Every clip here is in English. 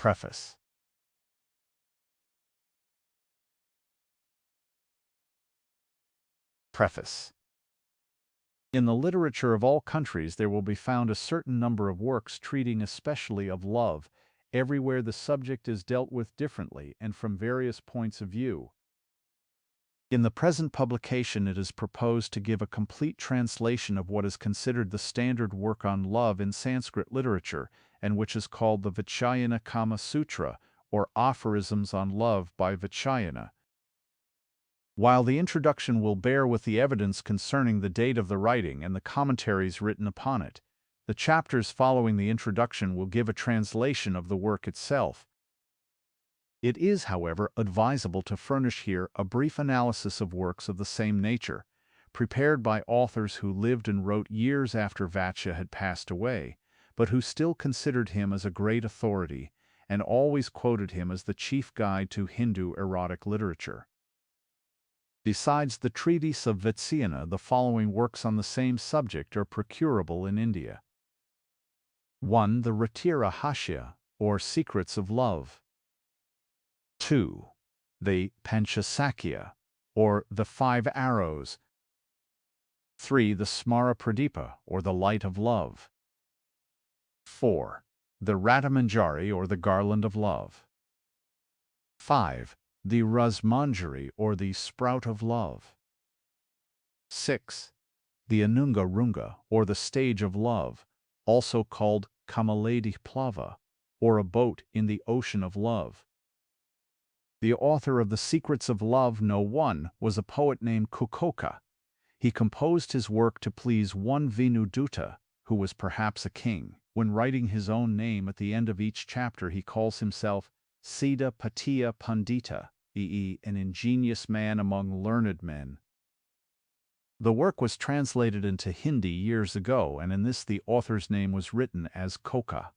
Preface. Preface. In the literature of all countries there will be found a certain number of works treating especially of love. Everywhere the subject is dealt with differently and from various points of view. In the present publication it is proposed to give a complete translation of what is considered the standard work on love in Sanskrit literature, and which is called the Vatsyayana Kama Sutra, or Aphorisms on Love by Vatsyayana. While the introduction will bear with the evidence concerning the date of the writing and the commentaries written upon it, the chapters following the introduction will give a translation of the work itself. It is, however, advisable to furnish here a brief analysis of works of the same nature, prepared by authors who lived and wrote years after Vatsyayana had passed away, but who still considered him as a great authority and always quoted him as the chief guide to Hindu erotic literature. Besides the treatise of Vatsyayana, the following works on the same subject are procurable in India. 1. The Ratira Hashya, or Secrets of Love. 2. The Panchasakya, or the Five Arrows. 3. The Smara Pradipa, or the Light of Love. 4. The Ratamanjari, or the Garland of Love. 5. The Rasmanjari, or the Sprout of Love. 6. The Anunga Runga, or the Stage of Love, also called Kamaladi Plava, or a boat in the ocean of love. The author of the Secrets of Love No. 1 was a poet named Kukoka. He composed his work to please one Vinudutta, who was perhaps a king. When writing his own name at the end of each chapter he calls himself Siddha Patiya Pandita, i.e. an ingenious man among learned men. The work was translated into Hindi years ago, and in this the author's name was written as Koka.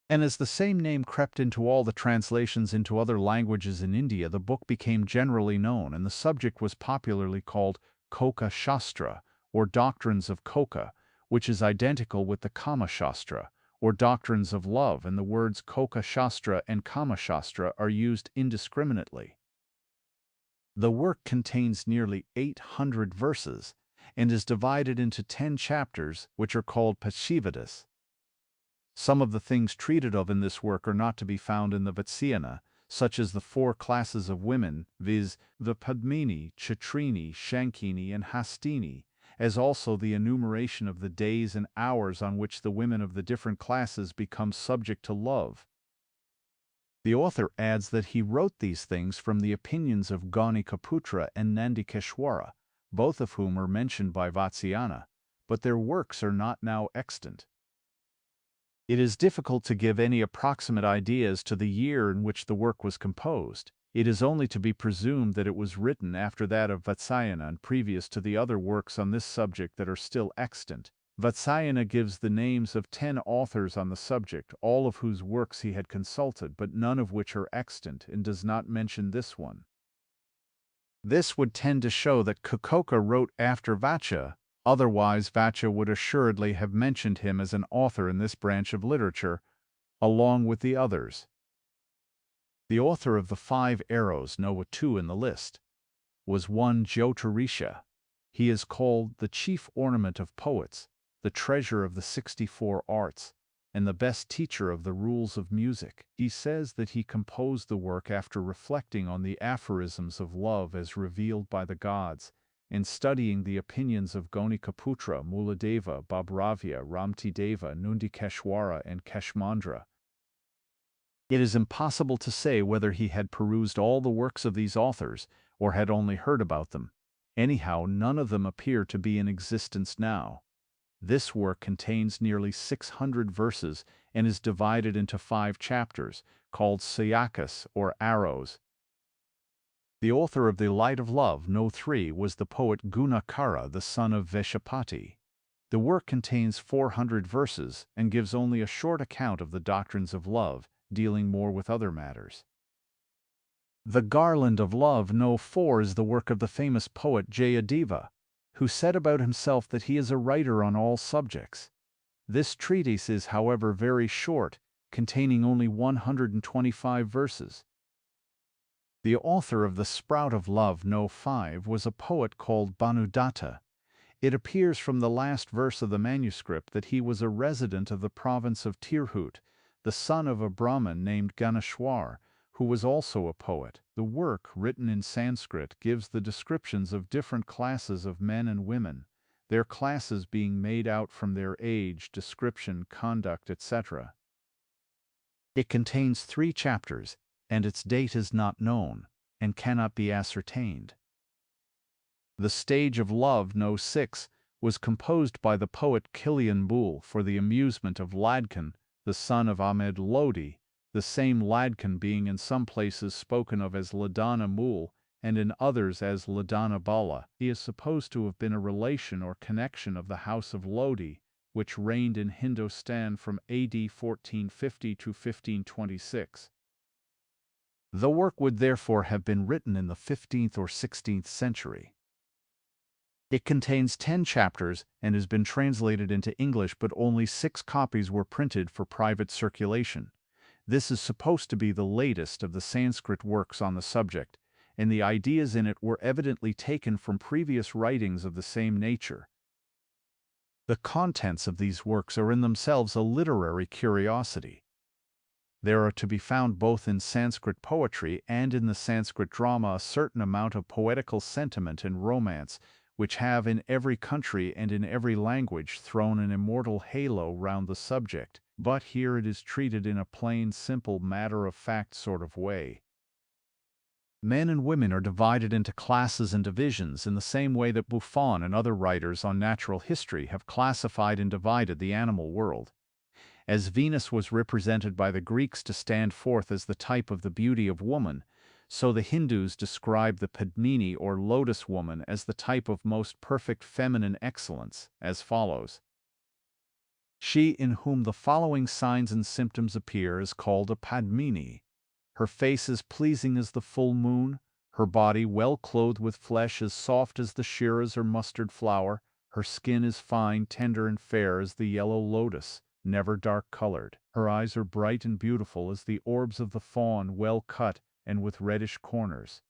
And as the same name crept into all the translations into other languages in India, the book became generally known, and the subject was popularly called Koka Shastra, or Doctrines of Koka, which is identical with the Kama Shastra, or Doctrines of Love, and the words Koka Shastra and Kama Shastra are used indiscriminately. The work contains nearly 800 verses, and is divided into 10 chapters, which are called Pashivadas. Some of the things treated of in this work are not to be found in the Vatsyayana, such as the 4 classes of women, viz., the Padmini, Chatrini, Shankini, and Hastini, as also the enumeration of the days and hours on which the women of the different classes become subject to love. The author adds that he wrote these things from the opinions of Gaunikaputra and Nandikeshwara, both of whom are mentioned by Vatsyayana, but their works are not now extant. It is difficult to give any approximate idea as to the year in which the work was composed. It is only to be presumed that it was written after that of Vatsyayana and previous to the other works on this subject that are still extant. Vatsyayana gives the names of 10 authors on the subject, all of whose works he had consulted, but none of which are extant, and does not mention this one. This would tend to show that Kukoka wrote after Vatsyayana, otherwise Vatsyayana would assuredly have mentioned him as an author in this branch of literature, along with the others. The author of the 5 Arrows, No. 2 in the list, was one Jyotirisha. He is called the chief ornament of poets, the treasure of the 64 arts, and the best teacher of the rules of music. He says that he composed the work after reflecting on the aphorisms of love as revealed by the gods, and studying the opinions of Gaunikaputra, Muladeva, Babravya, Ramtideva, Nundikeshwara, and Keshmandra. It is impossible to say whether he had perused all the works of these authors, or had only heard about them. Anyhow, none of them appear to be in existence now. This work contains nearly 600 verses and is divided into 5 chapters, called Sayakas, or Arrows. The author of The Light of Love, No. 3, was the poet Gunakara, the son of Veshapati. The work contains 400 verses and gives only a short account of the doctrines of love, dealing more with other matters. The Garland of Love, No. 4, is the work of the famous poet Jayadeva, who said about himself that he is a writer on all subjects. This treatise is, however, very short, containing only 125 verses. The author of The Sprout of Love No. 5 was a poet called Bhanudatta. It appears from the last verse of the manuscript that he was a resident of the province of Tirhut, the son of a Brahmin named Ganeshwar, who was also a poet. The work, written in Sanskrit, gives the descriptions of different classes of men and women, their classes being made out from their age, description, conduct, etc. It contains 3 chapters, and its date is not known, and cannot be ascertained. The Stage of Love No. 6 was composed by the poet Kilian Bul for the amusement of Ladkhan, the son of Ahmed Lodi, the same Ladkhan being in some places spoken of as Ladana Mul and in others as Ladana Bala. He is supposed to have been a relation or connection of the house of Lodi, which reigned in Hindostan from AD 1450 to 1526. The work would therefore have been written in the 15th or 16th century. It contains 10 chapters and has been translated into English, but only 6 copies were printed for private circulation. This is supposed to be the latest of the Sanskrit works on the subject, and the ideas in it were evidently taken from previous writings of the same nature. The contents of these works are in themselves a literary curiosity. There are to be found both in Sanskrit poetry and in the Sanskrit drama a certain amount of poetical sentiment and romance, which have in every country and in every language thrown an immortal halo round the subject, but here it is treated in a plain, simple, matter-of-fact sort of way. Men and women are divided into classes and divisions in the same way that Buffon and other writers on natural history have classified and divided the animal world. As Venus was represented by the Greeks to stand forth as the type of the beauty of woman, so the Hindus describe the Padmini or lotus woman as the type of most perfect feminine excellence, as follows. She in whom the following signs and symptoms appear is called a Padmini. Her face is pleasing as the full moon, her body well clothed with flesh as soft as the shiras or mustard flower, her skin is fine, tender and fair as the yellow lotus, never dark-colored. Her eyes are bright and beautiful as the orbs of the fawn, well cut and with reddish corners.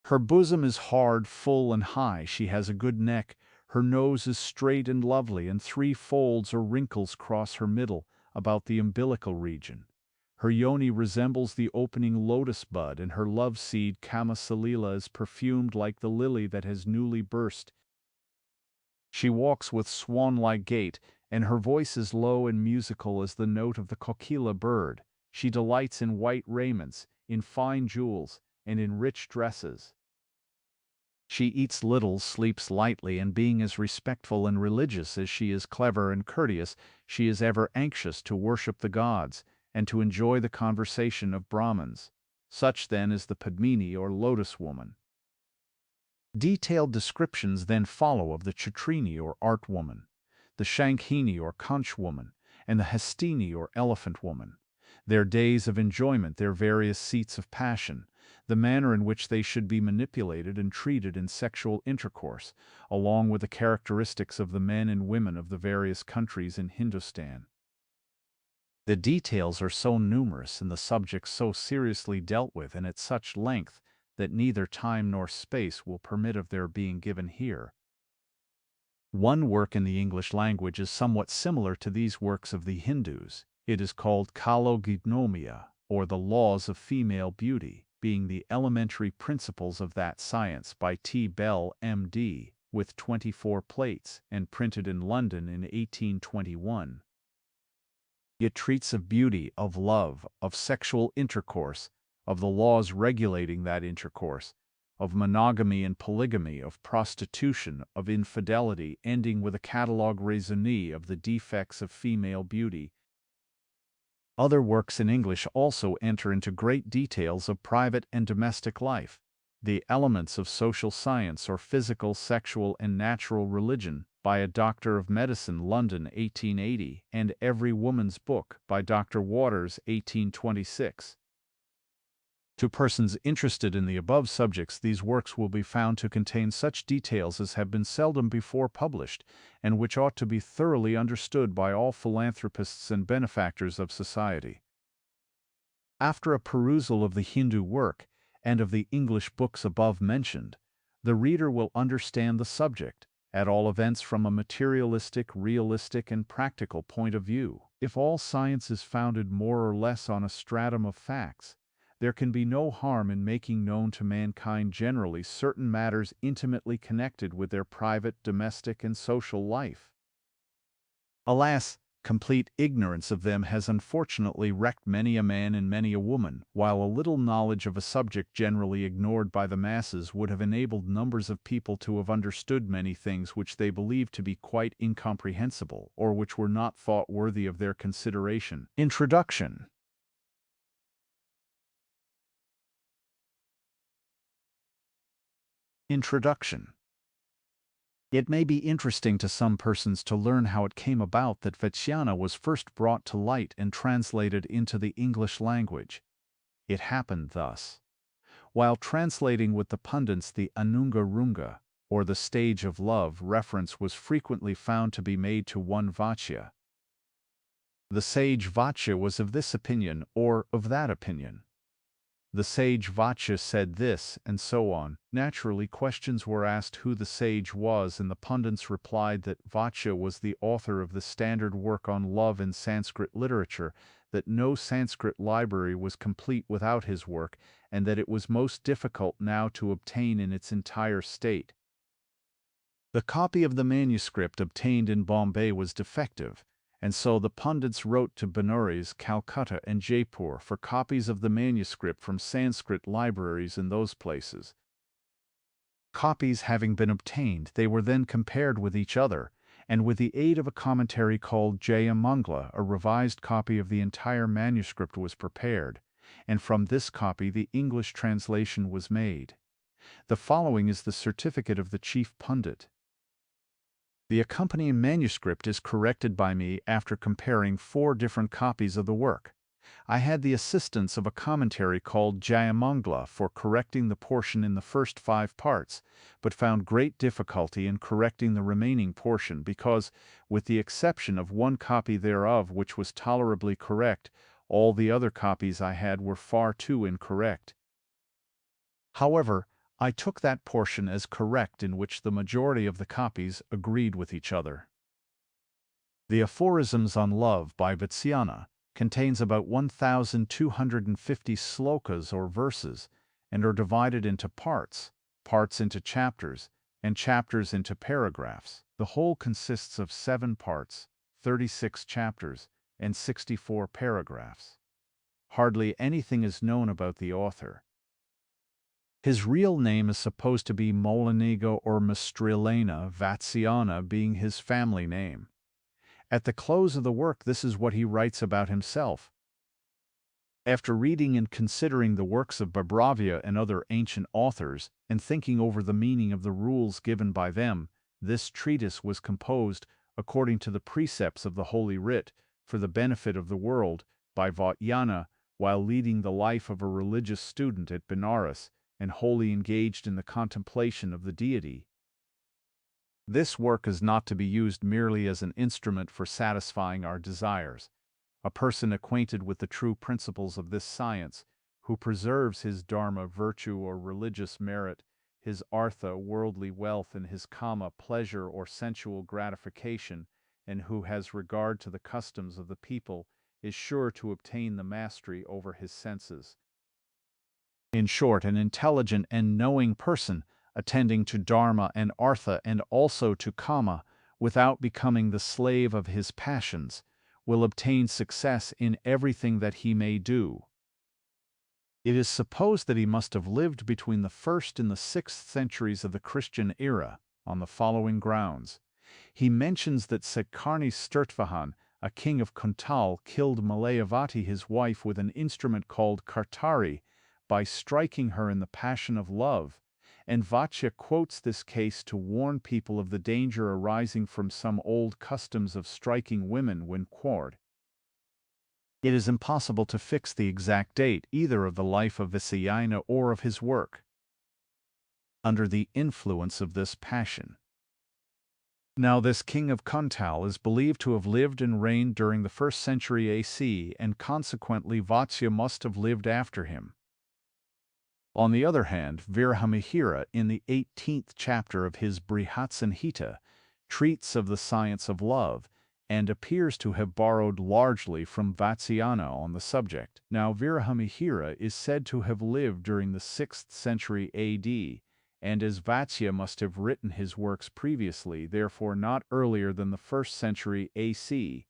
Her bosom is hard, full, and high. She has a good neck. Her nose is straight and lovely, and 3 folds or wrinkles cross her middle, about the umbilical region. Her yoni resembles the opening lotus bud, and her love seed Kama Sutra is perfumed like the lily that has newly burst. She walks with swan-like gait, and her voice is low and musical as the note of the kokila bird. She delights in white raiments, in fine jewels, and in rich dresses. She eats little, sleeps lightly, and being as respectful and religious as she is clever and courteous, she is ever anxious to worship the gods, and to enjoy the conversation of Brahmins. Such then is the Padmini or lotus woman. Detailed descriptions then follow of the Kshatrini or art woman, the Shankhini or conch woman, and the Hastini or elephant woman, their days of enjoyment, their various seats of passion, the manner in which they should be manipulated and treated in sexual intercourse, along with the characteristics of the men and women of the various countries in Hindustan. The details are so numerous and the subject so seriously dealt with and at such length that neither time nor space will permit of their being given here. One work in the English language is somewhat similar to these works of the Hindus. It is called Kalognomia, or the Laws of Female Beauty, being the elementary principles of that science, by T. Bell, M.D., with 24 plates, and printed in London in 1821. It treats of beauty, of love, of sexual intercourse, of the laws regulating that intercourse, of monogamy and polygamy, of prostitution, of infidelity, ending with a catalogue raisonné of the defects of female beauty. Other works in English also enter into great details of private and domestic life, the elements of social science or physical, sexual, and natural religion, by a Doctor of Medicine, London, 1880, and Every Woman's Book, by Dr. Waters, 1826. To persons interested in the above subjects, these works will be found to contain such details as have been seldom before published, and which ought to be thoroughly understood by all philanthropists and benefactors of society. After a perusal of the Hindu work, and of the English books above mentioned, the reader will understand the subject, at all events from a materialistic, realistic, and practical point of view. If all science is founded more or less on a stratum of facts, there can be no harm in making known to mankind generally certain matters intimately connected with their private, domestic, and social life. Alas, complete ignorance of them has unfortunately wrecked many a man and many a woman, while a little knowledge of a subject generally ignored by the masses would have enabled numbers of people to have understood many things which they believed to be quite incomprehensible, or which were not thought worthy of their consideration. Introduction. Introduction. It may be interesting to some persons to learn how it came about that Vatsyayana was first brought to light and translated into the English language. It happened thus. While translating with the pundits the Anunga Runga, or the stage of love, reference was frequently found to be made to one Vatsyaya. The sage Vatsyaya was of this opinion or of that opinion. The sage Vatsyaya said this, and so on. Naturally, questions were asked who the sage was, and the pundits replied that Vatsyaya was the author of the standard work on love in Sanskrit literature, that no Sanskrit library was complete without his work, and that it was most difficult now to obtain in its entire state. The copy of the manuscript obtained in Bombay was defective, and so the pundits wrote to Benares, Calcutta, and Jaipur for copies of the manuscript from Sanskrit libraries in those places. Copies having been obtained, they were then compared with each other, and with the aid of a commentary called Jayamangala, a revised copy of the entire manuscript was prepared, and from this copy the English translation was made. The following is the certificate of the chief pundit. The accompanying manuscript is corrected by me after comparing 4 different copies of the work. I had the assistance of a commentary called Jayamangala for correcting the portion in the first 5 parts, but found great difficulty in correcting the remaining portion because, with the exception of 1 copy thereof which was tolerably correct, all the other copies I had were far too incorrect. However, I took that portion as correct in which the majority of the copies agreed with each other. The Aphorisms on Love by Vatsyayana contains about 1,250 slokas or verses, and are divided into parts, parts into chapters, and chapters into paragraphs. The whole consists of 7 parts, 36 chapters, and 64 paragraphs. Hardly anything is known about the author. His real name is supposed to be Molaniga or Mistrilena, Vatsyayana being his family name. At the close of the work, this is what he writes about himself. After reading and considering the works of Bhabravya and other ancient authors, and thinking over the meaning of the rules given by them, this treatise was composed, according to the precepts of the Holy Writ, for the benefit of the world, by Vatsyayana, while leading the life of a religious student at Benares, and wholly engaged in the contemplation of the deity. This work is not to be used merely as an instrument for satisfying our desires. A person acquainted with the true principles of this science, who preserves his Dharma, virtue or religious merit, his Artha, worldly wealth, and his Kama, pleasure or sensual gratification, and who has regard to the customs of the people, is sure to obtain the mastery over his senses. In short, an intelligent and knowing person, attending to Dharma and Artha and also to Kama, without becoming the slave of his passions, will obtain success in everything that he may do. It is supposed that he must have lived between the 1st and the 6th centuries of the Christian era, on the following grounds. He mentions that Satkarni Sturtvahan, a king of Kuntal, killed Malayavati his wife with an instrument called Kartari, by striking her in the passion of love, and Vatsyayana quotes this case to warn people of the danger arising from some old customs of striking women when quarred. It is impossible to fix the exact date either of the life of Vatsyayana or of his work. Under the influence of this passion. Now this king of Kuntal is believed to have lived and reigned during the 1st century AC, and consequently Vatsyayana must have lived after him. On the other hand, Virahamihira, in the 18th chapter of his Brihatsanhita, treats of the science of love, and appears to have borrowed largely from Vatsyayana on the subject. Now Virahamihira is said to have lived during the 6th century AD, and as Vatsyayana must have written his works previously, therefore not earlier than the 1st century AC,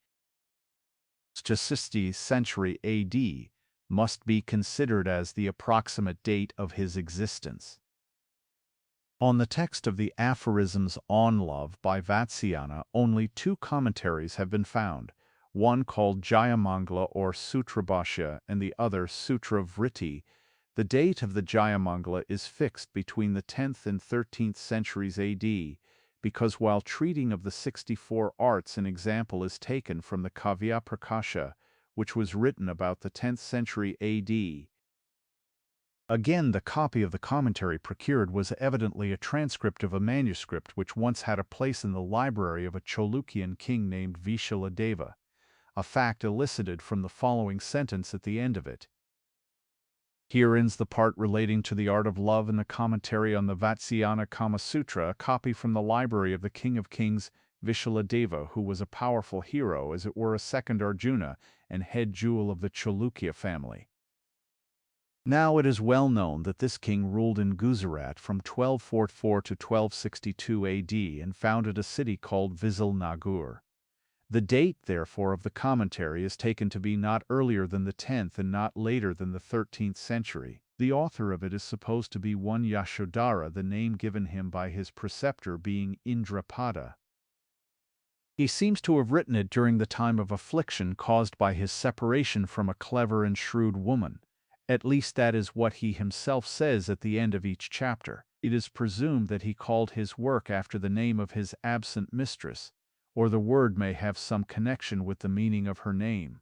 60th century AD, must be considered as the approximate date of his existence. On the text of the Aphorisms on Love by Vatsyayana, only 2 commentaries have been found, one called Jayamangala or Sutrabhashya and the other Sutra Vritti. The date of the Jayamangala is fixed between the 10th and 13th centuries AD, because while treating of the 64 arts an example is taken from the Kavya Prakasha, which was written about the 10th century AD. Again, the copy of the commentary procured was evidently a transcript of a manuscript which once had a place in the library of a Cholukyan king named Vishaladeva, a fact elicited from the following sentence at the end of it. Here ends the part relating to the art of love in the commentary on the Vatsyayana Kama Sutra, a copy from the library of the King of Kings, Vishaladeva, who was a powerful hero, as it were a second Arjuna, and head jewel of the Cholukya family. Now it is well known that this king ruled in Gujarat from 1244 to 1262 AD and founded a city called Vizialnagar. The date, therefore, of the commentary is taken to be not earlier than the 10th and not later than the 13th century. The author of it is supposed to be one Yashodhara, the name given him by his preceptor being Indrapada. He seems to have written it during the time of affliction caused by his separation from a clever and shrewd woman. At least that is what he himself says at the end of each chapter. It is presumed that he called his work after the name of his absent mistress, or the word may have some connection with the meaning of her name.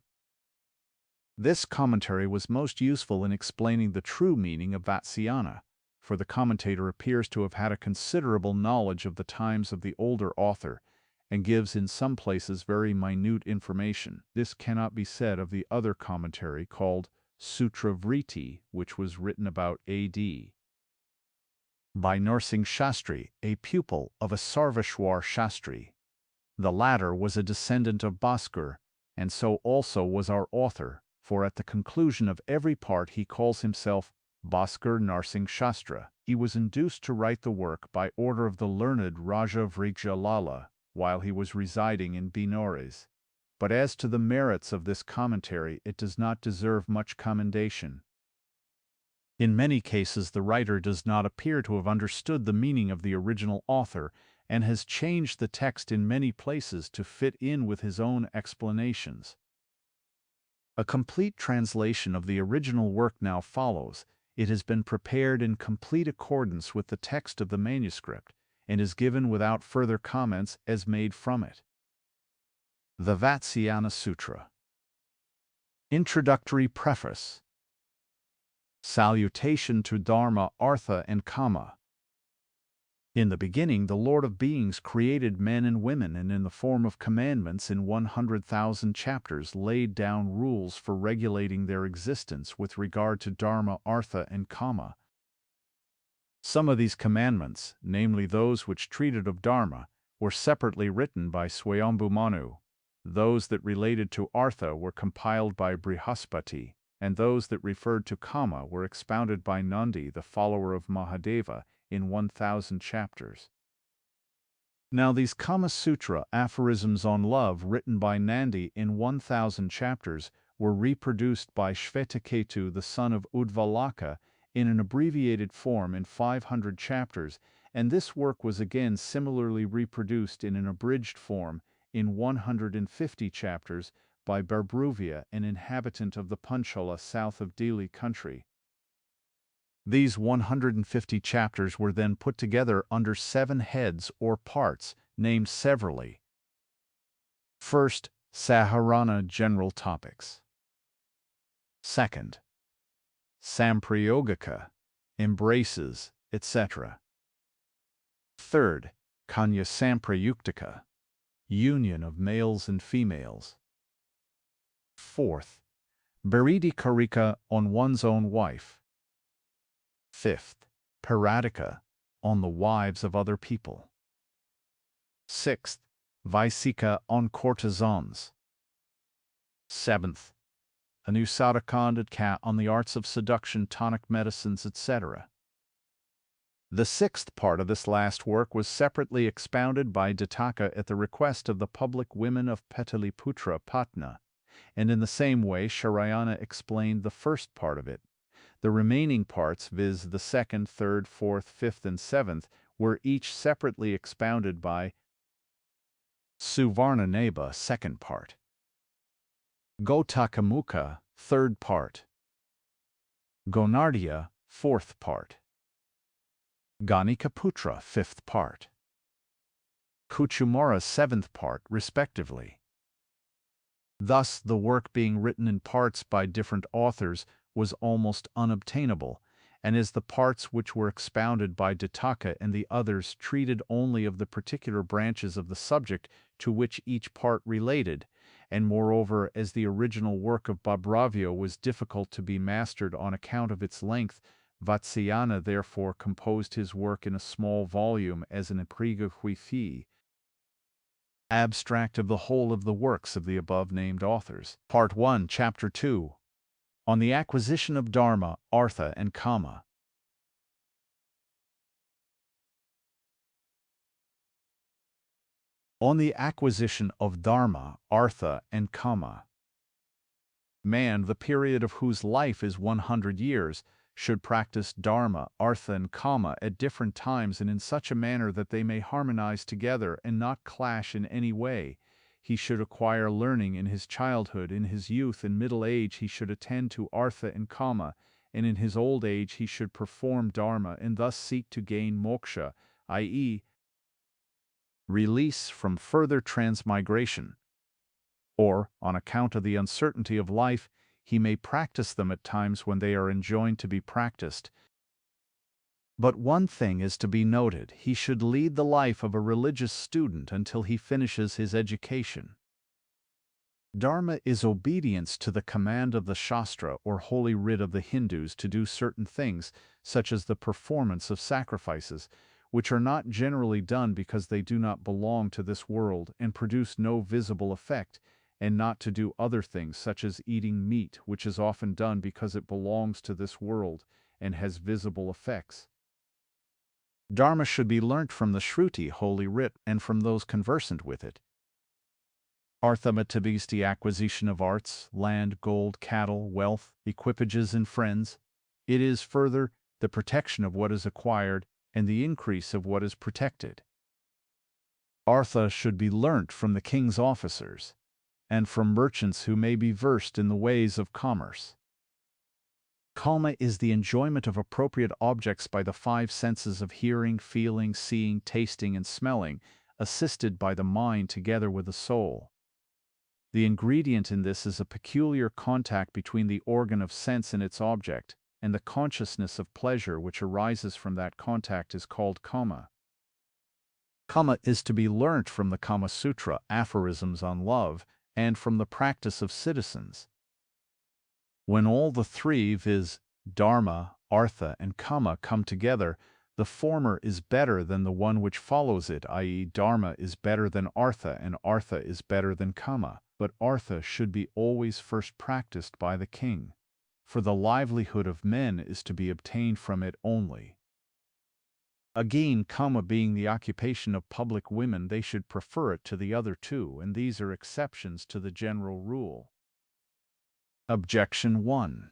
This commentary was most useful in explaining the true meaning of Vatsyayana, for the commentator appears to have had a considerable knowledge of the times of the older author, and gives in some places very minute information. This cannot be said of the other commentary called Sutra Vritti, which was written about A.D. by Narsingh Shastri, a pupil of a Sarveshwar Shastri. The latter was a descendant of Bhaskar, and so also was our author, for at the conclusion of every part he calls himself Bhaskar Narsingh Shastra. He was induced to write the work by order of the learned Raja Vrikshalala while he was residing in Benares. But as to the merits of this commentary, it does not deserve much commendation. In many cases the writer does not appear to have understood the meaning of the original author, and has changed the text in many places to fit in with his own explanations. A complete translation of the original work now follows. It has been prepared in complete accordance with the text of the manuscript, and is given without further comments as made from it. The Vatsyayana Sutra. Introductory Preface. Salutation to Dharma, Artha, and Kama. In the beginning, the Lord of Beings created men and women, and in the form of commandments in 100,000 chapters laid down rules for regulating their existence with regard to Dharma, Artha, and Kama. Some of these commandments, namely those which treated of Dharma, were separately written by Swayambhu Manu. Those that related to Artha were compiled by Brihaspati, and those that referred to Kama were expounded by Nandi, the follower of Mahadeva, in 1,000 chapters. Now these Kama Sutra aphorisms on love written by Nandi in 1,000 chapters were reproduced by Shvetaketu, the son of Udvalaka, in an abbreviated form in 500 chapters, and this work was again similarly reproduced in an abridged form in 150 chapters by Barbruvia, an inhabitant of the Panchola south of Dili country. These 150 chapters were then put together under 7 heads or parts, named severally. First, Saharana general topics. Second, Samprayogika, embraces, etc. Third, Kanya Samprayuktaka, union of males and females. Fourth, Bharidhikarika, on one's own wife. Fifth, Paradika, on the wives of other people. Sixth, Vaisika, on courtesans. Seventh, Anusadakandadka, on the arts of seduction, tonic medicines, etc. The sixth part of this last work was separately expounded by Dattaka at the request of the public women of Pataliputra Patna, and in the same way Sharayana explained the first part of it. The remaining parts, viz. the second, third, fourth, fifth, and seventh, were each separately expounded by Suvarnanabha, second part; Gotakamukha, third part; Gonardya, fourth part; Ganikaputra, fifth part; Kuchumara, seventh part, respectively. Thus, the work being written in parts by different authors was almost unobtainable, and as the parts which were expounded by Dattaka and the others treated only of the particular branches of the subject to which each part related, and moreover as the original work of Bhabravya was difficult to be mastered on account of its length, Vatsyayana therefore composed his work in a small volume as an Aprigahuifi, abstract of the whole of the works of the above-named authors. Part 1, Chapter 2, on the acquisition of Dharma, Artha, and Kama. On the acquisition of Dharma, Artha, and Kama. Man, the period of whose life is 100 years, should practice Dharma, Artha, and Kama at different times and in such a manner that they may harmonize together and not clash in any way. He should acquire learning in his childhood, in his youth and middle age he should attend to Artha and Kama, and in his old age he should perform Dharma and thus seek to gain moksha, i.e., release from further transmigration. Or, on account of the uncertainty of life, he may practice them at times when they are enjoined to be practiced. But one thing is to be noted: he should lead the life of a religious student until he finishes his education. Dharma is obedience to the command of the Shastra or holy writ of the Hindus to do certain things, such as the performance of sacrifices, which are not generally done because they do not belong to this world and produce no visible effect, and not to do other things such as eating meat, which is often done because it belongs to this world and has visible effects. Dharma should be learnt from the Shruti, holy writ, and from those conversant with it. Artha is the acquisition of arts, land, gold, cattle, wealth, equipages, and friends. It is, further, the protection of what is acquired and the increase of what is protected. Artha should be learnt from the king's officers, and from merchants who may be versed in the ways of commerce. Kama is the enjoyment of appropriate objects by the five senses of hearing, feeling, seeing, tasting, and smelling, assisted by the mind together with the soul. The ingredient in this is a peculiar contact between the organ of sense and its object, and the consciousness of pleasure which arises from that contact is called Kama. Kama is to be learnt from the Kama Sutra, aphorisms on love, and from the practice of citizens. When all the three, viz., Dharma, Artha, and Kama, come together, the former is better than the one which follows it, i.e., Dharma is better than Artha, and Artha is better than Kama. But Artha should be always first practiced by the king, for the livelihood of men is to be obtained from it only. Again, Kama being the occupation of public women, they should prefer it to the other two, and these are exceptions to the general rule. Objection 1.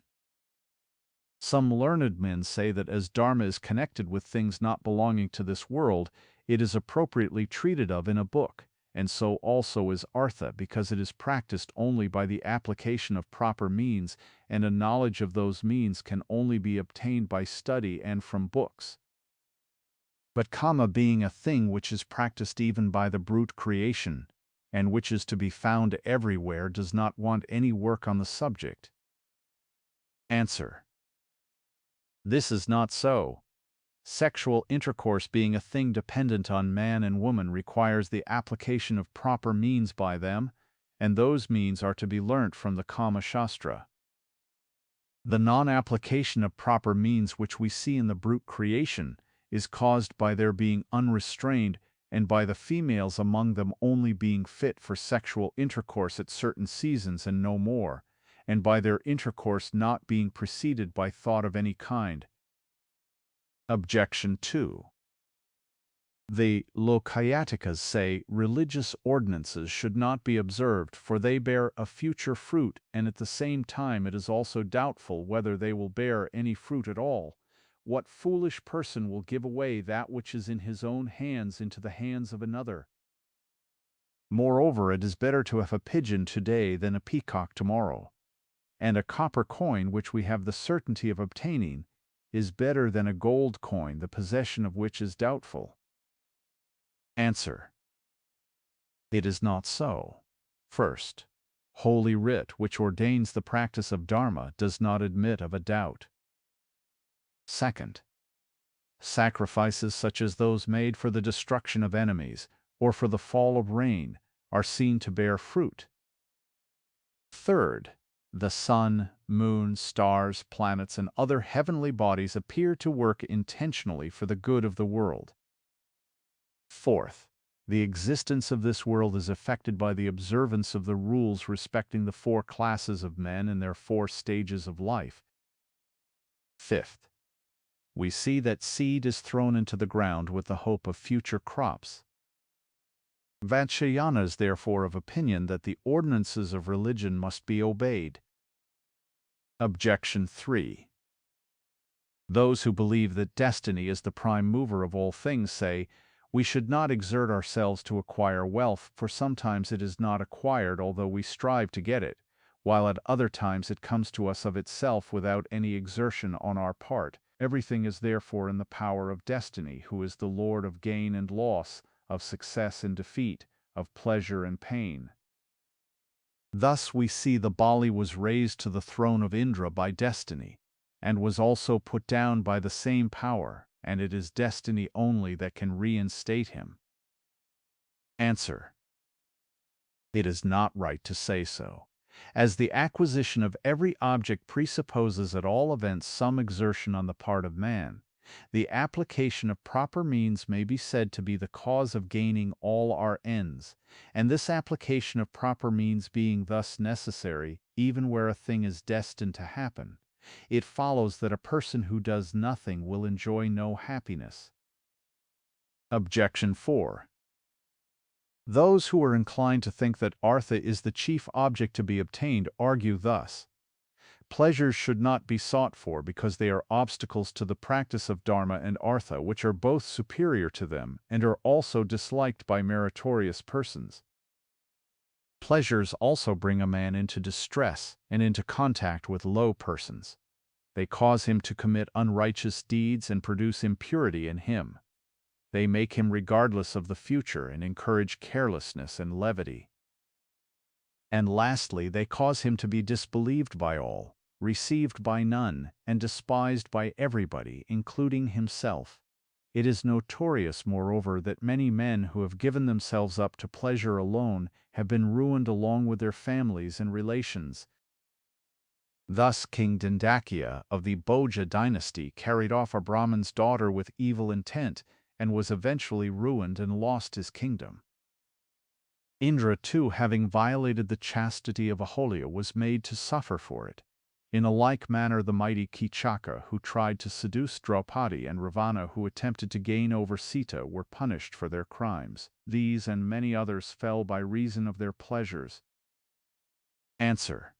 Some learned men say that as Dharma is connected with things not belonging to this world, it is appropriately treated of in a book, and so also is Artha, because it is practiced only by the application of proper means, and a knowledge of those means can only be obtained by study and from books. But Kama, being a thing which is practiced even by the brute creation, and which is to be found everywhere, does not want any work on the subject. Answer: this is not so. Sexual intercourse being a thing dependent on man and woman requires the application of proper means by them, and those means are to be learnt from the Kama Sutra. The non-application of proper means which we see in the brute creation is caused by their being unrestrained and by the females among them only being fit for sexual intercourse at certain seasons and no more, and by their intercourse not being preceded by thought of any kind. Objection 2. The Lokayatikas say religious ordinances should not be observed, for they bear a future fruit, and at the same time it is also doubtful whether they will bear any fruit at all. What foolish person will give away that which is in his own hands into the hands of another? Moreover, it is better to have a pigeon today than a peacock tomorrow, and a copper coin which we have the certainty of obtaining is better than a gold coin, the possession of which is doubtful. Answer: it is not so. First, Holy Writ, which ordains the practice of Dharma, does not admit of a doubt. Second, sacrifices such as those made for the destruction of enemies or for the fall of rain are seen to bear fruit. Third, the sun, moon, stars, planets, and other heavenly bodies appear to work intentionally for the good of the world. Fourth, the existence of this world is affected by the observance of the rules respecting the 4 classes of men and their 4 stages of life. Fifth, we see that seed is thrown into the ground with the hope of future crops. Vatsyayana is therefore of opinion that the ordinances of religion must be obeyed. Objection 3. Those who believe that destiny is the prime mover of all things say, we should not exert ourselves to acquire wealth, for sometimes it is not acquired although we strive to get it, while at other times it comes to us of itself without any exertion on our part. Everything is therefore in the power of destiny, who is the Lord of gain and loss, of success and defeat, of pleasure and pain. Thus we see the Bali was raised to the throne of Indra by destiny, and was also put down by the same power, and it is destiny only that can reinstate him. Answer: it is not right to say so, as the acquisition of every object presupposes at all events some exertion on the part of man. The application of proper means may be said to be the cause of gaining all our ends, and this application of proper means being thus necessary, even where a thing is destined to happen, it follows that a person who does nothing will enjoy no happiness. Objection 4. Those who are inclined to think that Artha is the chief object to be obtained argue thus: pleasures should not be sought for because they are obstacles to the practice of Dharma and Artha, which are both superior to them and are also disliked by meritorious persons. Pleasures also bring a man into distress and into contact with low persons. They cause him to commit unrighteous deeds and produce impurity in him. They make him regardless of the future and encourage carelessness and levity. And lastly, they cause him to be disbelieved by all, received by none, and despised by everybody, including himself. It is notorious, moreover, that many men who have given themselves up to pleasure alone have been ruined along with their families and relations. Thus King Dandakya of the Bhoja dynasty carried off a Brahmin's daughter with evil intent, and was eventually ruined and lost his kingdom. Indra, too, having violated the chastity of Aholya, was made to suffer for it. In a like manner the mighty Kichaka, who tried to seduce Draupadi, and Ravana, who attempted to gain over Sita, were punished for their crimes. These and many others fell by reason of their pleasures. Answer: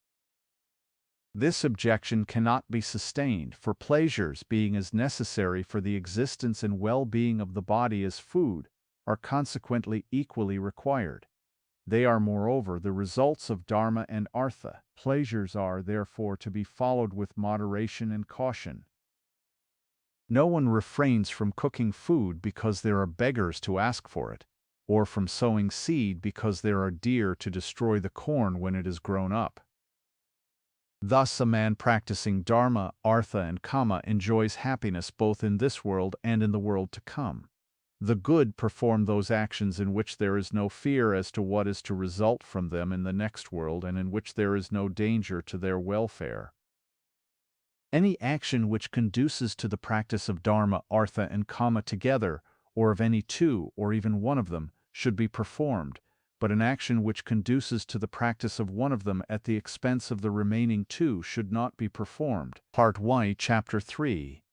this objection cannot be sustained, for pleasures, being as necessary for the existence and well-being of the body as food, are consequently equally required. They are, moreover, the results of Dharma and Artha. Pleasures are, therefore, to be followed with moderation and caution. No one refrains from cooking food because there are beggars to ask for it, or from sowing seed because there are deer to destroy the corn when it is grown up. Thus, a man practicing Dharma, Artha, and Kama enjoys happiness both in this world and in the world to come. The good perform those actions in which there is no fear as to what is to result from them in the next world and in which there is no danger to their welfare. Any action which conduces to the practice of Dharma, Artha, and Kama together, or of any two or even one of them, should be performed, but an action which conduces to the practice of one of them at the expense of the remaining two should not be performed. Part 1, Chapter 3.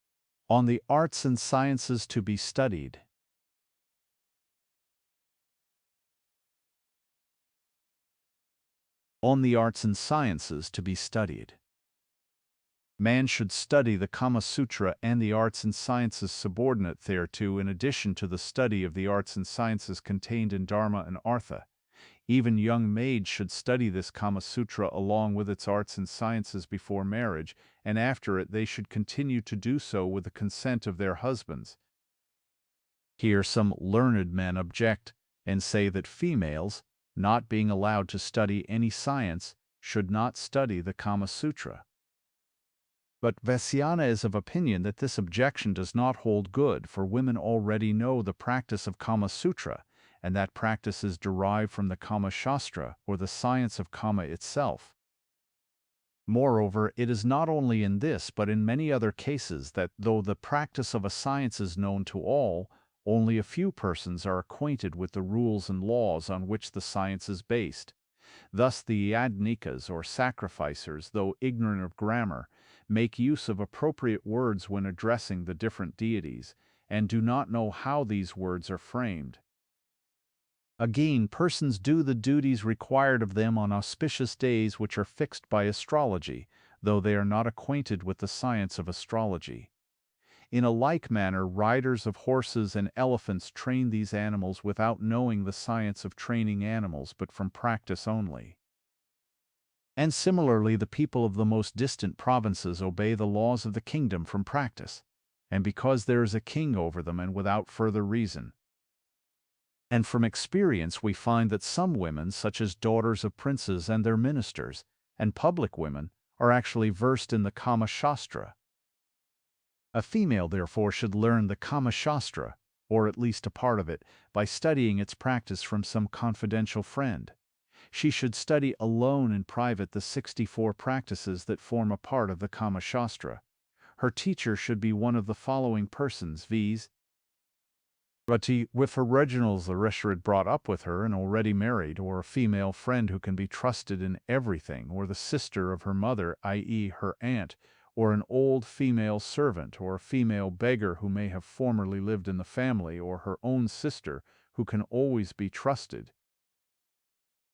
On the Arts and Sciences to be Studied. On the Arts and Sciences to be Studied. Man should study the Kama Sutra and the arts and sciences subordinate thereto in addition to the study of the arts and sciences contained in Dharma and Artha. Even young maids should study this Kama Sutra along with its arts and sciences before marriage, and after it they should continue to do so with the consent of their husbands. Here some learned men object and say that females, not being allowed to study any science, should not study the Kama Sutra. But Vatsyayana is of opinion that this objection does not hold good, for women already know the practice of Kama Sutra, and that practice is derived from the Kama Shastra, or the science of Kama itself. Moreover, it is not only in this but in many other cases that, though the practice of a science is known to all, only a few persons are acquainted with the rules and laws on which the science is based. Thus the yajnikas, or sacrificers, though ignorant of grammar, make use of appropriate words when addressing the different deities, and do not know how these words are framed. Again, persons do the duties required of them on auspicious days which are fixed by astrology, though they are not acquainted with the science of astrology. In a like manner, riders of horses and elephants train these animals without knowing the science of training animals, but from practice only. And similarly, the people of the most distant provinces obey the laws of the kingdom from practice, and because there is a king over them, and without further reason. And from experience we find that some women, such as daughters of princes and their ministers, and public women, are actually versed in the Kama Shastra. A female, therefore, should learn the Kama Shastra, or at least a part of it, by studying its practice from some confidential friend. She should study alone in private the 64 practices that form a part of the Kama Shastra. Her teacher should be one of the following persons, viz. With originals the Richard brought up with her and already married, or a female friend who can be trusted in everything, or the sister of her mother, i.e. her aunt, or an old female servant, or a female beggar who may have formerly lived in the family, or her own sister, who can always be trusted.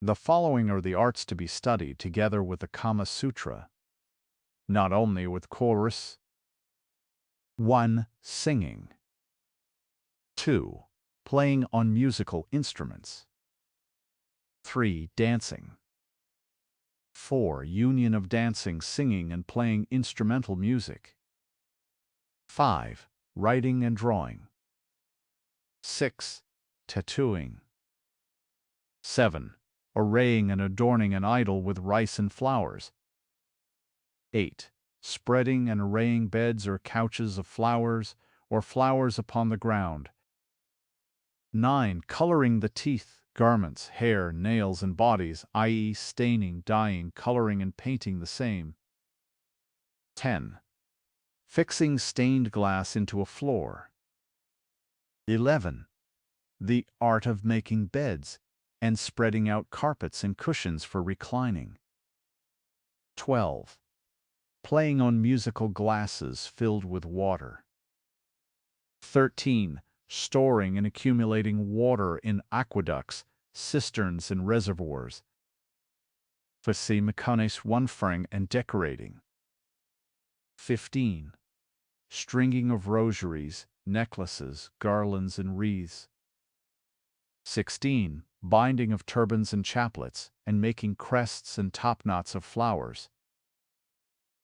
The following are the arts to be studied together with the Kama Sutra, not only with chorus. 1. Singing. 2. Playing on musical instruments. 3. Dancing. 4. Union of dancing, singing, and playing instrumental music. 5. Writing and drawing. 6. Tattooing. 7. Arraying and adorning an idol with rice and flowers. 8. Spreading and arraying beds or couches of flowers, or flowers upon the ground. 9. Coloring the teeth, garments, hair, nails, and bodies, i.e. staining, dyeing, coloring, and painting the same. 10. Fixing stained glass into a floor. 11. The art of making beds and spreading out carpets and cushions for reclining. 12. Playing on musical glasses filled with water. 13. Storing and accumulating water in aqueducts, cisterns, and reservoirs. 14. Mechanes wonfering and decorating. 15. Stringing of rosaries, necklaces, garlands, and wreaths. 16. Binding of turbans and chaplets, and making crests and topknots of flowers.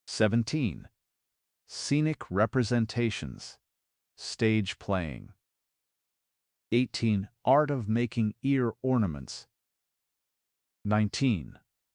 17. Scenic representations, stage playing. 18. Art of making ear ornaments. 19.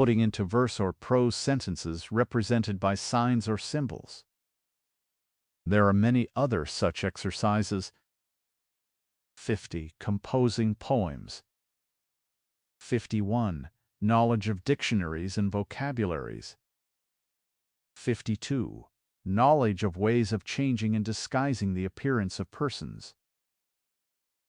putting into verse or prose sentences represented by signs or symbols. There are many other such exercises. 50. Composing poems. 51. Knowledge of dictionaries and vocabularies. 52. Knowledge of ways of changing and disguising the appearance of persons.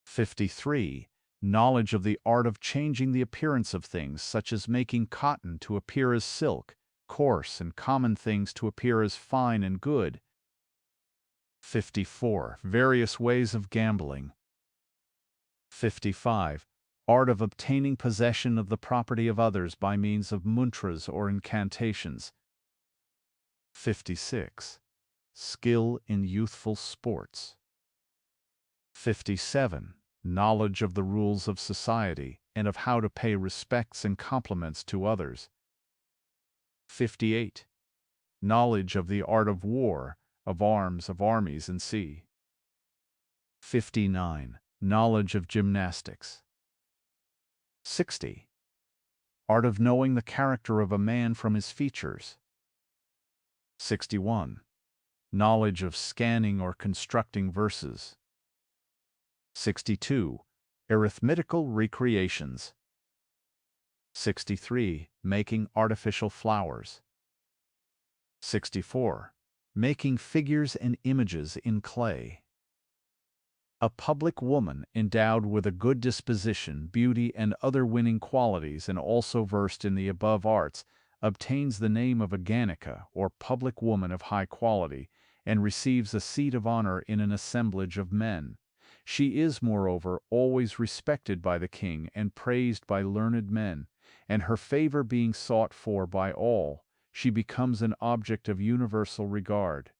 53. Knowledge of the art of changing the appearance of things, such as making cotton to appear as silk, coarse and common things to appear as fine and good. 54. Various ways of gambling. 55. Art of obtaining possession of the property of others by means of mantras or incantations. 56. Skill in youthful sports. 57. Knowledge of the rules of society and of how to pay respects and compliments to others. 58. Knowledge of the art of war, of arms, of armies and sea. 59. Knowledge of gymnastics. 60. Art of knowing the character of a man from his features. 61. Knowledge of scanning or constructing verses. 62. Arithmetical recreations. 63. Making artificial flowers. 64. Making figures and images in clay. A public woman endowed with a good disposition, beauty, and other winning qualities, and also versed in the above arts, obtains the name of a Ganika, or public woman of high quality, and receives a seat of honor in an assemblage of men. She is, moreover, always respected by the king and praised by learned men, and her favor being sought for by all, she becomes an object of universal regard.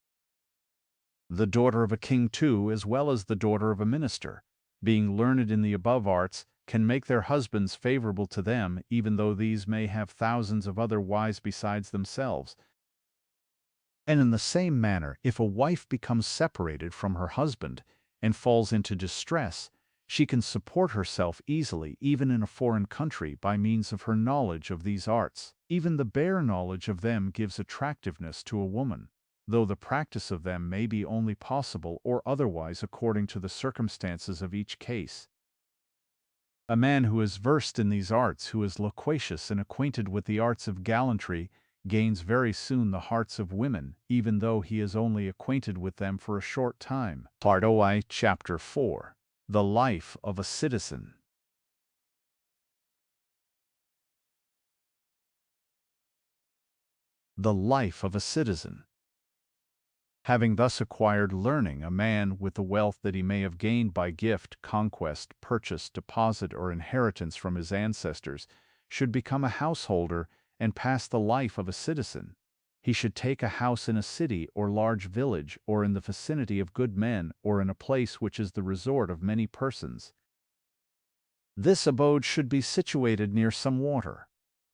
The daughter of a king, too, as well as the daughter of a minister, being learned in the above arts, can make their husbands favorable to them, even though these may have thousands of other wives besides themselves. And in the same manner, if a wife becomes separated from her husband and falls into distress, she can support herself easily, even in a foreign country, by means of her knowledge of these arts. Even the bare knowledge of them gives attractiveness to a woman, though the practice of them may be only possible or otherwise according to the circumstances of each case. A man who is versed in these arts, who is loquacious and acquainted with the arts of gallantry, gains very soon the hearts of women, even though he is only acquainted with them for a short time. Part OI, Chapter 4. The Life of a Citizen. The life of a citizen. Having thus acquired learning, a man, with the wealth that he may have gained by gift, conquest, purchase, deposit, or inheritance from his ancestors, should become a householder and pass the life of a citizen. He should take a house in a city or large village, or in the vicinity of good men, or in a place which is the resort of many persons. This abode should be situated near some water,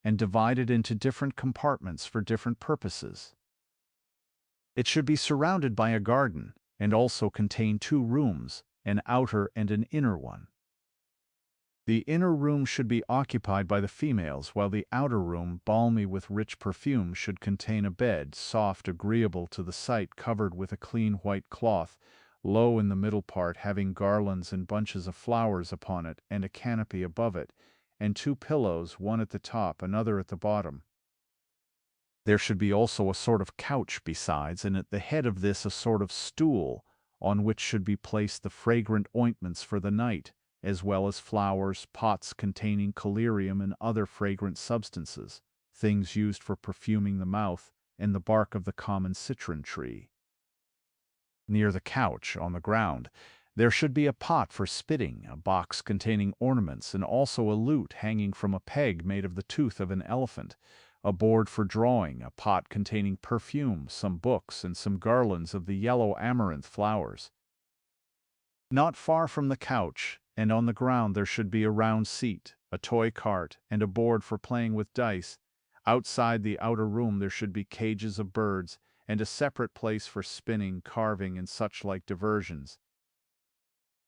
and divided into different compartments for different purposes. It should be surrounded by a garden, and also contain 2 rooms, an outer and an inner one. The inner room should be occupied by the females, while the outer room, balmy with rich perfume, should contain a bed, soft, agreeable to the sight, covered with a clean white cloth, low in the middle part, having garlands and bunches of flowers upon it, and a canopy above it, and 2 pillows, one at the top, another at the bottom. There should be also a sort of couch besides, and at the head of this a sort of stool, on which should be placed the fragrant ointments for the night, as well as flowers, pots containing collyrium and other fragrant substances, things used for perfuming the mouth, and the bark of the common citron tree. Near the couch, on the ground, there should be a pot for spitting, a box containing ornaments, and also a lute hanging from a peg made of the tooth of an elephant, a board for drawing, a pot containing perfume, some books, and some garlands of the yellow amaranth flowers. Not far from the couch, and on the ground, there should be a round seat, a toy cart, and a board for playing with dice. Outside the outer room there should be cages of birds, and a separate place for spinning, carving, and such like diversions.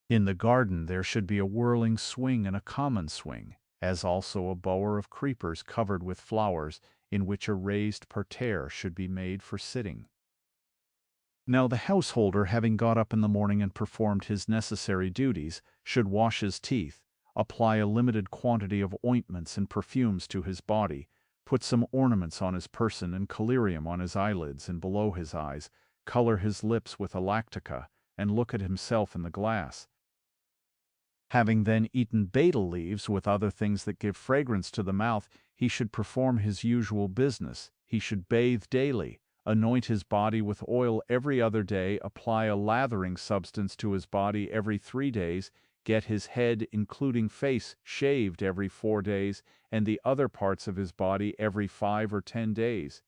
In the garden there should be a whirling swing and a common swing, as also a bower of creepers covered with flowers, in which a raised parterre should be made for sitting. Now the householder, having got up in the morning and performed his necessary duties, should wash his teeth, apply a limited quantity of ointments and perfumes to his body, put some ornaments on his person and collyrium on his eyelids and below his eyes, color his lips with alactica, and look at himself in the glass. Having then eaten betel leaves with other things that give fragrance to the mouth, he should perform his usual business. He should bathe daily, anoint his body with oil every other day, apply a lathering substance to his body every 3 days, get his head, including face, shaved every 4 days, and the other parts of his body every 5 or 10 days.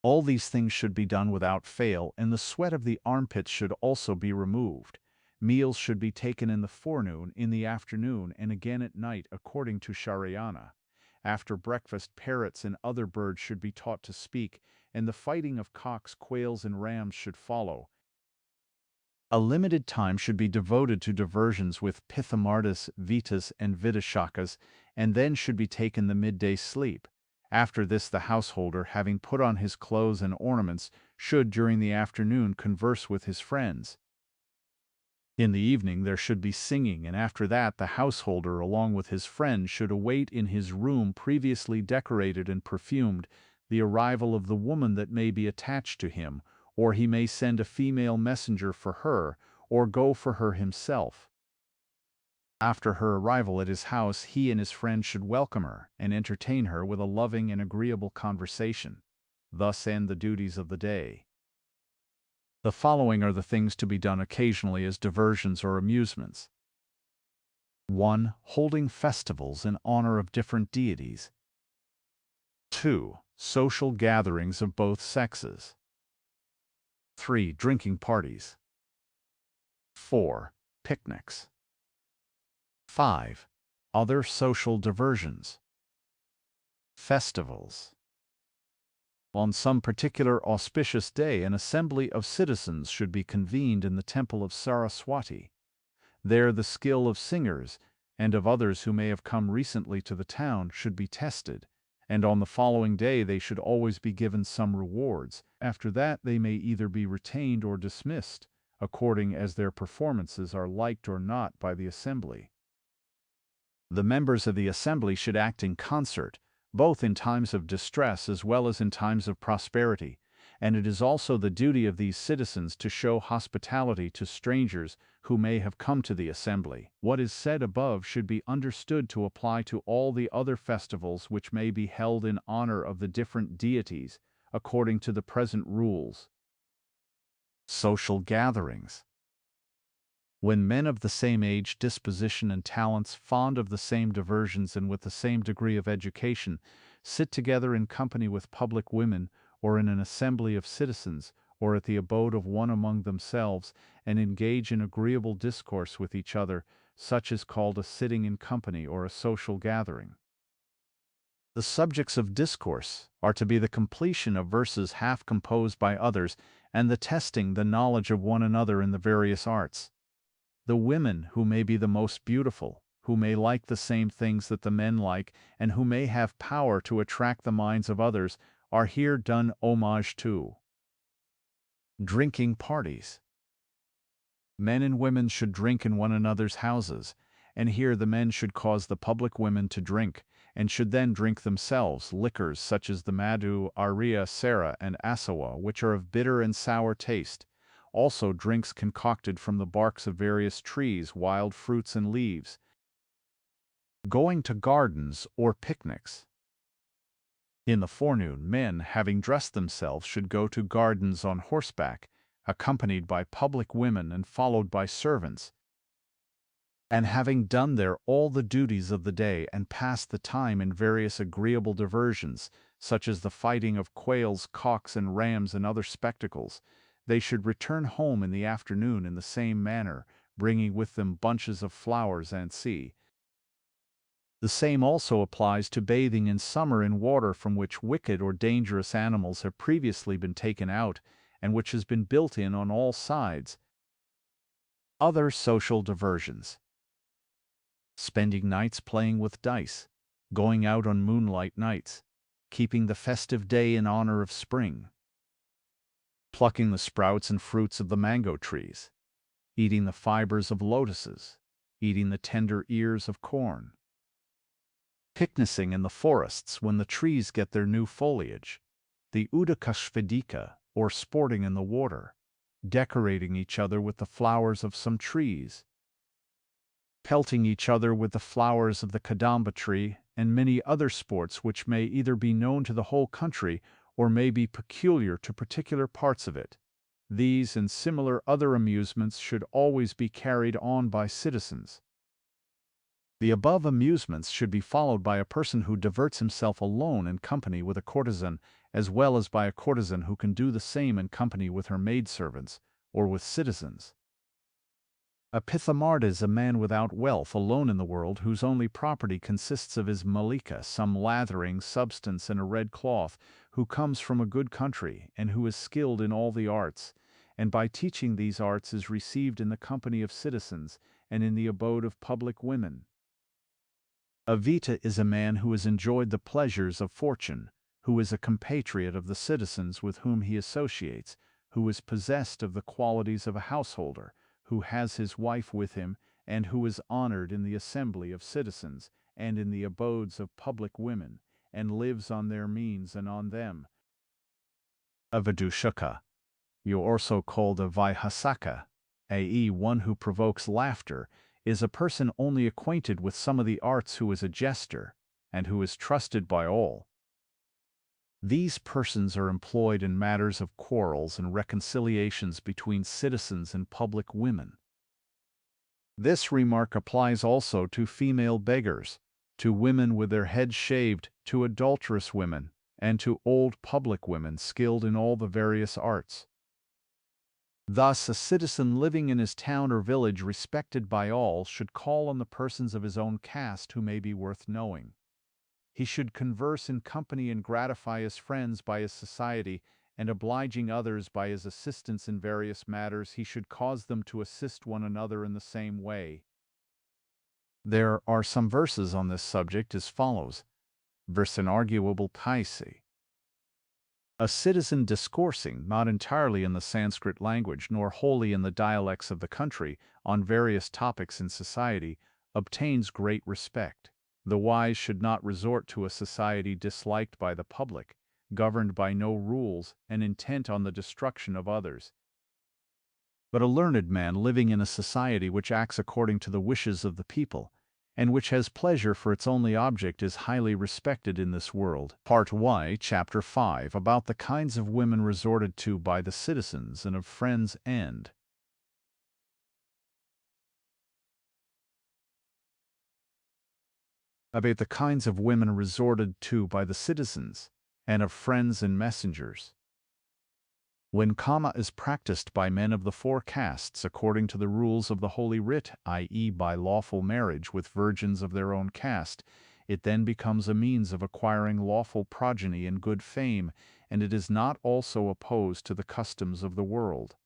All these things should be done without fail, and the sweat of the armpits should also be removed. Meals should be taken in the forenoon, in the afternoon, and again at night, according to Sharayana. After breakfast, parrots and other birds should be taught to speak, and the fighting of cocks, quails, and rams should follow. A limited time should be devoted to diversions with pithamardas, vitas, and vidashakas, and then should be taken the midday sleep. After this, the householder, having put on his clothes and ornaments, should during the afternoon converse with his friends. In the evening there should be singing, and after that the householder along with his friend should await in his room previously decorated and perfumed the arrival of the woman that may be attached to him, or he may send a female messenger for her, or go for her himself. After her arrival at his house, he and his friend should welcome her and entertain her with a loving and agreeable conversation. Thus end the duties of the day. The following are the things to be done occasionally as diversions or amusements. 1. Holding festivals in honor of different deities. 2. Social gatherings of both sexes. 3. Drinking parties. 4. Picnics. 5. Other social diversions. Festivals. On some particular auspicious day, an assembly of citizens should be convened in the temple of Saraswati. There the skill of singers, and of others who may have come recently to the town, should be tested, and on the following day they should always be given some rewards. After that they may either be retained or dismissed, according as their performances are liked or not by the assembly. The members of the assembly should act in concert, both in times of distress as well as in times of prosperity, and it is also the duty of these citizens to show hospitality to strangers who may have come to the assembly. What is said above should be understood to apply to all the other festivals which may be held in honor of the different deities, according to the present rules. Social gatherings. When men of the same age, disposition, and talents, fond of the same diversions and with the same degree of education, sit together in company with public women, or in an assembly of citizens, or at the abode of one among themselves, and engage in agreeable discourse with each other, such is called a sitting in company or a social gathering. The subjects of discourse are to be the completion of verses half composed by others, and the testing the knowledge of one another in the various arts. The women who may be the most beautiful, who may like the same things that the men like, and who may have power to attract the minds of others, are here done homage to. Drinking parties. Men and women should drink in one another's houses, and here the men should cause the public women to drink, and should then drink themselves liquors such as the Madhu, Arya, Sara, and Asawa, which are of bitter and sour taste. Also drinks concocted from the barks of various trees, wild fruits and leaves. Going to gardens or picnics. In the forenoon, men, having dressed themselves, should go to gardens on horseback, accompanied by public women and followed by servants, and having done there all the duties of the day and passed the time in various agreeable diversions, such as the fighting of quails, cocks, and rams and other spectacles, they should return home in the afternoon in the same manner, bringing with them bunches of flowers and sea. The same also applies to bathing in summer in water from which wicked or dangerous animals have previously been taken out, and which has been built in on all sides. Other social diversions. spending nights playing with dice, going out on moonlight nights, keeping the festive day in honor of spring, plucking the sprouts and fruits of the mango trees, eating the fibers of lotuses, eating the tender ears of corn, picnicking in the forests when the trees get their new foliage, the udakashvedika, or sporting in the water, decorating each other with the flowers of some trees, pelting each other with the flowers of the kadamba tree, and many other sports which may either be known to the whole country or may be peculiar to particular parts of it. These and similar other amusements should always be carried on by citizens. The above amusements should be followed by a person who diverts himself alone in company with a courtesan, as well as by a courtesan who can do the same in company with her maidservants or with citizens. A pithamard is a man without wealth, alone in the world, whose only property consists of his malika, some lathering substance in a red cloth, who comes from a good country, and who is skilled in all the arts, and by teaching these arts is received in the company of citizens, and in the abode of public women. A vita is a man who has enjoyed the pleasures of fortune, who is a compatriot of the citizens with whom he associates, who is possessed of the qualities of a householder, who has his wife with him, and who is honored in the assembly of citizens and in the abodes of public women, and lives on their means and on them. A vidushaka, you also called a vaihasaka, i.e. one who provokes laughter, is a person only acquainted with some of the arts, who is a jester, and who is trusted by all. These persons are employed in matters of quarrels and reconciliations between citizens and public women. This remark applies also to female beggars, to women with their heads shaved, to adulterous women, and to old public women skilled in all the various arts. Thus, a citizen living in his town or village, respected by all, should call on the persons of his own caste who may be worth knowing. He should converse in company and gratify his friends by his society, and obliging others by his assistance in various matters, he should cause them to assist one another in the same way. There are some verses on this subject as follows. Verse inarguable paisi. A citizen discoursing, not entirely in the Sanskrit language, nor wholly in the dialects of the country, on various topics in society, obtains great respect. The wise should not resort to a society disliked by the public, governed by no rules, and intent on the destruction of others. But a learned man living in a society which acts according to the wishes of the people, and which has pleasure for its only object, is highly respected in this world. Part Y, Chapter 5, about the kinds of women resorted to by the citizens and of friends, and about the kinds of women resorted to by the citizens and of friends and messengers. When Kama is practiced by men of the four castes according to the rules of the Holy Writ, i.e. by lawful marriage with virgins of their own caste, it then becomes a means of acquiring lawful progeny and good fame, and it is not also opposed to the customs of the world.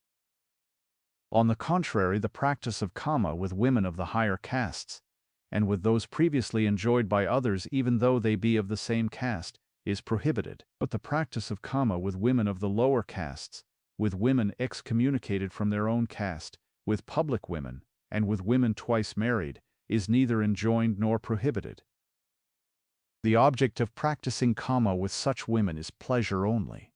On the contrary, the practice of Kama with women of the higher castes, and with those previously enjoyed by others, even though they be of the same caste, is prohibited. But the practice of Kama with women of the lower castes, with women excommunicated from their own caste, with public women, and with women twice married, is neither enjoined nor prohibited. The object of practicing Kama with such women is pleasure only.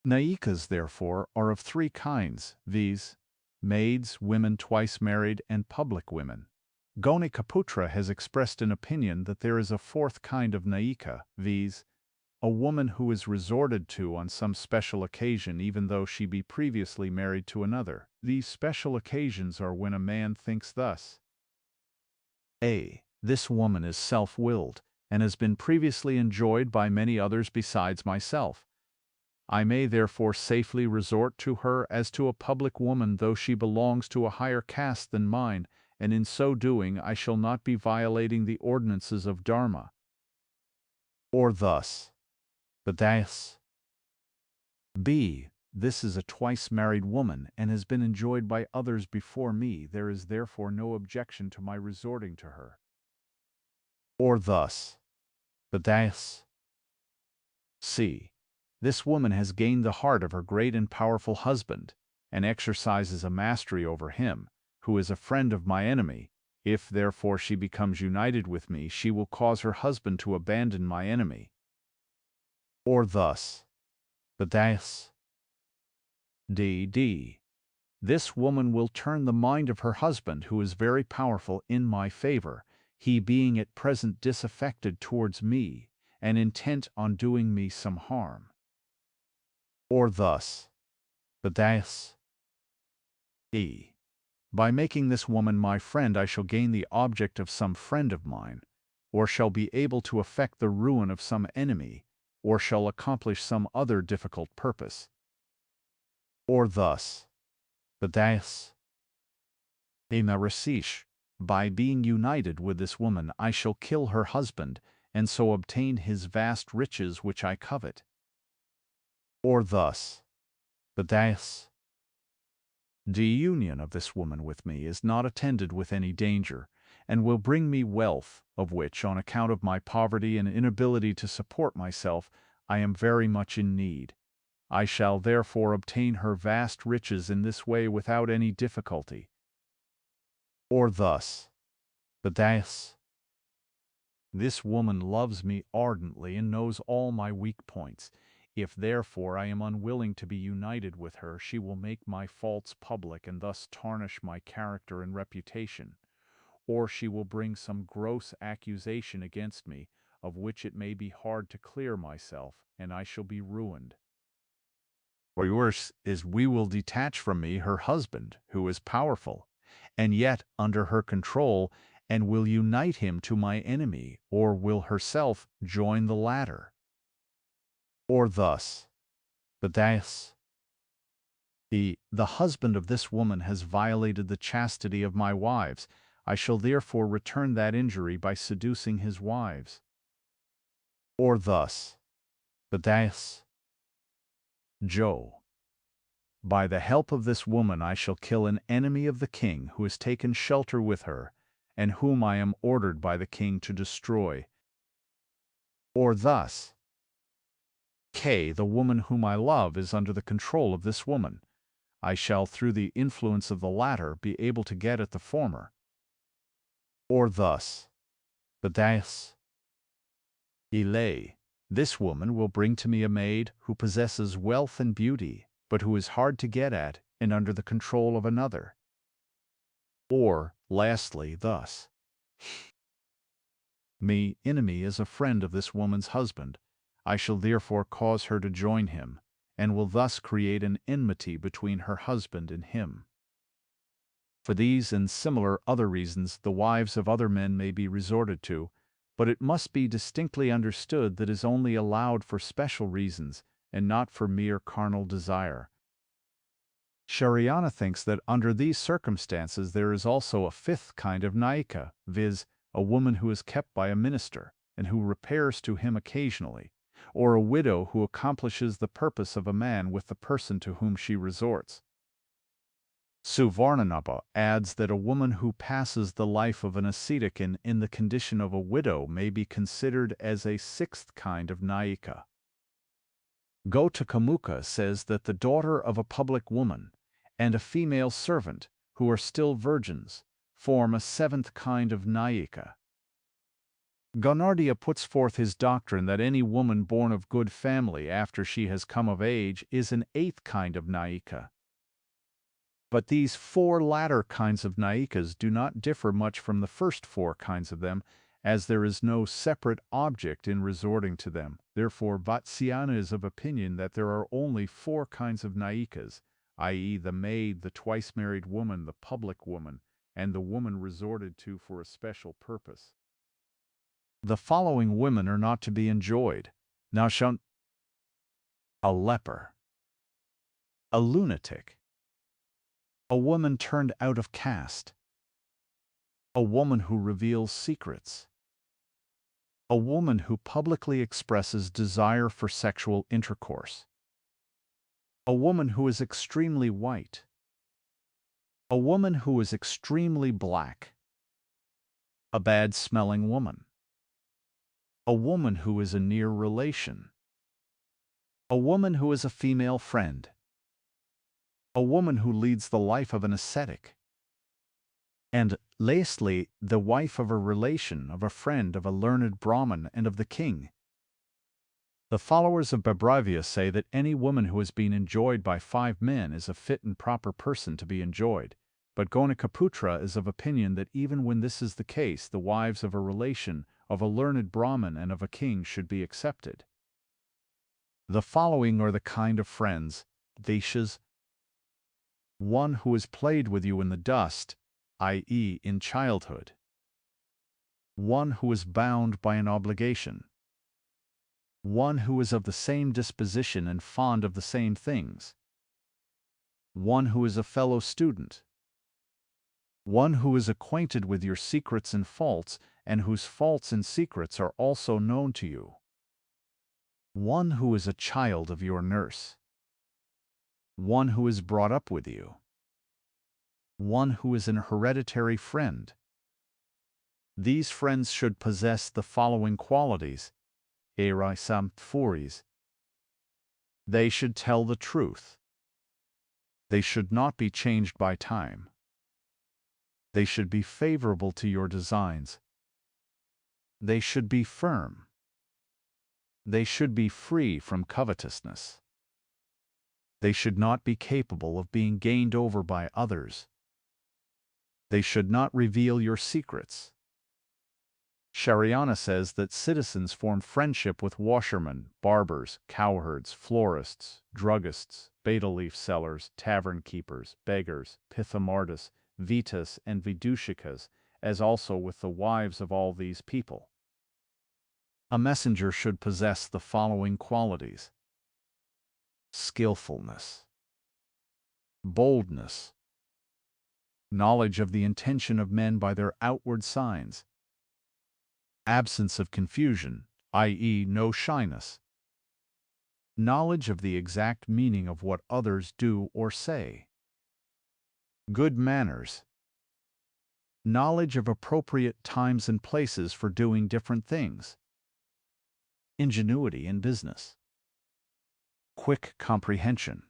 Naikas, therefore, are of three kinds, viz., maids, women twice married, and public women. Gonikaputra has expressed an opinion that there is a fourth kind of naika, viz., a woman who is resorted to on some special occasion even though she be previously married to another. These special occasions are when a man thinks thus: A. This woman is self-willed, and has been previously enjoyed by many others besides myself. I may therefore safely resort to her as to a public woman, though she belongs to a higher caste than mine, and in so doing I shall not be violating the ordinances of Dharma. Or thus: but thus. B. This is a twice-married woman and has been enjoyed by others before me. There is therefore no objection to my resorting to her. Or thus, but thus, see, this woman has gained the heart of her great and powerful husband, and exercises a mastery over him, who is a friend of my enemy. If therefore she becomes united with me, she will cause her husband to abandon my enemy. Or thus, but thus, d. This woman will turn the mind of her husband, who is very powerful, in my favor, he being at present disaffected towards me, and intent on doing me some harm. Or thus, but thus, e. By making this woman my friend, I shall gain the object of some friend of mine, or shall be able to effect the ruin of some enemy, or shall accomplish some other difficult purpose. Or thus, but thus, by being united with this woman, I shall kill her husband, and so obtain his vast riches which I covet. Or thus, but thus, the union of this woman with me is not attended with any danger, and will bring me wealth, of which, on account of my poverty and inability to support myself, I am very much in need. I shall therefore obtain her vast riches in this way without any difficulty. Or thus, but thus, this woman loves me ardently and knows all my weak points. If therefore I am unwilling to be united with her, she will make my faults public and thus tarnish my character and reputation. Or she will bring some gross accusation against me, of which it may be hard to clear myself, and I shall be ruined. Or worse is, we will detach from me her husband, who is powerful, and yet under her control, and will unite him to my enemy, or will herself join the latter. Or thus, but thus, the husband of this woman has violated the chastity of my wives. I shall therefore return that injury by seducing his wives. Or thus, but thus, by the help of this woman I shall kill an enemy of the king who has taken shelter with her, and whom I am ordered by the king to destroy. Or thus, the woman whom I love is under the control of this woman. I shall, through the influence of the latter, be able to get at the former. Or thus, but thus, this woman will bring to me a maid who possesses wealth and beauty, but who is hard to get at and under the control of another. Or, lastly, thus, enemy is a friend of this woman's husband. I shall therefore cause her to join him, and will thus create an enmity between her husband and him. For these and similar other reasons, the wives of other men may be resorted to, but it must be distinctly understood that is only allowed for special reasons, and not for mere carnal desire. Shariana thinks that under these circumstances there is also a fifth kind of naika, viz., a woman who is kept by a minister, and who repairs to him occasionally, or a widow who accomplishes the purpose of a man with the person to whom she resorts. Suvarnanabha adds that a woman who passes the life of an ascetic in the condition of a widow may be considered as a sixth kind of naika. Gotakamuka says that the daughter of a public woman and a female servant, who are still virgins, form a seventh kind of naika. Gonardia puts forth his doctrine that any woman born of good family after she has come of age is an eighth kind of naika. But these four latter kinds of naikas do not differ much from the first four kinds of them, as there is no separate object in resorting to them. Therefore, Vatsyayana is of opinion that there are only four kinds of naikas, i.e. the maid, the twice-married woman, the public woman, and the woman resorted to for a special purpose. The following women are not to be enjoyed. Now shall a leper, a lunatic, a woman turned out of caste, a woman who reveals secrets, a woman who publicly expresses desire for sexual intercourse, A woman who is extremely white. A woman who is extremely black. A bad-smelling woman. A woman who is a near relation. A woman who is a female friend. A woman who leads the life of an ascetic. And, lastly, the wife of a relation, of a friend, of a learned Brahmin, and of the king. The followers of Behaviour say that any woman who has been enjoyed by 5 men is a fit and proper person to be enjoyed, but Gonikaputra is of opinion that even when this is the case, the wives of a relation, of a learned Brahmin, and of a king should be accepted. The following are the kind of friends, Vaishyas. One who has played with you in the dust, i.e., in childhood. One who is bound by an obligation. One who is of the same disposition and fond of the same things. One who is a fellow student. One who is acquainted with your secrets and faults, and whose faults and secrets are also known to you. One who is a child of your nurse. One who is brought up with you. One who is an hereditary friend. These friends should possess the following qualities. They should tell the truth. They should not be changed by time. They should be favorable to your designs. They should be firm. They should be free from covetousness. They should not be capable of being gained over by others. They should not reveal your secrets. Shariana says that citizens form friendship with washermen, barbers, cowherds, florists, druggists, beta leaf sellers, tavern keepers, beggars, pithamardas, vitas, and vidushikas, as also with the wives of all these people. A messenger should possess the following qualities: skillfulness, boldness, knowledge of the intention of men by their outward signs, absence of confusion, i.e., no shyness, knowledge of the exact meaning of what others do or say, good manners, knowledge of appropriate times and places for doing different things, ingenuity in business, quick comprehension,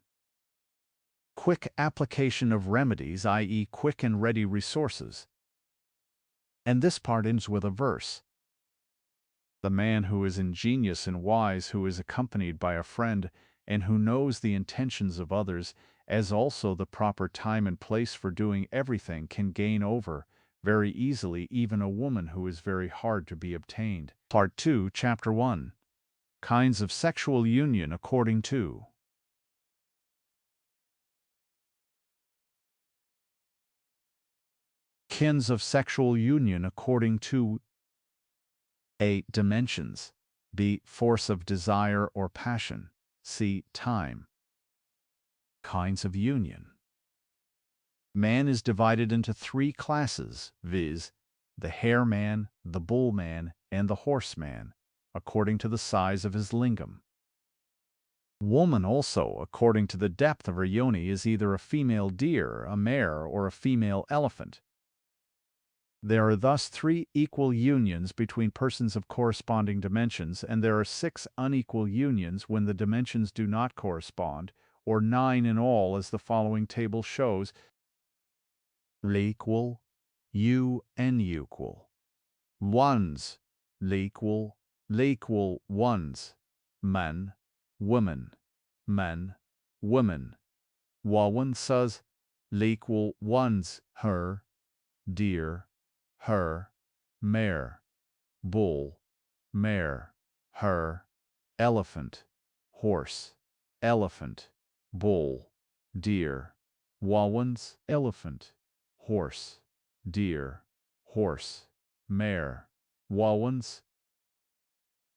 quick application of remedies, i.e., quick and ready resources. And this part ends with a verse. The man who is ingenious and wise, who is accompanied by a friend, and who knows the intentions of others, as also the proper time and place for doing everything, can gain over very easily even a woman who is very hard to be obtained. Part 2, Chapter 1. Kinds of Sexual Union according to Kinds of Sexual Union according to A. Dimensions. B. Force of desire or passion. C. Time. Kinds of union. Man is divided into 3 classes, viz., the hare man, the bull man, and the horse man, according to the size of his lingam. Woman also, according to the depth of her yoni, is either a female deer, a mare, or a female elephant. There are thus 3 equal unions between persons of corresponding dimensions, and there are 6 unequal unions when the dimensions do not correspond, or 9 in all, as the following table shows: L'equal, unequal, ones, l'equal, ones, man, woman, woman, wawansas, l'equal, ones, her, deer, her, mare, bull, mare, her, elephant, horse, elephant, bull, deer, wawans, elephant, horse, deer, horse, mare, wawans.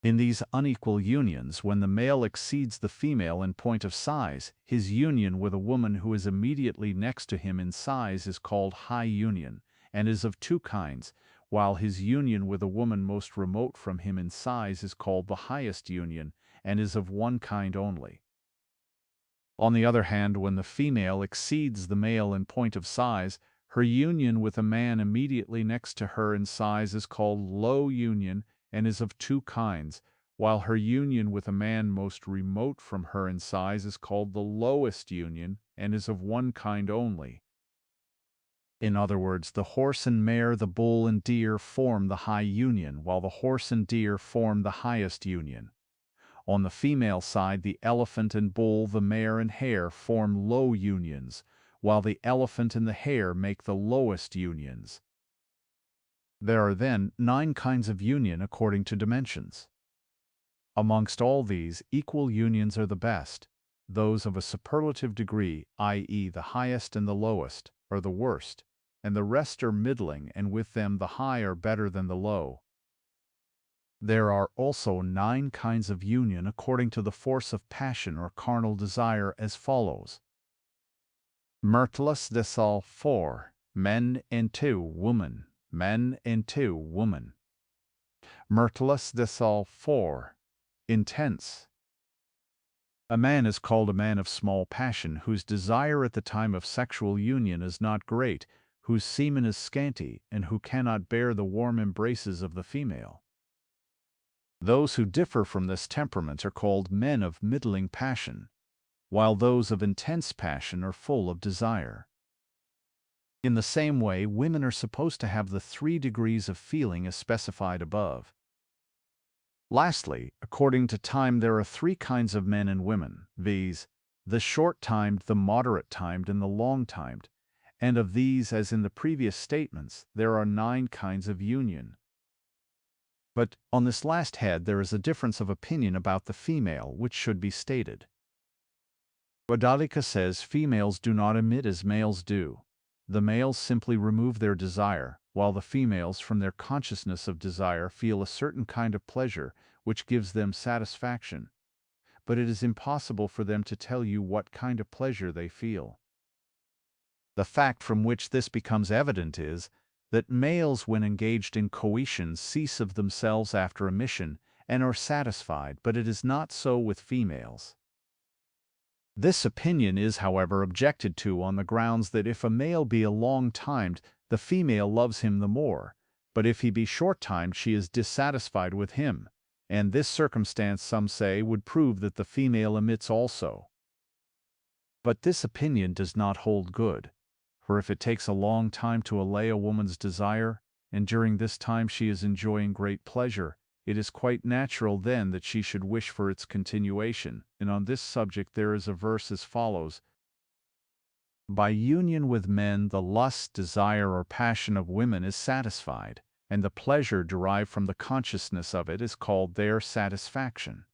In these unequal unions, when the male exceeds the female in point of size, his union with a woman who is immediately next to him in size is called high union, and is of 2 kinds, while his union with a woman most remote from him in size is called the highest union, and is of 1 kind only. On the other hand, when the female exceeds the male in point of size, her union with a man immediately next to her in size is called low union and is of two kinds, while her union with a man most remote from her in size is called the lowest union and is of one kind only. In other words, the horse and mare, the bull and deer form the high union, while the horse and deer form the highest union. On the female side, the elephant and bull, the mare and hare form low unions, while the elephant and the hare make the lowest unions. There are then 9 kinds of union according to dimensions. Amongst all these, equal unions are the best. Those of a superlative degree, i.e., the highest and the lowest, are the worst, and the rest are middling, and with them the high are better than the low. There are also 9 kinds of union according to the force of passion or carnal desire as follows. Mirthless desal 4, men and 2 women, men and 2 woman. Mirthless desal 4, intense. A man is called a man of small passion, whose desire at the time of sexual union is not great, whose semen is scanty, and who cannot bear the warm embraces of the female. Those who differ from this temperament are called men of middling passion, while those of intense passion are full of desire. In the same way, women are supposed to have the 3 degrees of feeling as specified above. Lastly, according to time, there are 3 kinds of men and women, viz., the short-timed, the moderate-timed, and the long-timed, and of these, as in the previous statements, there are 9 kinds of union. But on this last head there is a difference of opinion about the female, which should be stated. Auparishtaka says females do not emit as males do. The males simply remove their desire, while the females, from their consciousness of desire, feel a certain kind of pleasure which gives them satisfaction. But it is impossible for them to tell you what kind of pleasure they feel. The fact from which this becomes evident is that males, when engaged in coition, cease of themselves after emission and are satisfied, but it is not so with females. This opinion is, however, objected to on the grounds that if a male be a long-timed, the female loves him the more, but if he be short-timed, she is dissatisfied with him, and this circumstance, some say, would prove that the female emits also. But this opinion does not hold good, for if it takes a long time to allay a woman's desire, and during this time she is enjoying great pleasure, it is quite natural then that she should wish for its continuation, and on this subject there is a verse as follows: By union with men the lust, desire, or passion of women is satisfied, and the pleasure derived from the consciousness of it is called their satisfaction.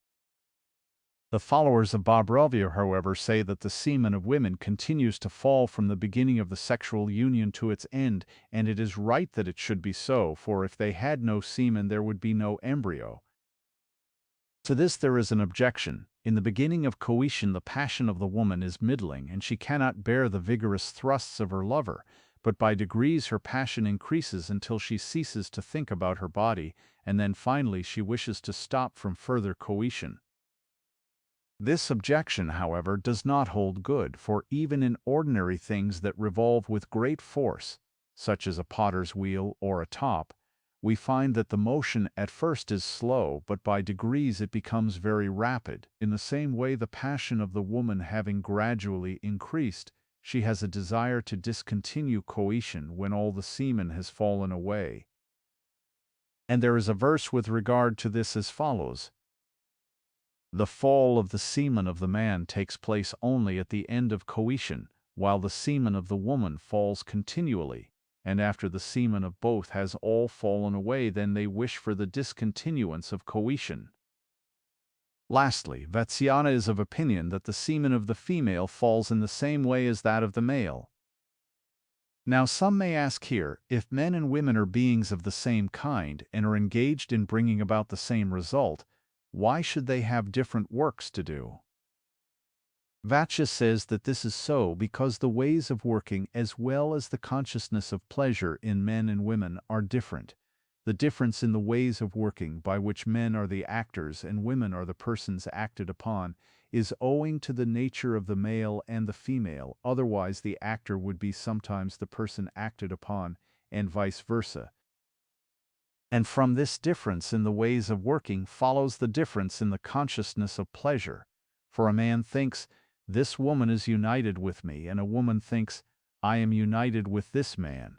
The followers of Behaviour, however, say that the semen of women continues to fall from the beginning of the sexual union to its end, and it is right that it should be so, for if they had no semen there would be no embryo. To this there is an objection. In the beginning of coition the passion of the woman is middling, and she cannot bear the vigorous thrusts of her lover, but by degrees her passion increases until she ceases to think about her body, and then finally she wishes to stop from further coition. This objection, however, does not hold good, for even in ordinary things that revolve with great force, such as a potter's wheel or a top, we find that the motion at first is slow, but by degrees it becomes very rapid. In the same way, the passion of the woman having gradually increased, she has a desire to discontinue coition when all the semen has fallen away. And there is a verse with regard to this as follows: The fall of the semen of the man takes place only at the end of coition, while the semen of the woman falls continually, and after the semen of both has all fallen away, then they wish for the discontinuance of coition. Lastly, Vatsyayana is of opinion that the semen of the female falls in the same way as that of the male. Now some may ask here, if men and women are beings of the same kind and are engaged in bringing about the same result, why should they have different works to do? Vatsyayana says that this is so because the ways of working as well as the consciousness of pleasure in men and women are different. The difference in the ways of working by which men are the actors and women are the persons acted upon is owing to the nature of the male and the female, otherwise the actor would be sometimes the person acted upon, and vice versa. And from this difference in the ways of working follows the difference in the consciousness of pleasure. For a man thinks, "This woman is united with me," and a woman thinks, "I am united with this man."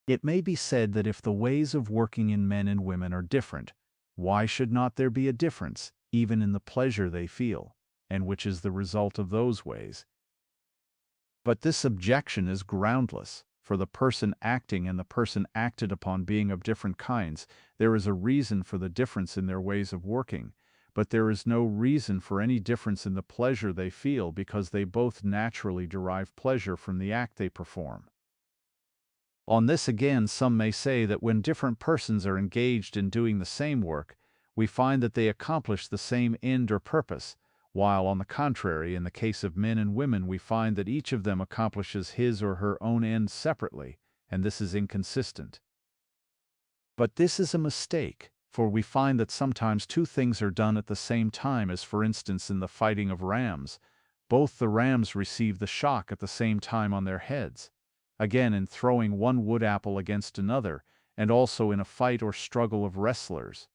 It may be said that if the ways of working in men and women are different, why should not there be a difference, even in the pleasure they feel, and which is the result of those ways? But this objection is groundless, for the person acting and the person acted upon being of different kinds, there is a reason for the difference in their ways of working, but there is no reason for any difference in the pleasure they feel, because they both naturally derive pleasure from the act they perform. On this again, some may say that when different persons are engaged in doing the same work, we find that they accomplish the same end or purpose, while, on the contrary, in the case of men and women, we find that each of them accomplishes his or her own end separately, and this is inconsistent. But this is a mistake, for we find that sometimes two things are done at the same time, as for instance in the fighting of rams. Both the rams receive the shock at the same time on their heads. Again, in throwing one wood apple against another, and also in a fight or struggle of wrestlers.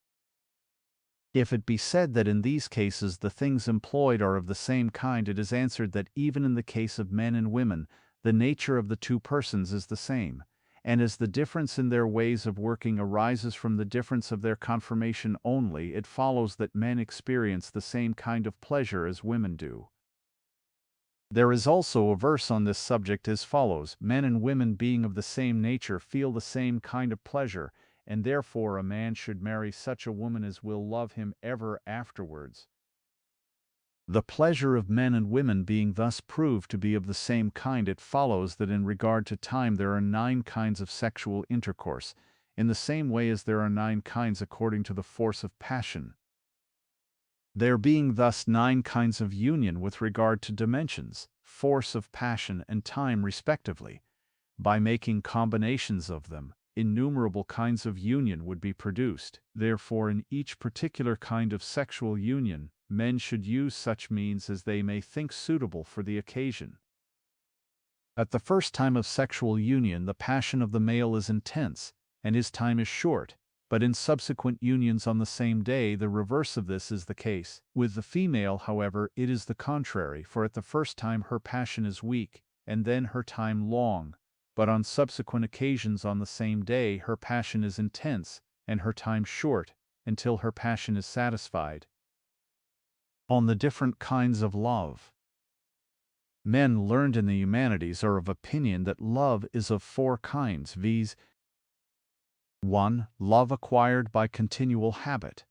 If it be said that in these cases the things employed are of the same kind, it is answered that even in the case of men and women, the nature of the two persons is the same, and as the difference in their ways of working arises from the difference of their conformation only, it follows that men experience the same kind of pleasure as women do. There is also a verse on this subject as follows: "Men and women being of the same nature feel the same kind of pleasure, and therefore a man should marry such a woman as will love him ever afterwards." The pleasure of men and women being thus proved to be of the same kind, it follows that in regard to time there are 9 kinds of sexual intercourse, in the same way as there are 9 kinds according to the force of passion. There being thus 9 kinds of union with regard to dimensions, force of passion, and time respectively, by making combinations of them, innumerable kinds of union would be produced. Therefore, in each particular kind of sexual union, men should use such means as they may think suitable for the occasion. At the first time of sexual union, the passion of the male is intense, and his time is short. But in subsequent unions on the same day, the reverse of this is the case. With the female, however, it is the contrary, for at the first time her passion is weak, and then her time long, but on subsequent occasions on the same day her passion is intense, and her time short, until her passion is satisfied. On the different kinds of love. Men learned in the humanities are of opinion that love is of 4 kinds, viz. 1. Love acquired by continual habit.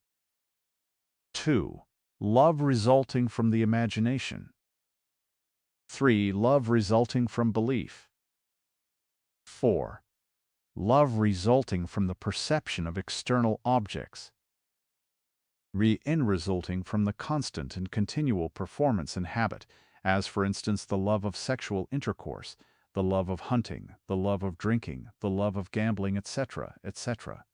2. Love resulting from the imagination. 3. Love resulting from belief. 4. Love resulting from the perception of external objects. Resulting from the constant and continual performance and habit, as for instance the love of sexual intercourse, the love of hunting, the love of drinking, the love of gambling, etc., etc.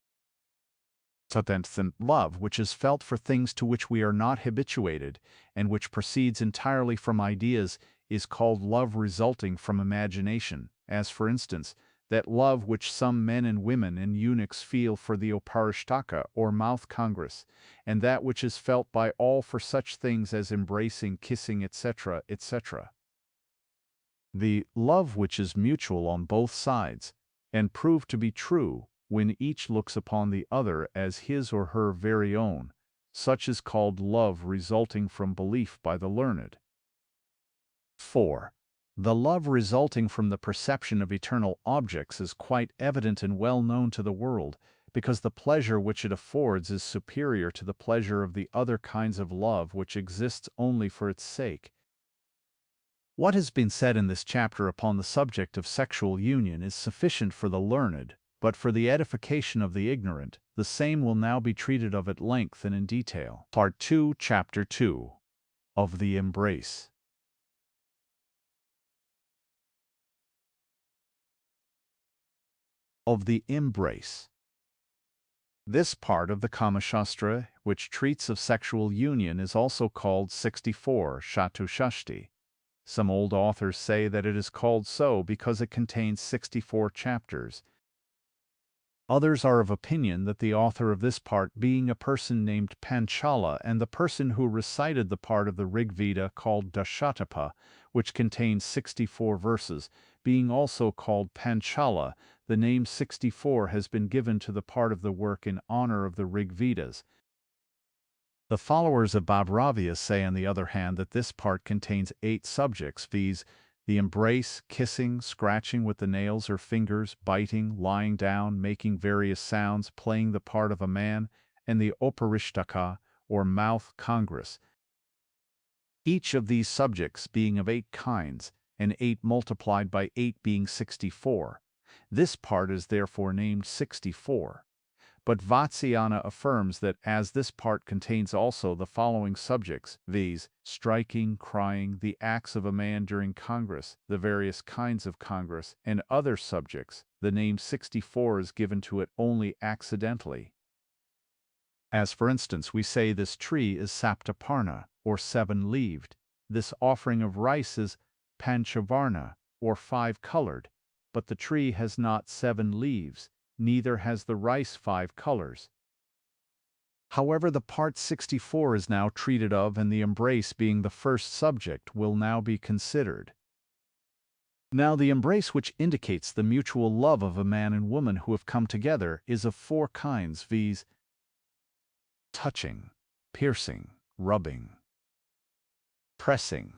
Attendant love, which is felt for things to which we are not habituated, and which proceeds entirely from ideas, is called love resulting from imagination, as for instance, that love which some men and women and eunuchs feel for the Auparishtaka or mouth congress, and that which is felt by all for such things as embracing, kissing, etc., etc. The love which is mutual on both sides, and proved to be true when each looks upon the other as his or her very own, such is called love resulting from belief by the learned. 4. The love resulting from the perception of eternal objects is quite evident and well known to the world, because the pleasure which it affords is superior to the pleasure of the other kinds of love which exists only for its sake. What has been said in this chapter upon the subject of sexual union is sufficient for the learned, but for the edification of the ignorant, the same will now be treated of at length and in detail. Part 2, Chapter 2, of the Embrace. Of the embrace. This part of the Kama Sutra, which treats of sexual union, is also called 64 Shatushashti. Some old authors say that it is called so because it contains 64 chapters. Others are of opinion that the author of this part being a person named Panchala, and the person who recited the part of the Rig Veda called Dashatapa, which contains 64 verses, being also called Panchala, the name 64 has been given to the part of the work in honor of the Rig Vedas. The followers of Bhavravya say, on the other hand, that this part contains 8 subjects, viz. The embrace, kissing, scratching with the nails or fingers, biting, lying down, making various sounds, playing the part of a man, and the Auparishtaka, or mouth congress. Each of these subjects being of 8 kinds, and 8 multiplied by 8 being 64. This part is therefore named 64. But Vatsyayana affirms that as this part contains also the following subjects, viz. Striking, crying, the acts of a man during congress, the various kinds of congress, and other subjects, the name 64 is given to it only accidentally. As for instance, we say this tree is saptaparna, or 7-leaved. This offering of rice is panchavarna, or 5-colored. But the tree has not 7 leaves, neither has the rice 5 colors. However, the part 64 is now treated of, and the embrace being the first subject will now be considered. Now the embrace which indicates the mutual love of a man and woman who have come together is of 4 kinds, viz. touching, piercing, rubbing, pressing.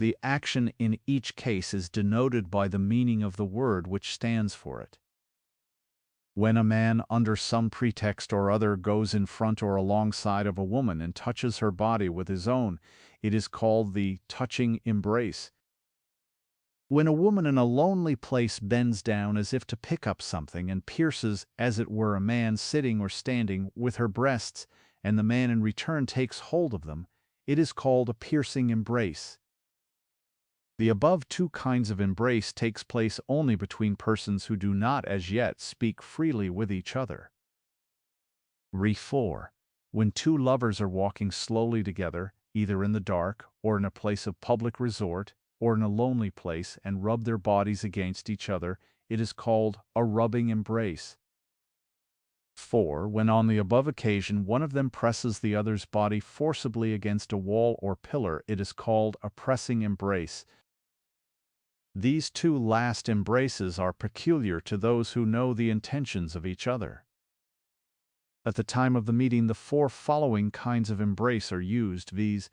The action in each case is denoted by the meaning of the word which stands for it. When a man, under some pretext or other, goes in front or alongside of a woman and touches her body with his own, it is called the touching embrace. When a woman in a lonely place bends down as if to pick up something and pierces, as it were a man sitting or standing, with her breasts, and the man in return takes hold of them, it is called a piercing embrace. The above 2 kinds of embrace takes place only between persons who do not as yet speak freely with each other. Re 4. When 2 lovers are walking slowly together, either in the dark, or in a place of public resort, or in a lonely place, and rub their bodies against each other, it is called a rubbing embrace. 4. When on the above occasion one of them presses the other's body forcibly against a wall or pillar, it is called a pressing embrace. These 2 last embraces are peculiar to those who know the intentions of each other. At the time of the meeting, the 4 following kinds of embrace are used, viz.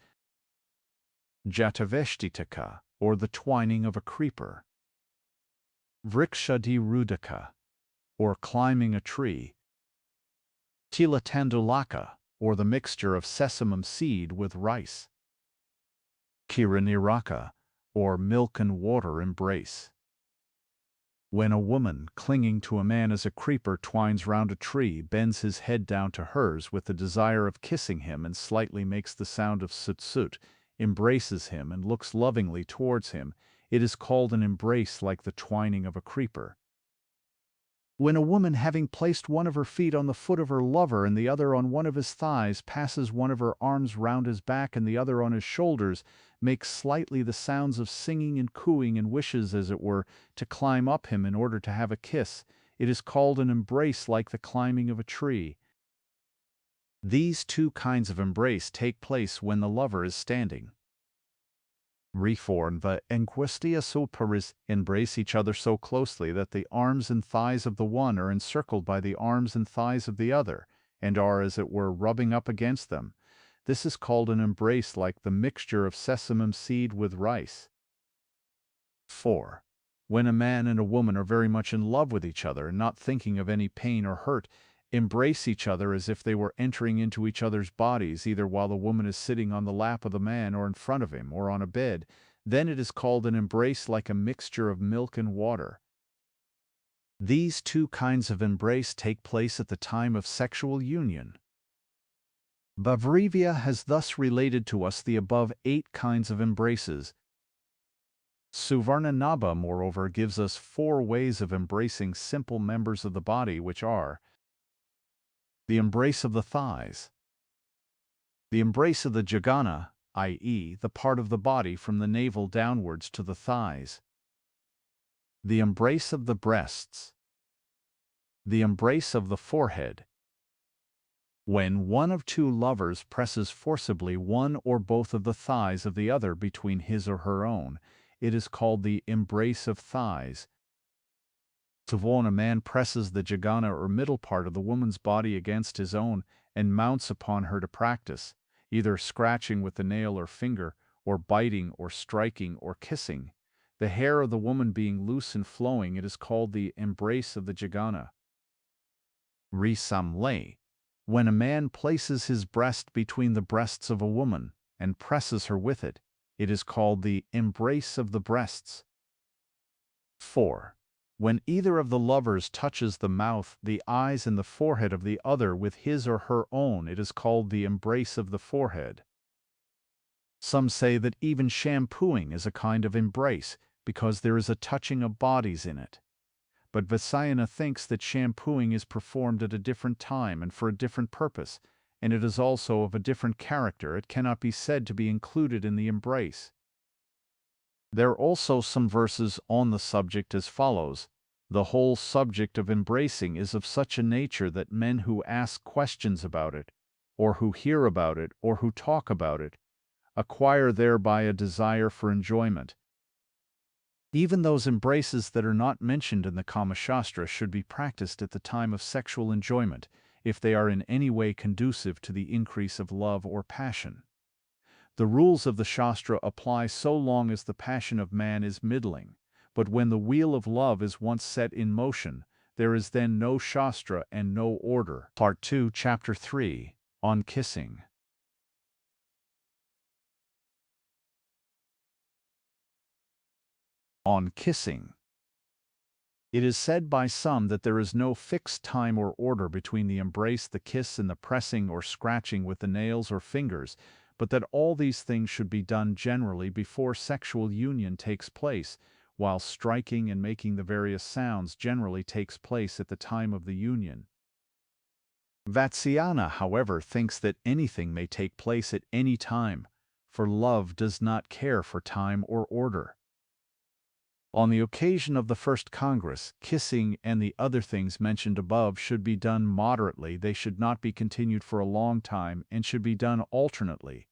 Jataveshtitaka, or the twining of a creeper; Vrikshadhi-rudaka, or climbing a tree; Tilatandulaka, or the mixture of sesamum seed with rice; Kiraniraka, or milk and water embrace. When a woman, clinging to a man as a creeper, twines round a tree, bends his head down to hers with the desire of kissing him, and slightly makes the sound of sut-sut, embraces him and looks lovingly towards him, it is called an embrace like the twining of a creeper. When a woman, having placed one of her feet on the foot of her lover and the other on one of his thighs, passes one of her arms round his back and the other on his shoulders, makes slightly the sounds of singing and cooing, and wishes, as it were, to climb up him in order to have a kiss, it is called an embrace like the climbing of a tree. These 2 kinds of embrace take place when the lover is standing. Reform the Enquistia Soparis embrace each other so closely that the arms and thighs of the one are encircled by the arms and thighs of the other, and are, as it were, rubbing up against them. This is called an embrace like the mixture of sesamum seed with rice. 4. When a man and a woman are very much in love with each other, and not thinking of any pain or hurt, embrace each other as if they were entering into each other's bodies, either while the woman is sitting on the lap of the man, or in front of him, or on a bed, then it is called an embrace like a mixture of milk and water. These 2 kinds of embrace take place at the time of sexual union. Bhavravya has thus related to us the above 8 kinds of embraces. Suvarnanabha, moreover, gives us 4 ways of embracing simple members of the body, which are The embrace of the thighs. The embrace of the jagana, i.e., the part of the body from the navel downwards to the thighs. The embrace of the breasts. The embrace of the forehead. When one of two lovers presses forcibly one or both of the thighs of the other between his or her own, it is called the embrace of thighs. When a man presses the jagana or middle part of the woman's body against his own and mounts upon her to practice, either scratching with the nail or finger, or biting or striking or kissing, the hair of the woman being loose and flowing, it is called the embrace of the jagana. Risamle. When a man places his breast between the breasts of a woman and presses her with it, it is called the embrace of the breasts. 4. When either of the lovers touches the mouth, the eyes, and the forehead of the other with his or her own, it is called the embrace of the forehead. Some say that even shampooing is a kind of embrace because there is a touching of bodies in it. But Vatsyayana thinks that shampooing is performed at a different time and for a different purpose, and it is also of a different character. It cannot be said to be included in the embrace. There are also some verses on the subject as follows: the whole subject of embracing is of such a nature that men who ask questions about it, or who hear about it, or who talk about it, acquire thereby a desire for enjoyment. Even those embraces that are not mentioned in the Kama Sutra should be practiced at the time of sexual enjoyment, if they are in any way conducive to the increase of love or passion. The rules of the Shastra apply so long as the passion of man is middling, but when the wheel of love is once set in motion, there is then no Shastra and no order. Part 2, Chapter 3, on Kissing. On kissing. It is said by some that there is no fixed time or order between the embrace, the kiss, and the pressing or scratching with the nails or fingers, but that all these things should be done generally before sexual union takes place, while striking and making the various sounds generally takes place at the time of the union. Vatsyayana, however, thinks that anything may take place at any time, for love does not care for time or order. On the occasion of the first Congress, kissing and the other things mentioned above should be done moderately. They should not be continued for a long time and should be done alternately.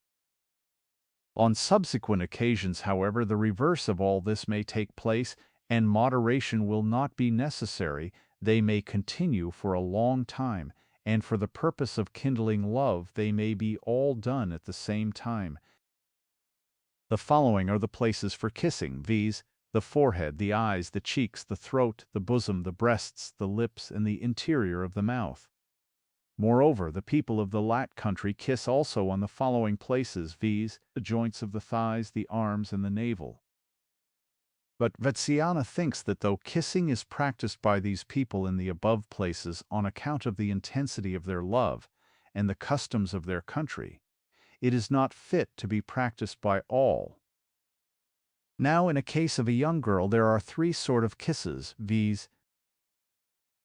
On subsequent occasions, however, the reverse of all this may take place, and moderation will not be necessary. They may continue for a long time, and for the purpose of kindling love, they may be all done at the same time. The following are the places for kissing, viz., the forehead, the eyes, the cheeks, the throat, the bosom, the breasts, the lips, and the interior of the mouth. Moreover, the people of the Lat country kiss also on the following places, viz., the joints of the thighs, the arms, and the navel. But Vatsyayana thinks that though kissing is practiced by these people in the above places on account of the intensity of their love and the customs of their country, it is not fit to be practiced by all. Now, in a case of a young girl, there are three sort of kisses, viz.,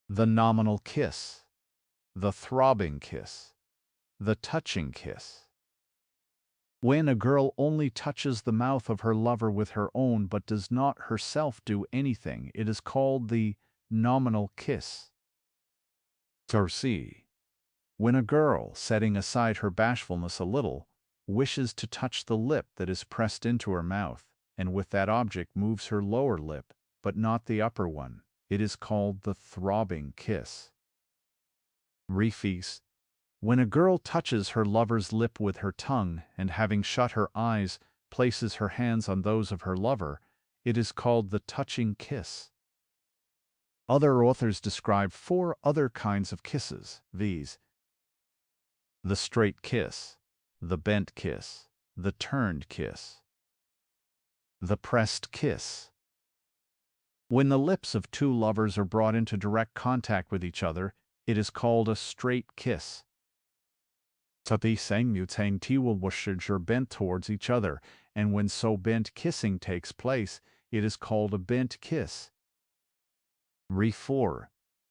the nominal kiss, the throbbing kiss, the touching kiss. When a girl only touches the mouth of her lover with her own but does not herself do anything, it is called the nominal kiss. C. When a girl, setting aside her bashfulness a little, wishes to touch the lip that is pressed into her mouth, and with that object moves her lower lip, but not the upper one, it is called the throbbing kiss. Preface. When a girl touches her lover's lip with her tongue, and having shut her eyes, places her hands on those of her lover, it is called the touching kiss. Other authors describe 4 other kinds of kisses, viz., the straight kiss, the bent kiss, the turned kiss, the pressed kiss. When the lips of two lovers are brought into direct contact with each other, it is called a straight kiss. Tati sang mutang tiwal washir bent towards each other, and when so bent kissing takes place, it is called a bent kiss. 4.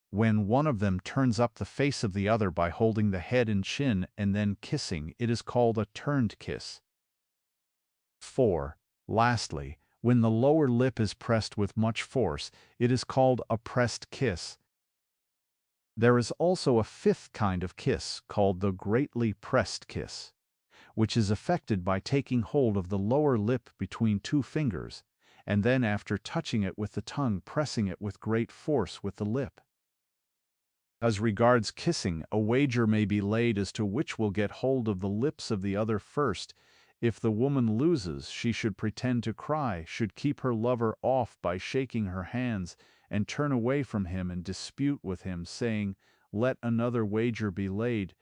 When one of them turns up the face of the other by holding the head and chin and then kissing, it is called a turned kiss. 4. Lastly, when the lower lip is pressed with much force, it is called a pressed kiss. There is also a fifth kind of kiss called the greatly pressed kiss, which is effected by taking hold of the lower lip between two fingers, and then after touching it with the tongue pressing it with great force with the lip. As regards kissing, a wager may be laid as to which will get hold of the lips of the other first. If the woman loses, she should pretend to cry, should keep her lover off by shaking her hands, and turn away from him and dispute with him, saying, "Let another wager be laid."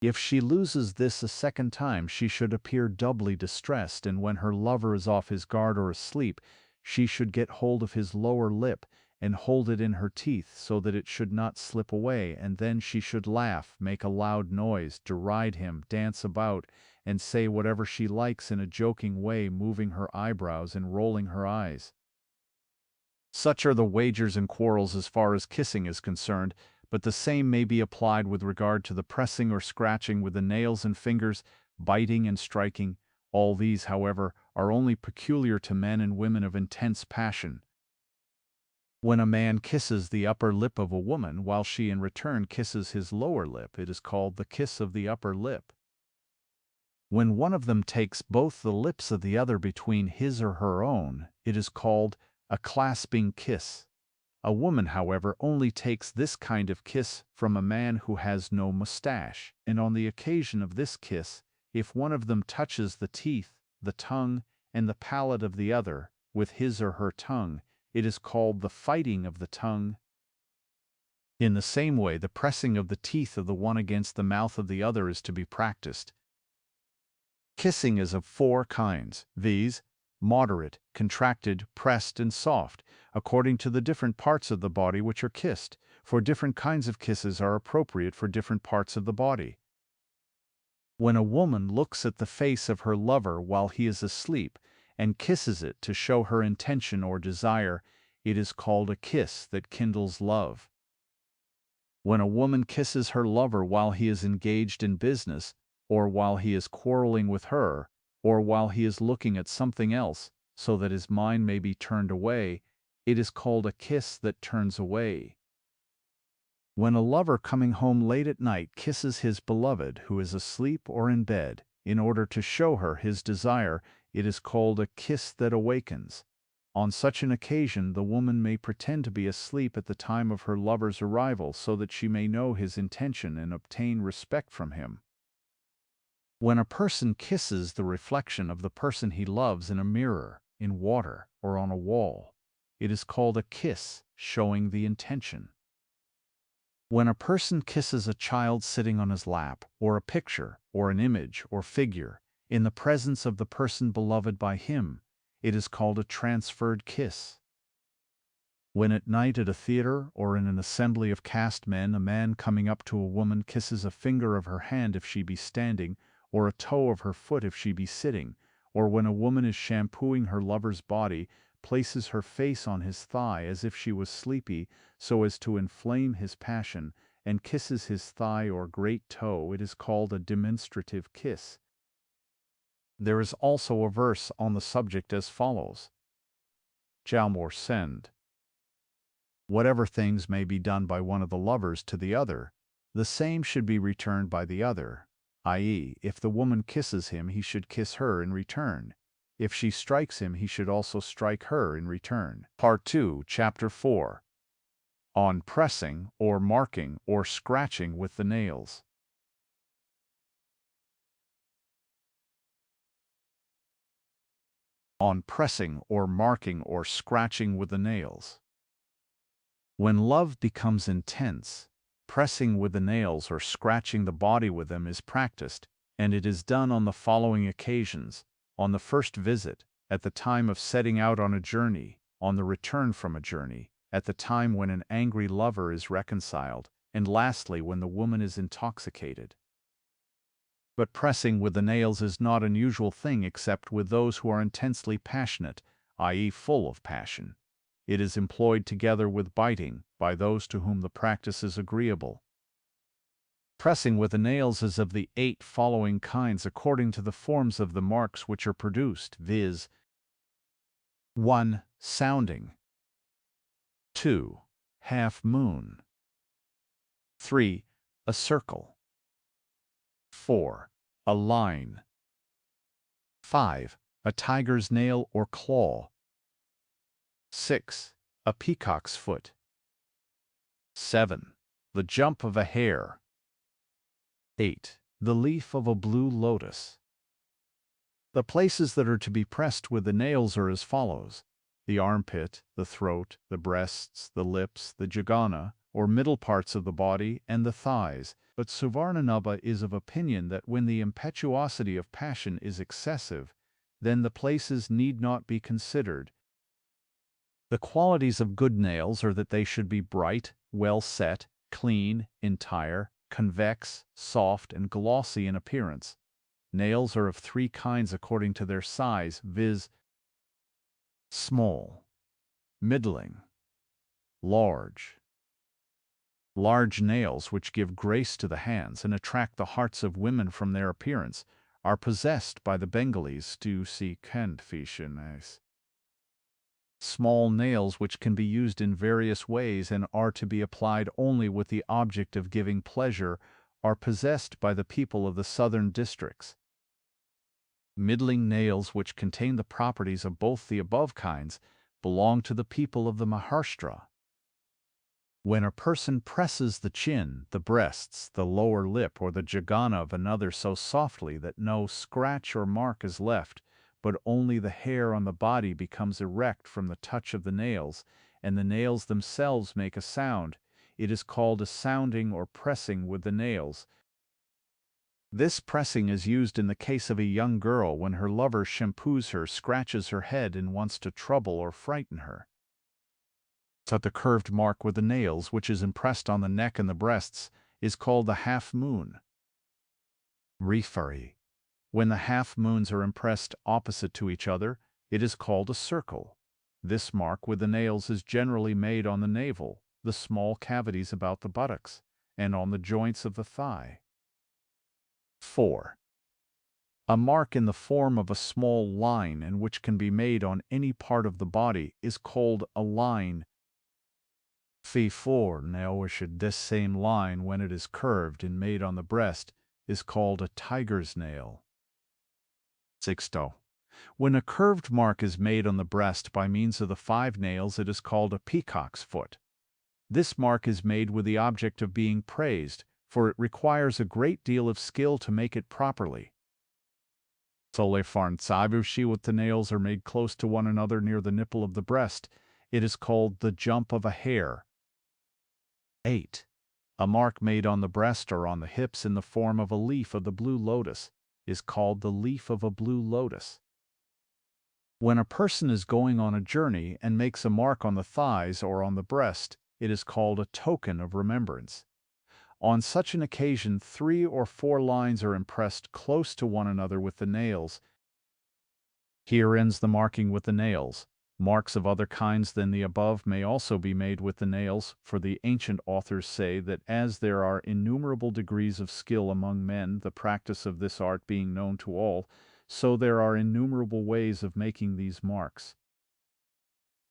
If she loses this a second time, she should appear doubly distressed, and when her lover is off his guard or asleep, she should get hold of his lower lip and hold it in her teeth so that it should not slip away, and then she should laugh, make a loud noise, deride him, dance about, and say whatever she likes in a joking way, moving her eyebrows and rolling her eyes. Such are the wagers and quarrels as far as kissing is concerned, but the same may be applied with regard to the pressing or scratching with the nails and fingers, biting and striking. All these, however, are only peculiar to men and women of intense passion. When a man kisses the upper lip of a woman while she in return kisses his lower lip, it is called the kiss of the upper lip. When one of them takes both the lips of the other between his or her own, it is called a clasping kiss. A woman, however, only takes this kind of kiss from a man who has no mustache, and on the occasion of this kiss, if one of them touches the teeth, the tongue, and the palate of the other with his or her tongue, it is called the fighting of the tongue. In the same way, the pressing of the teeth of the one against the mouth of the other is to be practiced. Kissing is of 4 kinds, viz., moderate, contracted, pressed, and soft, according to the different parts of the body which are kissed, for different kinds of kisses are appropriate for different parts of the body. When a woman looks at the face of her lover while he is asleep and kisses it to show her intention or desire, it is called a kiss that kindles love. When a woman kisses her lover while he is engaged in business, or while he is quarreling with her, or while he is looking at something else, so that his mind may be turned away, it is called a kiss that turns away. When a lover coming home late at night kisses his beloved who is asleep or in bed, in order to show her his desire, it is called a kiss that awakens. On such an occasion, the woman may pretend to be asleep at the time of her lover's arrival so that she may know his intention and obtain respect from him. When a person kisses the reflection of the person he loves in a mirror, in water, or on a wall, it is called a kiss showing the intention. When a person kisses a child sitting on his lap, or a picture, or an image, or figure, in the presence of the person beloved by him, it is called a transferred kiss. When at night at a theater, or in an assembly of caste men, a man coming up to a woman kisses a finger of her hand if she be standing, or a toe of her foot if she be sitting, or when a woman is shampooing her lover's body, places her face on his thigh as if she was sleepy, so as to inflame his passion, and kisses his thigh or great toe, it is called a demonstrative kiss. There is also a verse on the subject as follows: Jalmor send. Whatever things may be done by one of the lovers to the other, the same should be returned by the other, i.e., if the woman kisses him, he should kiss her in return. If she strikes him, he should also strike her in return. Part 2, Chapter 4. On pressing, or marking, or scratching with the nails. On pressing, or marking, or scratching with the nails. When love becomes intense, pressing with the nails or scratching the body with them is practiced, and it is done on the following occasions: on the first visit, at the time of setting out on a journey, on the return from a journey, at the time when an angry lover is reconciled, and lastly when the woman is intoxicated. But pressing with the nails is not an usual thing except with those who are intensely passionate, i.e., full of passion. It is employed together with biting by those to whom the practice is agreeable. Pressing with the nails is of the 8 following kinds according to the forms of the marks which are produced, viz. 1. Sounding. 2. Half moon. 3. A circle. 4. A line. 5. A tiger's nail or claw. 6. A peacock's foot. 7. The jump of a hare. 8. The leaf of a blue lotus. The places that are to be pressed with the nails are as follows: the armpit, the throat, the breasts, the lips, the jagana, or middle parts of the body, and the thighs. But Suvarnanabha is of opinion that when the impetuosity of passion is excessive, then the places need not be considered. The qualities of good nails are that they should be bright, well set, clean, entire, convex, soft, and glossy in appearance. Nails are of 3 kinds according to their size, viz. small, middling, large. Large nails, which give grace to the hands and attract the hearts of women from their appearance, are possessed by the Bengalis to see Kandfishanes. Small nails, which can be used in various ways and are to be applied only with the object of giving pleasure, are possessed by the people of the southern districts. Middling nails, which contain the properties of both the above kinds, belong to the people of the Maharashtra. When a person presses the chin, the breasts, the lower lip, or the jagana of another so softly that no scratch or mark is left, but only the hair on the body becomes erect from the touch of the nails, and the nails themselves make a sound, it is called a sounding or pressing with the nails. This pressing is used in the case of a young girl when her lover shampoos her, scratches her head, and wants to trouble or frighten her. But the curved mark with the nails, which is impressed on the neck and the breasts, is called the half moon. Refari. When the half moons are impressed opposite to each other, it is called a circle. This mark with the nails is generally made on the navel, the small cavities about the buttocks, and on the joints of the thigh. 4. A mark in the form of a small line and which can be made on any part of the body is called a line. Favour. Now this same line, when it is curved and made on the breast, is called a tiger's nail. 6. When a curved mark is made on the breast by means of the 5 nails, it is called a peacock's foot. This mark is made with the object of being praised, for it requires a great deal of skill to make it properly. Solefarnsavushi, with the nails are made close to one another near the nipple of the breast. It is called the jump of a hare. 8. A mark made on the breast or on the hips in the form of a leaf of the blue lotus is called the leaf of a blue lotus. When a person is going on a journey and makes a mark on the thighs or on the breast, it is called a token of remembrance. On such an occasion, 3 or 4 lines are impressed close to one another with the nails. Here ends the marking with the nails. Marks of other kinds than the above may also be made with the nails, for the ancient authors say that as there are innumerable degrees of skill among men, the practice of this art being known to all, so there are innumerable ways of making these marks.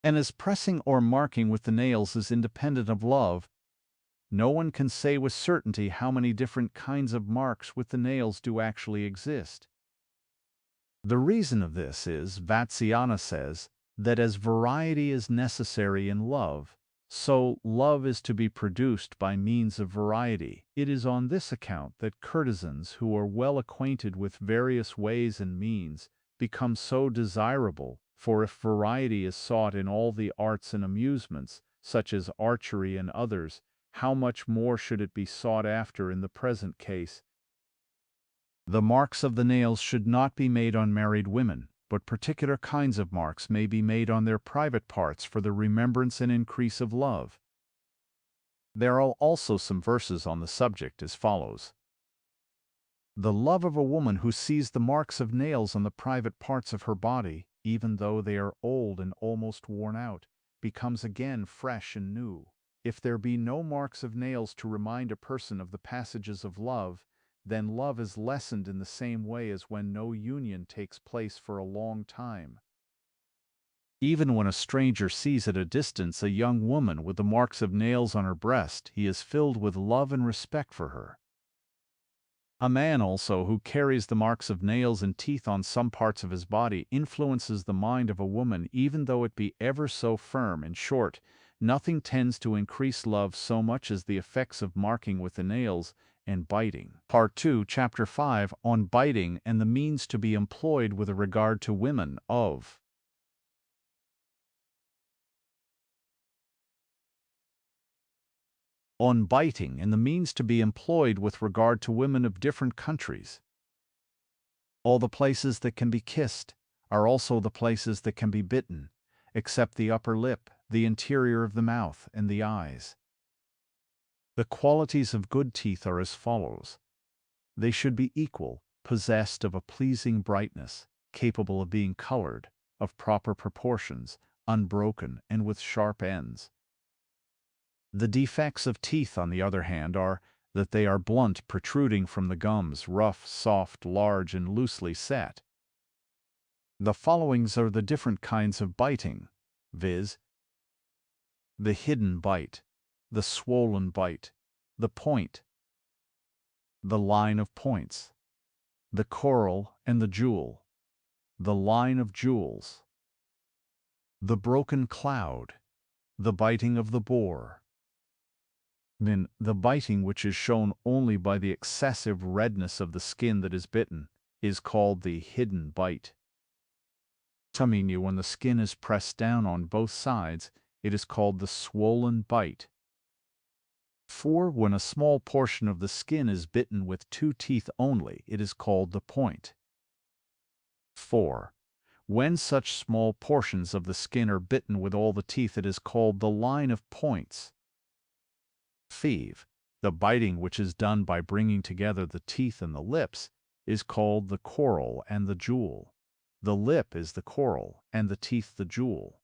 And as pressing or marking with the nails is independent of love, no one can say with certainty how many different kinds of marks with the nails do actually exist. The reason of this is, Vatsyayana says, that as variety is necessary in love, so love is to be produced by means of variety. It is on this account that courtesans who are well acquainted with various ways and means become so desirable, for if variety is sought in all the arts and amusements, such as archery and others, how much more should it be sought after in the present case? The marks of the nails should not be made on married women, but particular kinds of marks may be made on their private parts for the remembrance and increase of love. There are also some verses on the subject as follows. The love of a woman who sees the marks of nails on the private parts of her body, even though they are old and almost worn out, becomes again fresh and new. If there be no marks of nails to remind a person of the passages of love, then love is lessened in the same way as when no union takes place for a long time. Even when a stranger sees at a distance a young woman with the marks of nails on her breast, he is filled with love and respect for her. A man also who carries the marks of nails and teeth on some parts of his body influences the mind of a woman even though it be ever so firm. In short, nothing tends to increase love so much as the effects of marking with the nails and biting. Part 2, Chapter 5, on biting and the means to be employed with regard to women of. On biting and the means to be employed with regard to women of different countries. All the places that can be kissed are also the places that can be bitten, except the upper lip, the interior of the mouth, and the eyes. The qualities of good teeth are as follows. They should be equal, possessed of a pleasing brightness, capable of being colored, of proper proportions, unbroken, and with sharp ends. The defects of teeth, on the other hand, are that they are blunt, protruding from the gums, rough, soft, large, and loosely set. The followings are the different kinds of biting, viz. the hidden bite, the swollen bite, the point, the line of points, the coral and the jewel, the line of jewels, the broken cloud, the biting of the boar. Then the biting which is shown only by the excessive redness of the skin that is bitten is called the hidden bite. When the skin is pressed down on both sides, it is called the swollen bite. 4. When a small portion of the skin is bitten with 2 teeth only, it is called the point. 4. When such small portions of the skin are bitten with all the teeth, it is called the line of points. 5. The biting which is done by bringing together the teeth and the lips is called the coral and the jewel. The lip is the coral, and the teeth the jewel.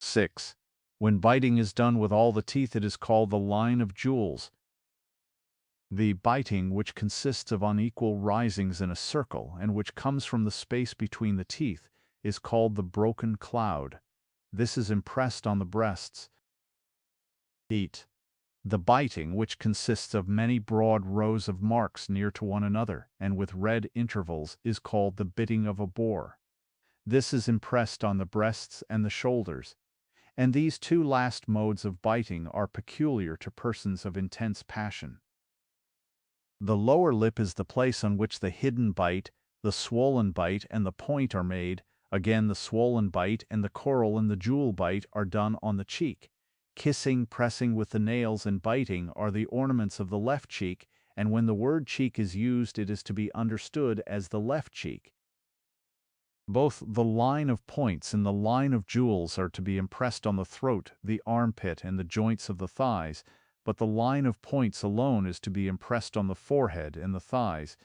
6. When biting is done with all the teeth, it is called the line of jewels. The biting which consists of unequal risings in a circle, and which comes from the space between the teeth, is called the broken cloud. This is impressed on the breasts. 8. The biting which consists of many broad rows of marks near to one another, and with red intervals, is called the biting of a boar. This is impressed on the breasts and the shoulders, and these 2 last modes of biting are peculiar to persons of intense passion. The lower lip is the place on which the hidden bite, the swollen bite, and the point are made. Again, the swollen bite and the coral and the jewel bite are done on the cheek. Kissing, pressing with the nails, and biting are the ornaments of the left cheek, and when the word cheek is used, it is to be understood as the left cheek. Both the line of points and the line of jewels are to be impressed on the throat, the armpit, and the joints of the thighs, but the line of points alone is to be impressed on the forehead and the thighs.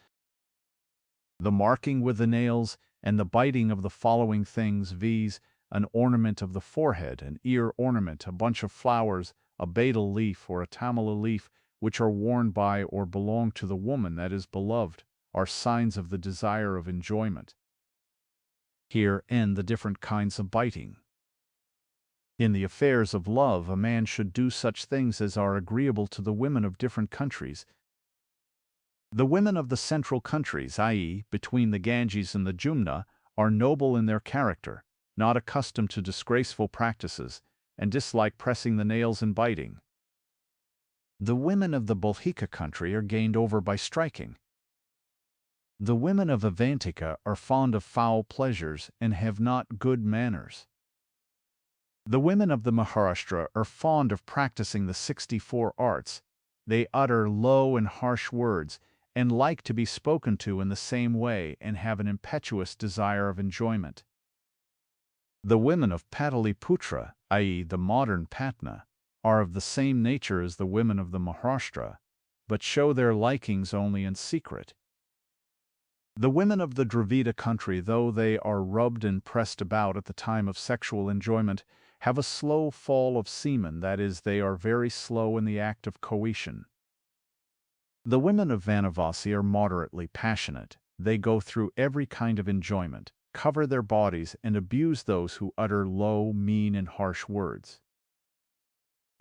The marking with the nails and the biting of the following things, viz. An ornament of the forehead, an ear ornament, a bunch of flowers, a betel leaf or a tamala leaf, which are worn by or belong to the woman that is beloved, are signs of the desire of enjoyment. Here end the different kinds of biting. In the affairs of love, a man should do such things as are agreeable to the women of different countries. The women of the central countries, i.e., between the Ganges and the Jumna, are noble in their character, not accustomed to disgraceful practices, and dislike pressing the nails and biting. The women of the Bolhika country are gained over by striking. The women of Avantika are fond of foul pleasures and have not good manners. The women of the Maharashtra are fond of practicing the 64 arts. They utter low and harsh words, and like to be spoken to in the same way, and have an impetuous desire of enjoyment. The women of Pataliputra, i.e., the modern Patna, are of the same nature as the women of the Maharashtra, but show their likings only in secret. The women of the Dravida country, though they are rubbed and pressed about at the time of sexual enjoyment, have a slow fall of semen, that is, they are very slow in the act of coition. The women of Vanavasi are moderately passionate. They go through every kind of enjoyment, cover their bodies, and abuse those who utter low, mean, and harsh words.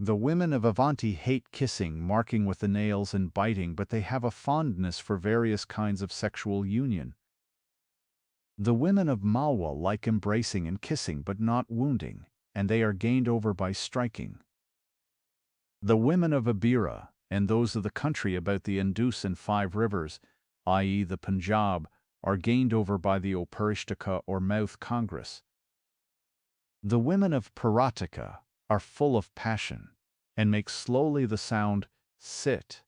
The women of Avanti hate kissing, marking with the nails, and biting, but they have a fondness for various kinds of sexual union. The women of Malwa like embracing and kissing, but not wounding, and they are gained over by striking. The women of Abira, and those of the country about the Indus and 5 rivers, i.e. the Punjab, are gained over by the Auparishtaka or mouth congress. The women of Parataka are full of passion, and make slowly the sound sit.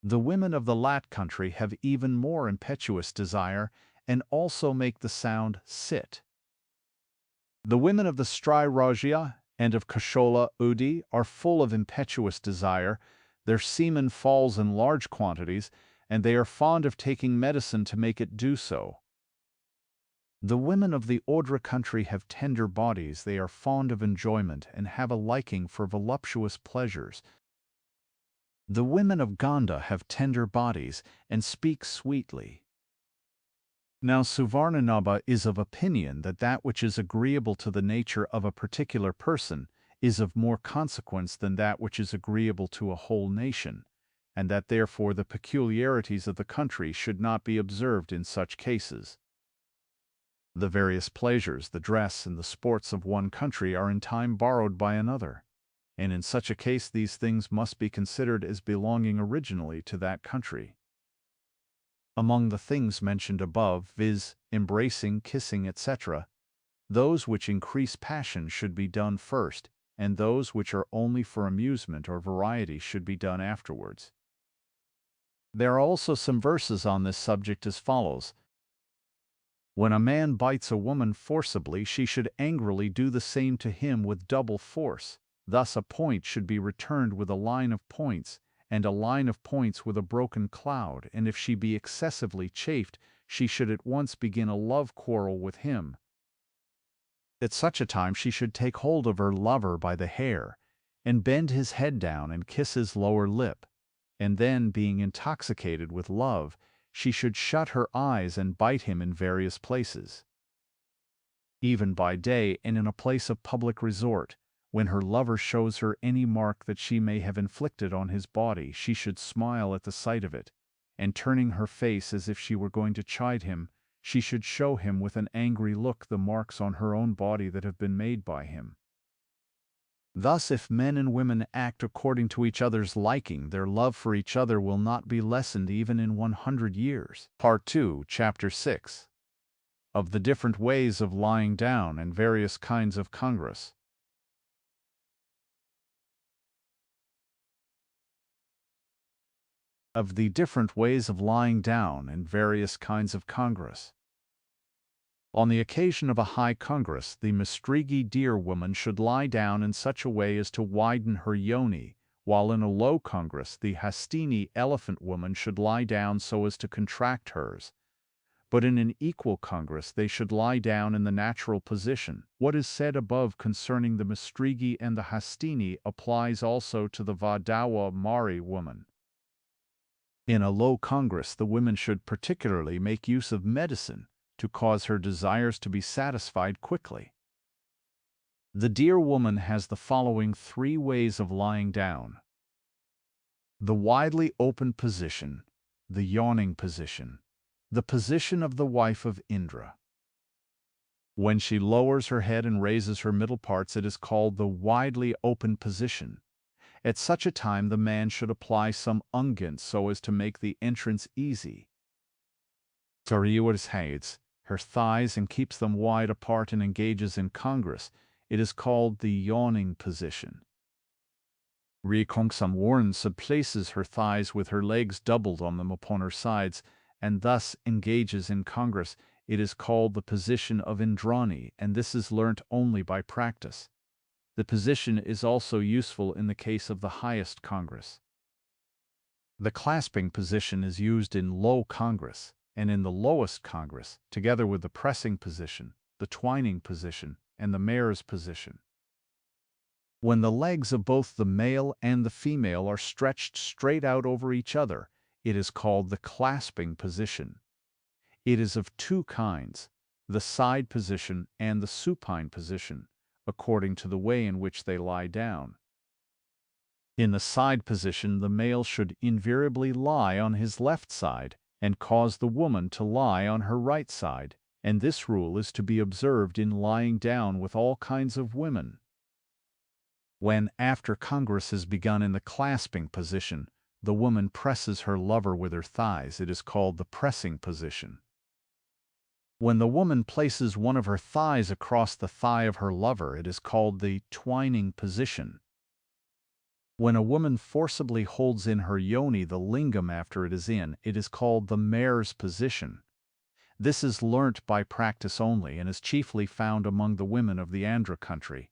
The women of the Lat country have even more impetuous desire, and also make the sound sit. The women of the Strai Rajya and of Kashola Udi are full of impetuous desire, their semen falls in large quantities, and they are fond of taking medicine to make it do so. The women of the Odra country have tender bodies, they are fond of enjoyment, and have a liking for voluptuous pleasures. The women of Ganda have tender bodies, and speak sweetly. Now Suvarnanabha is of opinion that which is agreeable to the nature of a particular person is of more consequence than that which is agreeable to a whole nation, and that therefore the peculiarities of the country should not be observed in such cases. The various pleasures, the dress, and the sports of one country are in time borrowed by another, and in such a case these things must be considered as belonging originally to that country. Among the things mentioned above, viz., embracing, kissing, etc., those which increase passion should be done first, and those which are only for amusement or variety should be done afterwards. There are also some verses on this subject as follows. When a man bites a woman forcibly, she should angrily do the same to him with double force. Thus a point should be returned with a line of points, and a line of points with a broken cloud, and if she be excessively chafed, she should at once begin a love quarrel with him. At such a time she should take hold of her lover by the hair, and bend his head down and kiss his lower lip, and then, being intoxicated with love, she should shut her eyes and bite him in various places. Even by day and in a place of public resort, when her lover shows her any mark that she may have inflicted on his body, she should smile at the sight of it, and turning her face as if she were going to chide him, she should show him with an angry look the marks on her own body that have been made by him. Thus, if men and women act according to each other's liking, their love for each other will not be lessened even in 100 years. Part 2, Chapter 6. Of the different ways of lying down and various kinds of congress. Of the different ways of lying down and various kinds of congress. On the occasion of a high congress, the Mistrigi deer woman should lie down in such a way as to widen her yoni, while in a low congress the Hastini elephant woman should lie down so as to contract hers. But in an equal congress they should lie down in the natural position. What is said above concerning the Mistrigi and the Hastini applies also to the Vadawa Mari woman. In a low congress the women should particularly make use of medicine to cause her desires to be satisfied quickly. The deer woman has the following 3 ways of lying down. The widely open position, the yawning position, the position of the wife of Indra. When she lowers her head and raises her middle parts, it is called the widely open position. At such a time the man should apply some unguent so as to make the entrance easy. Tariuas hides her thighs and keeps them wide apart and engages in congress. It is called the yawning position. Rikongsam Warren places her thighs with her legs doubled on them upon her sides, and thus engages in congress. It is called the position of Indrani, and this is learnt only by practice. The position is also useful in the case of the highest congress. The clasping position is used in low congress, and in the lowest congress, together with the pressing position, the twining position, and the mare's position. When the legs of both the male and the female are stretched straight out over each other, it is called the clasping position. It is of two kinds, the side position and the supine position, according to the way in which they lie down. In the side position, the male should invariably lie on his left side and cause the woman to lie on her right side, and this rule is to be observed in lying down with all kinds of women. When, after congress has begun in the clasping position, the woman presses her lover with her thighs, it is called the pressing position. When the woman places one of her thighs across the thigh of her lover, it is called the twining position. When a woman forcibly holds in her yoni, the lingam, after it is in, it is called the mare's position. This is learnt by practice only and is chiefly found among the women of the Andhra country.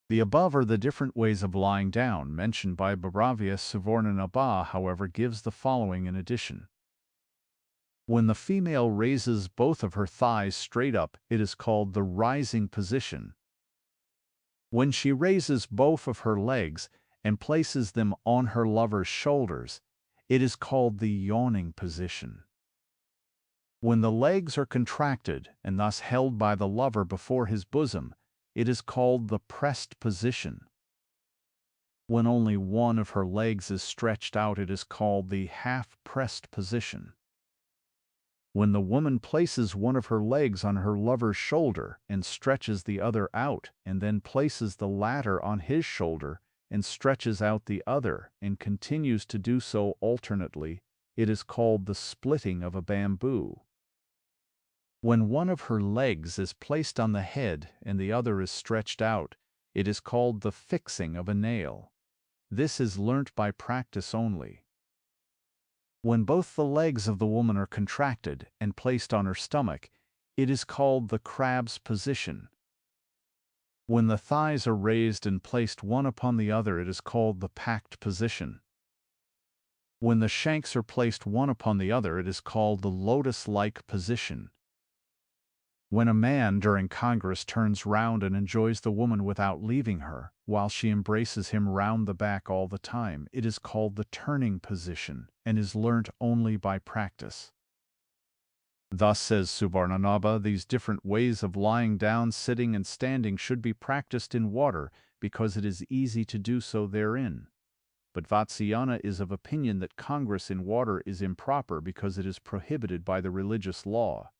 The above are the different ways of lying down mentioned by Bharavya Suvarnanabha, however, gives the following in addition. When the female raises both of her thighs straight up, it is called the rising position. When she raises both of her legs and places them on her lover's shoulders, it is called the yawning position. When the legs are contracted and thus held by the lover before his bosom, it is called the pressed position. When only one of her legs is stretched out, it is called the half-pressed position. When the woman places one of her legs on her lover's shoulder and stretches the other out, and then places the latter on his shoulder and stretches out the other, and continues to do so alternately, it is called the splitting of a bamboo. When one of her legs is placed on the head and the other is stretched out, it is called the fixing of a nail. This is learnt by practice only. When both the legs of the woman are contracted and placed on her stomach, it is called the crab's position. When the thighs are raised and placed one upon the other, it is called the packed position. When the shanks are placed one upon the other, it is called the lotus-like position. When a man during congress turns round and enjoys the woman without leaving her, while she embraces him round the back all the time, it is called the turning position, and is learnt only by practice. Thus, says Suvarnanabha, these different ways of lying down, sitting, and standing should be practiced in water, because it is easy to do so therein. But Vatsyayana is of opinion that congress in water is improper because it is prohibited by the religious law.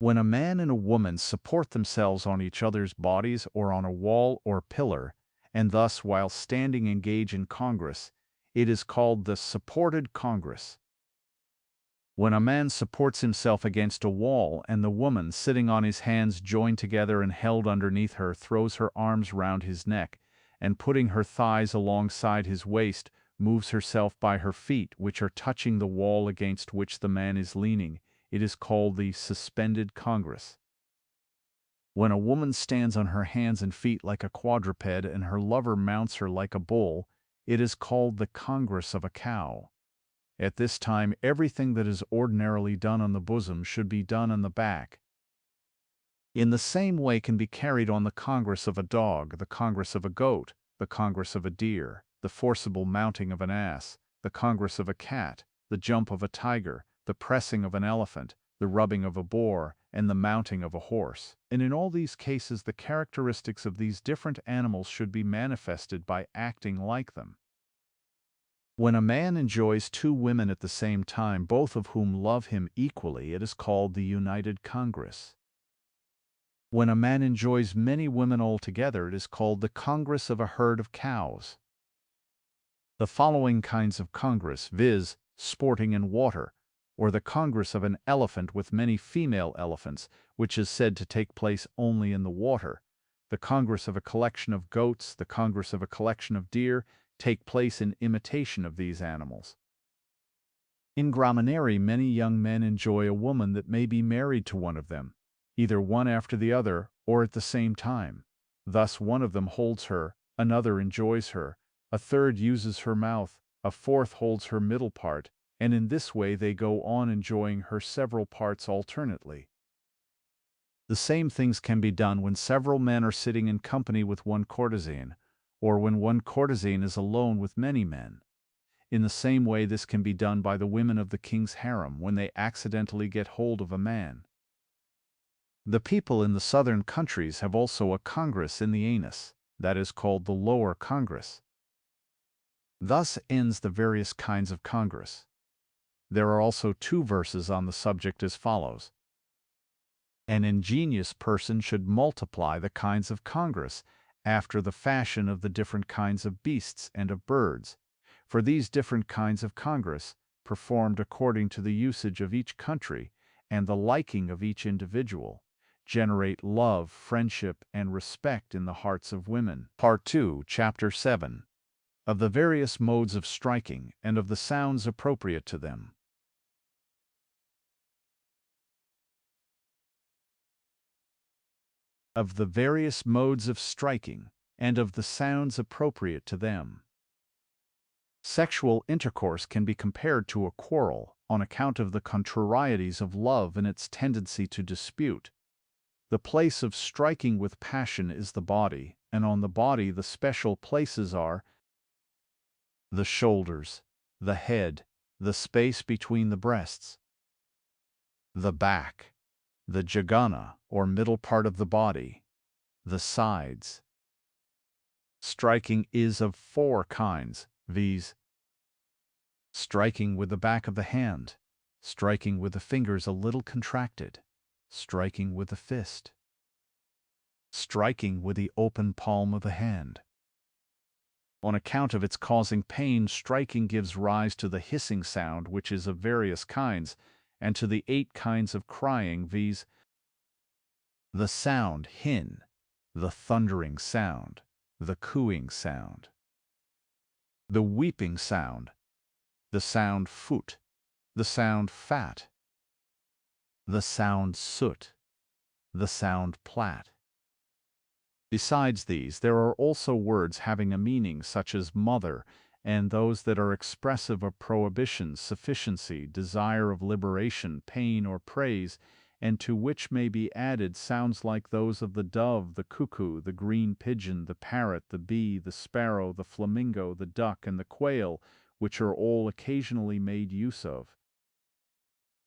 When a man and a woman support themselves on each other's bodies or on a wall or pillar, and thus while standing engage in congress, it is called the supported congress. When a man supports himself against a wall, and the woman, sitting on his hands joined together and held underneath her, throws her arms round his neck, and putting her thighs alongside his waist, moves herself by her feet, which are touching the wall against which the man is leaning, it is called the suspended congress. When a woman stands on her hands and feet like a quadruped, and her lover mounts her like a bull, it is called the congress of a cow. At this time, everything that is ordinarily done on the bosom should be done on the back. In the same way can be carried on the congress of a dog, the congress of a goat, the congress of a deer, the forcible mounting of an ass, the congress of a cat, the jump of a tiger, the pressing of an elephant, the rubbing of a boar, and the mounting of a horse. And in all these cases the characteristics of these different animals should be manifested by acting like them. When a man enjoys two women at the same time, both of whom love him equally, it is called the united congress. When a man enjoys many women altogether, it is called the congress of a herd of cows. The following kinds of congress, viz., sporting in water, or the congress of an elephant with many female elephants, which is said to take place only in the water, the congress of a collection of goats, the congress of a collection of deer, take place in imitation of these animals. In Gramaneri, many young men enjoy a woman that may be married to one of them, either one after the other, or at the same time. Thus one of them holds her, another enjoys her, a third uses her mouth, a fourth holds her middle part, and in this way they go on enjoying her several parts alternately. The same things can be done when several men are sitting in company with one courtesan, or when one courtesan is alone with many men. In the same way this can be done by the women of the king's harem when they accidentally get hold of a man. The people in the southern countries have also a congress in the anus, that is called the lower congress. Thus ends the various kinds of congress. There are also 2 verses on the subject as follows. An ingenious person should multiply the kinds of congress after the fashion of the different kinds of beasts and of birds, for these different kinds of congress, performed according to the usage of each country and the liking of each individual, generate love, friendship, and respect in the hearts of women. Part 2, Chapter 7. Of the various modes of striking and of the sounds appropriate to them. Of the various modes of striking and of the sounds appropriate to them. Sexual intercourse can be compared to a quarrel on account of the contrarieties of love and its tendency to dispute. The place of striking with passion is the body, and on the body the special places are the shoulders, the head, the space between the breasts, the back, the jagana or middle part of the body, the sides. Striking is of 4 kinds, viz. Striking with the back of the hand, striking with the fingers a little contracted, striking with the fist, striking with the open palm of the hand. On account of its causing pain, striking gives rise to the hissing sound, which is of various kinds, and to the 8 kinds of crying, viz. The sound hin, the thundering sound, the cooing sound, the weeping sound, the sound foot, the sound fat, the sound soot, the sound plat. Besides these, there are also words having a meaning such as mother, and those that are expressive of prohibition, sufficiency, desire of liberation, pain, or praise, and to which may be added sounds like those of the dove, the cuckoo, the green pigeon, the parrot, the bee, the sparrow, the flamingo, the duck, and the quail, which are all occasionally made use of.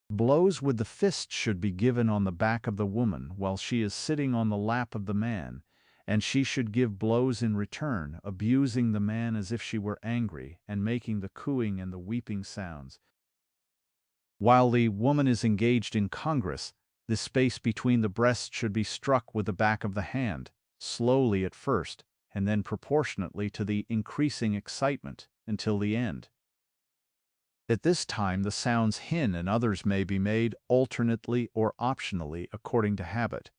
Blows with the fist should be given on the back of the woman while she is sitting on the lap of the man, and she should give blows in return, abusing the man as if she were angry, and making the cooing and the weeping sounds. While the woman is engaged in congress, the space between the breasts should be struck with the back of the hand, slowly at first, and then proportionately to the increasing excitement, until the end. At this time the sounds hin and others may be made alternately or optionally according to habit.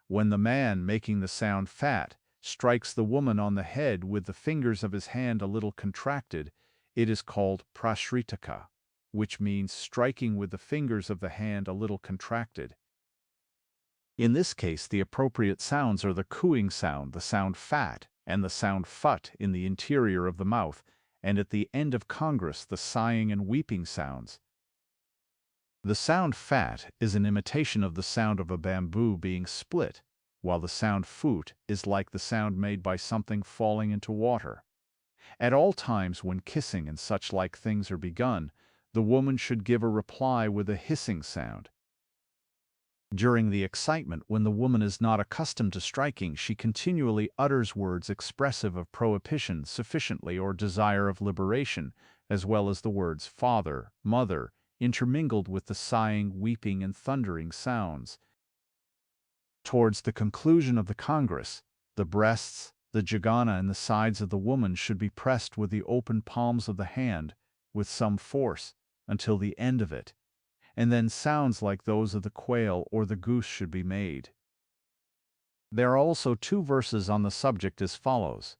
When the man, making the sound fat, strikes the woman on the head with the fingers of his hand a little contracted, it is called prasritaka, which means striking with the fingers of the hand a little contracted. In this case the appropriate sounds are the cooing sound, the sound fat, and the sound fut in the interior of the mouth, and at the end of congress the sighing and weeping sounds. The sound fat is an imitation of the sound of a bamboo being split, while the sound foot is like the sound made by something falling into water. At all times when kissing and such like things are begun, the woman should give a reply with a hissing sound. During the excitement, when the woman is not accustomed to striking, she continually utters words expressive of prohibition sufficiently or desire of liberation, as well as the words father, mother, intermingled with the sighing, weeping, and thundering sounds. Towards the conclusion of the congress, the breasts, the jagana, and the sides of the woman should be pressed with the open palms of the hand, with some force, until the end of it, and then sounds like those of the quail or the goose should be made. There are also 2 verses on the subject as follows.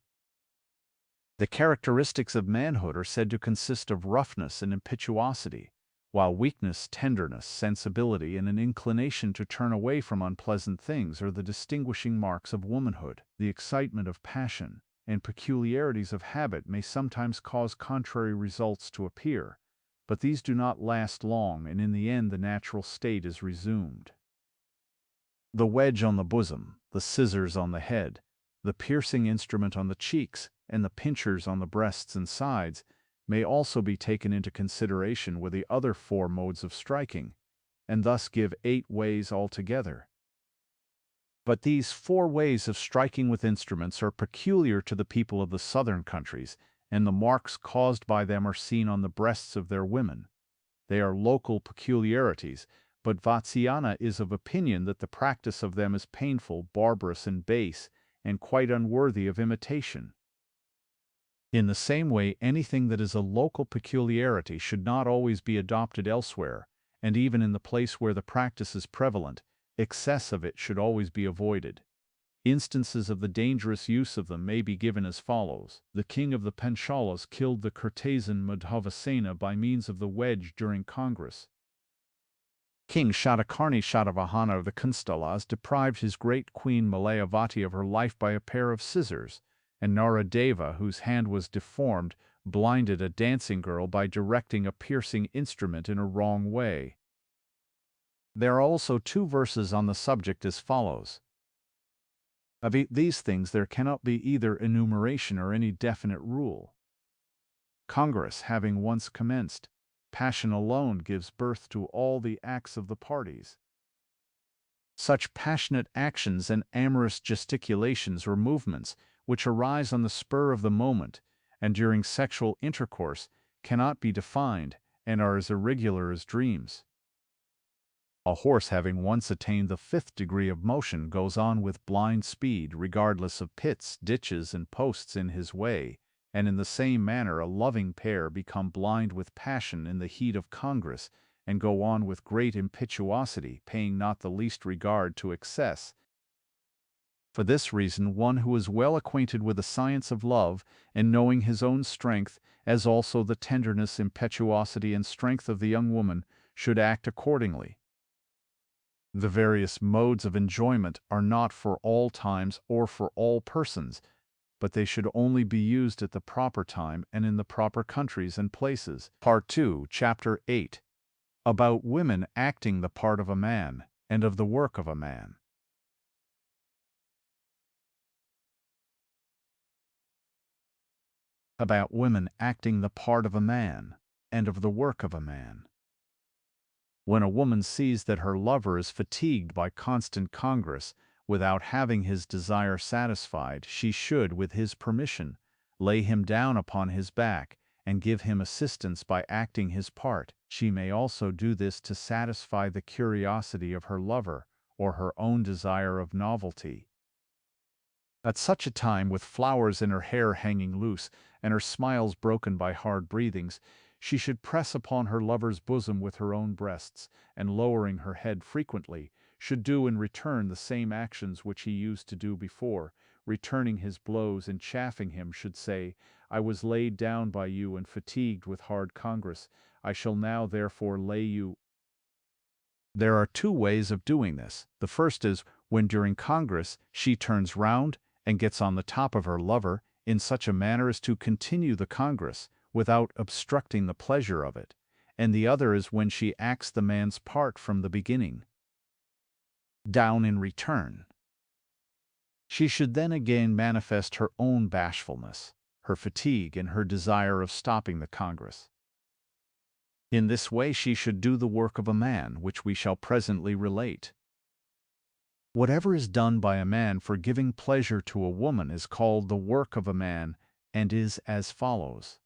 The characteristics of manhood are said to consist of roughness and impetuosity, while weakness, tenderness, sensibility, and an inclination to turn away from unpleasant things are the distinguishing marks of womanhood. The excitement of passion and peculiarities of habit may sometimes cause contrary results to appear, but these do not last long, and in the end the natural state is resumed. The wedge on the bosom, the scissors on the head, the piercing instrument on the cheeks, and the pincers on the breasts and sides may also be taken into consideration with the other 4 modes of striking, and thus give 8 ways altogether. But these 4 ways of striking with instruments are peculiar to the people of the southern countries, and the marks caused by them are seen on the breasts of their women. They are local peculiarities, but Vatsyayana is of opinion that the practice of them is painful, barbarous, and base, and quite unworthy of imitation. In the same way, anything that is a local peculiarity should not always be adopted elsewhere, and even in the place where the practice is prevalent, excess of it should always be avoided. Instances of the dangerous use of them may be given as follows. The king of the Panchalas killed the Courtesan Madhavasena by means of the wedge during Congress. King Shatakarni Shatavahana of the Kunstalas deprived his great queen Malayavati of her life by a pair of scissors, and Naradeva, whose hand was deformed, blinded a dancing girl by directing a piercing instrument in a wrong way. There are also 2 verses on the subject as follows. Of these things there cannot be either enumeration or any definite rule. Congress having once commenced, passion alone gives birth to all the acts of the parties. Such passionate actions and amorous gesticulations or movements, which arise on the spur of the moment and during sexual intercourse, cannot be defined and are as irregular as dreams. A horse having once attained the 5th degree of motion goes on with blind speed, regardless of pits, ditches, and posts in his way, and in the same manner a loving pair become blind with passion in the heat of congress, and go on with great impetuosity, paying not the least regard to excess. For this reason, one who is well acquainted with the science of love, and knowing his own strength, as also the tenderness, impetuosity, and strength of the young woman, should act accordingly. The various modes of enjoyment are not for all times or for all persons, but they should only be used at the proper time and in the proper countries and places. Part 2, Chapter 8. About women acting the part of a man, and of the work of a man. About women acting the part of a man, and of the work of a man. When a woman sees that her lover is fatigued by constant congress, without having his desire satisfied, she should, with his permission, lay him down upon his back, and give him assistance by acting his part. She may also do this to satisfy the curiosity of her lover, or her own desire of novelty. At such a time, with flowers in her hair hanging loose, and her smiles broken by hard breathings, she should press upon her lover's bosom with her own breasts, and lowering her head frequently, should do in return the same actions which he used to do before, returning his blows and chaffing him, should say, I was laid down by you and fatigued with hard congress, I shall now therefore lay you. There are 2 ways of doing this. The first is, when during congress she turns round and gets on the top of her lover in such a manner as to continue the congress, without obstructing the pleasure of it, and the other is when she acts the man's part from the beginning, down in return. She should then again manifest her own bashfulness, her fatigue, and her desire of stopping the congress. In this way she should do the work of a man, which we shall presently relate. Whatever is done by a man for giving pleasure to a woman is called the work of a man, and is as follows.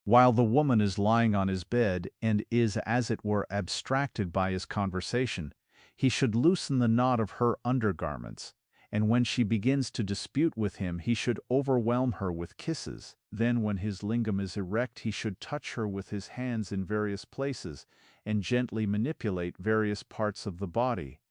While the woman is lying on his bed and is as it were abstracted by his conversation, he should loosen the knot of her undergarments, and when she begins to dispute with him he should overwhelm her with kisses. Then when his lingam is erect he should touch her with his hands in various places, and gently manipulate various parts of the body.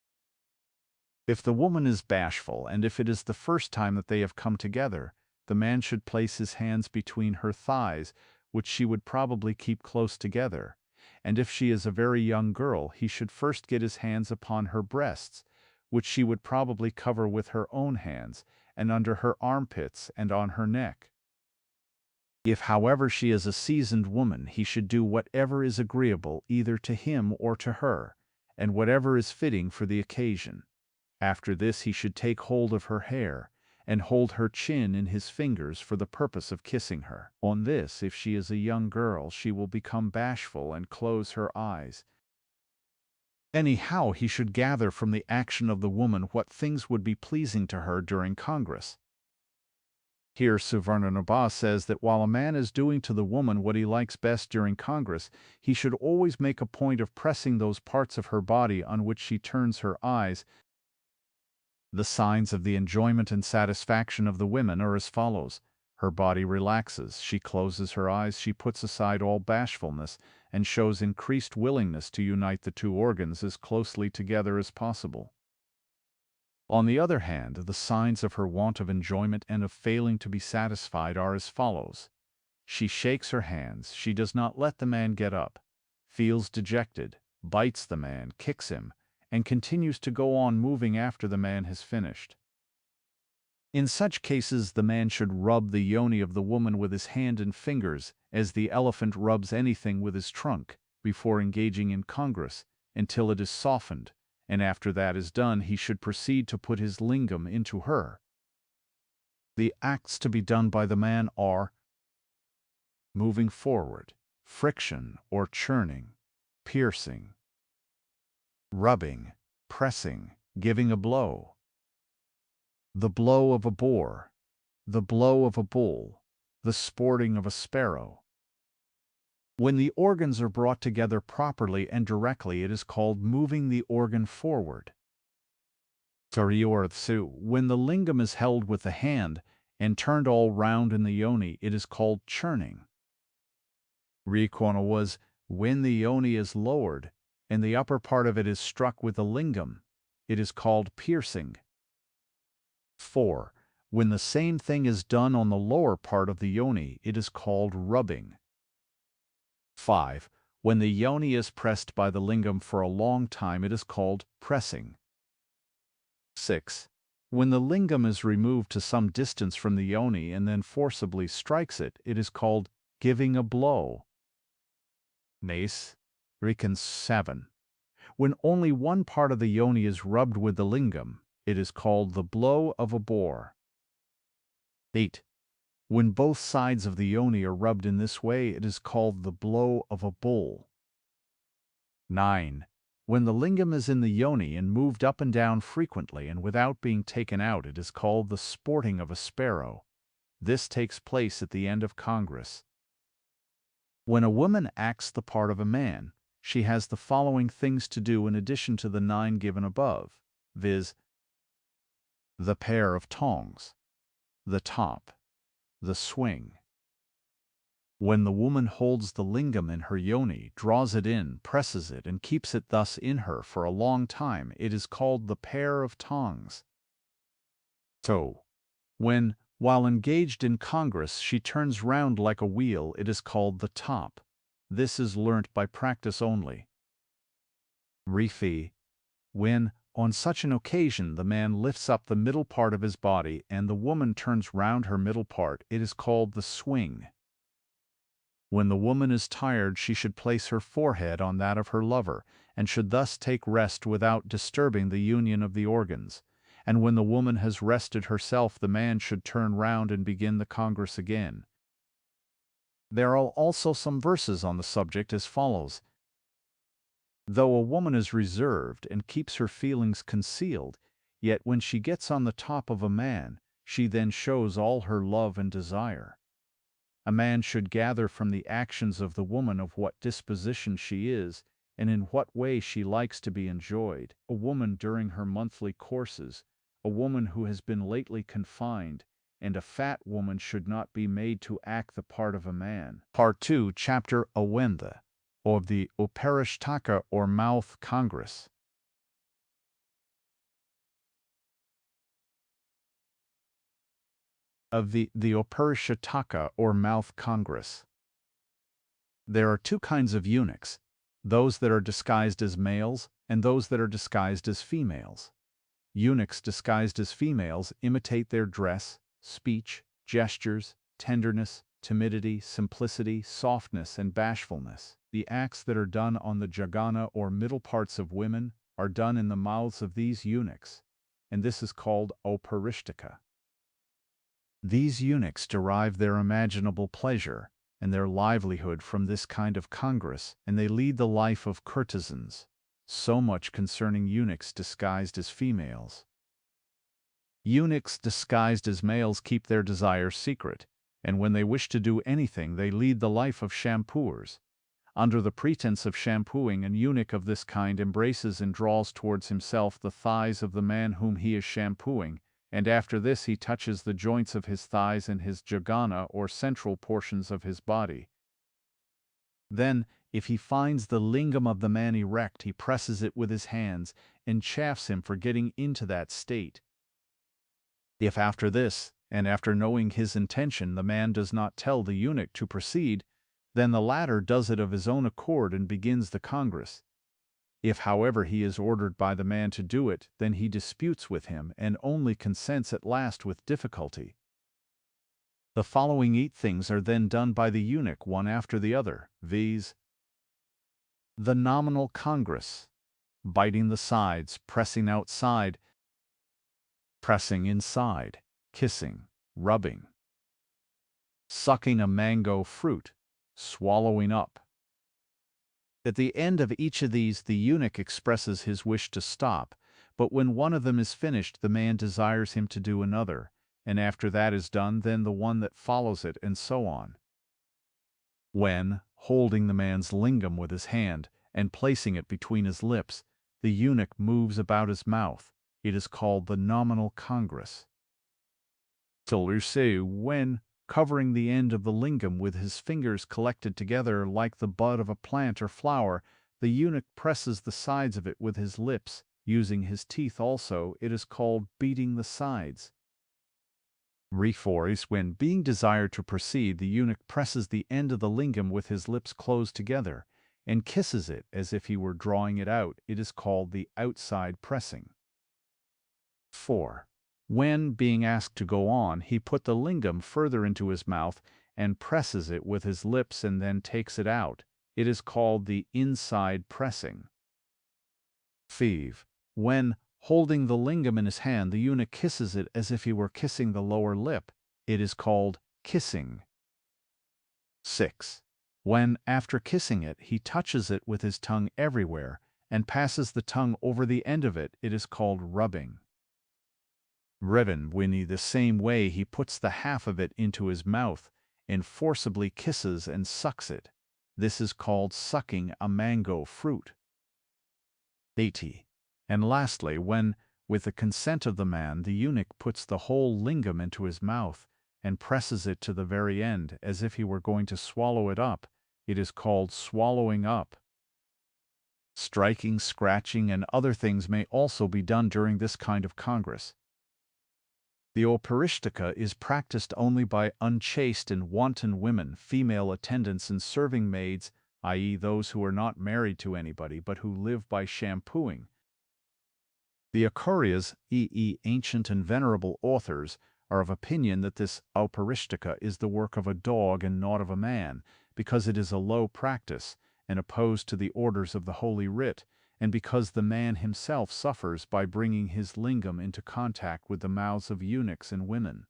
If the woman is bashful, and if it is the first time that they have come together, the man should place his hands between her thighs, which she would probably keep close together, and if she is a very young girl, he should first get his hands upon her breasts, which she would probably cover with her own hands, and under her armpits and on her neck. If, however, she is a seasoned woman, he should do whatever is agreeable either to him or to her, and whatever is fitting for the occasion. After this he should take hold of her hair, and hold her chin in his fingers for the purpose of kissing her. On this, if she is a young girl, she will become bashful and close her eyes. Anyhow, he should gather from the action of the woman what things would be pleasing to her during Congress. Here Suvarnanabha says that while a man is doing to the woman what he likes best during Congress, he should always make a point of pressing those parts of her body on which she turns her eyes. The signs of the enjoyment and satisfaction of the women are as follows. Her body relaxes, she closes her eyes, she puts aside all bashfulness, and shows increased willingness to unite the two organs as closely together as possible. On the other hand, the signs of her want of enjoyment and of failing to be satisfied are as follows. She shakes her hands, she does not let the man get up, feels dejected, bites the man, kicks him, and continues to go on moving after the man has finished. In such cases, the man should rub the yoni of the woman with his hand and fingers, as the elephant rubs anything with his trunk, before engaging in congress, until it is softened, and after that is done he should proceed to put his lingam into her. The acts to be done by the man are moving forward, friction or churning, piercing, rubbing, pressing, giving a blow, the blow of a boar, the blow of a bull, the sporting of a sparrow. When the organs are brought together properly and directly, it is called moving the organ forward. When the lingam is held with the hand and turned all round in the yoni, it is called churning. Rikona was when the yoni is lowered and the upper part of it is struck with the lingam, it is called piercing. 4. When the same thing is done on the lower part of the yoni, it is called rubbing. 5. When the yoni is pressed by the lingam for a long time, it is called pressing. 6. When the lingam is removed to some distance from the yoni and then forcibly strikes it, it is called giving a blow. Mace, Rikan 7. When only one part of the yoni is rubbed with the lingam, it is called the blow of a boar. 8. When both sides of the yoni are rubbed in this way, it is called the blow of a bull. 9. When the lingam is in the yoni and moved up and down frequently and without being taken out, it is called the sporting of a sparrow. This takes place at the end of congress. When a woman acts the part of a man, she has the following things to do in addition to the 9 given above, viz. the pair of tongs, the top, the swing. When the woman holds the lingam in her yoni, draws it in, presses it, and keeps it thus in her for a long time, it is called the pair of tongs. So, when, while engaged in congress, she turns round like a wheel, it is called the top. This is learnt by practice only. Rifi. When, on such an occasion, the man lifts up the middle part of his body and the woman turns round her middle part, it is called the swing. When the woman is tired, she should place her forehead on that of her lover, and should thus take rest without disturbing the union of the organs. And when the woman has rested herself, the man should turn round and begin the congress again. There are also some verses on the subject as follows. Though a woman is reserved and keeps her feelings concealed, yet when she gets on the top of a man, she then shows all her love and desire. A man should gather from the actions of the woman of what disposition she is, and in what way she likes to be enjoyed. A woman during her monthly courses, a woman who has been lately confined, and a fat woman should not be made to act the part of a man. Part 2, Chapter Awentha, of the Auparishtaka or Mouth Congress. Of the Auparishtaka or Mouth Congress. There are 2 kinds of eunuchs, those that are disguised as males and those that are disguised as females. Eunuchs disguised as females imitate their dress, speech, gestures, tenderness, timidity, simplicity, softness, and bashfulness. The acts that are done on the jagana or middle parts of women are done in the mouths of these eunuchs, and this is called Auparishtaka. These eunuchs derive their imaginable pleasure and their livelihood from this kind of congress, and they lead the life of courtesans. So much concerning eunuchs disguised as females. Eunuchs disguised as males keep their desires secret, and when they wish to do anything they lead the life of shampooers. Under the pretense of shampooing, an eunuch of this kind embraces and draws towards himself the thighs of the man whom he is shampooing, and after this he touches the joints of his thighs and his jagana or central portions of his body. Then, if he finds the lingam of the man erect, he presses it with his hands and chaffs him for getting into that state. If after this, and after knowing his intention, the man does not tell the eunuch to proceed, then the latter does it of his own accord and begins the congress. If, however, he is ordered by the man to do it, then he disputes with him and only consents at last with difficulty. The following 8 things are then done by the eunuch one after the other, viz. The nominal congress, biting the sides, pressing outside, pressing inside, kissing, rubbing, sucking a mango fruit, swallowing up. At the end of each of these, the eunuch expresses his wish to stop, but when one of them is finished, the man desires him to do another, and after that is done, then the one that follows it, and so on. When, holding the man's lingam with his hand and placing it between his lips, the eunuch moves about his mouth, it is called the nominal congress. When, covering the end of the lingam with his fingers collected together like the bud of a plant or flower, the eunuch presses the sides of it with his lips, using his teeth also, it is called beating the sides. Reforce, when being desired to proceed, the eunuch presses the end of the lingam with his lips closed together, and kisses it as if he were drawing it out, it is called the outside pressing. 4. When, being asked to go on, he put the lingam further into his mouth and presses it with his lips and then takes it out, it is called the inside pressing. 5. When, holding the lingam in his hand, the eunuch kisses it as if he were kissing the lower lip, it is called kissing. 6. When, after kissing it, he touches it with his tongue everywhere and passes the tongue over the end of it, it is called rubbing. 7. When the same way he puts the half of it into his mouth and forcibly kisses and sucks it. This is called sucking a mango fruit. 8. And lastly, when, with the consent of the man, the eunuch puts the whole lingam into his mouth and presses it to the very end as if he were going to swallow it up, it is called swallowing up. Striking, scratching, and other things may also be done during this kind of congress. The Auparishtaka is practiced only by unchaste and wanton women, female attendants and serving maids, i.e. those who are not married to anybody but who live by shampooing. The Acharyas, i.e. ancient and venerable authors, are of opinion that this Auparishtaka is the work of a dog and not of a man, because it is a low practice, and opposed to the orders of the Holy Writ, and because the man himself suffers by bringing his lingam into contact with the mouths of eunuchs and women.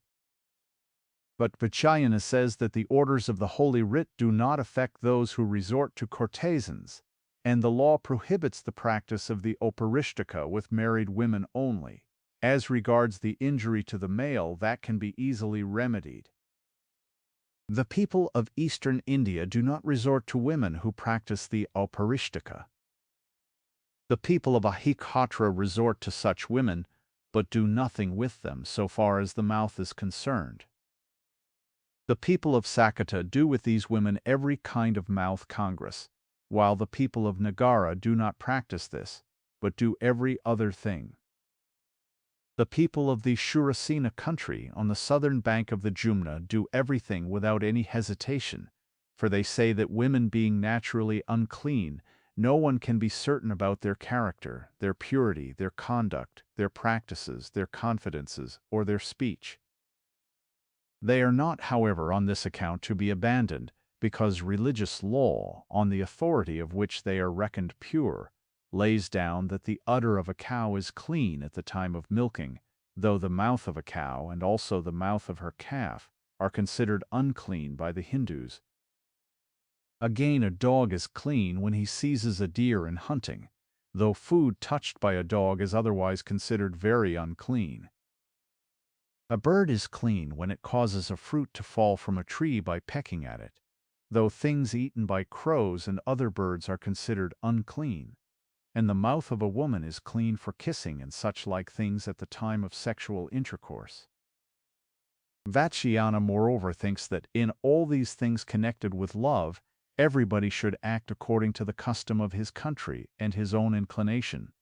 But Vatsyayana says that the orders of the Holy Writ do not affect those who resort to courtesans, and the law prohibits the practice of the Auparishtaka with married women only. As regards the injury to the male, that can be easily remedied. The people of eastern India do not resort to women who practice the Auparishtaka. The people of Ahikatra resort to such women, but do nothing with them so far as the mouth is concerned. The people of Sakata do with these women every kind of mouth congress, while the people of Nagara do not practice this, but do every other thing. The people of the Shurasena country on the southern bank of the Jumna do everything without any hesitation, for they say that women being naturally unclean, no one can be certain about their character, their purity, their conduct, their practices, their confidences, or their speech. They are not, however, on this account to be abandoned, because religious law, on the authority of which they are reckoned pure, lays down that the udder of a cow is clean at the time of milking, though the mouth of a cow and also the mouth of her calf are considered unclean by the Hindus. Again, a dog is clean when he seizes a deer in hunting, though food touched by a dog is otherwise considered very unclean. A bird is clean when it causes a fruit to fall from a tree by pecking at it, though things eaten by crows and other birds are considered unclean. And the mouth of a woman is clean for kissing and such like things at the time of sexual intercourse. Vatsyayana moreover thinks that in all these things connected with love, everybody should act according to the custom of his country and his own inclination.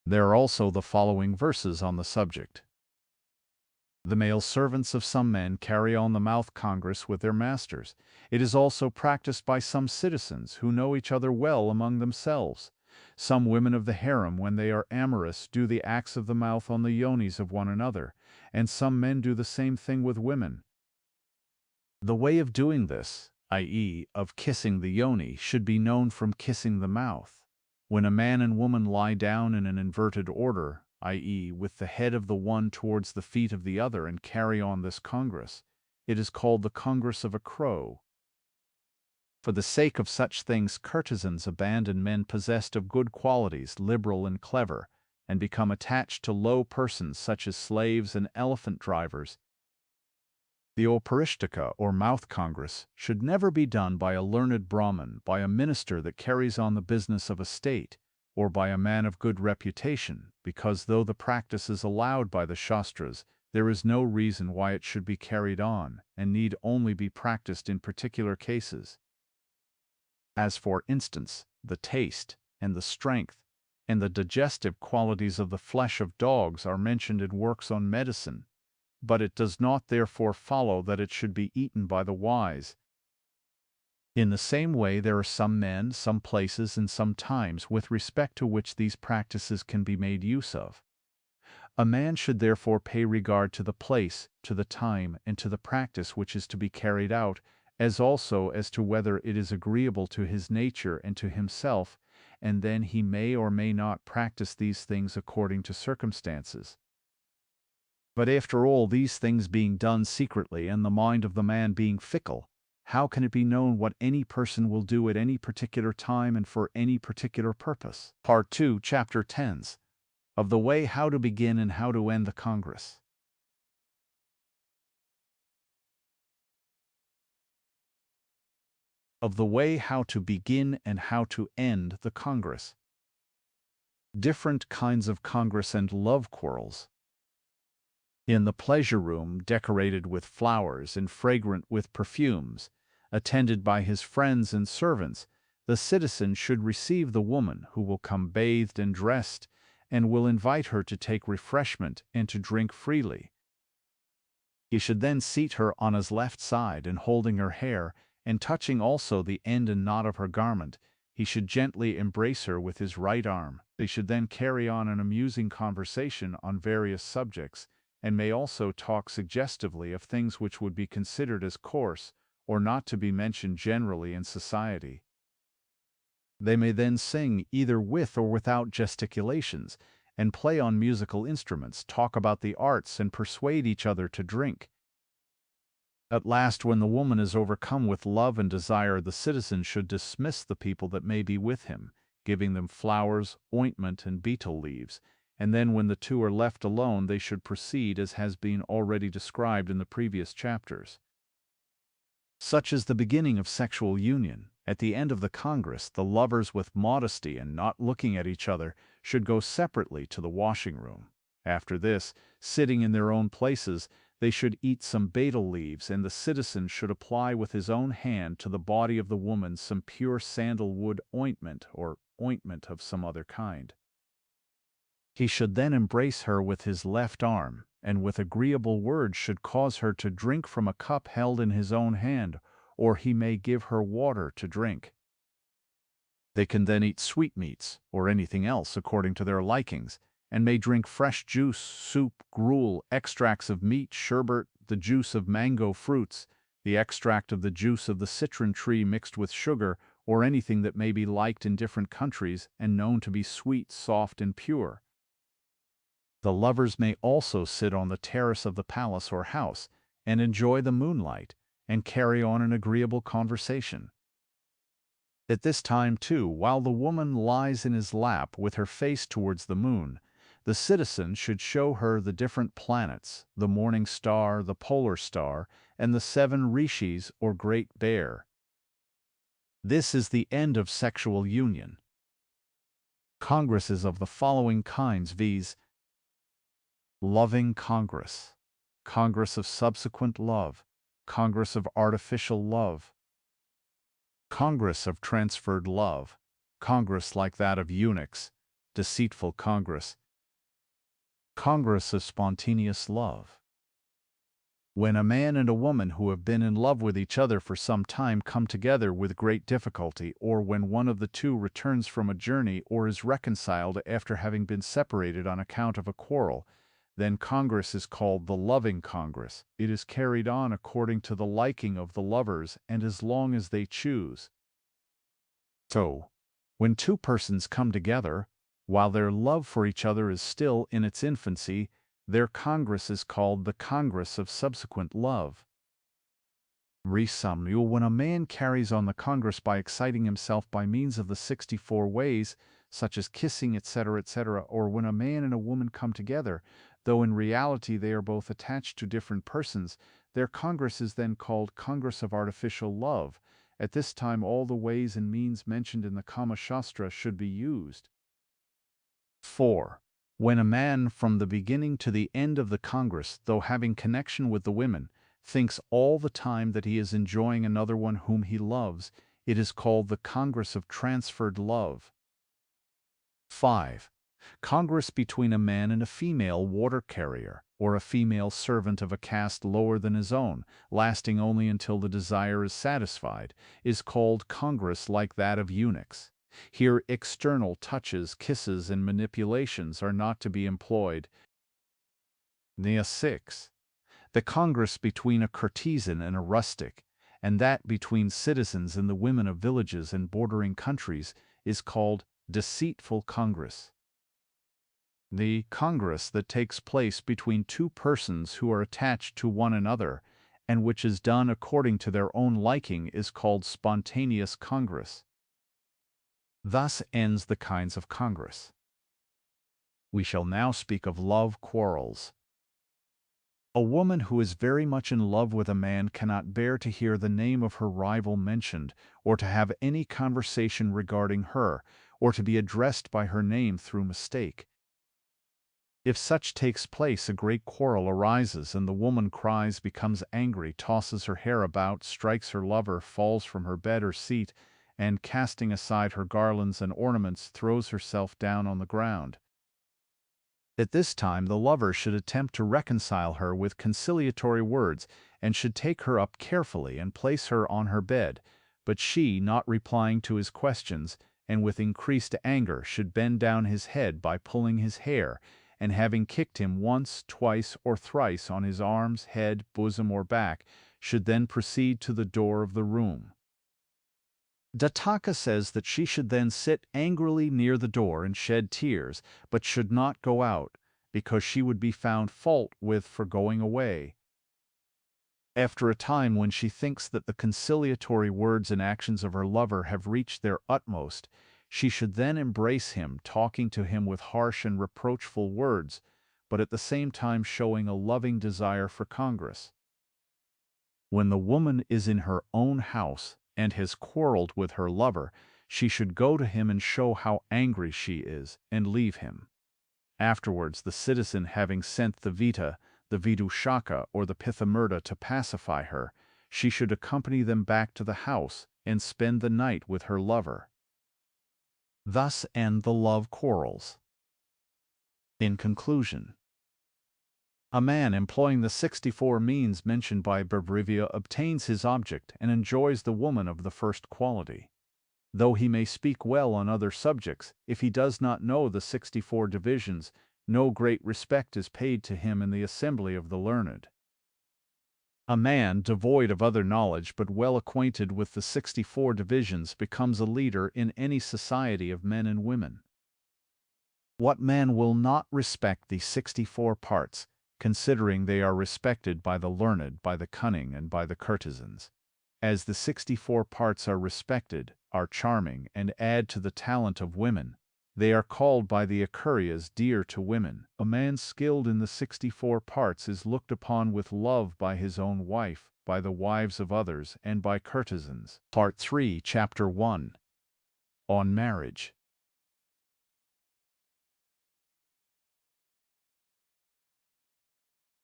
There are also the following verses on the subject. The male servants of some men carry on the mouth congress with their masters. It is also practiced by some citizens who know each other well among themselves. Some women of the harem, when they are amorous, do the acts of the mouth on the yonis of one another, and some men do the same thing with women. The way of doing this, i.e., of kissing the yoni, should be known from kissing the mouth. When a man and woman lie down in an inverted order, i.e., with the head of the one towards the feet of the other, and carry on this congress, it is called the congress of a crow. For the sake of such things, courtesans abandon men possessed of good qualities, liberal and clever, and become attached to low persons such as slaves and elephant drivers. The Auparishtaka, or mouth congress, should never be done by a learned Brahmin, by a minister that carries on the business of a state, or by a man of good reputation, because though the practice is allowed by the Shastras, there is no reason why it should be carried on, and need only be practiced in particular cases. As for instance, the taste, and the strength, and the digestive qualities of the flesh of dogs are mentioned in works on medicine, but it does not therefore follow that it should be eaten by the wise. In the same way, there are some men, some places, and some times with respect to which these practices can be made use of. A man should therefore pay regard to the place, to the time, and to the practice which is to be carried out, as also as to whether it is agreeable to his nature and to himself, and then he may or may not practice these things according to circumstances. But after all these things being done secretly, and the mind of the man being fickle, how can it be known what any person will do at any particular time and for any particular purpose? Part 2, Chapter 10, of the way how to begin and how to end the Congress. Of the way how to begin and how to end the Congress. Different kinds of Congress and love quarrels. In the pleasure room, decorated with flowers and fragrant with perfumes, attended by his friends and servants, the citizen should receive the woman who will come bathed and dressed, and will invite her to take refreshment and to drink freely. He should then seat her on his left side, and holding her hair, and touching also the end and knot of her garment, he should gently embrace her with his right arm. They should then carry on an amusing conversation on various subjects, and may also talk suggestively of things which would be considered as coarse, or not to be mentioned generally in society. They may then sing either with or without gesticulations, and play on musical instruments, talk about the arts, and persuade each other to drink. At last, when the woman is overcome with love and desire, the citizen should dismiss the people that may be with him, giving them flowers, ointment, and betel leaves, and then when the two are left alone, they should proceed as has been already described in the previous chapters. Such is the beginning of sexual union. At the end of the congress, the lovers, with modesty and not looking at each other, should go separately to the washing room. After this, sitting in their own places, they should eat some betel leaves, and the citizen should apply with his own hand to the body of the woman some pure sandalwood ointment, or ointment of some other kind. He should then embrace her with his left arm, and with agreeable words should cause her to drink from a cup held in his own hand, or he may give her water to drink. They can then eat sweetmeats, or anything else according to their likings, and may drink fresh juice, soup, gruel, extracts of meat, sherbet, the juice of mango fruits, the extract of the juice of the citron tree mixed with sugar, or anything that may be liked in different countries and known to be sweet, soft, and pure. The lovers may also sit on the terrace of the palace or house and enjoy the moonlight and carry on an agreeable conversation. At this time, too, while the woman lies in his lap with her face towards the moon, the citizen should show her the different planets, the morning star, the polar star, and the 7 rishis or great bear. This is the end of sexual union. Congresses of the following kinds, viz. Loving Congress, Congress of subsequent love, Congress of artificial love, Congress of transferred love, Congress like that of eunuchs, deceitful Congress, Congress of spontaneous love. When a man and a woman who have been in love with each other for some time come together with great difficulty, or when one of the two returns from a journey or is reconciled after having been separated on account of a quarrel, then Congress is called the loving Congress. It is carried on according to the liking of the lovers and as long as they choose. So, when two persons come together, while their love for each other is still in its infancy, their congress is called the Congress of subsequent love. When a man carries on the congress by exciting himself by means of the 64 ways, such as kissing, etc., etc., or when a man and a woman come together, though in reality they are both attached to different persons, their congress is then called Congress of artificial love. At this time all the ways and means mentioned in the Kama Sutra should be used. 4. When a man from the beginning to the end of the congress, though having connection with the women, thinks all the time that he is enjoying another one whom he loves, it is called the Congress of transferred love. 5. Congress between a man and a female water carrier, or a female servant of a caste lower than his own, lasting only until the desire is satisfied, is called congress like that of eunuchs. Here external touches, kisses, and manipulations are not to be employed. 6. The congress between a courtesan and a rustic, and that between citizens and the women of villages and bordering countries, is called deceitful congress. The congress that takes place between two persons who are attached to one another, and which is done according to their own liking, is called spontaneous congress. Thus ends the kinds of congress. We shall now speak of love quarrels. A woman who is very much in love with a man cannot bear to hear the name of her rival mentioned, or to have any conversation regarding her, or to be addressed by her name through mistake. If such takes place, a great quarrel arises, and the woman cries, becomes angry, tosses her hair about, strikes her lover, falls from her bed or seat, and casting aside her garlands and ornaments, throws herself down on the ground. At this time the lover should attempt to reconcile her with conciliatory words, and should take her up carefully and place her on her bed, but she, not replying to his questions, and with increased anger, should bend down his head by pulling his hair, and having kicked him once, twice, or thrice on his arms, head, bosom, or back, should then proceed to the door of the room. Dattaka says that she should then sit angrily near the door and shed tears, but should not go out, because she would be found fault with for going away. After a time, when she thinks that the conciliatory words and actions of her lover have reached their utmost, she should then embrace him, talking to him with harsh and reproachful words, but at the same time showing a loving desire for congress. When the woman is in her own house and has quarreled with her lover, she should go to him and show how angry she is, and leave him. Afterwards, the citizen having sent the Vita, the Vidushaka, or the Pithamurta to pacify her, she should accompany them back to the house and spend the night with her lover. Thus end the love quarrels. In conclusion, a man employing the 64 means mentioned by Behaviour obtains his object and enjoys the woman of the first quality. Though he may speak well on other subjects, if he does not know the 64 divisions, no great respect is paid to him in the assembly of the learned. A man devoid of other knowledge but well acquainted with the 64 divisions becomes a leader in any society of men and women. What man will not respect the 64 parts, considering they are respected by the learned, by the cunning, and by the courtesans? As the 64 parts are respected, are charming, and add to the talent of women, they are called by the Ecureas dear to women. A man skilled in the 64 parts is looked upon with love by his own wife, by the wives of others, and by courtesans. Part 3, Chapter 1. On Marriage.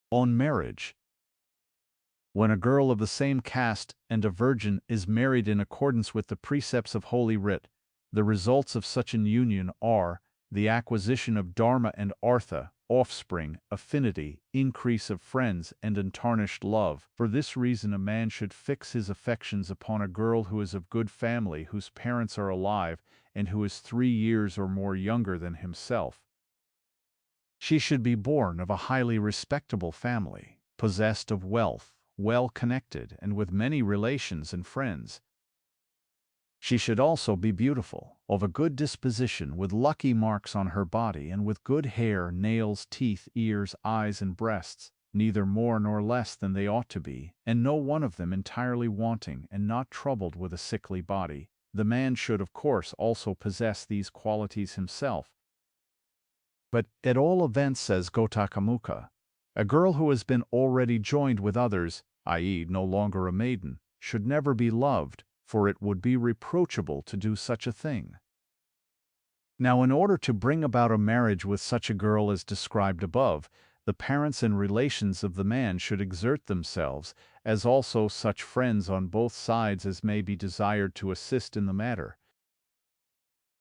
On marriage. When a girl of the same caste and a virgin is married in accordance with the precepts of Holy Writ, the results of such an union are the acquisition of Dharma and Artha, offspring, affinity, increase of friends, and untarnished love. For this reason a man should fix his affections upon a girl who is of good family, whose parents are alive, and who is 3 years or more younger than himself. She should be born of a highly respectable family, possessed of wealth, well connected, and with many relations and friends. She should also be beautiful, of a good disposition, with lucky marks on her body, and with good hair, nails, teeth, ears, eyes, and breasts, neither more nor less than they ought to be, and no one of them entirely wanting, and not troubled with a sickly body. The man should, of course, also possess these qualities himself. But, at all events, says Gotakamuka, a girl who has been already joined with others, i.e., no longer a maiden, should never be loved, for it would be reproachable to do such a thing. Now, in order to bring about a marriage with such a girl as described above, the parents and relations of the man should exert themselves, as also such friends on both sides as may be desired to assist in the matter.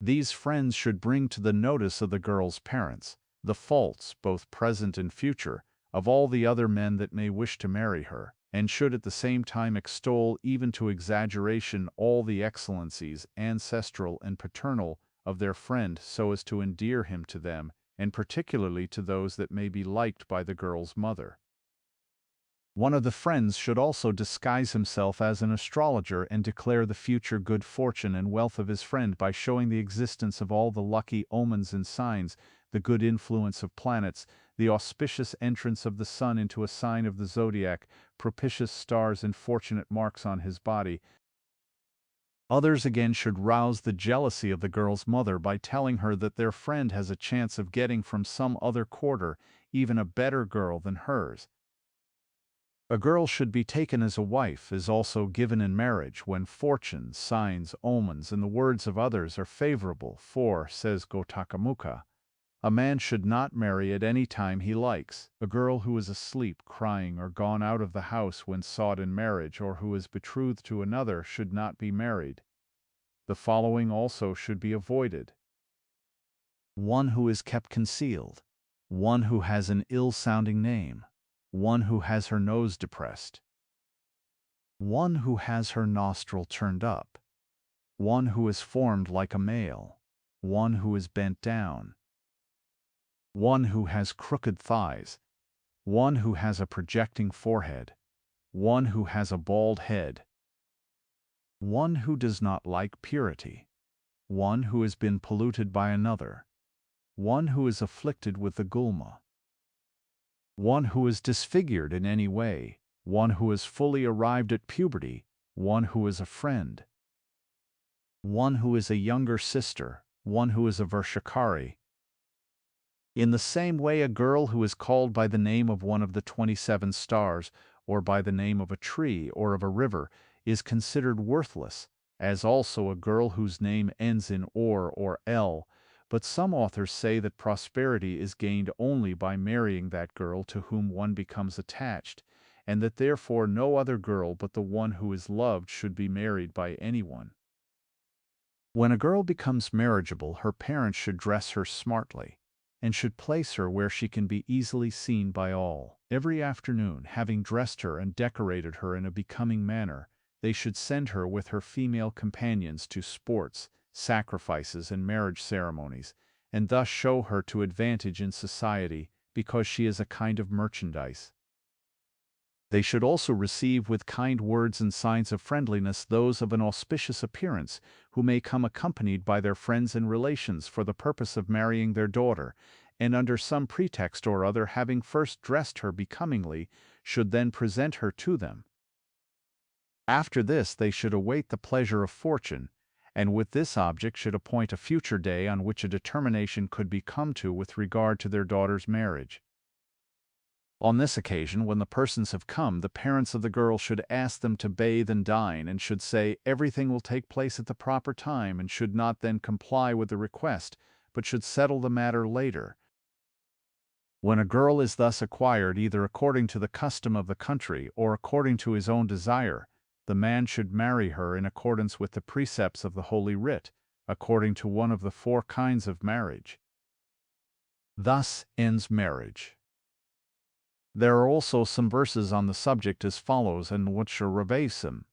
These friends should bring to the notice of the girl's parents the faults, both present and future, of all the other men that may wish to marry her, and should at the same time extol even to exaggeration all the excellencies, ancestral and paternal, of their friend, so as to endear him to them, and particularly to those that may be liked by the girl's mother. One of the friends should also disguise himself as an astrologer and declare the future good fortune and wealth of his friend by showing the existence of all the lucky omens and signs, the good influence of planets, the auspicious entrance of the sun into a sign of the zodiac, propitious stars and fortunate marks on his body. Others again should rouse the jealousy of the girl's mother by telling her that their friend has a chance of getting from some other quarter even a better girl than hers. A girl should be taken as a wife, is also given in marriage when fortune, signs, omens, and the words of others are favorable, for, says Gotakamuka, a man should not marry at any time he likes. A girl who is asleep, crying, or gone out of the house when sought in marriage, or who is betrothed to another, should not be married. The following also should be avoided: one who is kept concealed, one who has an ill-sounding name, one who has her nose depressed, one who has her nostril turned up, one who is formed like a male, one who is bent down, one who has crooked thighs, one who has a projecting forehead, one who has a bald head, one who does not like purity, one who has been polluted by another, one who is afflicted with the gulma, one who is disfigured in any way, one who has fully arrived at puberty, one who is a friend, one who is a younger sister, one who is a Vrshakari. In the same way, a girl who is called by the name of one of the 27 stars, or by the name of a tree or of a river, is considered worthless, as also a girl whose name ends in or l. But some authors say that prosperity is gained only by marrying that girl to whom one becomes attached, and that therefore no other girl but the one who is loved should be married by anyone. When a girl becomes marriageable, her parents should dress her smartly, and should place her where she can be easily seen by all. Every afternoon, having dressed her and decorated her in a becoming manner, they should send her with her female companions to sports, sacrifices, and marriage ceremonies, and thus show her to advantage in society, because she is a kind of merchandise. They should also receive with kind words and signs of friendliness those of an auspicious appearance, who may come accompanied by their friends and relations for the purpose of marrying their daughter, and under some pretext or other, having first dressed her becomingly, should then present her to them. After this they should await the pleasure of fortune, and with this object should appoint a future day on which a determination could be come to with regard to their daughter's marriage. On this occasion, when the persons have come, the parents of the girl should ask them to bathe and dine, and should say everything will take place at the proper time, and should not then comply with the request, but should settle the matter later. When a girl is thus acquired, either according to the custom of the country or according to his own desire, the man should marry her in accordance with the precepts of the Holy Writ, according to one of the 4 kinds of marriage. Thus ends marriage. There are also some verses on the subject as follows, and which are verbatim.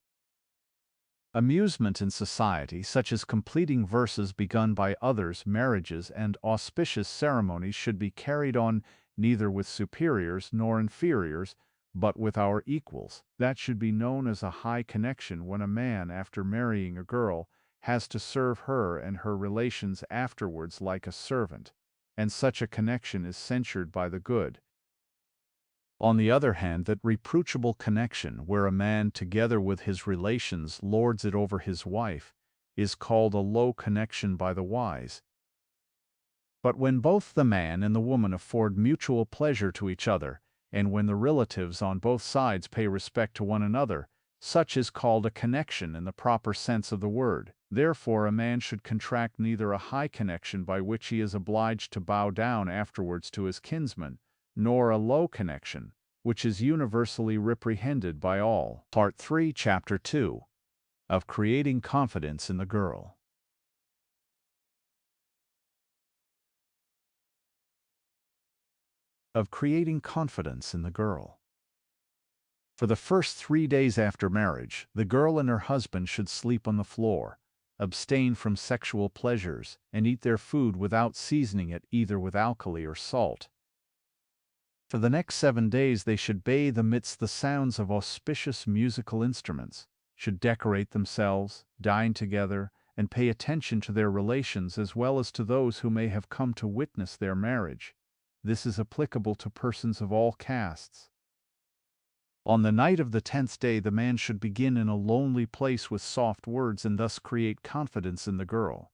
Amusement in society, such as completing verses begun by others, marriages, and auspicious ceremonies, should be carried on neither with superiors nor inferiors, but with our equals. That should be known as a high connection when a man, after marrying a girl, has to serve her and her relations afterwards like a servant, and such a connection is censured by the good. On the other hand, that reproachable connection, where a man together with his relations lords it over his wife, is called a low connection by the wise. But when both the man and the woman afford mutual pleasure to each other, and when the relatives on both sides pay respect to one another, such is called a connection in the proper sense of the word. Therefore a man should contract neither a high connection by which he is obliged to bow down afterwards to his kinsman, nor a low connection, which is universally reprehended by all. Part 3, Chapter 2, of Creating Confidence in the Girl. Of creating confidence in the girl. For the first 3 days after marriage, the girl and her husband should sleep on the floor, abstain from sexual pleasures, and eat their food without seasoning it either with alkali or salt. For the next 7 days they should bathe amidst the sounds of auspicious musical instruments, should decorate themselves, dine together, and pay attention to their relations as well as to those who may have come to witness their marriage. This is applicable to persons of all castes. On the night of the 10th day the man should begin in a lonely place with soft words and thus create confidence in the girl.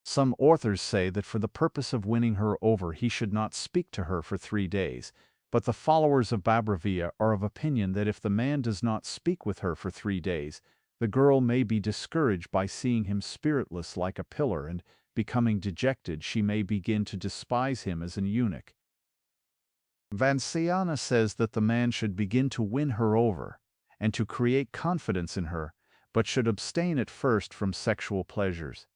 Some authors say that for the purpose of winning her over he should not speak to her for 3 days, but the followers of Behaviour are of opinion that if the man does not speak with her for 3 days, the girl may be discouraged by seeing him spiritless like a pillar, and, becoming dejected, she may begin to despise him as an eunuch. Vatsyayana says that the man should begin to win her over, and to create confidence in her, but should abstain at first from sexual pleasures.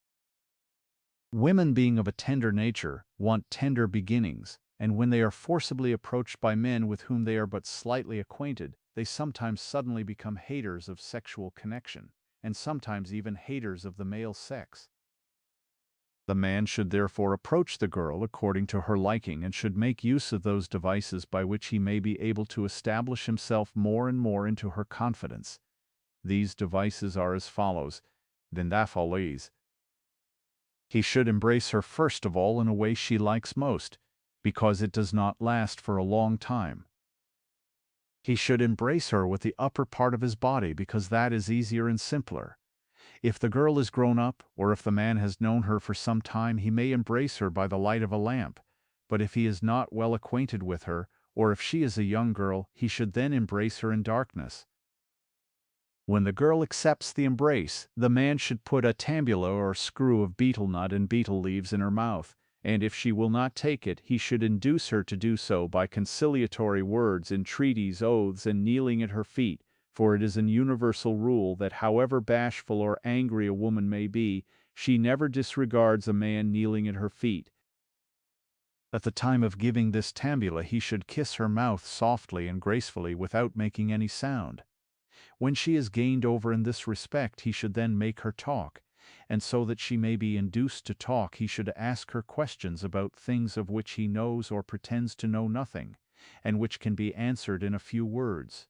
Women, being of a tender nature, want tender beginnings, and when they are forcibly approached by men with whom they are but slightly acquainted, they sometimes suddenly become haters of sexual connection, and sometimes even haters of the male sex. The man should therefore approach the girl according to her liking, and should make use of those devices by which he may be able to establish himself more and more into her confidence. These devices are as follows. Dignified. He should embrace her first of all in a way she likes most, because it does not last for a long time. He should embrace her with the upper part of his body, because that is easier and simpler. If the girl is grown up, or if the man has known her for some time, he may embrace her by the light of a lamp, but if he is not well acquainted with her, or if she is a young girl, he should then embrace her in darkness. When the girl accepts the embrace, the man should put a tambula or screw of betel nut and betel leaves in her mouth, and if she will not take it, he should induce her to do so by conciliatory words, entreaties, oaths, and kneeling at her feet, for it is an universal rule that however bashful or angry a woman may be, she never disregards a man kneeling at her feet. At the time of giving this tambula he should kiss her mouth softly and gracefully without making any sound. When she is gained over in this respect, he should then make her talk, and so that she may be induced to talk, he should ask her questions about things of which he knows or pretends to know nothing, and which can be answered in a few words.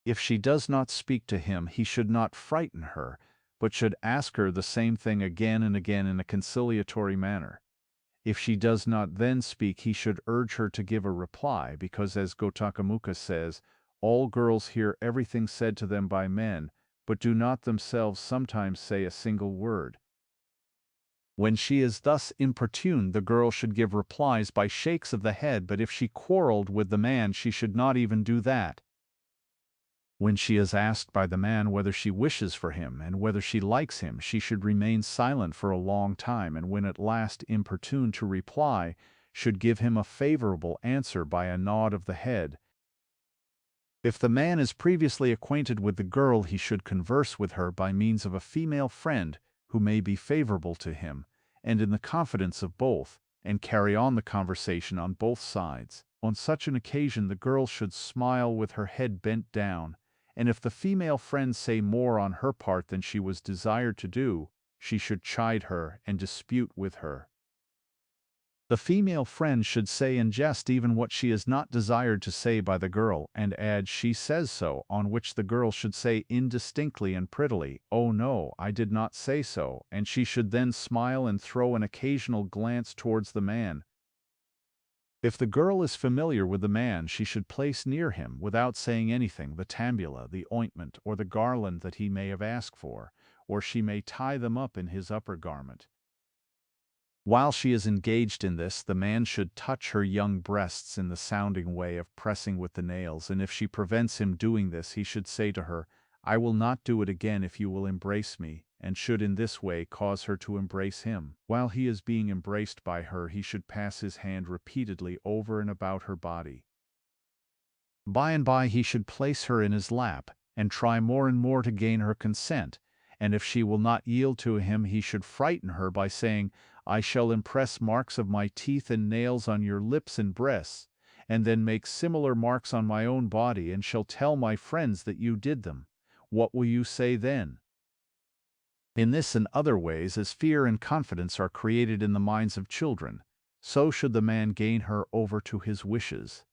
If she does not speak to him, he should not frighten her, but should ask her the same thing again and again in a conciliatory manner. If she does not then speak, he should urge her to give a reply, because as Gotakamuka says, all girls hear everything said to them by men, but do not themselves sometimes say a single word. When she is thus importuned, the girl should give replies by shakes of the head, but if she quarreled with the man, she should not even do that. When she is asked by the man whether she wishes for him and whether she likes him, she should remain silent for a long time, and when at last importuned to reply, should give him a favorable answer by a nod of the head. If the man is previously acquainted with the girl, he should converse with her by means of a female friend who may be favorable to him, and in the confidence of both, and carry on the conversation on both sides. On such an occasion the girl should smile with her head bent down, and if the female friend say more on her part than she was desired to do, she should chide her and dispute with her. The female friend should say in jest even what she is not desired to say by the girl, and add, "She says so," on which the girl should say indistinctly and prettily, "Oh no, I did not say so," and she should then smile and throw an occasional glance towards the man. If the girl is familiar with the man, she should place near him, without saying anything, the tambula, the ointment, or the garland that he may have asked for, or she may tie them up in his upper garment. While she is engaged in this, the man should touch her young breasts in the sounding way of pressing with the nails, and if she prevents him doing this, he should say to her, "I will not do it again if you will embrace me," and should in this way cause her to embrace him. While he is being embraced by her, he should pass his hand repeatedly over and about her body. By and by he should place her in his lap, and try more and more to gain her consent, and if she will not yield to him, he should frighten her by saying, "I shall impress marks of my teeth and nails on your lips and breasts, and then make similar marks on my own body, and shall tell my friends that you did them. What will you say then?" In this and other ways, as fear and confidence are created in the minds of children, so should the man gain her over to his wishes.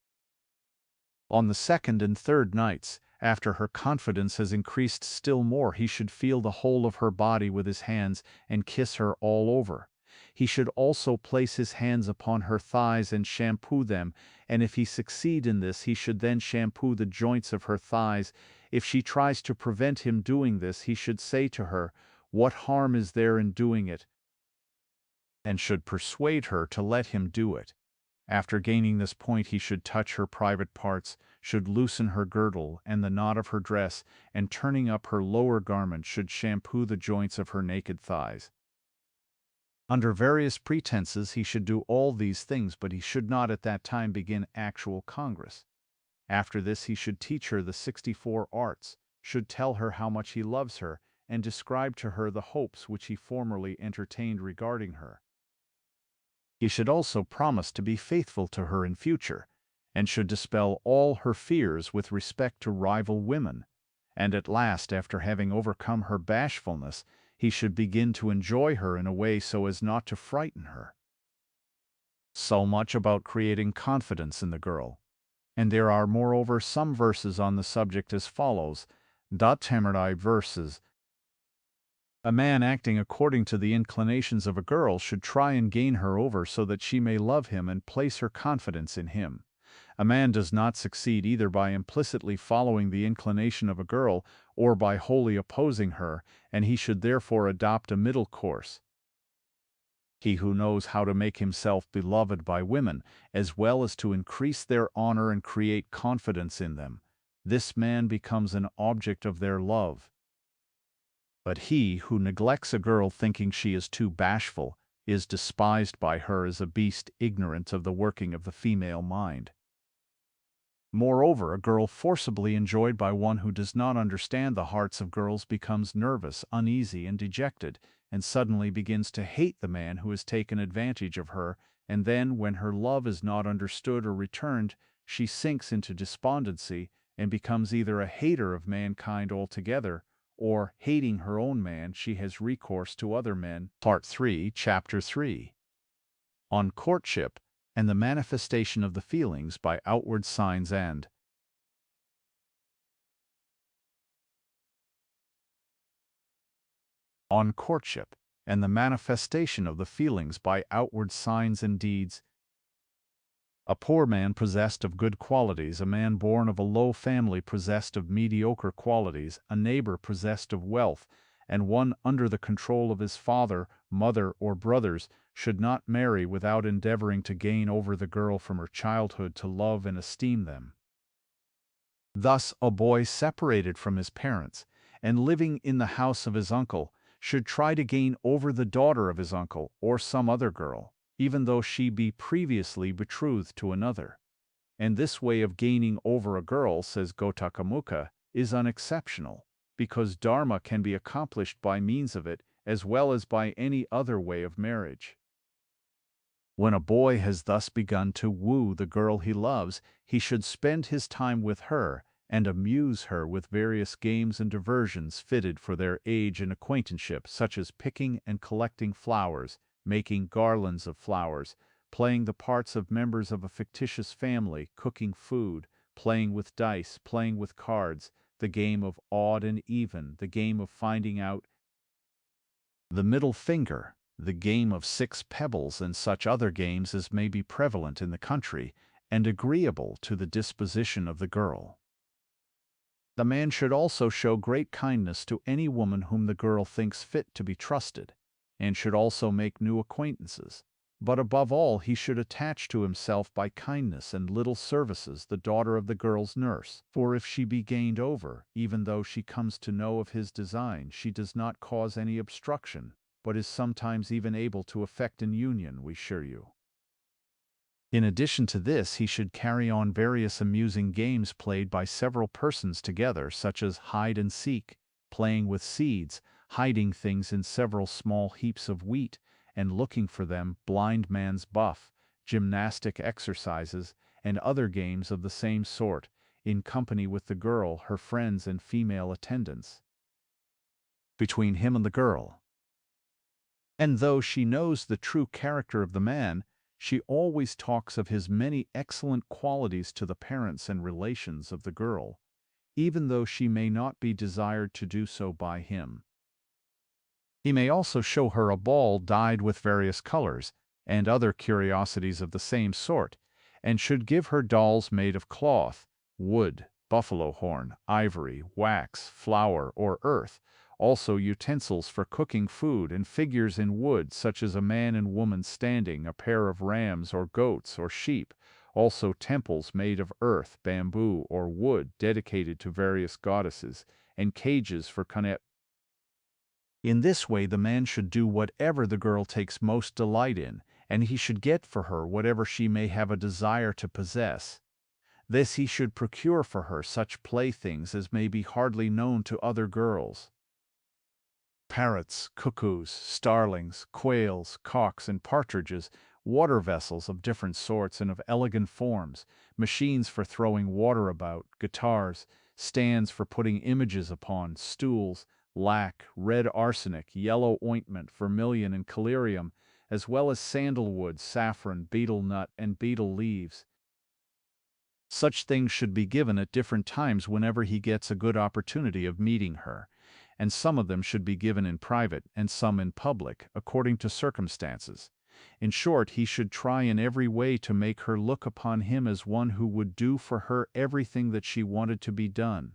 On the second and third nights, after her confidence has increased still more, he should feel the whole of her body with his hands and kiss her all over. He should also place his hands upon her thighs and shampoo them, and if he succeed in this, he should then shampoo the joints of her thighs. If she tries to prevent him doing this, he should say to her, "What harm is there in doing it?" and should persuade her to let him do it. After gaining this point, he should touch her private parts, should loosen her girdle and the knot of her dress, and turning up her lower garment, should shampoo the joints of her naked thighs. Under various pretenses he should do all these things, but he should not at that time begin actual congress. After this he should teach her the 64 arts, should tell her how much he loves her, and describe to her the hopes which he formerly entertained regarding her. He should also promise to be faithful to her in future, and should dispel all her fears with respect to rival women, and at last, after having overcome her bashfulness, he should begin to enjoy her in a way so as not to frighten her. So much about creating confidence in the girl. And there are moreover some verses on the subject as follows, Dharma verses. A man acting according to the inclinations of a girl should try and gain her over so that she may love him and place her confidence in him. A man does not succeed either by implicitly following the inclination of a girl or by wholly opposing her, and he should therefore adopt a middle course. He who knows how to make himself beloved by women, as well as to increase their honor and create confidence in them, this man becomes an object of their love. But he who neglects a girl thinking she is too bashful is despised by her as a beast ignorant of the working of the female mind. Moreover, a girl forcibly enjoyed by one who does not understand the hearts of girls becomes nervous, uneasy, and dejected, and suddenly begins to hate the man who has taken advantage of her, and then, when her love is not understood or returned, she sinks into despondency and becomes either a hater of mankind altogether, or, hating her own man, she has recourse to other men. Part 3, Chapter 3. On Courtship and the Manifestation of the Feelings by Outward Signs and On Courtship and the Manifestation of the Feelings by Outward Signs and Deeds. A poor man possessed of good qualities, a man born of a low family possessed of mediocre qualities, a neighbor possessed of wealth, and one under the control of his father, mother, or brothers, should not marry without endeavoring to gain over the girl from her childhood to love and esteem them. Thus, a boy separated from his parents, and living in the house of his uncle, should try to gain over the daughter of his uncle or some other girl, even though she be previously betrothed to another. And this way of gaining over a girl, says Gotakamuka, is unexceptional, because Dharma can be accomplished by means of it as well as by any other way of marriage. When a boy has thus begun to woo the girl he loves, he should spend his time with her and amuse her with various games and diversions fitted for their age and acquaintanceship, such as picking and collecting flowers, making garlands of flowers, playing the parts of members of a fictitious family, cooking food, playing with dice, playing with cards, the game of odd and even, the game of finding out the middle finger, the game of 6 pebbles, and such other games as may be prevalent in the country and agreeable to the disposition of the girl. The man should also show great kindness to any woman whom the girl thinks fit to be trusted, and should also make new acquaintances. But above all, he should attach to himself by kindness and little services the daughter of the girl's nurse. For if she be gained over, even though she comes to know of his design, she does not cause any obstruction, but is sometimes even able to effect an union, we assure you. In addition to this, he should carry on various amusing games played by several persons together, such as hide and seek, playing with seeds, hiding things in several small heaps of wheat, and looking for them, blind man's buff, gymnastic exercises, and other games of the same sort, in company with the girl, her friends, and female attendants. Between him and the girl. And though she knows the true character of the man, she always talks of his many excellent qualities to the parents and relations of the girl, even though she may not be desired to do so by him. He may also show her a ball dyed with various colors, and other curiosities of the same sort, and should give her dolls made of cloth, wood, buffalo horn, ivory, wax, flour, or earth, also utensils for cooking food, and figures in wood such as a man and woman standing, a pair of rams or goats or sheep, also temples made of earth, bamboo, or wood dedicated to various goddesses, and cages for kanet. In this way the man should do whatever the girl takes most delight in, and he should get for her whatever she may have a desire to possess. This he should procure for her such playthings as may be hardly known to other girls. Parrots, cuckoos, starlings, quails, cocks, and partridges, water vessels of different sorts and of elegant forms, machines for throwing water about, guitars, stands for putting images upon, stools, lac, red arsenic, yellow ointment, vermilion, and collyrium, as well as sandalwood, saffron, betel nut, and betel leaves. Such things should be given at different times whenever he gets a good opportunity of meeting her, and some of them should be given in private and some in public, according to circumstances. In short, he should try in every way to make her look upon him as one who would do for her everything that she wanted to be done.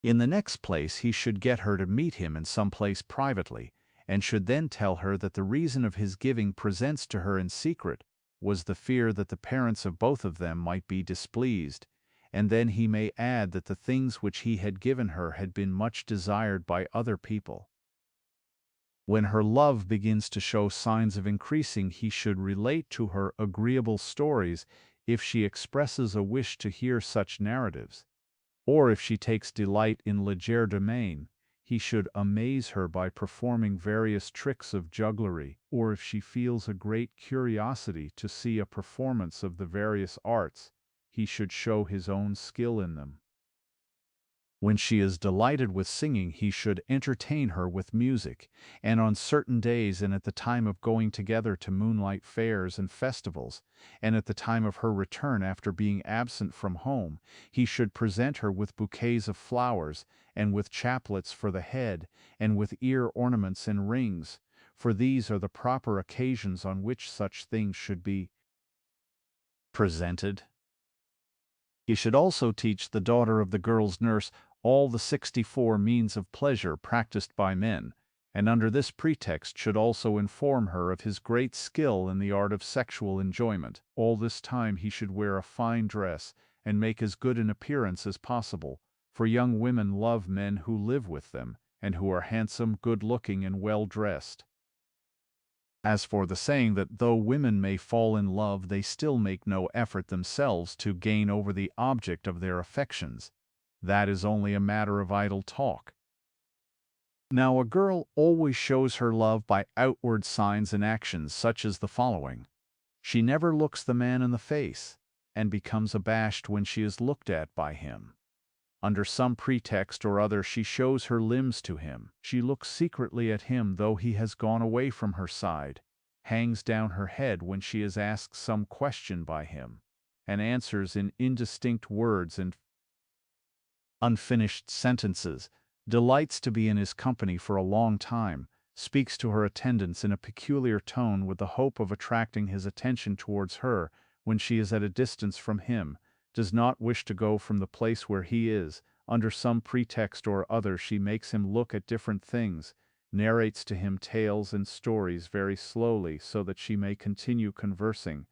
In the next place, he should get her to meet him in some place privately, and should then tell her that the reason of his giving presents to her in secret was the fear that the parents of both of them might be displeased, and then he may add that the things which he had given her had been much desired by other people. When her love begins to show signs of increasing, he should relate to her agreeable stories if she expresses a wish to hear such narratives, or if she takes delight in legerdemain, he should amaze her by performing various tricks of jugglery, or if she feels a great curiosity to see a performance of the various arts, he should show his own skill in them. When she is delighted with singing, he should entertain her with music, and on certain days and at the time of going together to moonlight fairs and festivals, and at the time of her return after being absent from home, he should present her with bouquets of flowers, and with chaplets for the head, and with ear ornaments and rings, for these are the proper occasions on which such things should be presented. He should also teach the daughter of the girl's nurse all the 64 means of pleasure practiced by men, and under this pretext should also inform her of his great skill in the art of sexual enjoyment. All this time he should wear a fine dress and make as good an appearance as possible, for young women love men who live with them, and who are handsome, good-looking, and well-dressed. As for the saying that though women may fall in love, they still make no effort themselves to gain over the object of their affections, that is only a matter of idle talk. Now a girl always shows her love by outward signs and actions such as the following. She never looks the man in the face, and becomes abashed when she is looked at by him. Under some pretext or other she shows her limbs to him. She looks secretly at him though he has gone away from her side, hangs down her head when she is asked some question by him, and answers in indistinct words and unfinished sentences, delights to be in his company for a long time, speaks to her attendants in a peculiar tone with the hope of attracting his attention towards her when she is at a distance from him, does not wish to go from the place where he is. Under some pretext or other she makes him look at different things, narrates to him tales and stories very slowly so that she may continue conversing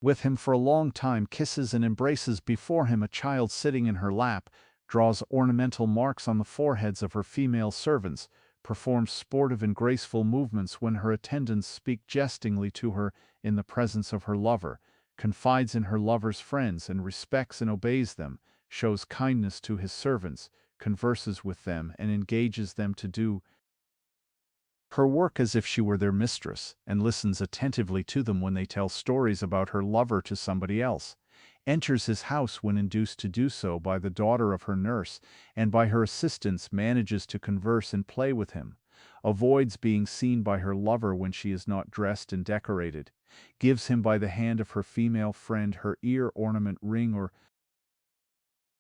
with him for a long time, kisses and embraces before him a child sitting in her lap, draws ornamental marks on the foreheads of her female servants, performs sportive and graceful movements when her attendants speak jestingly to her in the presence of her lover, confides in her lover's friends and respects and obeys them, shows kindness to his servants, converses with them and engages them to do her work as if she were their mistress, and listens attentively to them when they tell stories about her lover to somebody else, enters his house when induced to do so by the daughter of her nurse, and by her assistance manages to converse and play with him, avoids being seen by her lover when she is not dressed and decorated, gives him by the hand of her female friend her ear ornament, ring, or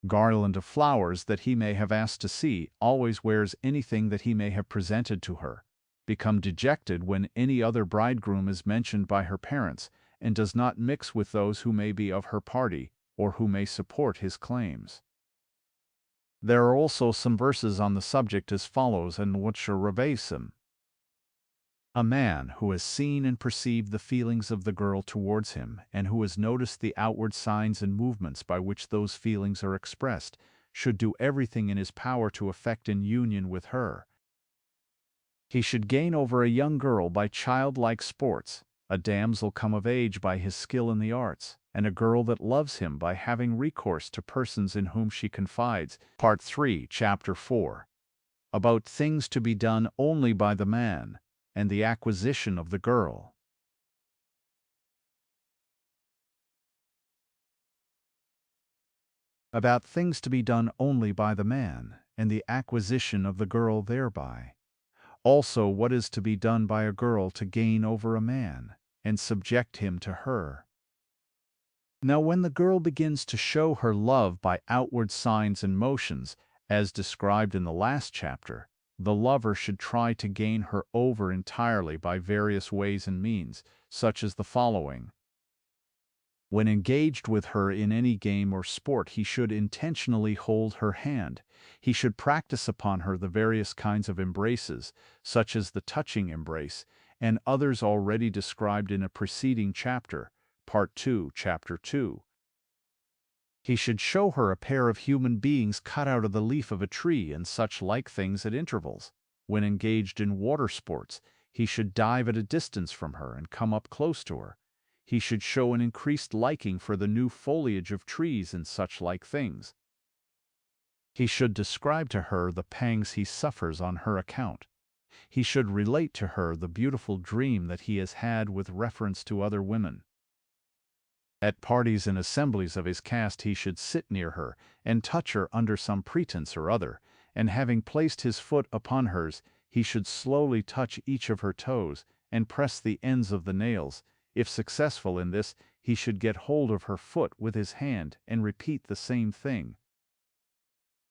garland of flowers that he may have asked to see, always wears anything that he may have presented to her, become dejected when any other bridegroom is mentioned by her parents, and does not mix with those who may be of her party, or who may support his claims. There are also some verses on the subject as follows, and which are verbatim. A man who has seen and perceived the feelings of the girl towards him, and who has noticed the outward signs and movements by which those feelings are expressed, should do everything in his power to effect an union with her. He should gain over a young girl by childlike sports, a damsel come of age by his skill in the arts, and a girl that loves him by having recourse to persons in whom she confides. Part 3, Chapter 4. About things to be done only by the man, and the acquisition of the girl. About things to be done only by the man, and the acquisition of the girl thereby. Also what is to be done by a girl to gain over a man, and subject him to her. Now when the girl begins to show her love by outward signs and motions, as described in the last chapter, the lover should try to gain her over entirely by various ways and means, such as the following. When engaged with her in any game or sport, he should intentionally hold her hand. He should practice upon her the various kinds of embraces, such as the touching embrace, and others already described in a preceding chapter, Part 2, Chapter 2. He should show her a pair of human beings cut out of the leaf of a tree and such like things at intervals. When engaged in water sports, he should dive at a distance from her and come up close to her. He should show an increased liking for the new foliage of trees and such like things. He should describe to her the pangs he suffers on her account. He should relate to her the beautiful dream that he has had with reference to other women. At parties and assemblies of his caste he should sit near her, and touch her under some pretence or other, and having placed his foot upon hers, he should slowly touch each of her toes, and press the ends of the nails. If successful in this, he should get hold of her foot with his hand, and repeat the same thing.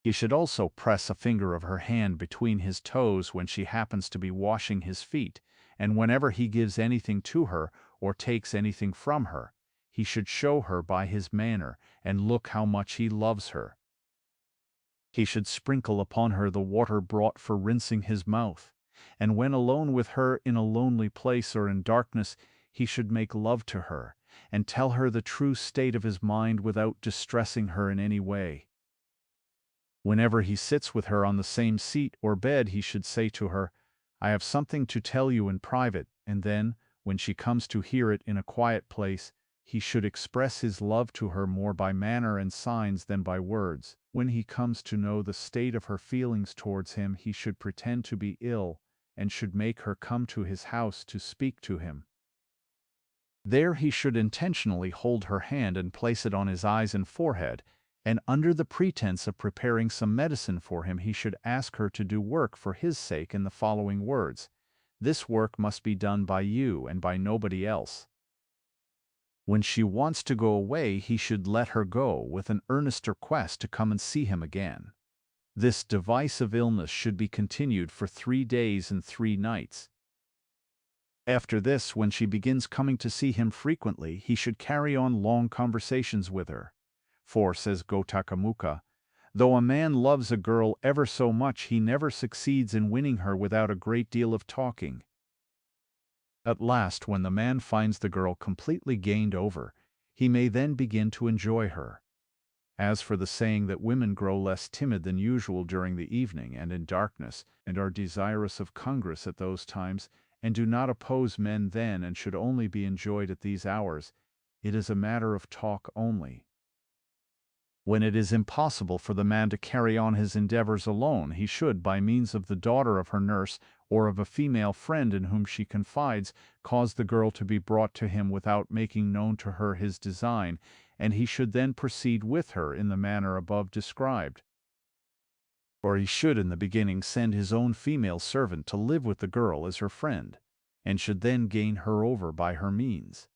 He should also press a finger of her hand between his toes when she happens to be washing his feet, and whenever he gives anything to her, or takes anything from her, he should show her by his manner, and look how much he loves her. He should sprinkle upon her the water brought for rinsing his mouth, and when alone with her in a lonely place or in darkness, he should make love to her, and tell her the true state of his mind without distressing her in any way. Whenever he sits with her on the same seat or bed, he should say to her, "I have something to tell you in private," and then, when she comes to hear it in a quiet place, he should express his love to her more by manner and signs than by words. When he comes to know the state of her feelings towards him, he should pretend to be ill, and should make her come to his house to speak to him. There he should intentionally hold her hand and place it on his eyes and forehead, and under the pretense of preparing some medicine for him, he should ask her to do work for his sake in the following words: "This work must be done by you and by nobody else." When she wants to go away, he should let her go with an earnest request to come and see him again. This device of illness should be continued for 3 days and 3 nights. After this, when she begins coming to see him frequently, he should carry on long conversations with her. For, says Gotakamuka, though a man loves a girl ever so much, he never succeeds in winning her without a great deal of talking. At last, when the man finds the girl completely gained over, he may then begin to enjoy her. As for the saying that women grow less timid than usual during the evening and in darkness, and are desirous of congress at those times, and do not oppose men then, and should only be enjoyed at these hours, it is a matter of talk only. When it is impossible for the man to carry on his endeavors alone, he should, by means of the daughter of her nurse, or of a female friend in whom she confides, cause the girl to be brought to him without making known to her his design, and he should then proceed with her in the manner above described. Or he should in the beginning send his own female servant to live with the girl as her friend, and should then gain her over by her means.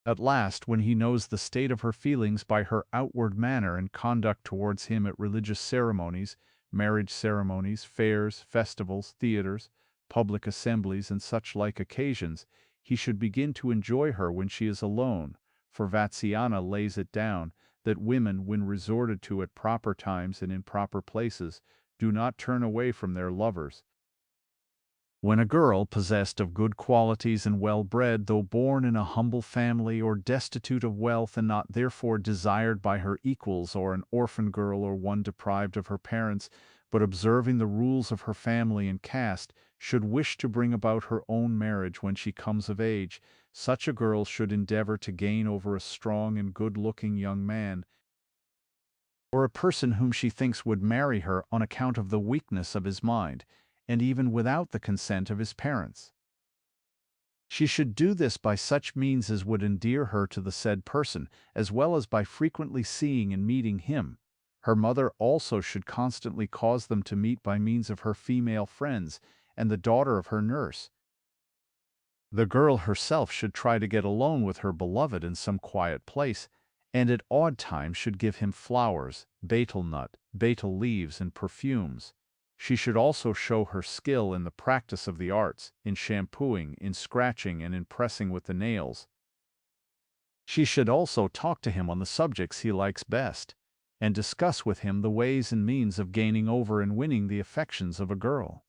At last, when he knows the state of her feelings by her outward manner and conduct towards him at religious ceremonies, marriage ceremonies, fairs, festivals, theatres, public assemblies, and such like occasions, he should begin to enjoy her when she is alone, for Vatsyayana lays it down, that women, when resorted to at proper times and in proper places, do not turn away from their lovers. When a girl, possessed of good qualities and well-bred, though born in a humble family or destitute of wealth and not therefore desired by her equals, or an orphan girl or one deprived of her parents, but observing the rules of her family and caste, should wish to bring about her own marriage when she comes of age, such a girl should endeavor to gain over a strong and good-looking young man, or a person whom she thinks would marry her on account of the weakness of his mind, and even without the consent of his parents. She should do this by such means as would endear her to the said person, as well as by frequently seeing and meeting him. Her mother also should constantly cause them to meet by means of her female friends and the daughter of her nurse. The girl herself should try to get alone with her beloved in some quiet place, and at odd times should give him flowers, betel nut, betel leaves, and perfumes. She should also show her skill in the practice of the arts, in shampooing, in scratching, and in pressing with the nails. She should also talk to him on the subjects he likes best, and discuss with him the ways and means of gaining over and winning the affections of a girl.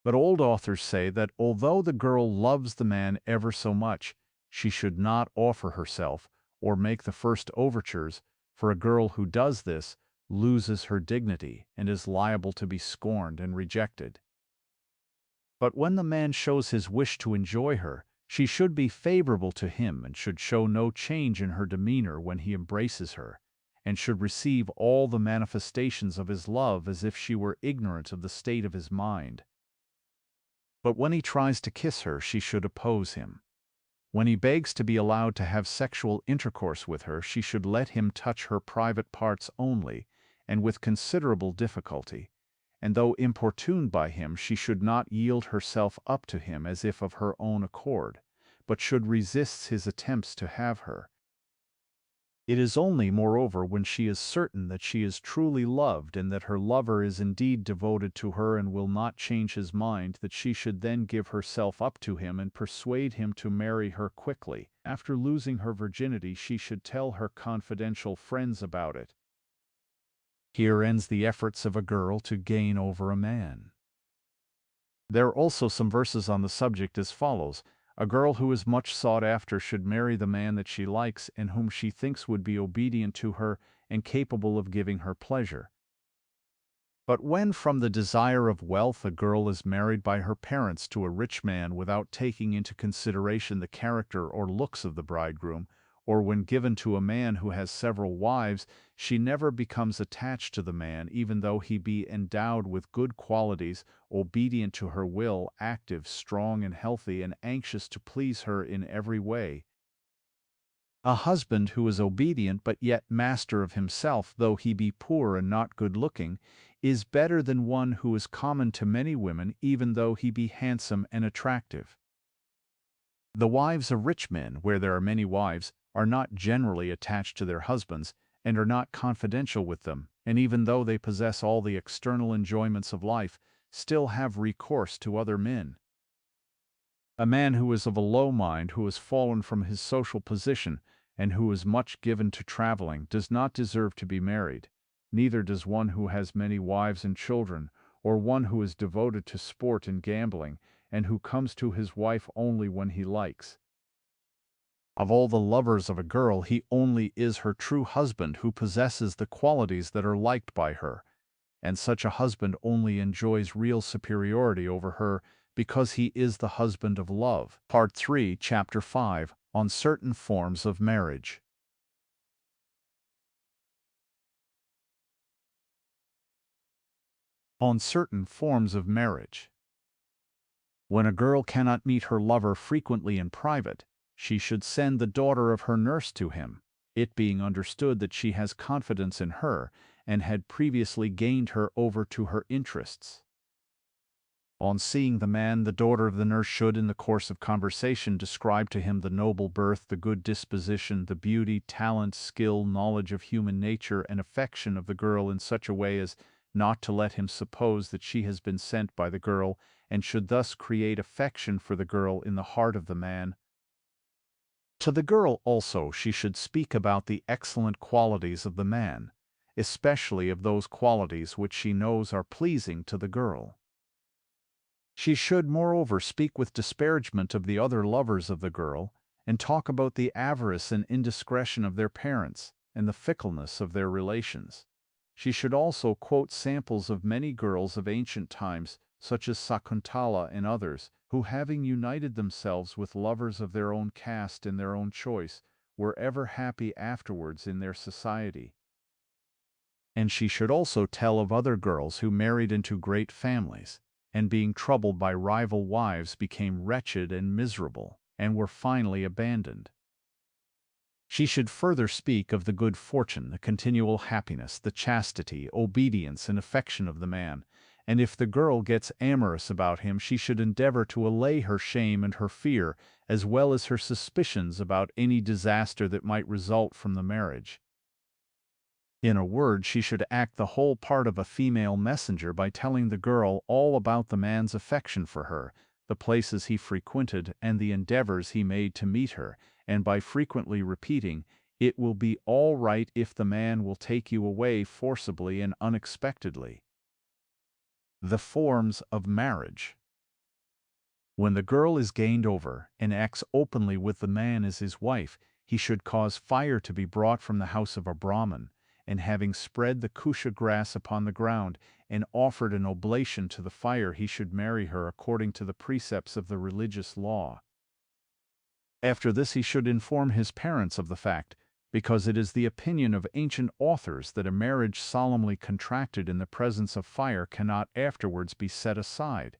But old authors say that although the girl loves the man ever so much, she should not offer herself or make the first overtures, for a girl who does this loses her dignity and is liable to be scorned and rejected. But when the man shows his wish to enjoy her, she should be favorable to him and should show no change in her demeanor when he embraces her, and should receive all the manifestations of his love as if she were ignorant of the state of his mind. But when he tries to kiss her, she should oppose him. When he begs to be allowed to have sexual intercourse with her, she should let him touch her private parts only, and with considerable difficulty. And though importuned by him, she should not yield herself up to him as if of her own accord, but should resist his attempts to have her. It is only, moreover, when she is certain that she is truly loved and that her lover is indeed devoted to her and will not change his mind, that she should then give herself up to him and persuade him to marry her quickly. After losing her virginity, she should tell her confidential friends about it. Here ends the efforts of a girl to gain over a man. There are also some verses on the subject as follows. A girl who is much sought after should marry the man that she likes and whom she thinks would be obedient to her and capable of giving her pleasure. But when from the desire of wealth a girl is married by her parents to a rich man without taking into consideration the character or looks of the bridegroom, or when given to a man who has several wives, she never becomes attached to the man, even though he be endowed with good qualities, obedient to her will, active, strong, and healthy, and anxious to please her in every way. A husband who is obedient but yet master of himself, though he be poor and not good-looking, is better than one who is common to many women, even though he be handsome and attractive. The wives of rich men, where there are many wives, are not generally attached to their husbands, and are not confidential with them, and even though they possess all the external enjoyments of life, still have recourse to other men. A man who is of a low mind, who has fallen from his social position, and who is much given to traveling, does not deserve to be married. Neither does one who has many wives and children, or one who is devoted to sport and gambling, and who comes to his wife only when he likes. Of all the lovers of a girl, he only is her true husband who possesses the qualities that are liked by her, and such a husband only enjoys real superiority over her because he is the husband of love. Part 3, Chapter 5, on certain forms of marriage. On certain forms of marriage. When a girl cannot meet her lover frequently in private, she should send the daughter of her nurse to him, it being understood that she has confidence in her and had previously gained her over to her interests. On seeing the man, the daughter of the nurse should, in the course of conversation, describe to him the noble birth, the good disposition, the beauty, talent, skill, knowledge of human nature, and affection of the girl in such a way as not to let him suppose that she has been sent by the girl, and should thus create affection for the girl in the heart of the man. To the girl also she should speak about the excellent qualities of the man, especially of those qualities which she knows are pleasing to the girl. She should, moreover, speak with disparagement of the other lovers of the girl, and talk about the avarice and indiscretion of their parents, and the fickleness of their relations. She should also quote samples of many girls of ancient times, such as Sakuntala and others, who, having united themselves with lovers of their own caste and their own choice, were ever happy afterwards in their society. And she should also tell of other girls who married into great families, and being troubled by rival wives became wretched and miserable, and were finally abandoned. She should further speak of the good fortune, the continual happiness, the chastity, obedience, and affection of the man, and if the girl gets amorous about him, she should endeavor to allay her shame and her fear, as well as her suspicions about any disaster that might result from the marriage. In a word, she should act the whole part of a female messenger by telling the girl all about the man's affection for her, the places he frequented, and the endeavors he made to meet her, and by frequently repeating, "It will be all right if the man will take you away forcibly and unexpectedly." The forms of marriage. When the girl is gained over, and acts openly with the man as his wife, he should cause fire to be brought from the house of a Brahmin, and having spread the kusha grass upon the ground, and offered an oblation to the fire, he should marry her according to the precepts of the religious law. After this he should inform his parents of the fact, because it is the opinion of ancient authors that a marriage solemnly contracted in the presence of fire cannot afterwards be set aside.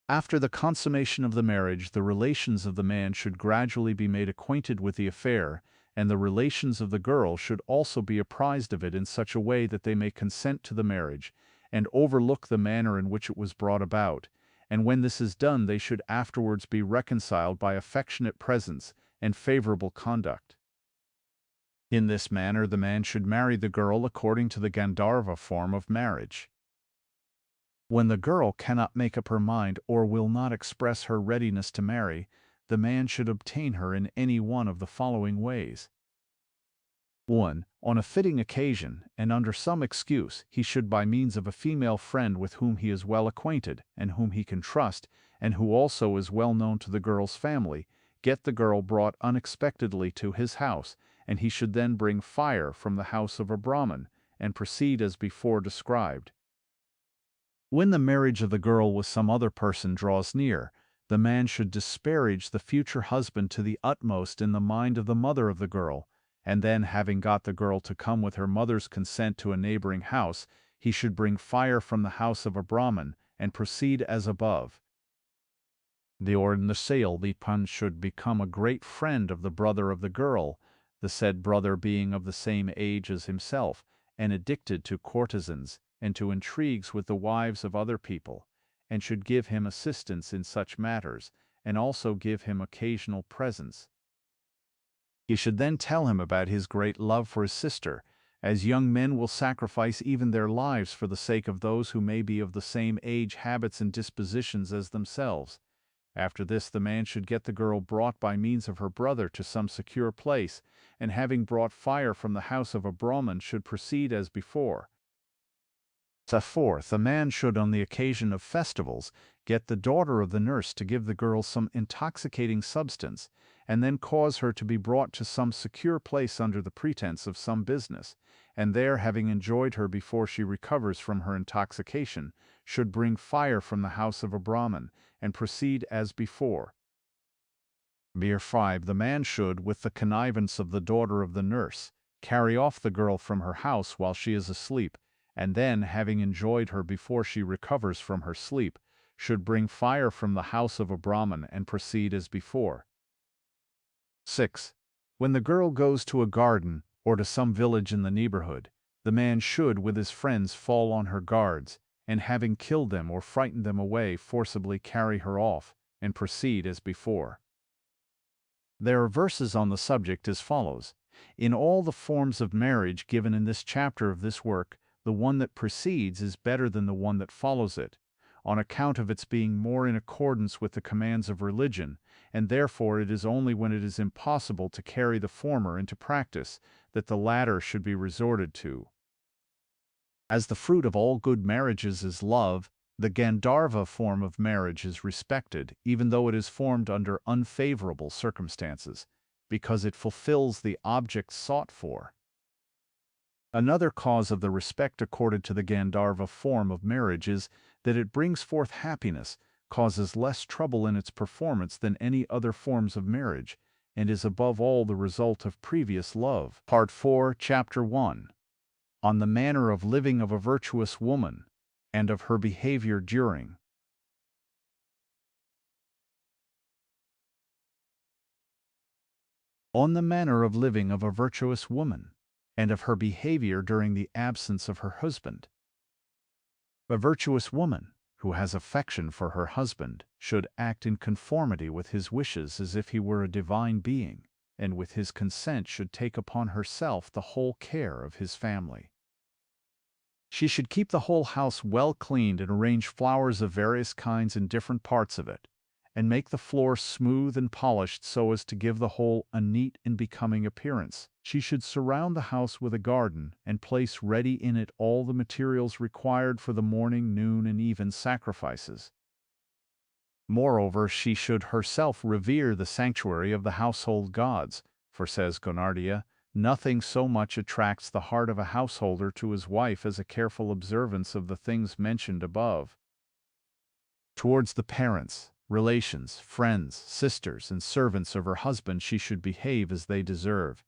After the consummation of the marriage, the relations of the man should gradually be made acquainted with the affair, and the relations of the girl should also be apprised of it in such a way that they may consent to the marriage, and overlook the manner in which it was brought about, and when this is done they should afterwards be reconciled by affectionate presence and favorable conduct. In this manner the man should marry the girl according to the Gandharva form of marriage. When the girl cannot make up her mind or will not express her readiness to marry, the man should obtain her in any one of the following ways. 1. On a fitting occasion, and under some excuse, he should by means of a female friend with whom he is well acquainted, and whom he can trust, and who also is well known to the girl's family, get the girl brought unexpectedly to his house, and he should then bring fire from the house of a Brahmin, and proceed as before described. When the marriage of the girl with some other person draws near, the man should disparage the future husband to the utmost in the mind of the mother of the girl, and then, having got the girl to come with her mother's consent to a neighboring house, he should bring fire from the house of a Brahmin, and proceed as above. The Pan should become a great friend of the brother of the girl, the said brother being of the same age as himself, and addicted to courtesans, and to intrigues with the wives of other people, and should give him assistance in such matters, and also give him occasional presents. He should then tell him about his great love for his sister, as young men will sacrifice even their lives for the sake of those who may be of the same age, habits, and dispositions as themselves. After this the man should get the girl brought by means of her brother to some secure place, and having brought fire from the house of a Brahmin should proceed as before. Fourth, a man should, on the occasion of festivals, get the daughter of the nurse to give the girl some intoxicating substance, and then cause her to be brought to some secure place under the pretense of some business, and there, having enjoyed her before she recovers from her intoxication, should bring fire from the house of a Brahmin, and proceed as before. 5. The man should, with the connivance of the daughter of the nurse, carry off the girl from her house while she is asleep, and then, having enjoyed her before she recovers from her sleep, should bring fire from the house of a Brahmin and proceed as before. 6. When the girl goes to a garden, or to some village in the neighborhood, the man should, with his friends, fall on her guards, and having killed them or frightened them away, forcibly carry her off, and proceed as before. There are verses on the subject as follows. In all the forms of marriage given in this chapter of this work, the one that precedes is better than the one that follows it, on account of its being more in accordance with the commands of religion, and therefore it is only when it is impossible to carry the former into practice that the latter should be resorted to. As the fruit of all good marriages is love, the Gandharva form of marriage is respected, even though it is formed under unfavorable circumstances, because it fulfills the object sought for. Another cause of the respect accorded to the Gandharva form of marriage is that it brings forth happiness, causes less trouble in its performance than any other forms of marriage, and is above all the result of previous love. Part 4, Chapter 1. On the manner of living of a virtuous woman, and of her behavior during. On the manner of living of a virtuous woman, and of her behavior during the absence of her husband. A virtuous woman, who has affection for her husband, should act in conformity with his wishes as if he were a divine being, and with his consent should take upon herself the whole care of his family. She should keep the whole house well cleaned and arrange flowers of various kinds in different parts of it, and make the floor smooth and polished so as to give the whole a neat and becoming appearance. She should surround the house with a garden, and place ready in it all the materials required for the morning, noon, and even sacrifices. Moreover, she should herself revere the sanctuary of the household gods, for, says Gonardia, nothing so much attracts the heart of a householder to his wife as a careful observance of the things mentioned above. Towards the parents, relations, friends, sisters, and servants of her husband she should behave as they deserve.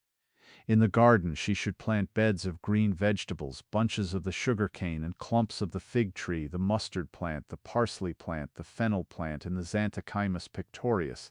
In the garden she should plant beds of green vegetables, bunches of the sugar cane and clumps of the fig tree, the mustard plant, the parsley plant, the fennel plant, and the xanthochymus pictorius.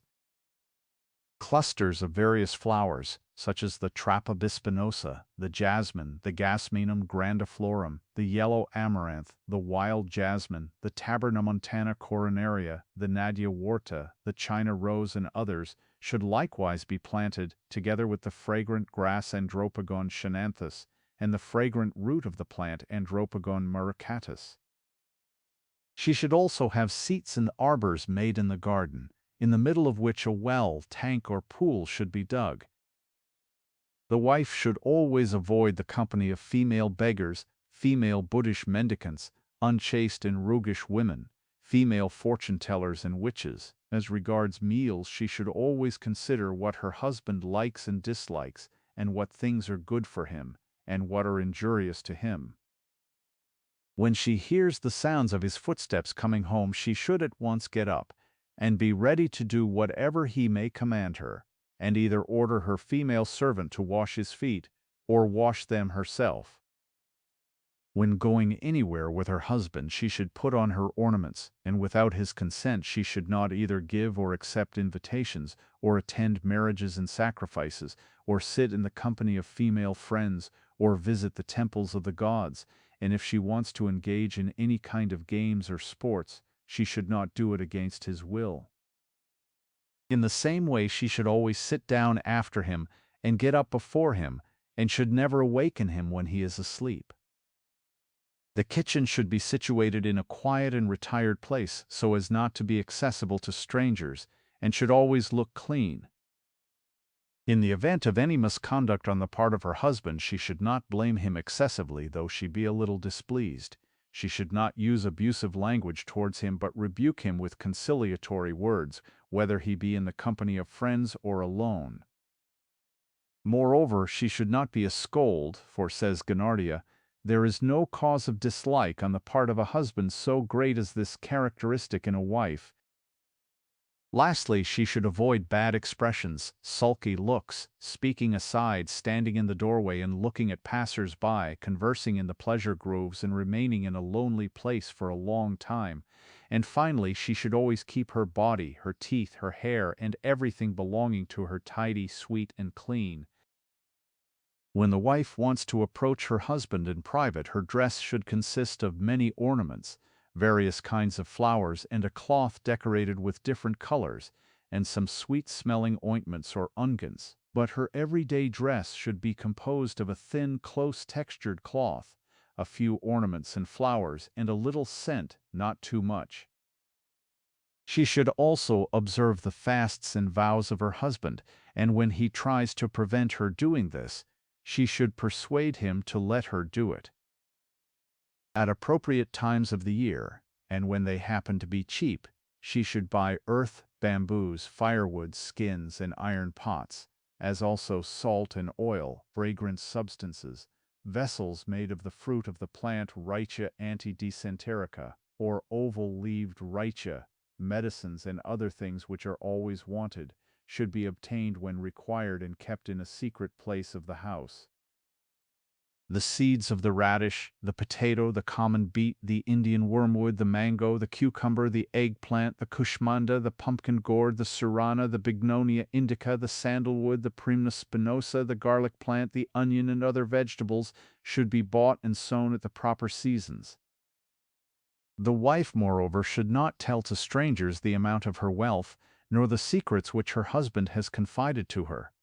Clusters of various flowers, such as the Trappa spinosa, the jasmine, the Gasmenum grandiflorum, the yellow amaranth, the wild jasmine, the Tabernamontana coronaria, the Nadia warta, the China rose, and others, should likewise be planted, together with the fragrant grass Andropogon chenanthus, and the fragrant root of the plant Andropogon muricatus. She should also have seats and arbors made in the garden, in the middle of which a well, tank, or pool should be dug. The wife should always avoid the company of female beggars, female Buddhish mendicants, unchaste and roguish women, female fortune-tellers and witches. As regards meals, she should always consider what her husband likes and dislikes, and what things are good for him, and what are injurious to him. When she hears the sounds of his footsteps coming home, she should at once get up, and be ready to do whatever he may command her, and either order her female servant to wash his feet, or wash them herself. When going anywhere with her husband, she should put on her ornaments, and without his consent she should not either give or accept invitations, or attend marriages and sacrifices, or sit in the company of female friends, or visit the temples of the gods, and if she wants to engage in any kind of games or sports, she should not do it against his will. In the same way, she should always sit down after him and get up before him, and should never awaken him when he is asleep. The kitchen should be situated in a quiet and retired place so as not to be accessible to strangers, and should always look clean. In the event of any misconduct on the part of her husband, she should not blame him excessively, though she be a little displeased. She should not use abusive language towards him, but rebuke him with conciliatory words, whether he be in the company of friends or alone. Moreover, she should not be a scold, for, says Gonardia, there is no cause of dislike on the part of a husband so great as this characteristic in a wife. Lastly, she should avoid bad expressions, sulky looks, speaking aside, standing in the doorway and looking at passers-by, conversing in the pleasure groves, and remaining in a lonely place for a long time. And finally, she should always keep her body, her teeth, her hair, and everything belonging to her tidy, sweet, and clean. When the wife wants to approach her husband in private, her dress should consist of many ornaments, various kinds of flowers, and a cloth decorated with different colors, and some sweet-smelling ointments or unguents. But her everyday dress should be composed of a thin, close-textured cloth, a few ornaments and flowers, and a little scent, not too much. She should also observe the fasts and vows of her husband, and when he tries to prevent her doing this, she should persuade him to let her do it. At appropriate times of the year, and when they happen to be cheap, she should buy earth, bamboos, firewood, skins, and iron pots, as also salt and oil, fragrant substances, vessels made of the fruit of the plant Reicha antidysenterica, or oval-leaved reicha, medicines and other things which are always wanted, should be obtained when required and kept in a secret place of the house. The seeds of the radish, the potato, the common beet, the Indian wormwood, the mango, the cucumber, the eggplant, the kushmanda, the pumpkin gourd, the surana, the bignonia indica, the sandalwood, the primna spinosa, the garlic plant, the onion, and other vegetables should be bought and sown at the proper seasons. The wife, moreover, should not tell to strangers the amount of her wealth, nor the secrets which her husband has confided to her.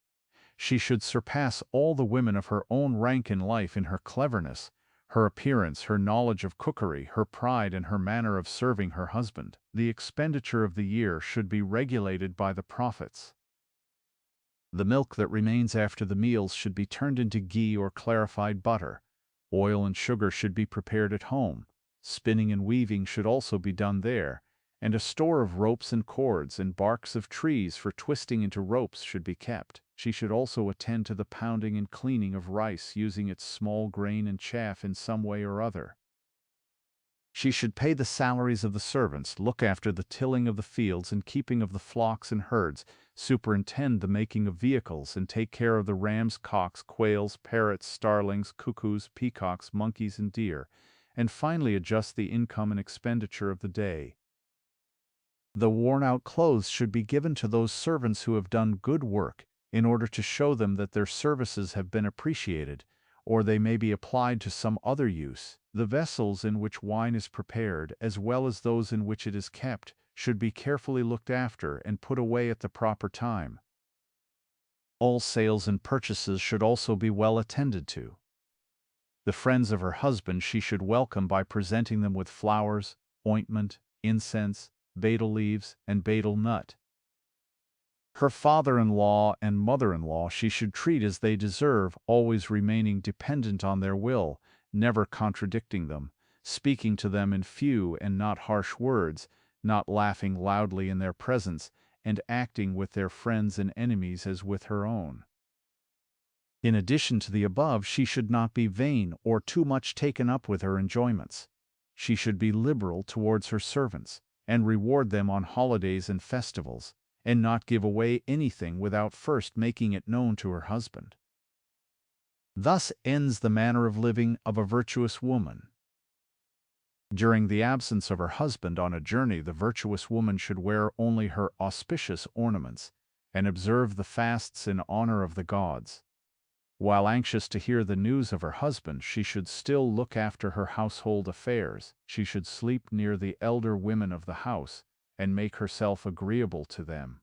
She should surpass all the women of her own rank in life in her cleverness, her appearance, her knowledge of cookery, her pride, and her manner of serving her husband. The expenditure of the year should be regulated by the profits. The milk that remains after the meals should be turned into ghee or clarified butter. Oil and sugar should be prepared at home. Spinning and weaving should also be done there, and a store of ropes and cords and barks of trees for twisting into ropes should be kept. She should also attend to the pounding and cleaning of rice, using its small grain and chaff in some way or other. She should pay the salaries of the servants, look after the tilling of the fields and keeping of the flocks and herds, superintend the making of vehicles, and take care of the rams, cocks, quails, parrots, starlings, cuckoos, peacocks, monkeys, and deer, and finally adjust the income and expenditure of the day. The worn-out clothes should be given to those servants who have done good work, in order to show them that their services have been appreciated, or they may be applied to some other use. The vessels in which wine is prepared, as well as those in which it is kept, should be carefully looked after and put away at the proper time. All sales and purchases should also be well attended to. The friends of her husband she should welcome by presenting them with flowers, ointment, incense, betel leaves, and betel nut. Her father-in-law and mother-in-law she should treat as they deserve, always remaining dependent on their will, never contradicting them, speaking to them in few and not harsh words, not laughing loudly in their presence, and acting with their friends and enemies as with her own. In addition to the above, she should not be vain or too much taken up with her enjoyments. She should be liberal towards her servants, and reward them on holidays and festivals, and not give away anything without first making it known to her husband. Thus ends the manner of living of a virtuous woman. During the absence of her husband on a journey, the virtuous woman should wear only her auspicious ornaments, and observe the fasts in honor of the gods. While anxious to hear the news of her husband, she should still look after her household affairs. She should sleep near the elder women of the house, and make herself agreeable to them.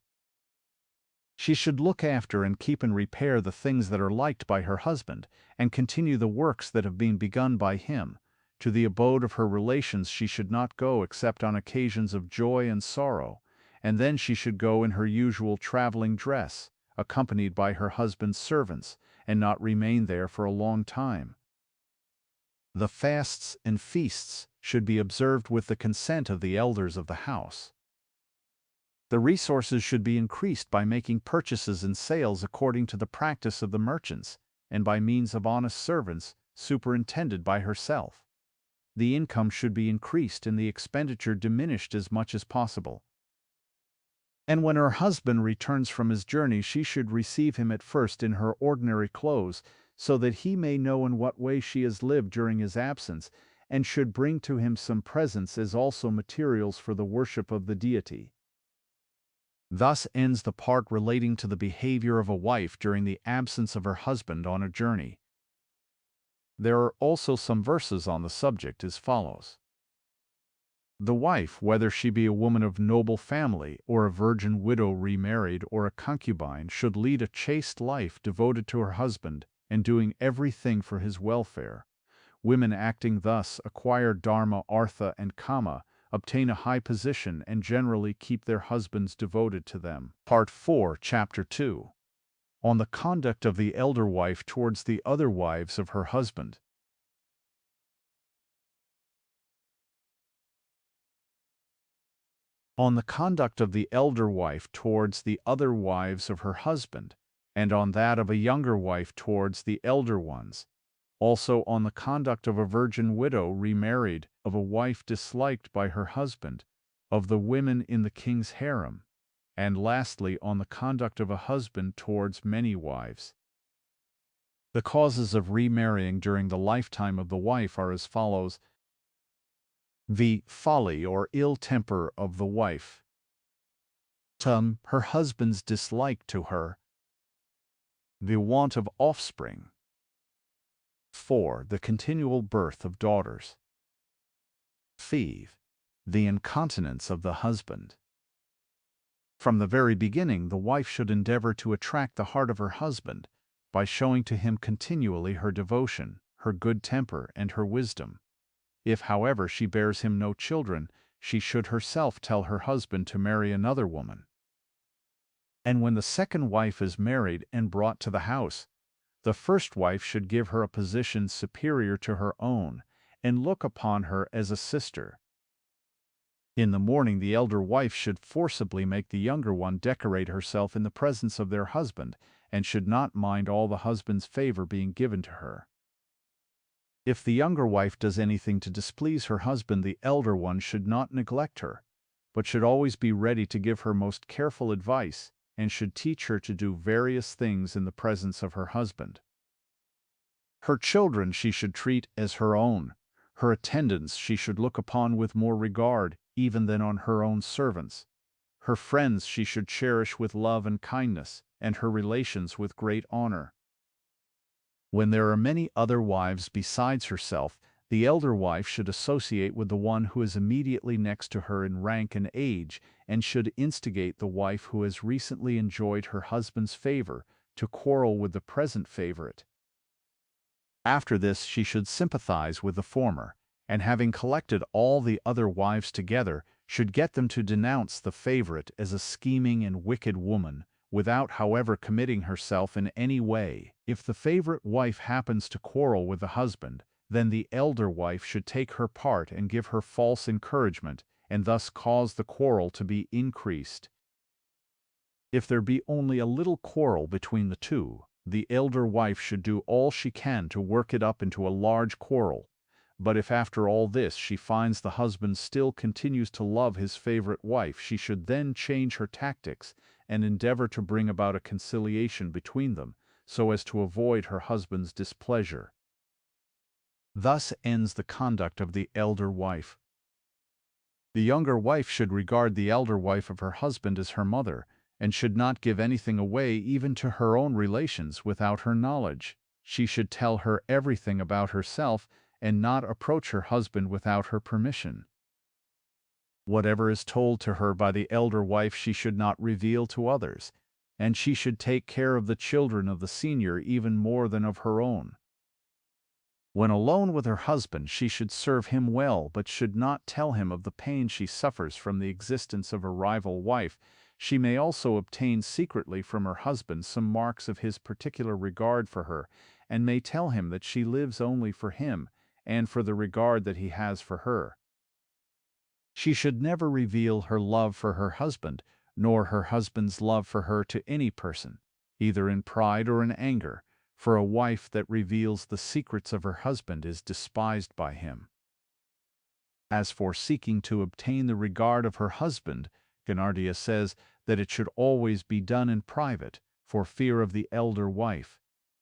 She should look after and keep in repair the things that are liked by her husband, and continue the works that have been begun by him. To the abode of her relations she should not go except on occasions of joy and sorrow, and then she should go in her usual traveling dress, accompanied by her husband's servants, and not remain there for a long time. The fasts and feasts should be observed with the consent of the elders of the house. The resources should be increased by making purchases and sales according to the practice of the merchants, and by means of honest servants, superintended by herself. The income should be increased and the expenditure diminished as much as possible. And when her husband returns from his journey, she should receive him at first in her ordinary clothes, so that he may know in what way she has lived during his absence, and should bring to him some presents as also materials for the worship of the deity. Thus ends the part relating to the behavior of a wife during the absence of her husband on a journey. There are also some verses on the subject as follows. The wife, whether she be a woman of noble family, or a virgin widow remarried, or a concubine, should lead a chaste life devoted to her husband, and doing everything for his welfare. Women acting thus acquire Dharma, Artha, and Kama, obtain a high position, and generally keep their husbands devoted to them. Part 4, Chapter 2. On the conduct of the elder wife towards the other wives of her husband. On the conduct of the elder wife towards the other wives of her husband, and on that of a younger wife towards the elder ones. Also on the conduct of a virgin widow remarried, of a wife disliked by her husband, of the women in the king's harem, and lastly on the conduct of a husband towards many wives. The causes of remarrying during the lifetime of the wife are as follows. The folly or ill temper of the wife. Her husband's dislike to her. The want of offspring. 4. The continual birth of daughters. 5. The incontinence of the husband. From the very beginning, the wife should endeavor to attract the heart of her husband by showing to him continually her devotion, her good temper, and her wisdom. If, however, she bears him no children, she should herself tell her husband to marry another woman. And when the second wife is married and brought to the house, the first wife should give her a position superior to her own, and look upon her as a sister. In the morning, the elder wife should forcibly make the younger one decorate herself in the presence of their husband, and should not mind all the husband's favor being given to her. If the younger wife does anything to displease her husband, the elder one should not neglect her, but should always be ready to give her most careful advice, and should teach her to do various things in the presence of her husband. Her children she should treat as her own. Her attendants she should look upon with more regard even than on her own servants. Her friends she should cherish with love and kindness, and her relations with great honor. When there are many other wives besides herself, the elder wife should associate with the one who is immediately next to her in rank and age, and should instigate the wife who has recently enjoyed her husband's favor to quarrel with the present favorite. After this she should sympathize with the former, and having collected all the other wives together, should get them to denounce the favorite as a scheming and wicked woman, without however committing herself in any way. If the favorite wife happens to quarrel with the husband, then the elder wife should take her part and give her false encouragement, and thus cause the quarrel to be increased. If there be only a little quarrel between the two, the elder wife should do all she can to work it up into a large quarrel. But if after all this she finds the husband still continues to love his favorite wife, she should then change her tactics and endeavor to bring about a conciliation between them, so as to avoid her husband's displeasure. Thus ends the conduct of the elder wife. The younger wife should regard the elder wife of her husband as her mother, and should not give anything away even to her own relations without her knowledge. She should tell her everything about herself, and not approach her husband without her permission. Whatever is told to her by the elder wife she should not reveal to others, and she should take care of the children of the senior even more than of her own. When alone with her husband, she should serve him well, but should not tell him of the pain she suffers from the existence of a rival wife. She may also obtain secretly from her husband some marks of his particular regard for her, and may tell him that she lives only for him, and for the regard that he has for her. She should never reveal her love for her husband, nor her husband's love for her to any person, either in pride or in anger, for a wife that reveals the secrets of her husband is despised by him. As for seeking to obtain the regard of her husband, Ganardia says that it should always be done in private, for fear of the elder wife.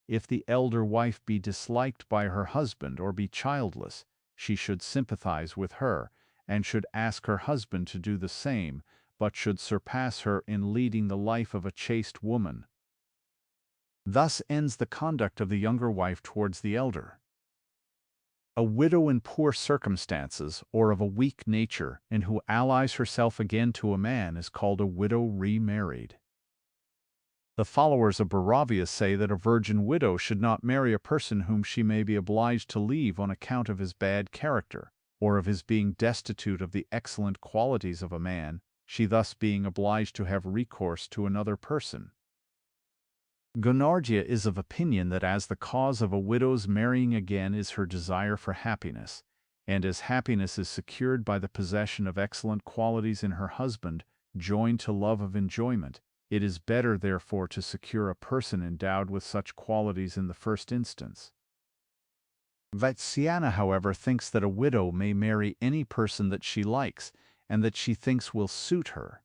If the elder wife be disliked by her husband or be childless, she should sympathize with her, and should ask her husband to do the same, but should surpass her in leading the life of a chaste woman. Thus ends the conduct of the younger wife towards the elder. A widow in poor circumstances, or of a weak nature, and who allies herself again to a man, is called a widow remarried. The followers of Baravius say that a virgin widow should not marry a person whom she may be obliged to leave on account of his bad character, or of his being destitute of the excellent qualities of a man, she thus being obliged to have recourse to another person. Gonardia is of opinion that as the cause of a widow's marrying again is her desire for happiness, and as happiness is secured by the possession of excellent qualities in her husband, joined to love of enjoyment, it is better therefore to secure a person endowed with such qualities in the first instance. Vatsyayana, however, thinks that a widow may marry any person that she likes, and that she thinks will suit her.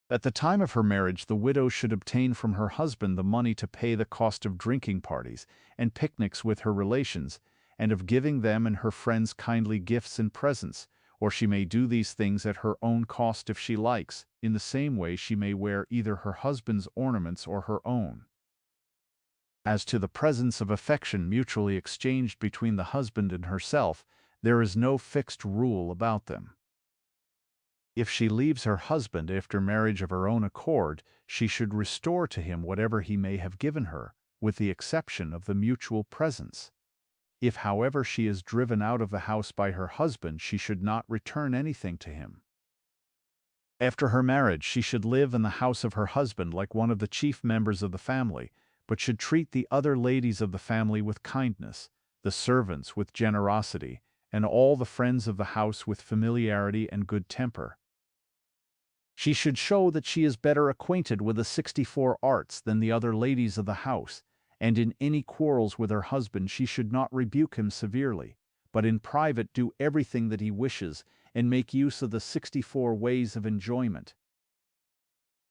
At the time of her marriage, the widow should obtain from her husband the money to pay the cost of drinking parties and picnics with her relations, and of giving them and her friends kindly gifts and presents, or she may do these things at her own cost if she likes. In the same way she may wear either her husband's ornaments or her own. As to the presents of affection mutually exchanged between the husband and herself, there is no fixed rule about them. If she leaves her husband after marriage of her own accord, she should restore to him whatever he may have given her, with the exception of the mutual presents. If, however, she is driven out of the house by her husband, she should not return anything to him. After her marriage, she should live in the house of her husband like one of the chief members of the family, but should treat the other ladies of the family with kindness, the servants with generosity, and all the friends of the house with familiarity and good temper. She should show that she is better acquainted with the 64 arts than the other ladies of the house, and in any quarrels with her husband she should not rebuke him severely, but in private do everything that he wishes, and make use of the 64 ways of enjoyment.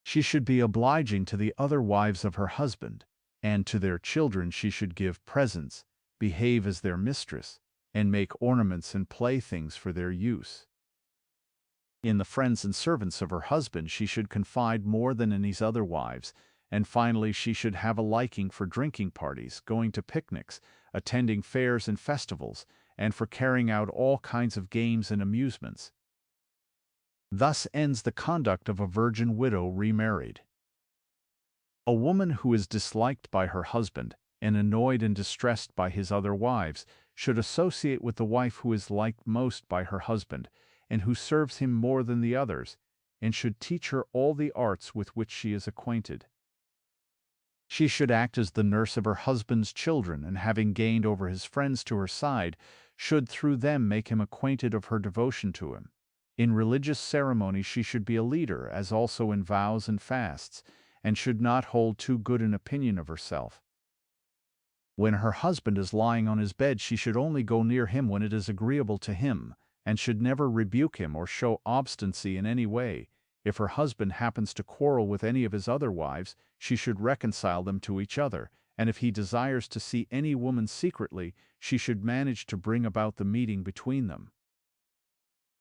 She should be obliging to the other wives of her husband, and to their children she should give presents, behave as their mistress, and make ornaments and playthings for their use. In the friends and servants of her husband she should confide more than in his other wives, and finally she should have a liking for drinking parties, going to picnics, attending fairs and festivals, and for carrying out all kinds of games and amusements. Thus ends the conduct of a virgin widow remarried. A woman who is disliked by her husband, and annoyed and distressed by his other wives, should associate with the wife who is liked most by her husband, and who serves him more than the others, and should teach her all the arts with which she is acquainted. She should act as the nurse of her husband's children, and having gained over his friends to her side, should through them make him acquainted of her devotion to him. In religious ceremonies she should be a leader, as also in vows and fasts, and should not hold too good an opinion of herself. When her husband is lying on his bed, she should only go near him when it is agreeable to him, and should never rebuke him or show obstinacy in any way. If her husband happens to quarrel with any of his other wives, she should reconcile them to each other, and if he desires to see any woman secretly, she should manage to bring about the meeting between them.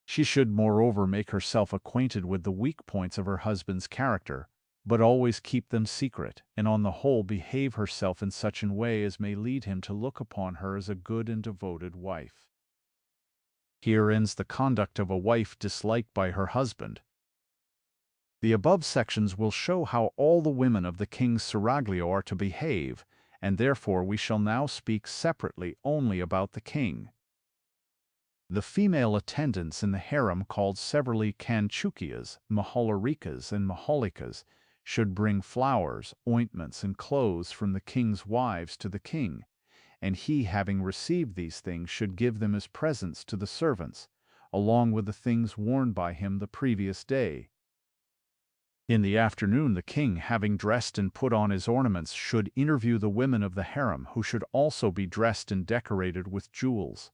She should moreover make herself acquainted with the weak points of her husband's character, but always keep them secret, and on the whole behave herself in such a way as may lead him to look upon her as a good and devoted wife. Here ends the conduct of a wife disliked by her husband. The above sections will show how all the women of the king's seraglio are to behave, and therefore we shall now speak separately only about the king. The female attendants in the harem, called severally Kanchukias, Maholarikas, and Maholikas, should bring flowers, ointments, and clothes from the king's wives to the king, and he, having received these things, should give them as presents to the servants, along with the things worn by him the previous day. In the afternoon the king, having dressed and put on his ornaments, should interview the women of the harem, who should also be dressed and decorated with jewels.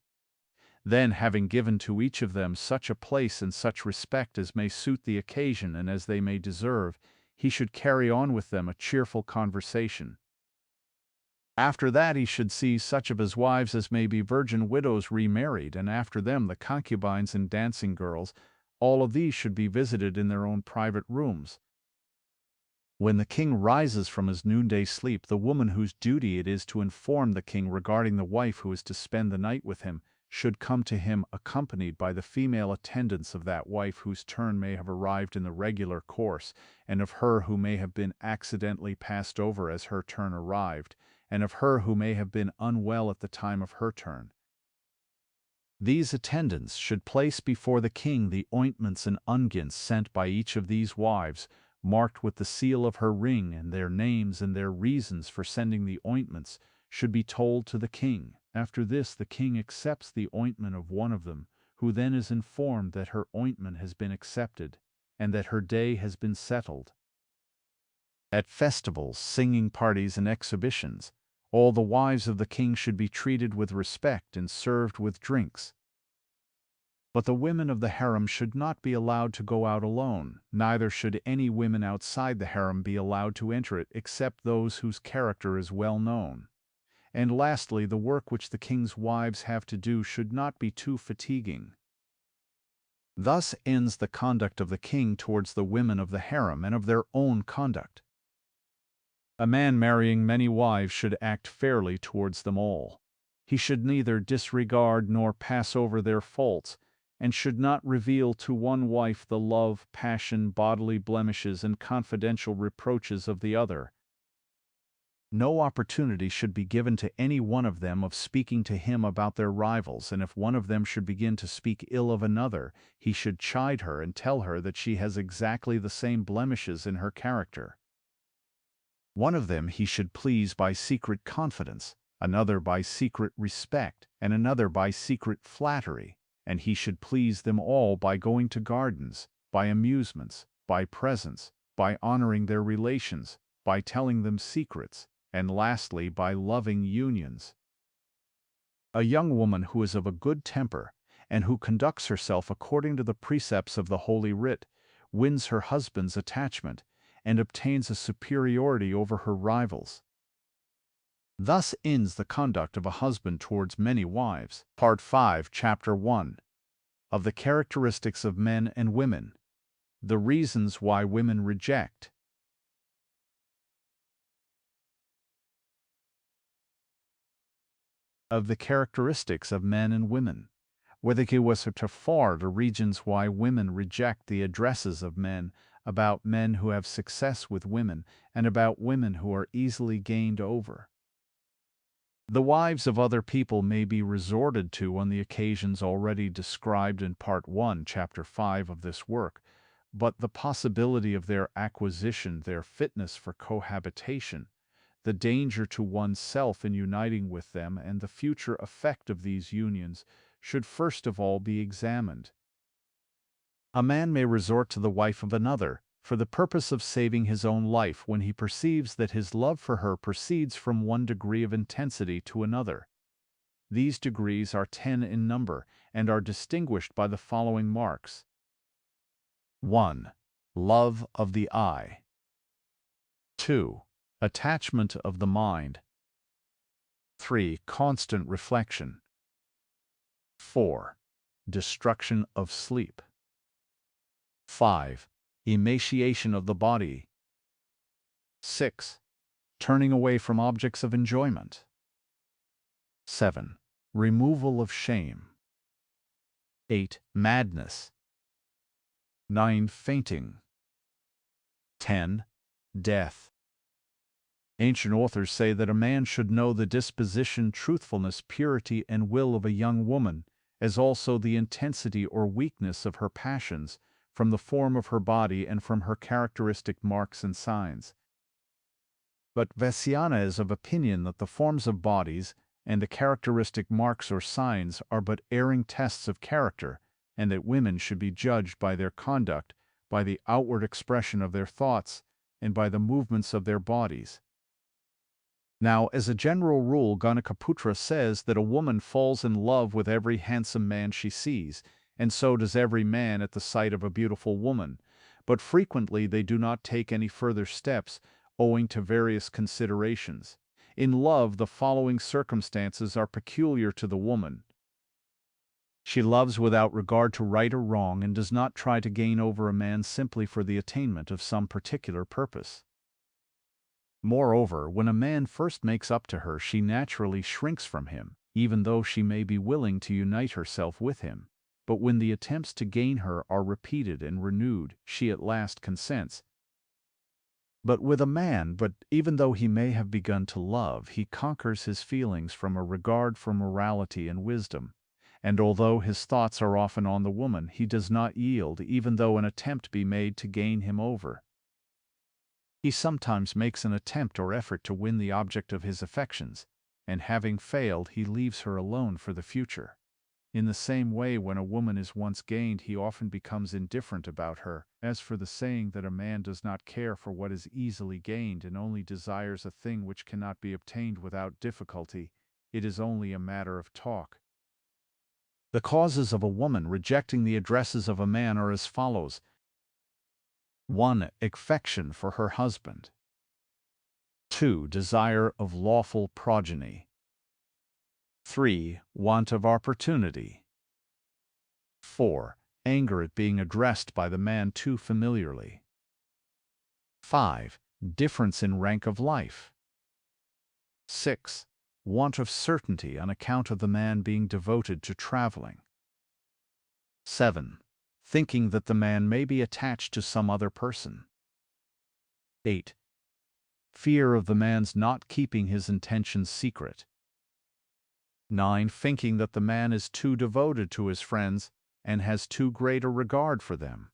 Then, having given to each of them such a place and such respect as may suit the occasion and as they may deserve, he should carry on with them a cheerful conversation. After that he should see such of his wives as may be virgin widows remarried, and after them the concubines and dancing girls. All of these should be visited in their own private rooms. When the king rises from his noonday sleep, the woman whose duty it is to inform the king regarding the wife who is to spend the night with him should come to him accompanied by the female attendants of that wife whose turn may have arrived in the regular course, and of her who may have been accidentally passed over as her turn arrived, and of her who may have been unwell at the time of her turn. These attendants should place before the king the ointments and unguents sent by each of these wives, marked with the seal of her ring, and their names and their reasons for sending the ointments should be told to the king. After this the king accepts the ointment of one of them, who then is informed that her ointment has been accepted, and that her day has been settled. At festivals, singing parties, and exhibitions, all the wives of the king should be treated with respect and served with drinks. But the women of the harem should not be allowed to go out alone, neither should any women outside the harem be allowed to enter it except those whose character is well known. And lastly, the work which the king's wives have to do should not be too fatiguing. Thus ends the conduct of the king towards the women of the harem and of their own conduct. A man marrying many wives should act fairly towards them all. He should neither disregard nor pass over their faults, and should not reveal to one wife the love, passion, bodily blemishes, and confidential reproaches of the other. No opportunity should be given to any one of them of speaking to him about their rivals, and if one of them should begin to speak ill of another, he should chide her and tell her that she has exactly the same blemishes in her character. One of them he should please by secret confidence, another by secret respect, and another by secret flattery, and he should please them all by going to gardens, by amusements, by presents, by honoring their relations, by telling them secrets, and lastly by loving unions. A young woman who is of a good temper, and who conducts herself according to the precepts of the Holy Writ, wins her husband's attachment, and obtains a superiority over her rivals. Thus ends the conduct of a husband towards many wives. Part 5, Chapter 1. Of the characteristics of men and women. The reasons why women reject. Of the characteristics of men and women. Whether it was to far the reasons why women reject the addresses of men, about men who have success with women, and about women who are easily gained over. The wives of other people may be resorted to on the occasions already described in Part 1, Chapter 5 of this work, but the possibility of their acquisition, their fitness for cohabitation, the danger to one's self in uniting with them, and the future effect of these unions should first of all be examined. A man may resort to the wife of another for the purpose of saving his own life when he perceives that his love for her proceeds from one degree of intensity to another. These degrees are 10 in number and are distinguished by the following marks. 1. Love of the eye. 2. Attachment of the mind. 3. Constant reflection. 4. Destruction of sleep. 5. Emaciation of the body. 6. Turning away from objects of enjoyment. 7. Removal of shame. 8. Madness. 9. Fainting. 10. Death. Ancient authors say that a man should know the disposition, truthfulness, purity, and will of a young woman, as also the intensity or weakness of her passions, from the form of her body and from her characteristic marks and signs. But Vatsyayana is of opinion that the forms of bodies and the characteristic marks or signs are but erring tests of character, and that women should be judged by their conduct, by the outward expression of their thoughts, and by the movements of their bodies. Now, as a general rule, Ganakaputra says that a woman falls in love with every handsome man she sees, and so does every man at the sight of a beautiful woman, but frequently they do not take any further steps, owing to various considerations. In love, the following circumstances are peculiar to the woman. She loves without regard to right or wrong and does not try to gain over a man simply for the attainment of some particular purpose. Moreover, when a man first makes up to her, she naturally shrinks from him, even though she may be willing to unite herself with him. But when the attempts to gain her are repeated and renewed, she at last consents. But with a man, even though he may have begun to love, he conquers his feelings from a regard for morality and wisdom, and although his thoughts are often on the woman, he does not yield even though an attempt be made to gain him over. He sometimes makes an attempt or effort to win the object of his affections, and having failed, he leaves her alone for the future. In the same way, when a woman is once gained, he often becomes indifferent about her. As for the saying that a man does not care for what is easily gained and only desires a thing which cannot be obtained without difficulty, it is only a matter of talk. The causes of a woman rejecting the addresses of a man are as follows. 1. Affection for her husband. 2. Desire of lawful progeny. 3. Want of opportunity. 4. Anger at being addressed by the man too familiarly. 5. Difference in rank of life. 6. Want of certainty on account of the man being devoted to traveling. 7. Thinking that the man may be attached to some other person. 8. Fear of the man's not keeping his intentions secret. 9. Thinking that the man is too devoted to his friends and has too great a regard for them.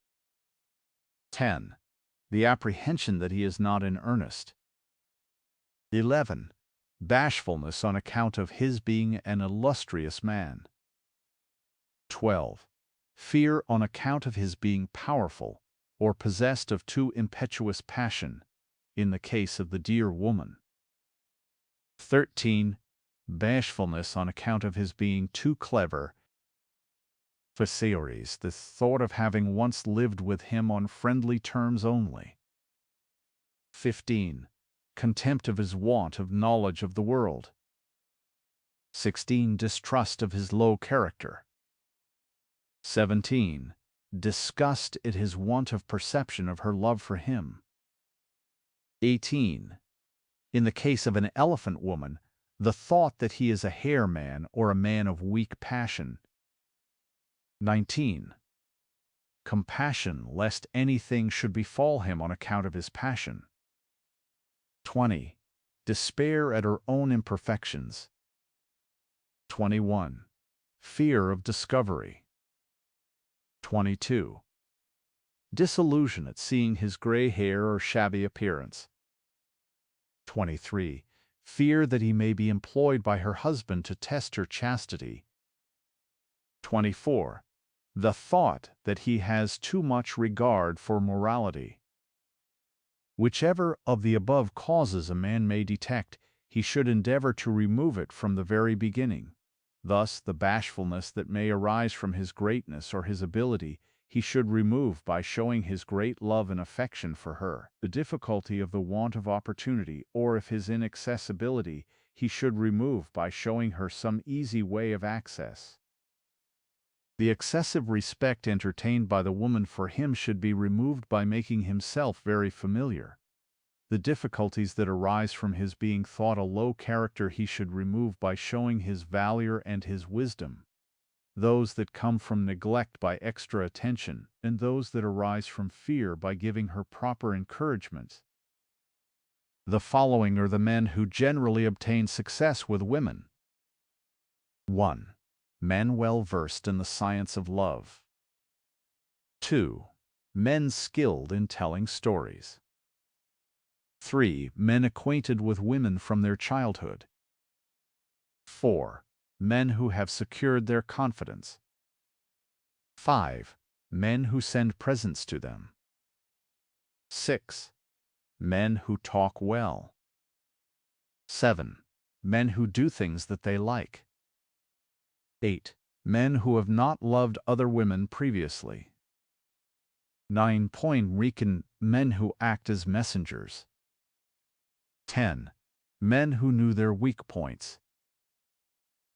10. The apprehension that he is not in earnest. 11. Bashfulness on account of his being an illustrious man. 12. Fear on account of his being powerful or possessed of too impetuous passion, in the case of the dear woman. 13. Bashfulness on account of his being too clever. Facieres, the thought of having once lived with him on friendly terms only. 15. Contempt of his want of knowledge of the world. 16. Distrust of his low character. 17. Disgust at his want of perception of her love for him. 18. In the case of an elephant woman, the thought that he is a hare man or a man of weak passion. 19. Compassion lest anything should befall him on account of his passion. 20. Despair at her own imperfections. 21. Fear of discovery. 22. Disillusion at seeing his gray hair or shabby appearance. 23. Fear that he may be employed by her husband to test her chastity. 24. The thought that he has too much regard for morality. Whichever of the above causes a man may detect, he should endeavor to remove it from the very beginning. Thus, the bashfulness that may arise from his greatness or his ability, he should remove by showing his great love and affection for her. The difficulty of the want of opportunity, or of his inaccessibility, he should remove by showing her some easy way of access. The excessive respect entertained by the woman for him should be removed by making himself very familiar. The difficulties that arise from his being thought a low character he should remove by showing his valor and his wisdom. Those that come from neglect by extra attention, and those that arise from fear by giving her proper encouragement. The following are the men who generally obtain success with women. 1. Men well versed in the science of love. 2. Men skilled in telling stories. 3. Men acquainted with women from their childhood. 4. Men who have secured their confidence. 5. Men who send presents to them. 6. Men who talk well. 7. Men who do things that they like. 8. Men who have not loved other women previously. 9. Men who act as messengers. 10. Men who knew their weak points.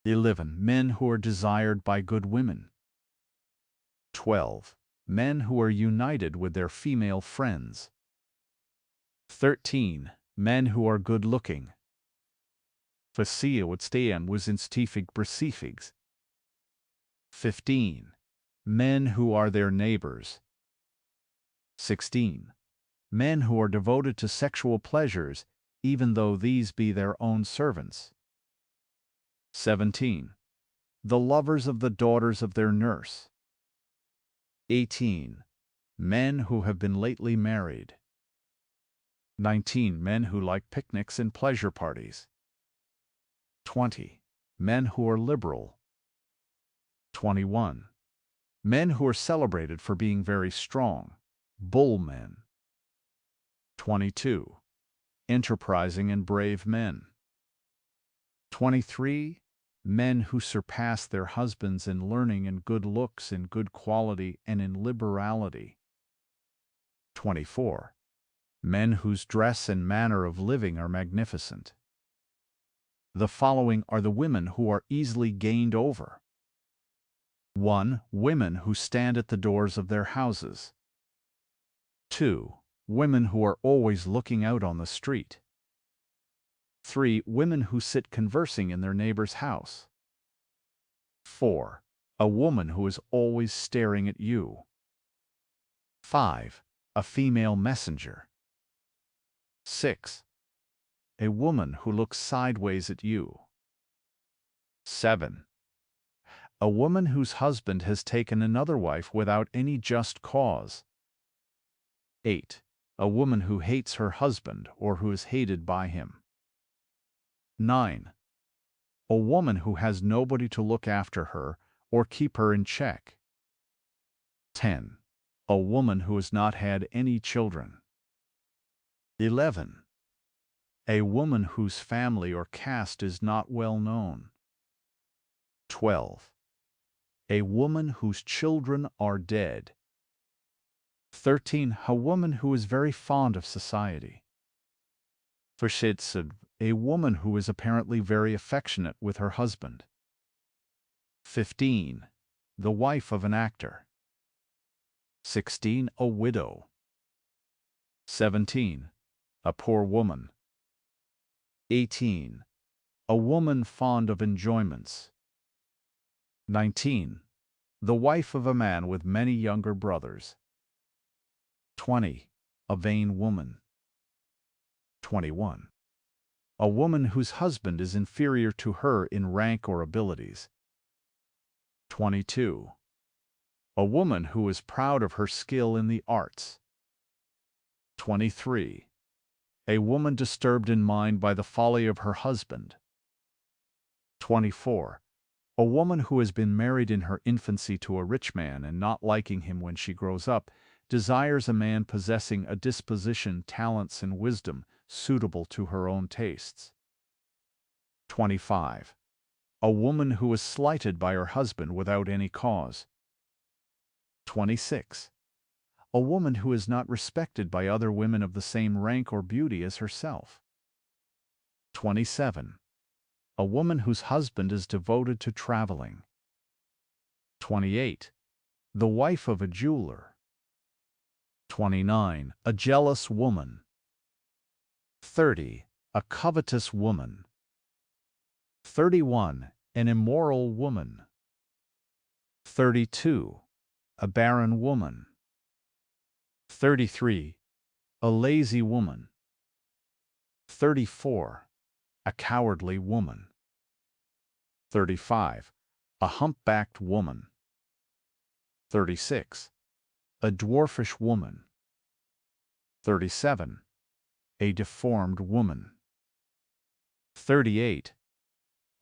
11. Men who are desired by good women. 12. Men who are united with their female friends. 13. Men who are good-looking. Vatsyayana was instiefig. 15. Men who are their neighbors. 16. Men who are devoted to sexual pleasures, even though these be their own servants. 17. The lovers of the daughters of their nurse. 18. Men who have been lately married. 19. Men who like picnics and pleasure parties. 20. Men who are liberal. 21. Men who are celebrated for being very strong, bull men. 22. Enterprising and brave men. 23. Men who surpass their husbands in learning and good looks, in good quality, and in liberality. 24. Men whose dress and manner of living are magnificent. The following are the women who are easily gained over. 1. Women who stand at the doors of their houses. 2. Women who are always looking out on the street. 3. Women who sit conversing in their neighbor's house. 4. A woman who is always staring at you. 5. A female messenger. 6. A woman who looks sideways at you. 7. A woman whose husband has taken another wife without any just cause. 8. A woman who hates her husband or who is hated by him. 9. A woman who has nobody to look after her or keep her in check. 10. A woman who has not had any children. 11. A woman whose family or caste is not well known. 12. A woman whose children are dead. 13. A woman who is very fond of society. 14. A woman who is apparently very affectionate with her husband. 15. The wife of an actor. 16. A widow. 17. A poor woman. 18. A woman fond of enjoyments. 19. The wife of a man with many younger brothers. 20. A vain woman. 21. A woman whose husband is inferior to her in rank or abilities. 22. A woman who is proud of her skill in the arts. 23. A woman disturbed in mind by the folly of her husband. 24. A woman who has been married in her infancy to a rich man and not liking him when she grows up, desires a man possessing a disposition, talents, and wisdom suitable to her own tastes. 25. A woman who is slighted by her husband without any cause. 26. A woman who is not respected by other women of the same rank or beauty as herself. 27. A woman whose husband is devoted to traveling. 28. The wife of a jeweler. 29. A jealous woman. 30. A covetous woman. 31. An immoral woman. 32. A barren woman. 33. A lazy woman. 34. A cowardly woman. 35. A humpbacked woman. 36. A dwarfish woman. 37. A deformed woman. 38.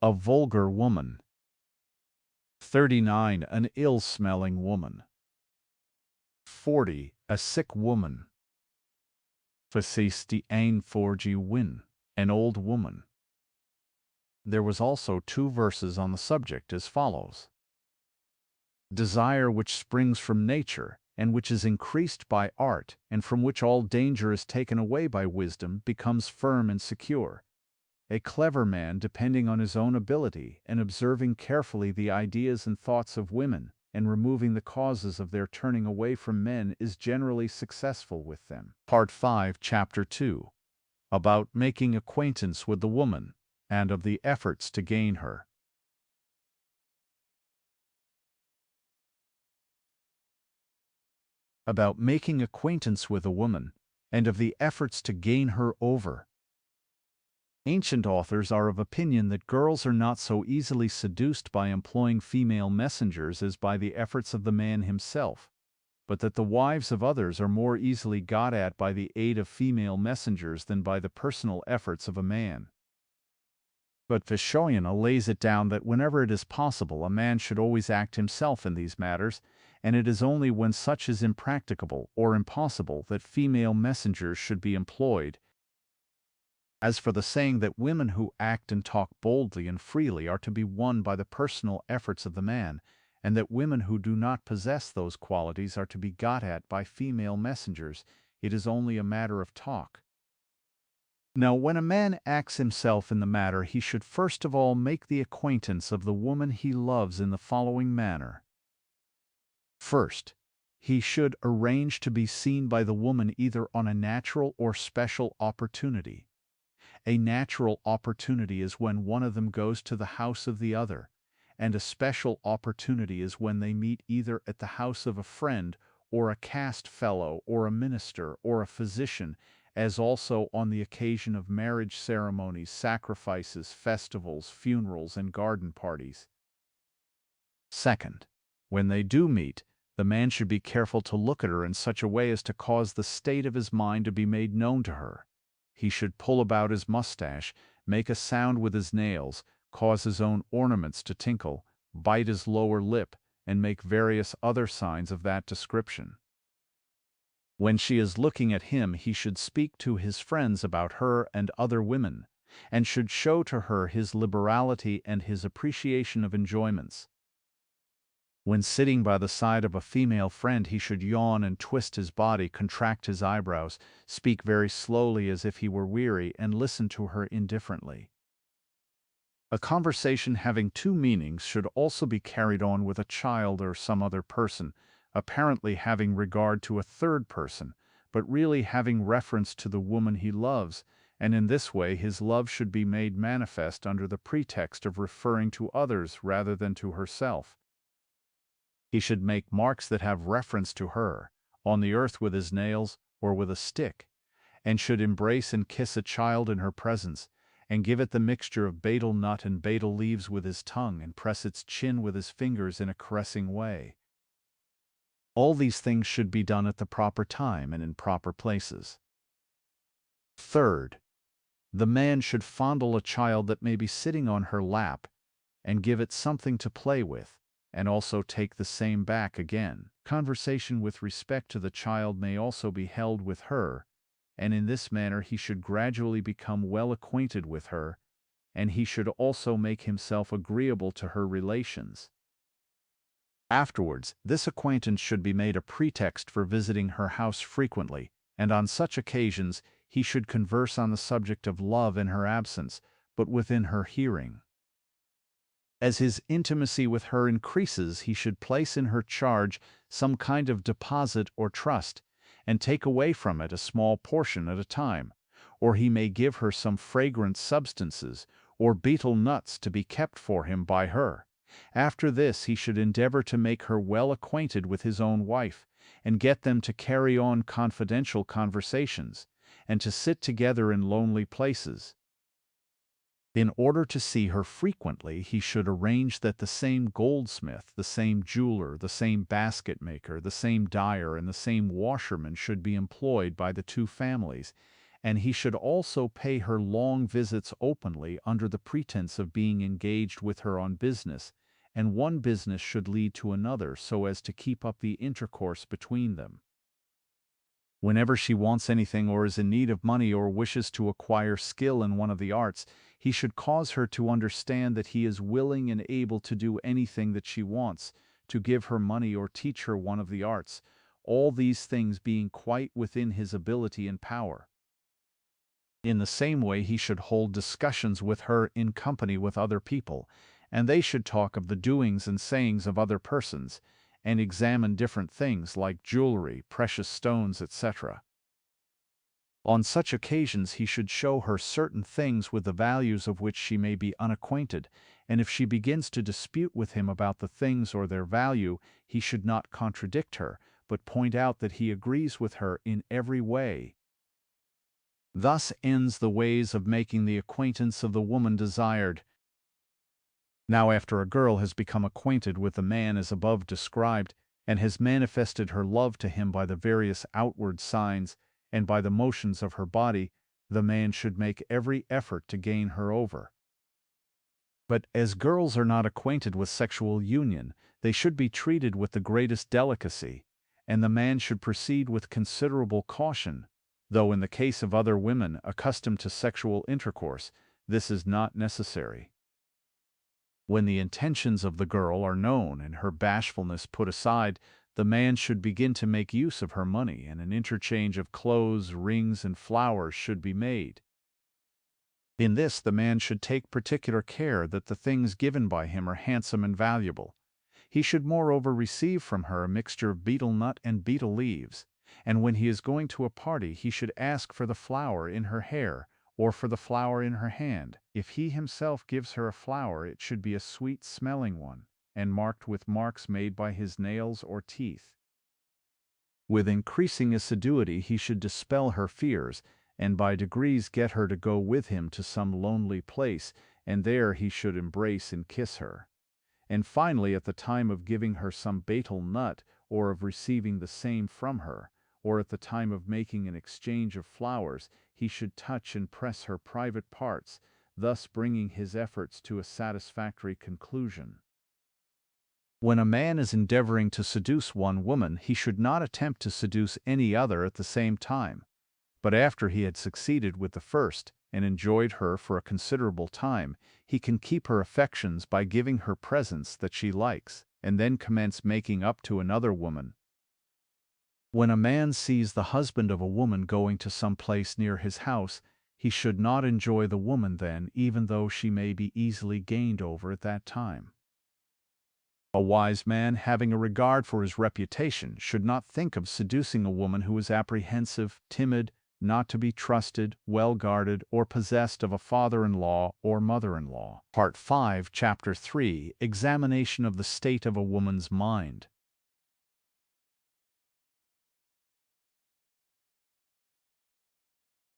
A vulgar woman. 39. An ill-smelling woman. 40. A sick woman. 41. Win, an old woman. There was also 2 verses on the subject as follows. Desire which springs from nature, and which is increased by art, and from which all danger is taken away by wisdom, becomes firm and secure. A clever man, depending on his own ability, and observing carefully the ideas and thoughts of women, and removing the causes of their turning away from men, is generally successful with them. Part 5, Chapter 2. About making acquaintance with the woman, and of the efforts to gain her. About making acquaintance with a woman, and of the efforts to gain her over. Ancient authors are of opinion that girls are not so easily seduced by employing female messengers as by the efforts of the man himself, but that the wives of others are more easily got at by the aid of female messengers than by the personal efforts of a man. But Vatsyayana lays it down that whenever it is possible, a man should always act himself in these matters, and it is only when such is impracticable or impossible that female messengers should be employed. As for the saying that women who act and talk boldly and freely are to be won by the personal efforts of the man, and that women who do not possess those qualities are to be got at by female messengers, it is only a matter of talk. Now, when a man acts himself in the matter, he should first of all make the acquaintance of the woman he loves in the following manner. First, he should arrange to be seen by the woman either on a natural or special opportunity. A natural opportunity is when one of them goes to the house of the other, and a special opportunity is when they meet either at the house of a friend, or a caste fellow, or a minister, or a physician, as also on the occasion of marriage ceremonies, sacrifices, festivals, funerals, and garden parties. Second, when they do meet, the man should be careful to look at her in such a way as to cause the state of his mind to be made known to her. He should pull about his mustache, make a sound with his nails, cause his own ornaments to tinkle, bite his lower lip, and make various other signs of that description. When she is looking at him, he should speak to his friends about her and other women, and should show to her his liberality and his appreciation of enjoyments. When sitting by the side of a female friend, he should yawn and twist his body, contract his eyebrows, speak very slowly as if he were weary, and listen to her indifferently. A conversation having two meanings should also be carried on with a child or some other person, apparently having regard to a third person, but really having reference to the woman he loves, and in this way his love should be made manifest under the pretext of referring to others rather than to herself. He should make marks that have reference to her, on the earth with his nails or with a stick, and should embrace and kiss a child in her presence, and give it the mixture of betel nut and betel leaves with his tongue, and press its chin with his fingers in a caressing way. All these things should be done at the proper time and in proper places. Third, the man should fondle a child that may be sitting on her lap, and give it something to play with, and also take the same back again. Conversation with respect to the child may also be held with her, and in this manner he should gradually become well acquainted with her, and he should also make himself agreeable to her relations. Afterwards, this acquaintance should be made a pretext for visiting her house frequently, and on such occasions he should converse on the subject of love in her absence, but within her hearing. As his intimacy with her increases, he should place in her charge some kind of deposit or trust, and take away from it a small portion at a time, or he may give her some fragrant substances, or betel nuts to be kept for him by her. After this he should endeavor to make her well acquainted with his own wife, and get them to carry on confidential conversations, and to sit together in lonely places. In order to see her frequently, he should arrange that the same goldsmith, the same jeweler, the same basket maker, the same dyer, and the same washerman should be employed by the two families, and he should also pay her long visits openly under the pretense of being engaged with her on business, and one business should lead to another so as to keep up the intercourse between them. Whenever she wants anything or is in need of money or wishes to acquire skill in one of the arts, he should cause her to understand that he is willing and able to do anything that she wants, to give her money or teach her one of the arts, all these things being quite within his ability and power. In the same way he should hold discussions with her in company with other people, and they should talk of the doings and sayings of other persons, and examine different things like jewelry, precious stones, etc. On such occasions he should show her certain things with the values of which she may be unacquainted, and if she begins to dispute with him about the things or their value, he should not contradict her, but point out that he agrees with her in every way. Thus ends the ways of making the acquaintance of the woman desired. Now, after a girl has become acquainted with the man as above described, and has manifested her love to him by the various outward signs, and by the motions of her body, the man should make every effort to gain her over. But as girls are not acquainted with sexual union, they should be treated with the greatest delicacy, and the man should proceed with considerable caution, though in the case of other women accustomed to sexual intercourse, this is not necessary. When the intentions of the girl are known and her bashfulness put aside, the man should begin to make use of her money, and an interchange of clothes, rings, and flowers should be made. In this the man should take particular care that the things given by him are handsome and valuable. He should moreover receive from her a mixture of betel nut and betel leaves, and when he is going to a party he should ask for the flower in her hair, or for the flower in her hand. If he himself gives her a flower, it should be a sweet-smelling one, and marked with marks made by his nails or teeth. With increasing assiduity he should dispel her fears, and by degrees get her to go with him to some lonely place, and there he should embrace and kiss her. And finally, at the time of giving her some betel nut, or of receiving the same from her, or at the time of making an exchange of flowers, he should touch and press her private parts, thus bringing his efforts to a satisfactory conclusion. When a man is endeavoring to seduce one woman, he should not attempt to seduce any other at the same time. But after he had succeeded with the first, and enjoyed her for a considerable time, he can keep her affections by giving her presents that she likes, and then commence making up to another woman. When a man sees the husband of a woman going to some place near his house, he should not enjoy the woman then, even though she may be easily gained over at that time. A wise man, having a regard for his reputation, should not think of seducing a woman who is apprehensive, timid, not to be trusted, well-guarded, or possessed of a father-in-law or mother-in-law. Part 5, Chapter 3, Examination of the State of a Woman's Mind.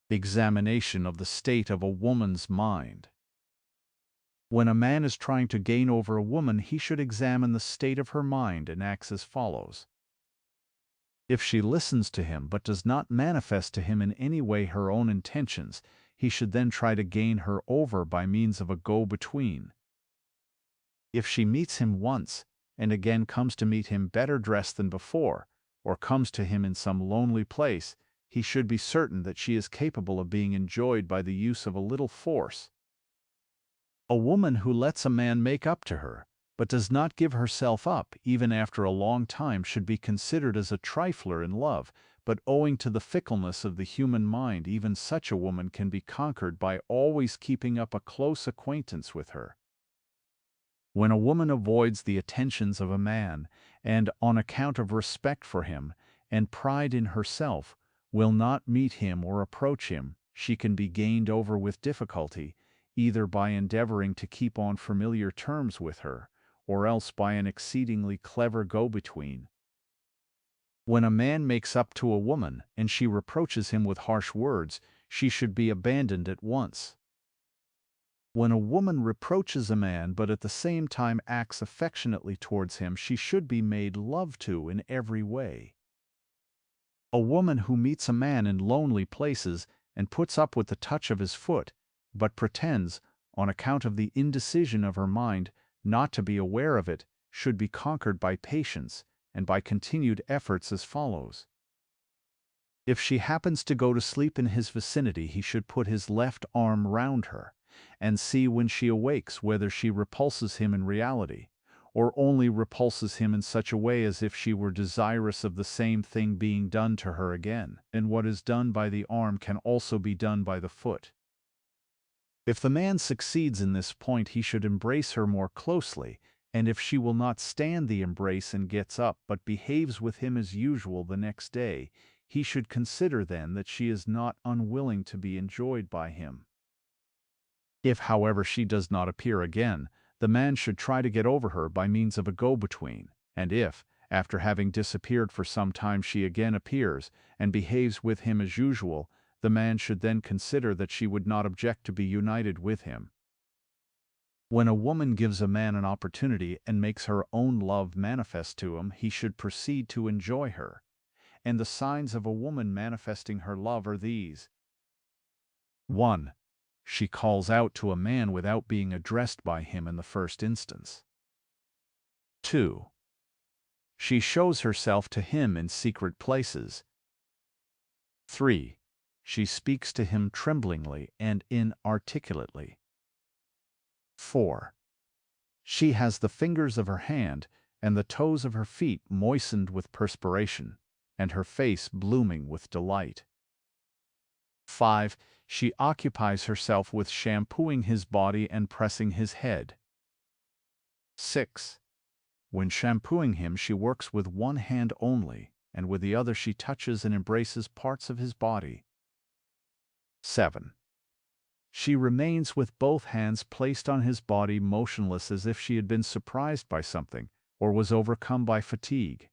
Examination of the state of a woman's mind. When a man is trying to gain over a woman, he should examine the state of her mind and acts as follows. If she listens to him but does not manifest to him in any way her own intentions, he should then try to gain her over by means of a go-between. If she meets him once, and again comes to meet him better dressed than before, or comes to him in some lonely place, he should be certain that she is capable of being enjoyed by the use of a little force. A woman who lets a man make up to her, but does not give herself up even after a long time, should be considered as a trifler in love, but owing to the fickleness of the human mind, even such a woman can be conquered by always keeping up a close acquaintance with her. When a woman avoids the attentions of a man, and on account of respect for him, and pride in herself, will not meet him or approach him, she can be gained over with difficulty, either by endeavoring to keep on familiar terms with her, or else by an exceedingly clever go-between. When a man makes up to a woman, and she reproaches him with harsh words, she should be abandoned at once. When a woman reproaches a man but at the same time acts affectionately towards him, she should be made love to in every way. A woman who meets a man in lonely places and puts up with the touch of his foot, but pretends, on account of the indecision of her mind, not to be aware of it, should be conquered by patience and by continued efforts as follows. If she happens to go to sleep in his vicinity, he should put his left arm round her, and see when she awakes whether she repulses him in reality, or only repulses him in such a way as if she were desirous of the same thing being done to her again, and what is done by the arm can also be done by the foot. If the man succeeds in this point, he should embrace her more closely, and if she will not stand the embrace and gets up but behaves with him as usual the next day, he should consider then that she is not unwilling to be enjoyed by him. If, however, she does not appear again, the man should try to get over her by means of a go-between, and if, after having disappeared for some time, she again appears and behaves with him as usual, the man should then consider that she would not object to be united with him. When a woman gives a man an opportunity and makes her own love manifest to him, he should proceed to enjoy her. And the signs of a woman manifesting her love are these. 1. She calls out to a man without being addressed by him in the first instance. 2. She shows herself to him in secret places. 3. She speaks to him tremblingly and inarticulately. 4. She has the fingers of her hand and the toes of her feet moistened with perspiration, and her face blooming with delight. 5. She occupies herself with shampooing his body and pressing his head. 6. When shampooing him, she works with one hand only, and with the other she touches and embraces parts of his body. 7. She remains with both hands placed on his body, motionless as if she had been surprised by something or was overcome by fatigue.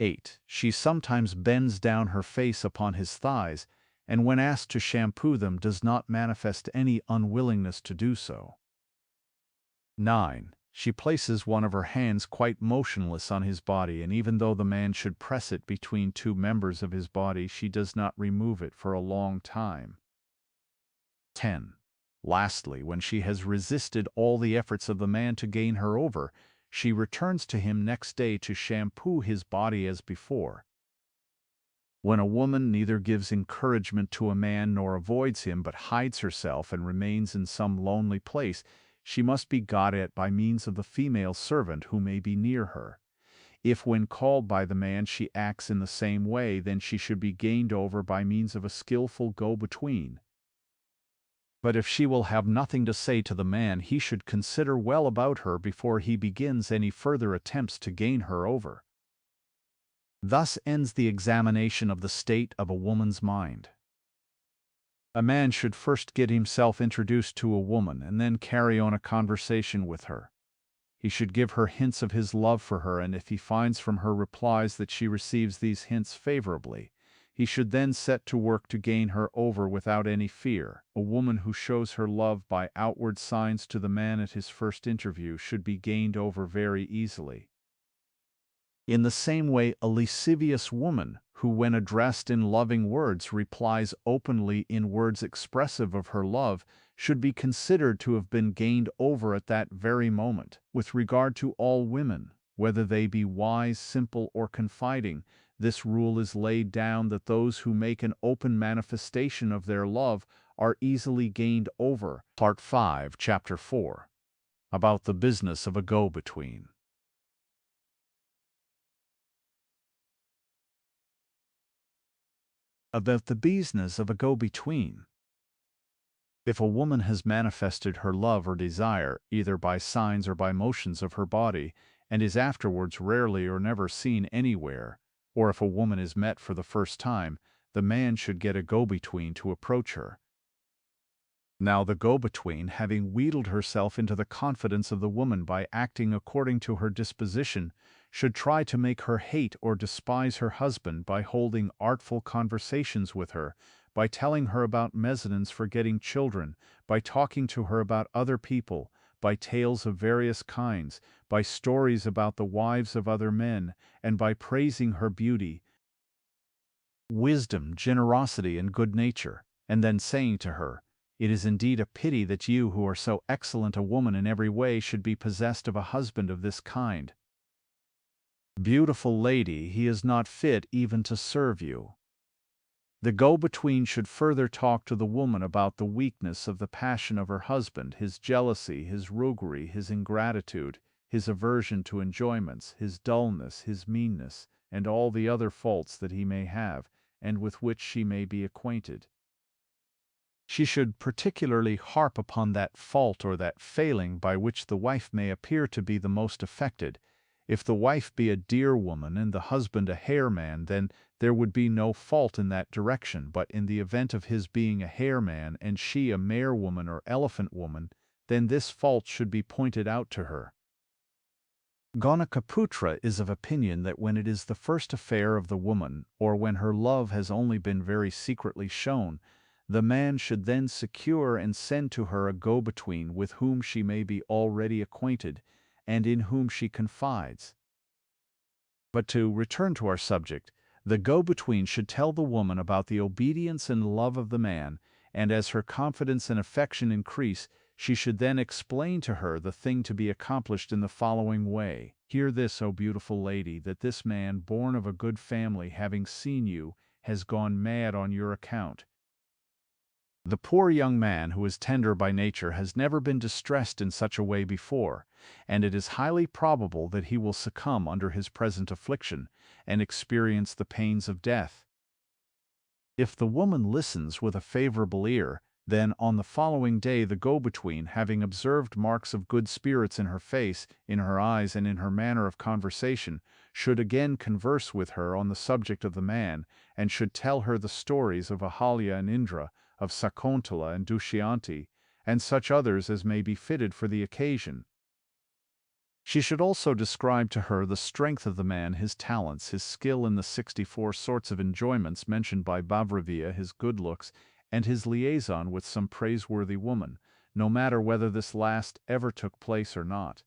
8. She sometimes bends down her face upon his thighs, and when asked to shampoo them does not manifest any unwillingness to do so. 9. She places one of her hands quite motionless on his body, and even though the man should press it between two members of his body, she does not remove it for a long time. 10. Lastly, when she has resisted all the efforts of the man to gain her over, she returns to him next day to shampoo his body as before. When a woman neither gives encouragement to a man nor avoids him, but hides herself and remains in some lonely place, she must be got at by means of the female servant who may be near her. If when called by the man she acts in the same way, then she should be gained over by means of a skillful go-between. But if she will have nothing to say to the man, he should consider well about her before he begins any further attempts to gain her over. Thus ends the examination of the state of a woman's mind. A man should first get himself introduced to a woman and then carry on a conversation with her. He should give her hints of his love for her, and if he finds from her replies that she receives these hints favorably, he should then set to work to gain her over without any fear. A woman who shows her love by outward signs to the man at his first interview should be gained over very easily. In the same way, a lascivious woman, who when addressed in loving words replies openly in words expressive of her love, should be considered to have been gained over at that very moment. With regard to all women, whether they be wise, simple, or confiding, this rule is laid down that those who make an open manifestation of their love are easily gained over. Part 5, Chapter 4. About the business of a go-between. About the business of a go-between. If a woman has manifested her love or desire, either by signs or by motions of her body, and is afterwards rarely or never seen anywhere, or if a woman is met for the first time, the man should get a go-between to approach her. Now the go-between, having wheedled herself into the confidence of the woman by acting according to her disposition, should try to make her hate or despise her husband by holding artful conversations with her, by telling her about mezzanines for getting children, by talking to her about other people, by tales of various kinds, by stories about the wives of other men, and by praising her beauty, wisdom, generosity, and good nature, and then saying to her, "It is indeed a pity that you, who are so excellent a woman in every way, should be possessed of a husband of this kind. Beautiful lady, he is not fit even to serve you." The go-between should further talk to the woman about the weakness of the passion of her husband, his jealousy, his roguery, his ingratitude, his aversion to enjoyments, his dullness, his meanness, and all the other faults that he may have, and with which she may be acquainted. She should particularly harp upon that fault or that failing by which the wife may appear to be the most affected. If the wife be a deer woman and the husband a hare man, then there would be no fault in that direction, but in the event of his being a hare man and she a mare woman or elephant woman, then this fault should be pointed out to her. Ganakaputra is of opinion that when it is the first affair of the woman, or when her love has only been very secretly shown, the man should then secure and send to her a go-between with whom she may be already acquainted, and in whom she confides. But to return to our subject, the go-between should tell the woman about the obedience and love of the man, and as her confidence and affection increase, she should then explain to her the thing to be accomplished in the following way. "Hear this, O beautiful lady, that this man, born of a good family, having seen you, has gone mad on your account. The poor young man, who is tender by nature, has never been distressed in such a way before, and it is highly probable that he will succumb under his present affliction, and experience the pains of death." If the woman listens with a favorable ear, then on the following day the go-between, having observed marks of good spirits in her face, in her eyes, and in her manner of conversation, should again converse with her on the subject of the man, and should tell her the stories of Ahalya and Indra, of Sakuntala and Dushyanta, and such others as may be fitted for the occasion. She should also describe to her the strength of the man, his talents, his skill in the 64 sorts of enjoyments mentioned by Bhavravya, his good looks, and his liaison with some praiseworthy woman, no matter whether this last ever took place or not.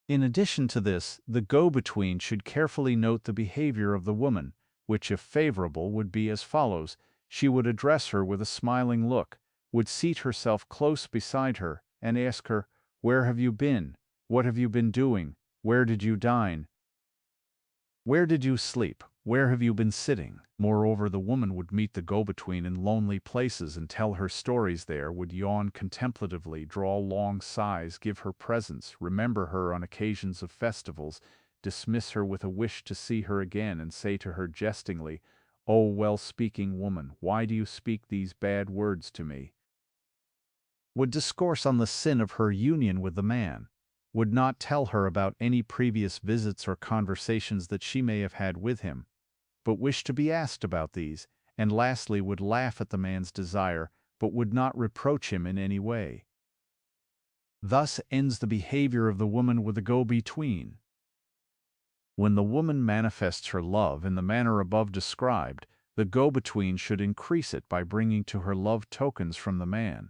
In addition to this, the go-between should carefully note the behavior of the woman, which, if favorable, would be as follows. She would address her with a smiling look, would seat herself close beside her, and ask her, "Where have you been? What have you been doing? Where did you dine? Where did you sleep? Where have you been sitting? Moreover, the woman would meet the go-between in lonely places and tell her stories there, would yawn contemplatively, draw long sighs, give her presents, remember her on occasions of festivals, dismiss her with a wish to see her again, and say to her jestingly, "O well-speaking woman, why do you speak these bad words to me?" Would discourse on the sin of her union with the man, would not tell her about any previous visits or conversations that she may have had with him, but wished to be asked about these, and lastly would laugh at the man's desire, but would not reproach him in any way. Thus ends the behavior of the woman with the go-between. When the woman manifests her love in the manner above described, the go-between should increase it by bringing to her love tokens from the man.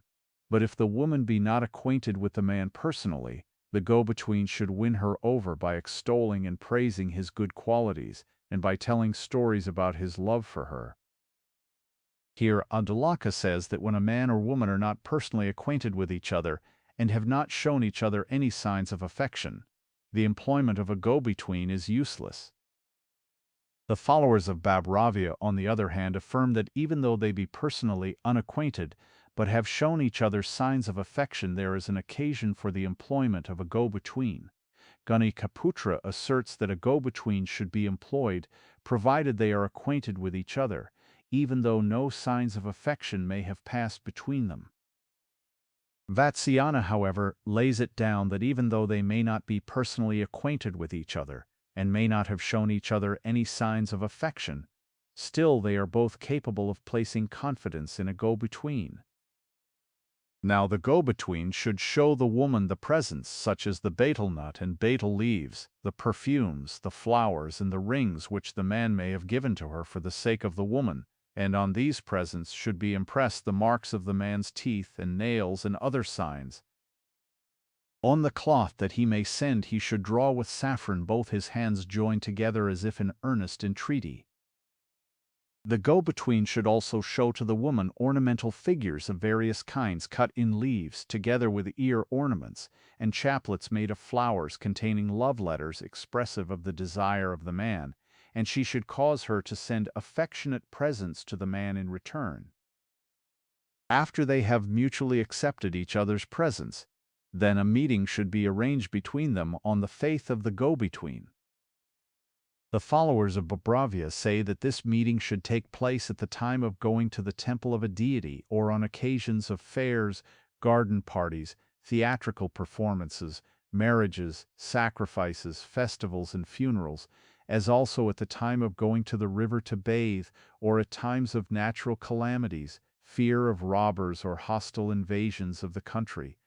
But if the woman be not acquainted with the man personally, the go-between should win her over by extolling and praising his good qualities, and by telling stories about his love for her. Here Auparishtaka says that when a man or woman are not personally acquainted with each other, and have not shown each other any signs of affection, the employment of a go-between is useless. The followers of Bhairava, on the other hand, affirm that even though they be personally unacquainted, but have shown each other signs of affection, there is an occasion for the employment of a go-between. Gatikaputra asserts that a go-between should be employed, provided they are acquainted with each other, even though no signs of affection may have passed between them. Vatsyayana, however, lays it down that even though they may not be personally acquainted with each other, and may not have shown each other any signs of affection, still they are both capable of placing confidence in a go-between. Now the go-between should show the woman the presents, such as the betel nut and betel leaves, the perfumes, the flowers, and the rings which the man may have given to her for the sake of the woman, and on these presents should be impressed the marks of the man's teeth and nails and other signs. On the cloth that he may send he should draw with saffron both his hands joined together as if in earnest entreaty. The go-between should also show to the woman ornamental figures of various kinds cut in leaves, together with ear ornaments, and chaplets made of flowers containing love letters expressive of the desire of the man, and she should cause her to send affectionate presents to the man in return. After they have mutually accepted each other's presents, then a meeting should be arranged between them on the faith of the go-between. The followers of Bhairava say that this meeting should take place at the time of going to the temple of a deity, or on occasions of fairs, garden parties, theatrical performances, marriages, sacrifices, festivals, and funerals, as also at the time of going to the river to bathe, or at times of natural calamities, fear of robbers or hostile invasions of the country.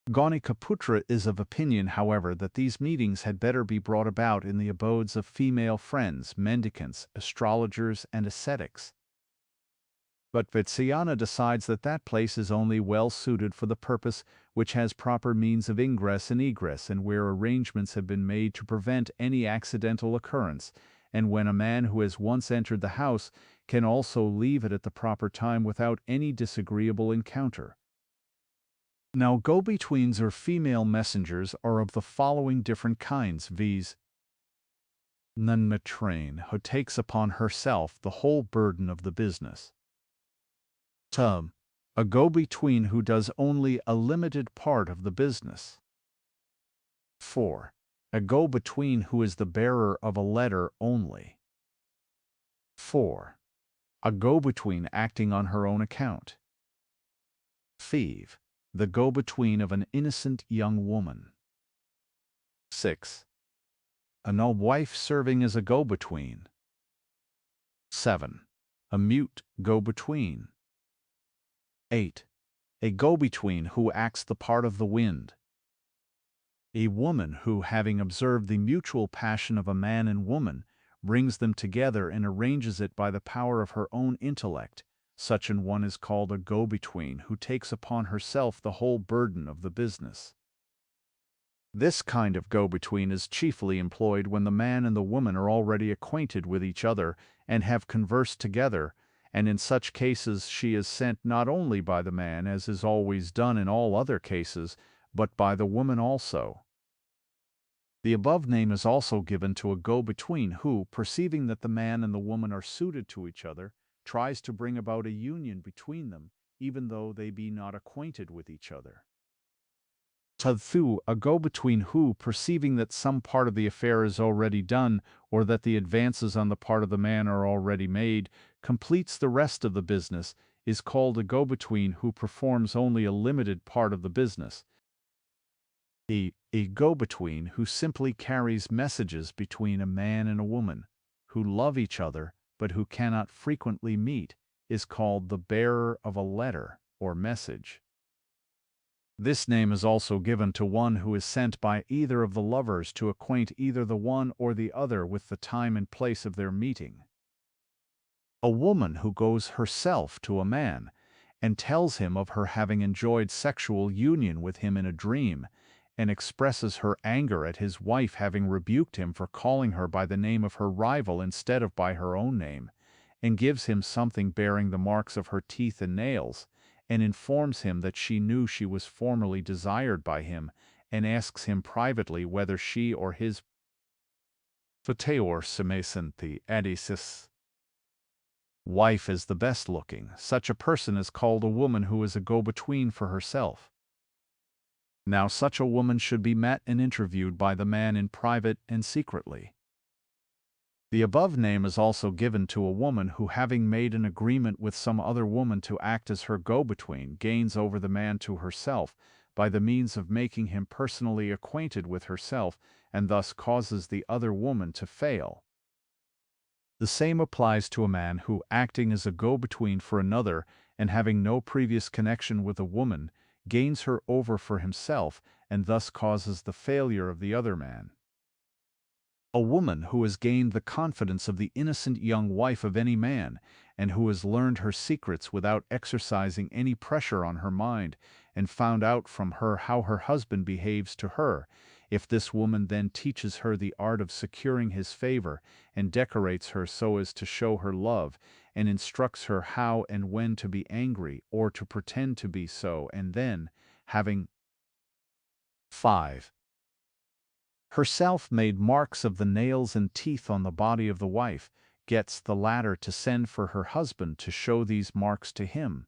Gatikaputra is of opinion, however, that these meetings had better be brought about in the abodes of female friends, mendicants, astrologers, and ascetics. But Vatsyayana decides that that place is only well suited for the purpose, which has proper means of ingress and egress, and where arrangements have been made to prevent any accidental occurrence, and when a man who has once entered the house can also leave it at the proper time without any disagreeable encounter. Now go-betweens or female messengers are of the following different kinds, viz. Non-matrone, who takes upon herself the whole burden of the business. Tub, a go-between who does only a limited part of the business. 4. A go-between who is the bearer of a letter only. 4. A go-between acting on her own account. 5. The go-between of an innocent young woman. 6. A wife serving as a go-between. 7. A mute go-between. 8. A go-between who acts the part of the wind. A woman who, having observed the mutual passion of a man and woman, brings them together and arranges it by the power of her own intellect. Such an one is called a go-between who takes upon herself the whole burden of the business. This kind of go-between is chiefly employed when the man and the woman are already acquainted with each other and have conversed together, and in such cases she is sent not only by the man, as is always done in all other cases, but by the woman also. The above name is also given to a go-between who, perceiving that the man and the woman are suited to each other, tries to bring about a union between them, even though they be not acquainted with each other. Tathu, a go-between who, perceiving that some part of the affair is already done, or that the advances on the part of the man are already made, completes the rest of the business, is called a go-between who performs only a limited part of the business. A go-between who simply carries messages between a man and a woman, who love each other but who cannot frequently meet, is called the bearer of a letter or message. This name is also given to one who is sent by either of the lovers to acquaint either the one or the other with the time and place of their meeting. A woman who goes herself to a man and tells him of her having enjoyed sexual union with him in a dream, and expresses her anger at his wife having rebuked him for calling her by the name of her rival instead of by her own name, and gives him something bearing the marks of her teeth and nails, and informs him that she knew she was formerly desired by him, and asks him privately whether she or his Favour semesanti adisis wife is the best looking. Such a person is called a woman who is a go-between for herself. Now such a woman should be met and interviewed by the man in private and secretly. The above name is also given to a woman who, having made an agreement with some other woman to act as her go-between, gains over the man to herself by the means of making him personally acquainted with herself, and thus causes the other woman to fail. The same applies to a man who, acting as a go-between for another and having no previous connection with a woman, gains her over for himself and thus causes the failure of the other man. A woman who has gained the confidence of the innocent young wife of any man, and who has learned her secrets without exercising any pressure on her mind, and found out from her how her husband behaves to her, if this woman then teaches her the art of securing his favor, and decorates her so as to show her love, and instructs her how and when to be angry, or to pretend to be so, and then, having 5. herself made marks of the nails and teeth on the body of the wife, gets the latter to send for her husband to show these marks to him,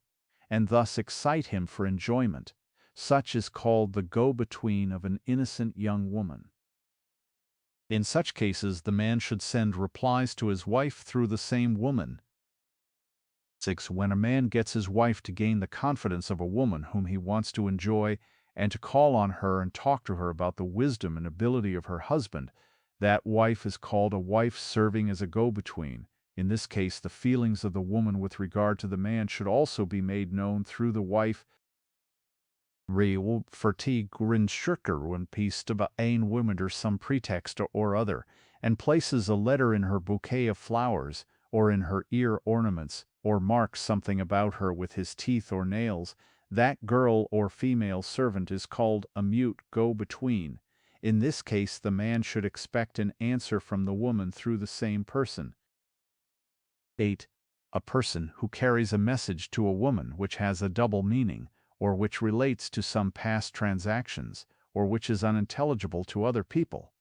and thus excite him for enjoyment. Such is called the go-between of an innocent young woman. In such cases the man should send replies to his wife through the same woman. 6. When a man gets his wife to gain the confidence of a woman whom he wants to enjoy, and to call on her and talk to her about the wisdom and ability of her husband, that wife is called a wife serving as a go-between. In this case, the feelings of the woman with regard to the man should also be made known through the wife. Real fatigue rinskirker when pieced about ein woman or some pretext or other, and places a letter in her bouquet of flowers, or in her ear ornaments, or marks something about her with his teeth or nails, that girl or female servant is called a mute go-between. In this case the man should expect an answer from the woman through the same person. 8. A person who carries a message to a woman which has a double meaning, or which relates to some past transactions, or which is unintelligible to other people,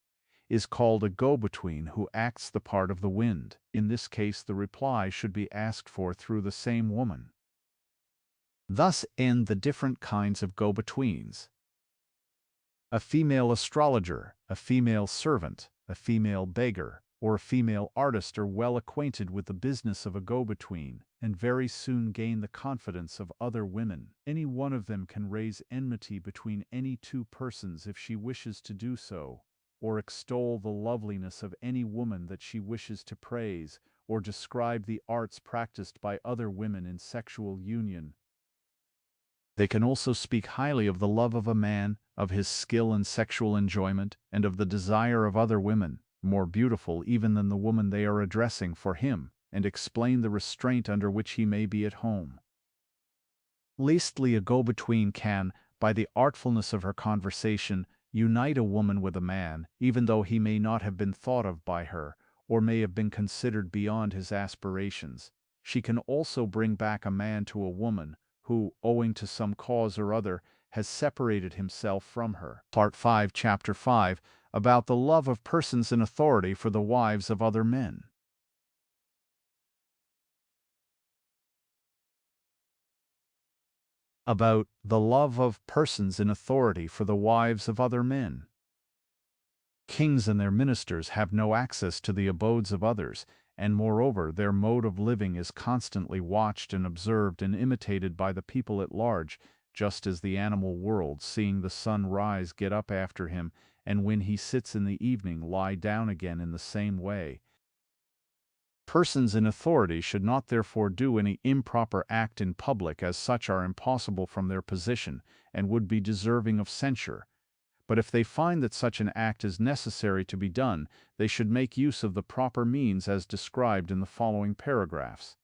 is called a go-between who acts the part of the wind. In this case the reply should be asked for through the same woman. Thus end the different kinds of go-betweens. A female astrologer, a female servant, a female beggar, or a female artist are well acquainted with the business of a go-between, and very soon gain the confidence of other women. Any one of them can raise enmity between any two persons if she wishes to do so, or extol the loveliness of any woman that she wishes to praise, or describe the arts practiced by other women in sexual union. They can also speak highly of the love of a man, of his skill in sexual enjoyment, and of the desire of other women, more beautiful even than the woman they are addressing, for him, and explain the restraint under which he may be at home. Lastly, a go-between can, by the artfulness of her conversation, unite a woman with a man, even though he may not have been thought of by her, or may have been considered beyond his aspirations. She can also bring back a man to a woman, who, owing to some cause or other, has separated himself from her. Part 5, Chapter 5, about the love of persons in authority for the wives of other men. About the love of persons in authority for the wives of other men. Kings and their ministers have no access to the abodes of others, and moreover their mode of living is constantly watched and observed and imitated by the people at large, just as the animal world, seeing the sun rise, get up after him, and when he sits in the evening lie down again in the same way. Persons in authority should not therefore do any improper act in public, as such are impossible from their position, and would be deserving of censure. But if they find that such an act is necessary to be done, they should make use of the proper means as described in the following paragraphs.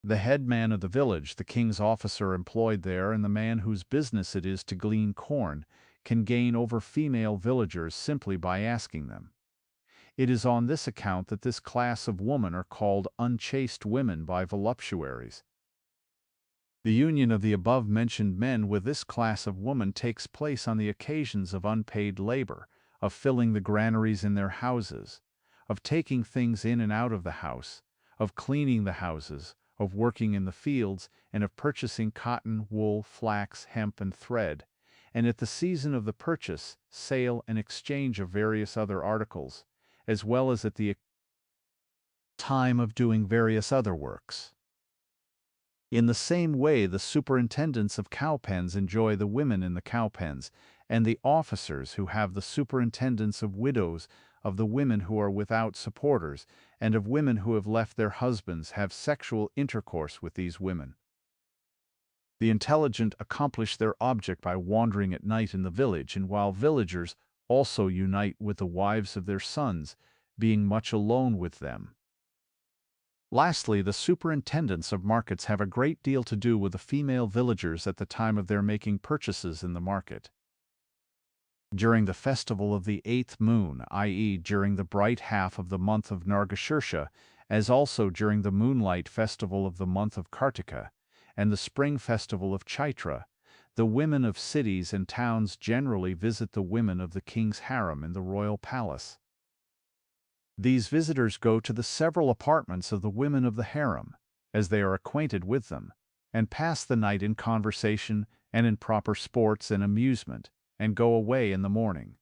The head man of the village, the king's officer employed there, and the man whose business it is to glean corn, can gain over female villagers simply by asking them. It is on this account that this class of women are called unchaste women by voluptuaries. The union of the above-mentioned men with this class of woman takes place on the occasions of unpaid labor, of filling the granaries in their houses, of taking things in and out of the house, of cleaning the houses, of working in the fields, and of purchasing cotton, wool, flax, hemp, and thread, and at the season of the purchase, sale, and exchange of various other articles, as well as at the time of doing various other works. In the same way, the superintendents of cow-pens enjoy the women in the cow-pens, and the officers who have the superintendence of widows, of the women who are without supporters, and of women who have left their husbands, have sexual intercourse with these women. The intelligent accomplish their object by wandering at night in the village, and while villagers also unite with the wives of their sons, being much alone with them. Lastly, the superintendents of markets have a great deal to do with the female villagers at the time of their making purchases in the market. During the festival of the 8th moon, i.e., during the bright half of the month of Nargashirsha, as also during the moonlight festival of the month of Kartika, and the spring festival of Chaitra, the women of cities and towns generally visit the women of the king's harem in the royal palace. These visitors go to the several apartments of the women of the harem, as they are acquainted with them, and pass the night in conversation and in proper sports and amusement, and go away in the morning.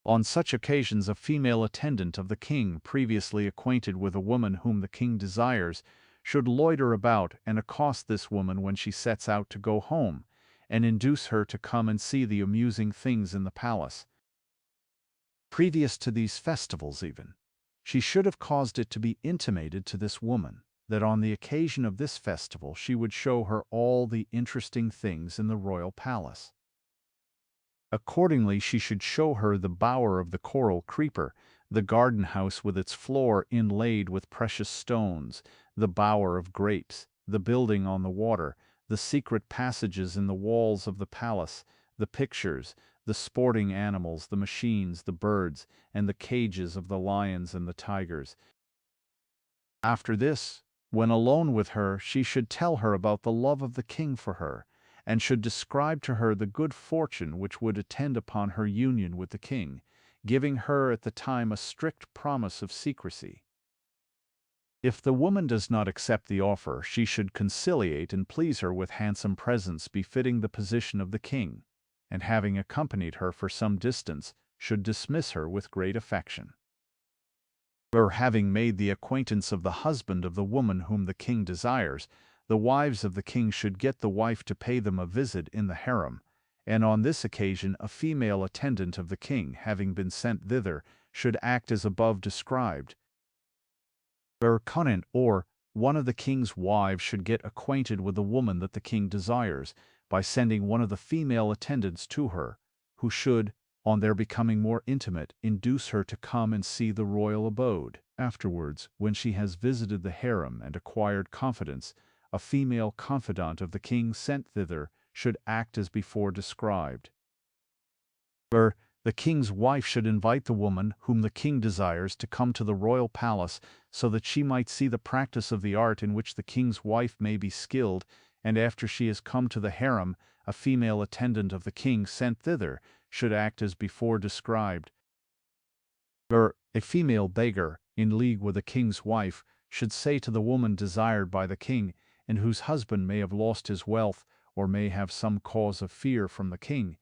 On such occasions a female attendant of the king, previously acquainted with a woman whom the king desires, should loiter about and accost this woman when she sets out to go home, and induce her to come and see the amusing things in the palace. Previous to these festivals even, she should have caused it to be intimated to this woman that on the occasion of this festival she would show her all the interesting things in the royal palace. Accordingly, she should show her the bower of the coral creeper, the garden house with its floor inlaid with precious stones, the bower of grapes, the building on the water, the secret passages in the walls of the palace, the pictures, the sporting animals, the machines, the birds, and the cages of the lions and the tigers. After this, when alone with her, she should tell her about the love of the king for her, and should describe to her the good fortune which would attend upon her union with the king, giving her at the time a strict promise of secrecy. If the woman does not accept the offer, she should conciliate and please her with handsome presents befitting the position of the king, and having accompanied her for some distance, should dismiss her with great affection. Or having made the acquaintance of the husband of the woman whom the king desires, the wives of the king should get the wife to pay them a visit in the harem, and on this occasion a female attendant of the king, having been sent thither, should act as above described. Or one of the king's wives should get acquainted with the woman that the king desires, by sending one of the female attendants to her, who should, on their becoming more intimate, induce her to come and see the royal abode. Afterwards, when she has visited the harem and acquired confidence, a female confidant of the king sent thither should act as before described. The king's wife should invite the woman whom the king desires to come to the royal palace, so that she might see the practice of the art in which the king's wife may be skilled, and after she has come to the harem, a female attendant of the king sent thither should act as before described. Or, a female beggar, in league with the king's wife, should say to the woman desired by the king, and whose husband may have lost his wealth, or may have some cause of fear from the king,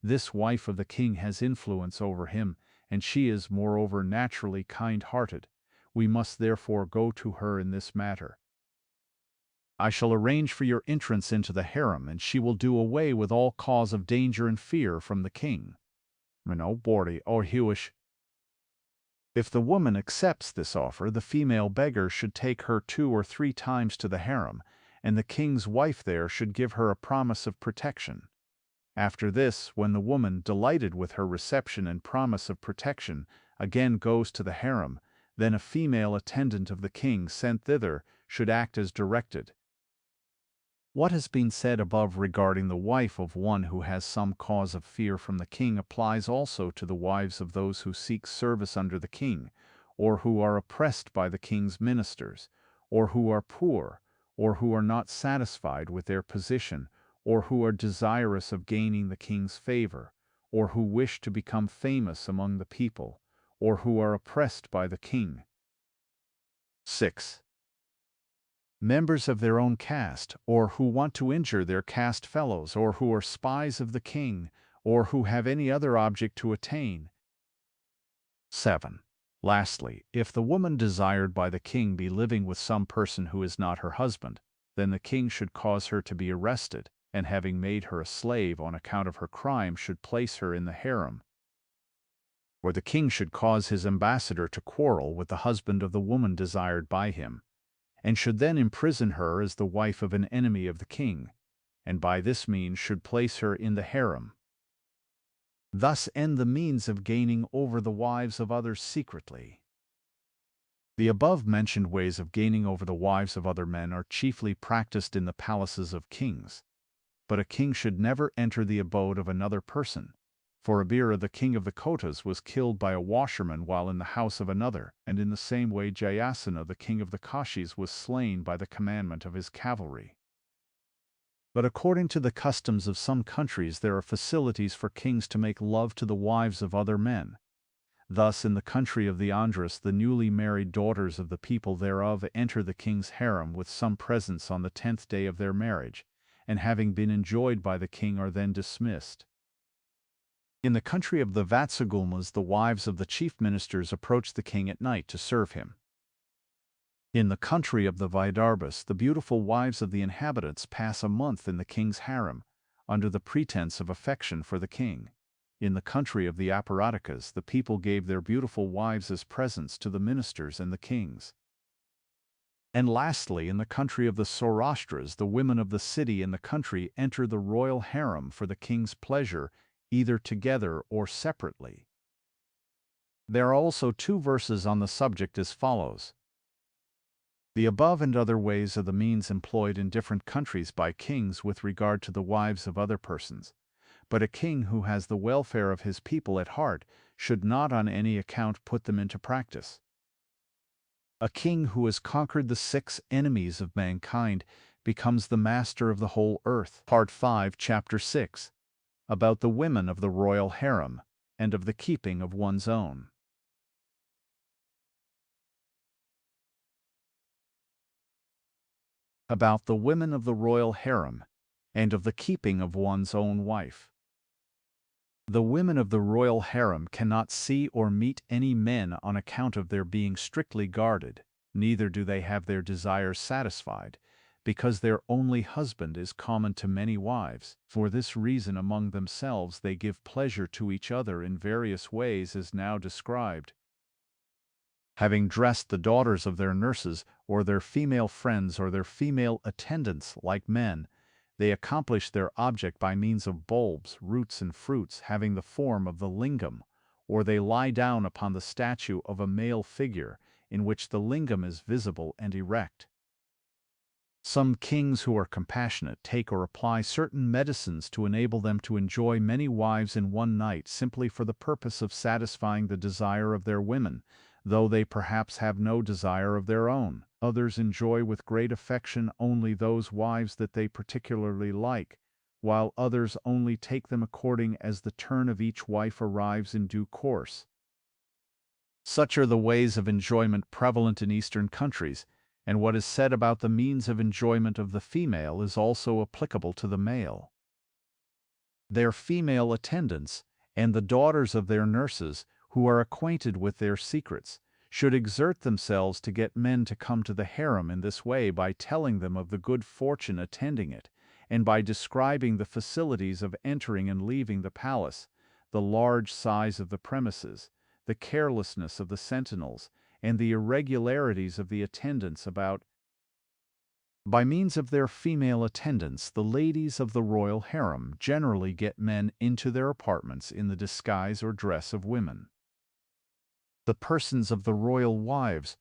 "This wife of the king has influence over him, and she is, moreover, naturally kind-hearted. We must therefore go to her in this matter. I shall arrange for your entrance into the harem, and she will do away with all cause of danger and fear from the king." Bordy or Hewish. If the woman accepts this offer, the female beggar should take her 2 or 3 times to the harem, and the king's wife there should give her a promise of protection. After this, when the woman, delighted with her reception and promise of protection, again goes to the harem, then a female attendant of the king sent thither should act as directed. What has been said above regarding the wife of one who has some cause of fear from the king applies also to the wives of those who seek service under the king, or who are oppressed by the king's ministers, or who are poor, or who are not satisfied with their position, or who are desirous of gaining the king's favor, or who wish to become famous among the people, or who are oppressed by the king. 6. Members of their own caste, or who want to injure their caste fellows, or who are spies of the king, or who have any other object to attain. 7. Lastly, if the woman desired by the king be living with some person who is not her husband, then the king should cause her to be arrested, and having made her a slave on account of her crime should place her in the harem. Or the king should cause his ambassador to quarrel with the husband of the woman desired by him, and should then imprison her as the wife of an enemy of the king, and by this means should place her in the harem. Thus end the means of gaining over the wives of others secretly. The above-mentioned ways of gaining over the wives of other men are chiefly practiced in the palaces of kings, but a king should never enter the abode of another person, for Abira, the king of the Kotas, was killed by a washerman while in the house of another, and in the same way Jayasena, the king of the Kashis, was slain by the commandment of his cavalry. But according to the customs of some countries, there are facilities for kings to make love to the wives of other men. Thus, in the country of the Andhras, the newly married daughters of the people thereof enter the king's harem with some presents on the 10th day of their marriage, and having been enjoyed by the king are then dismissed. In the country of the Vatsyayanas, the wives of the chief ministers approach the king at night to serve him. In the country of the Vidarbhas, the beautiful wives of the inhabitants pass a month in the king's harem, under the pretense of affection for the king. In the country of the Auparishtaks, the people gave their beautiful wives as presents to the ministers and the kings. And lastly, in the country of the Saurashtras, the women of the city and the country enter the royal harem for the king's pleasure, either together or separately. There are also 2 verses on the subject as follows. The above and other ways are the means employed in different countries by kings with regard to the wives of other persons, but a king who has the welfare of his people at heart should not on any account put them into practice. A king who has conquered the 6 enemies of mankind becomes the master of the whole earth. Part 5, Chapter 6. About the women of the royal harem, and of the keeping of one's own. About the women of the royal harem, and of the keeping of one's own wife. The women of the royal harem cannot see or meet any men on account of their being strictly guarded, neither do they have their desires satisfied, because their only husband is common to many wives. For this reason among themselves they give pleasure to each other in various ways as now described. Having dressed the daughters of their nurses, or their female friends, or their female attendants like men, they accomplish their object by means of bulbs, roots, and fruits having the form of the lingam, or they lie down upon the statue of a male figure, in which the lingam is visible and erect. Some kings who are compassionate take or apply certain medicines to enable them to enjoy many wives in one night simply for the purpose of satisfying the desire of their women, though they perhaps have no desire of their own. Others enjoy with great affection only those wives that they particularly like, while others only take them according as the turn of each wife arrives in due course. Such are the ways of enjoyment prevalent in Eastern countries, and what is said about the means of enjoyment of the female is also applicable to the male. Their female attendants, and the daughters of their nurses, who are acquainted with their secrets, should exert themselves to get men to come to the harem in this way by telling them of the good fortune attending it, and by describing the facilities of entering and leaving the palace, the large size of the premises, the carelessness of the sentinels, and the irregularities of the attendants about. By means of their female attendants, the ladies of the royal harem generally get men into their apartments in the disguise or dress of women, the persons of the royal wives.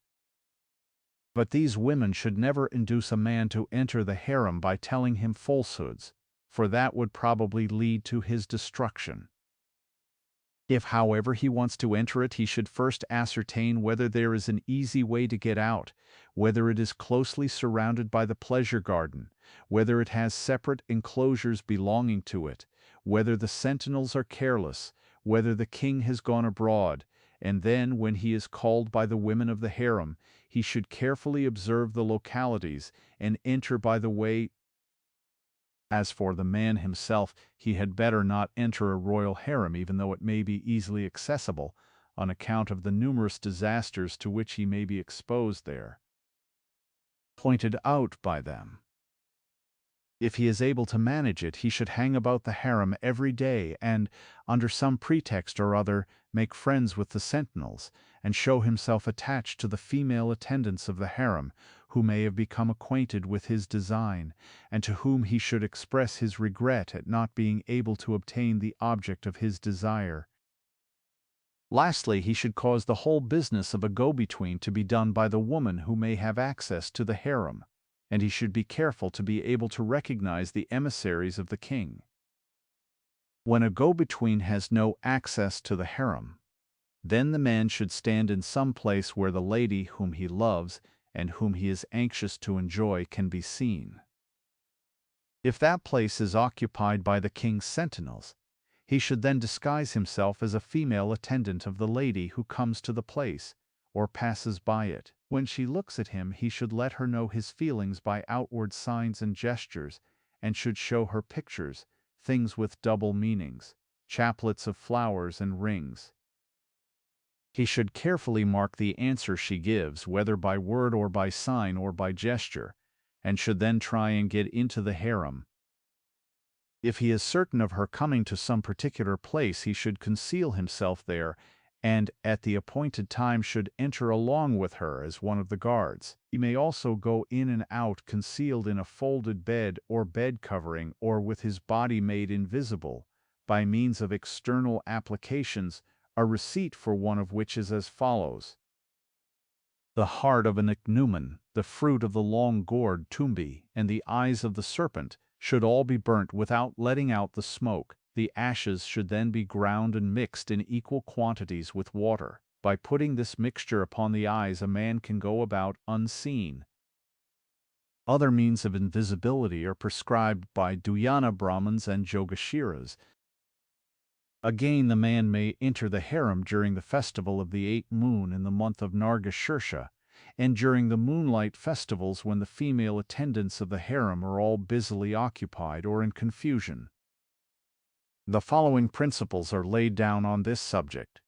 But these women should never induce a man to enter the harem by telling him falsehoods, for that would probably lead to his destruction. If, however, he wants to enter it, he should first ascertain whether there is an easy way to get out, whether it is closely surrounded by the pleasure garden, whether it has separate enclosures belonging to it, whether the sentinels are careless, whether the king has gone abroad, and then, when he is called by the women of the harem, he should carefully observe the localities and enter by the way. As for the man himself, he had better not enter a royal harem even though it may be easily accessible, on account of the numerous disasters to which he may be exposed there, pointed out by them. If he is able to manage it, he should hang about the harem every day and, under some pretext or other, make friends with the sentinels, and show himself attached to the female attendants of the harem, who may have become acquainted with his design, and to whom he should express his regret at not being able to obtain the object of his desire. Lastly, he should cause the whole business of a go-between to be done by the woman who may have access to the harem, and he should be careful to be able to recognize the emissaries of the king. When a go-between has no access to the harem, then the man should stand in some place where the lady whom he loves and whom he is anxious to enjoy can be seen. If that place is occupied by the king's sentinels, he should then disguise himself as a female attendant of the lady who comes to the place, or passes by it. When she looks at him, he should let her know his feelings by outward signs and gestures, and should show her pictures, things with double meanings, chaplets of flowers and rings. He should carefully mark the answer she gives, whether by word or by sign or by gesture, and should then try and get into the harem. If he is certain of her coming to some particular place, he should conceal himself there, and at the appointed time should enter along with her as one of the guards. He may also go in and out concealed in a folded bed or bed covering, or with his body made invisible, by means of external applications, a receipt for one of which is as follows: the heart of an ichneumon, the fruit of the long-gourd tumbi, and the eyes of the serpent should all be burnt without letting out the smoke. The ashes should then be ground and mixed in equal quantities with water. By putting this mixture upon the eyes, a man can go about unseen. Other means of invisibility are prescribed by Dhyana Brahmins and Yogashiras. Again, the man may enter the harem during the festival of the 8th moon in the month of Nargashirsha, and during the moonlight festivals when the female attendants of the harem are all busily occupied or in confusion. The following principles are laid down on this subject.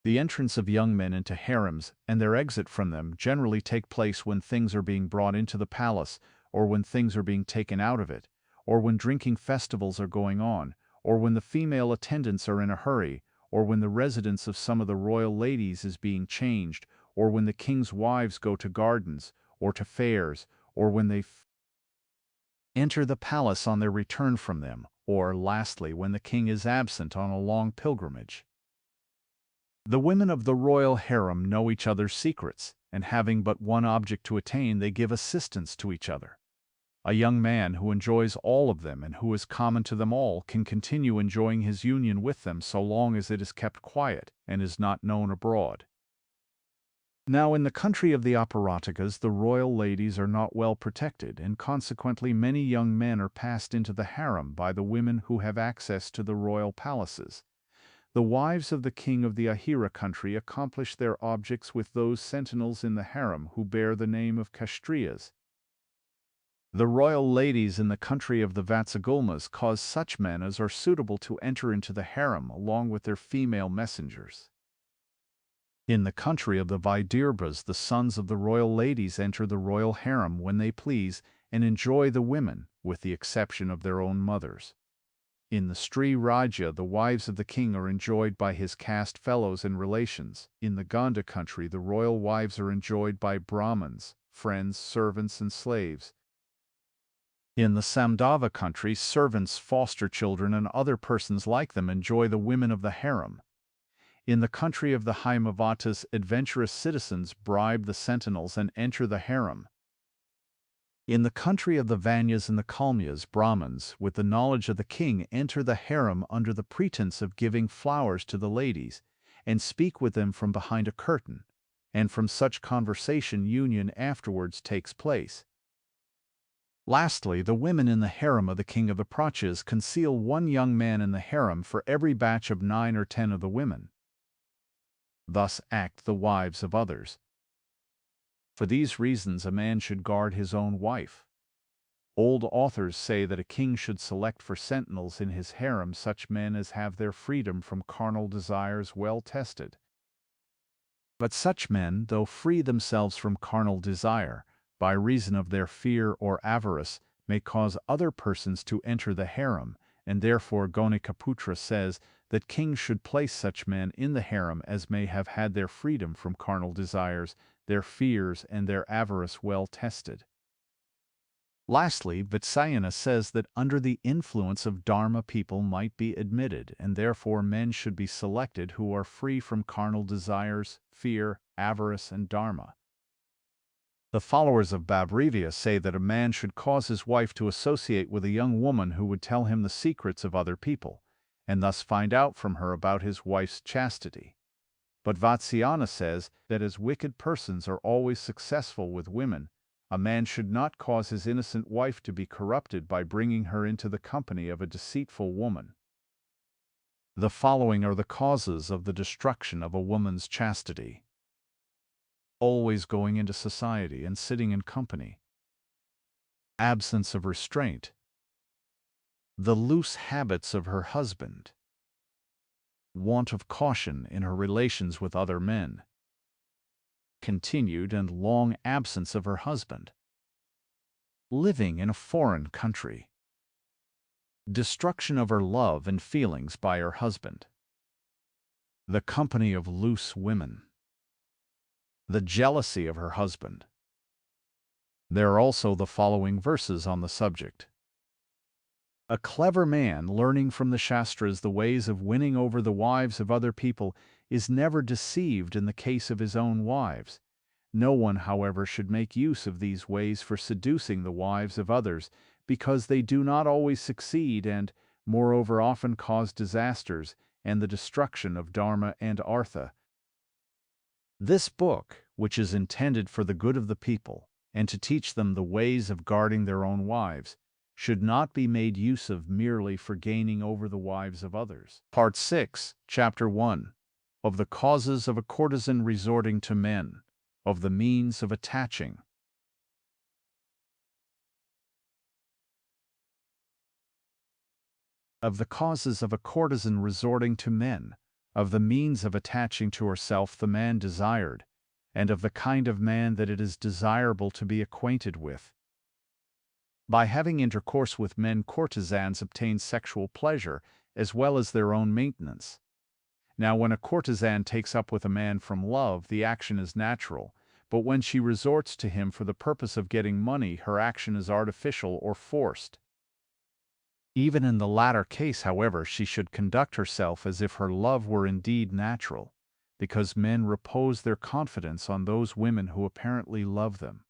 The entrance of young men into harems and their exit from them generally take place when things are being brought into the palace, or when things are being taken out of it, or when drinking festivals are going on, or when the female attendants are in a hurry, or when the residence of some of the royal ladies is being changed, or when the king's wives go to gardens, or to fairs, or when they enter the palace on their return from them, or, lastly, when the king is absent on a long pilgrimage. The women of the royal harem know each other's secrets, and having but one object to attain, they give assistance to each other. A young man who enjoys all of them and who is common to them all can continue enjoying his union with them so long as it is kept quiet and is not known abroad. Now, in the country of the Auparishtaks, the royal ladies are not well protected, and consequently many young men are passed into the harem by the women who have access to the royal palaces. The wives of the king of the Ahira country accomplish their objects with those sentinels in the harem who bear the name of Kshatriyas. The royal ladies in the country of the Vatsyayana cause such men as are suitable to enter into the harem along with their female messengers. In the country of the Vidarbhas, the sons of the royal ladies enter the royal harem when they please and enjoy the women, with the exception of their own mothers. In the Sri Rajya, the wives of the king are enjoyed by his caste fellows and relations. In the Ganda country, the royal wives are enjoyed by Brahmins, friends, servants, and slaves. In the Samdava country, servants, foster children, and other persons like them enjoy the women of the harem. In the country of the Haimavatas, adventurous citizens bribe the sentinels and enter the harem. In the country of the Vanyas and the Kalmyas, Brahmins, with the knowledge of the king, enter the harem under the pretense of giving flowers to the ladies, and speak with them from behind a curtain, and from such conversation union afterwards takes place. Lastly, the women in the harem of the king of the Prachas conceal one young man in the harem for every batch of 9 or 10 of the women. Thus act the wives of others. For these reasons a man should guard his own wife. Old authors say that a king should select for sentinels in his harem such men as have their freedom from carnal desires well tested. But such men, though free themselves from carnal desire, by reason of their fear or avarice, may cause other persons to enter the harem, and therefore Gonikaputra says that kings should place such men in the harem as may have had their freedom from carnal desires, their fears, and their avarice well tested. Lastly, Vatsyayana says that under the influence of Dharma people might be admitted, and therefore men should be selected who are free from carnal desires, fear, avarice, and Dharma. The followers of Bhabrivya say that a man should cause his wife to associate with a young woman who would tell him the secrets of other people, and thus find out from her about his wife's chastity. But Vatsyayana says that as wicked persons are always successful with women, a man should not cause his innocent wife to be corrupted by bringing her into the company of a deceitful woman. The following are the causes of the destruction of a woman's chastity: always going into society and sitting in company, absence of restraint, the loose habits of her husband, want of caution in her relations with other men, continued and long absence of her husband, living in a foreign country, destruction of her love and feelings by her husband, the company of loose women, the jealousy of her husband. There are also the following verses on the subject. A clever man, learning from the Shastras the ways of winning over the wives of other people, is never deceived in the case of his own wives. No one, however, should make use of these ways for seducing the wives of others, because they do not always succeed and, moreover, often cause disasters and the destruction of Dharma and Artha. This book, which is intended for the good of the people, and to teach them the ways of guarding their own wives, should not be made use of merely for gaining over the wives of others. Part 6, Chapter 1, of the causes of a courtesan resorting to men, of the means of attaching. Of the causes of a courtesan resorting to men, of the means of attaching to herself the man desired, and of the kind of man that it is desirable to be acquainted with. By having intercourse with men, courtesans obtain sexual pleasure as well as their own maintenance. Now, when a courtesan takes up with a man from love, the action is natural, but when she resorts to him for the purpose of getting money, her action is artificial or forced. Even in the latter case, however, she should conduct herself as if her love were indeed natural, because men repose their confidence on those women who apparently love them.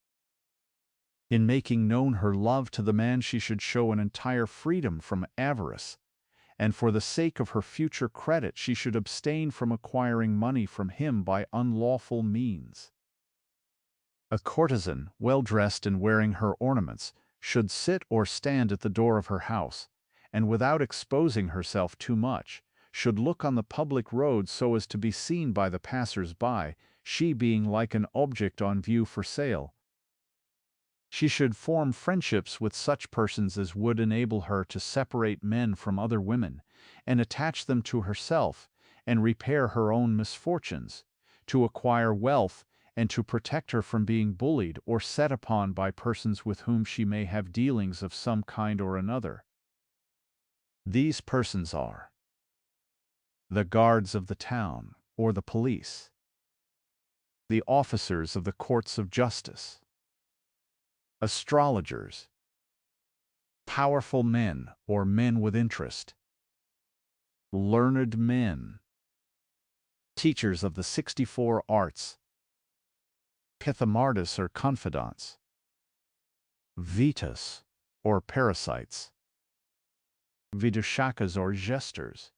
In making known her love to the man, she should show an entire freedom from avarice, and for the sake of her future credit she should abstain from acquiring money from him by unlawful means. A courtesan, well-dressed and wearing her ornaments, should sit or stand at the door of her house, and without exposing herself too much, should look on the public road so as to be seen by the passers-by, she being like an object on view for sale. She should form friendships with such persons as would enable her to separate men from other women, and attach them to herself, and repair her own misfortunes, to acquire wealth, and to protect her from being bullied or set upon by persons with whom she may have dealings of some kind or another. These persons are the guards of the town, or the police, the officers of the courts of justice, astrologers, powerful men or men with interest, learned men, teachers of the 64 arts, pithamardas or confidants, vitas or parasites, vidushakas or jesters,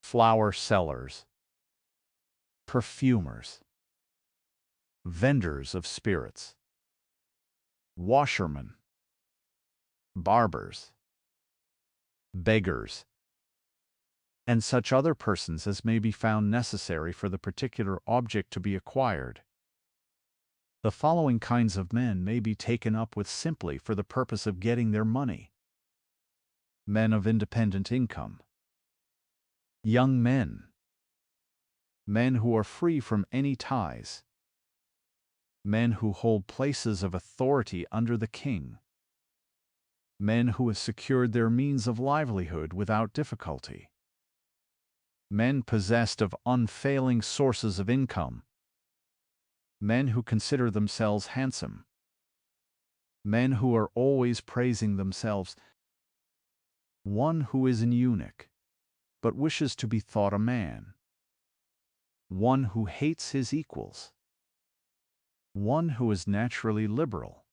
flower sellers, perfumers, vendors of spirits, washermen, barbers, beggars, and such other persons as may be found necessary for the particular object to be acquired. The following kinds of men may be taken up with simply for the purpose of getting their money. Men of independent income, young men, men who are free from any ties, men who hold places of authority under the king, men who have secured their means of livelihood without difficulty, men possessed of unfailing sources of income, men who consider themselves handsome, men who are always praising themselves, one who is an eunuch, but wishes to be thought a man, one who hates his equals, one who is naturally liberal,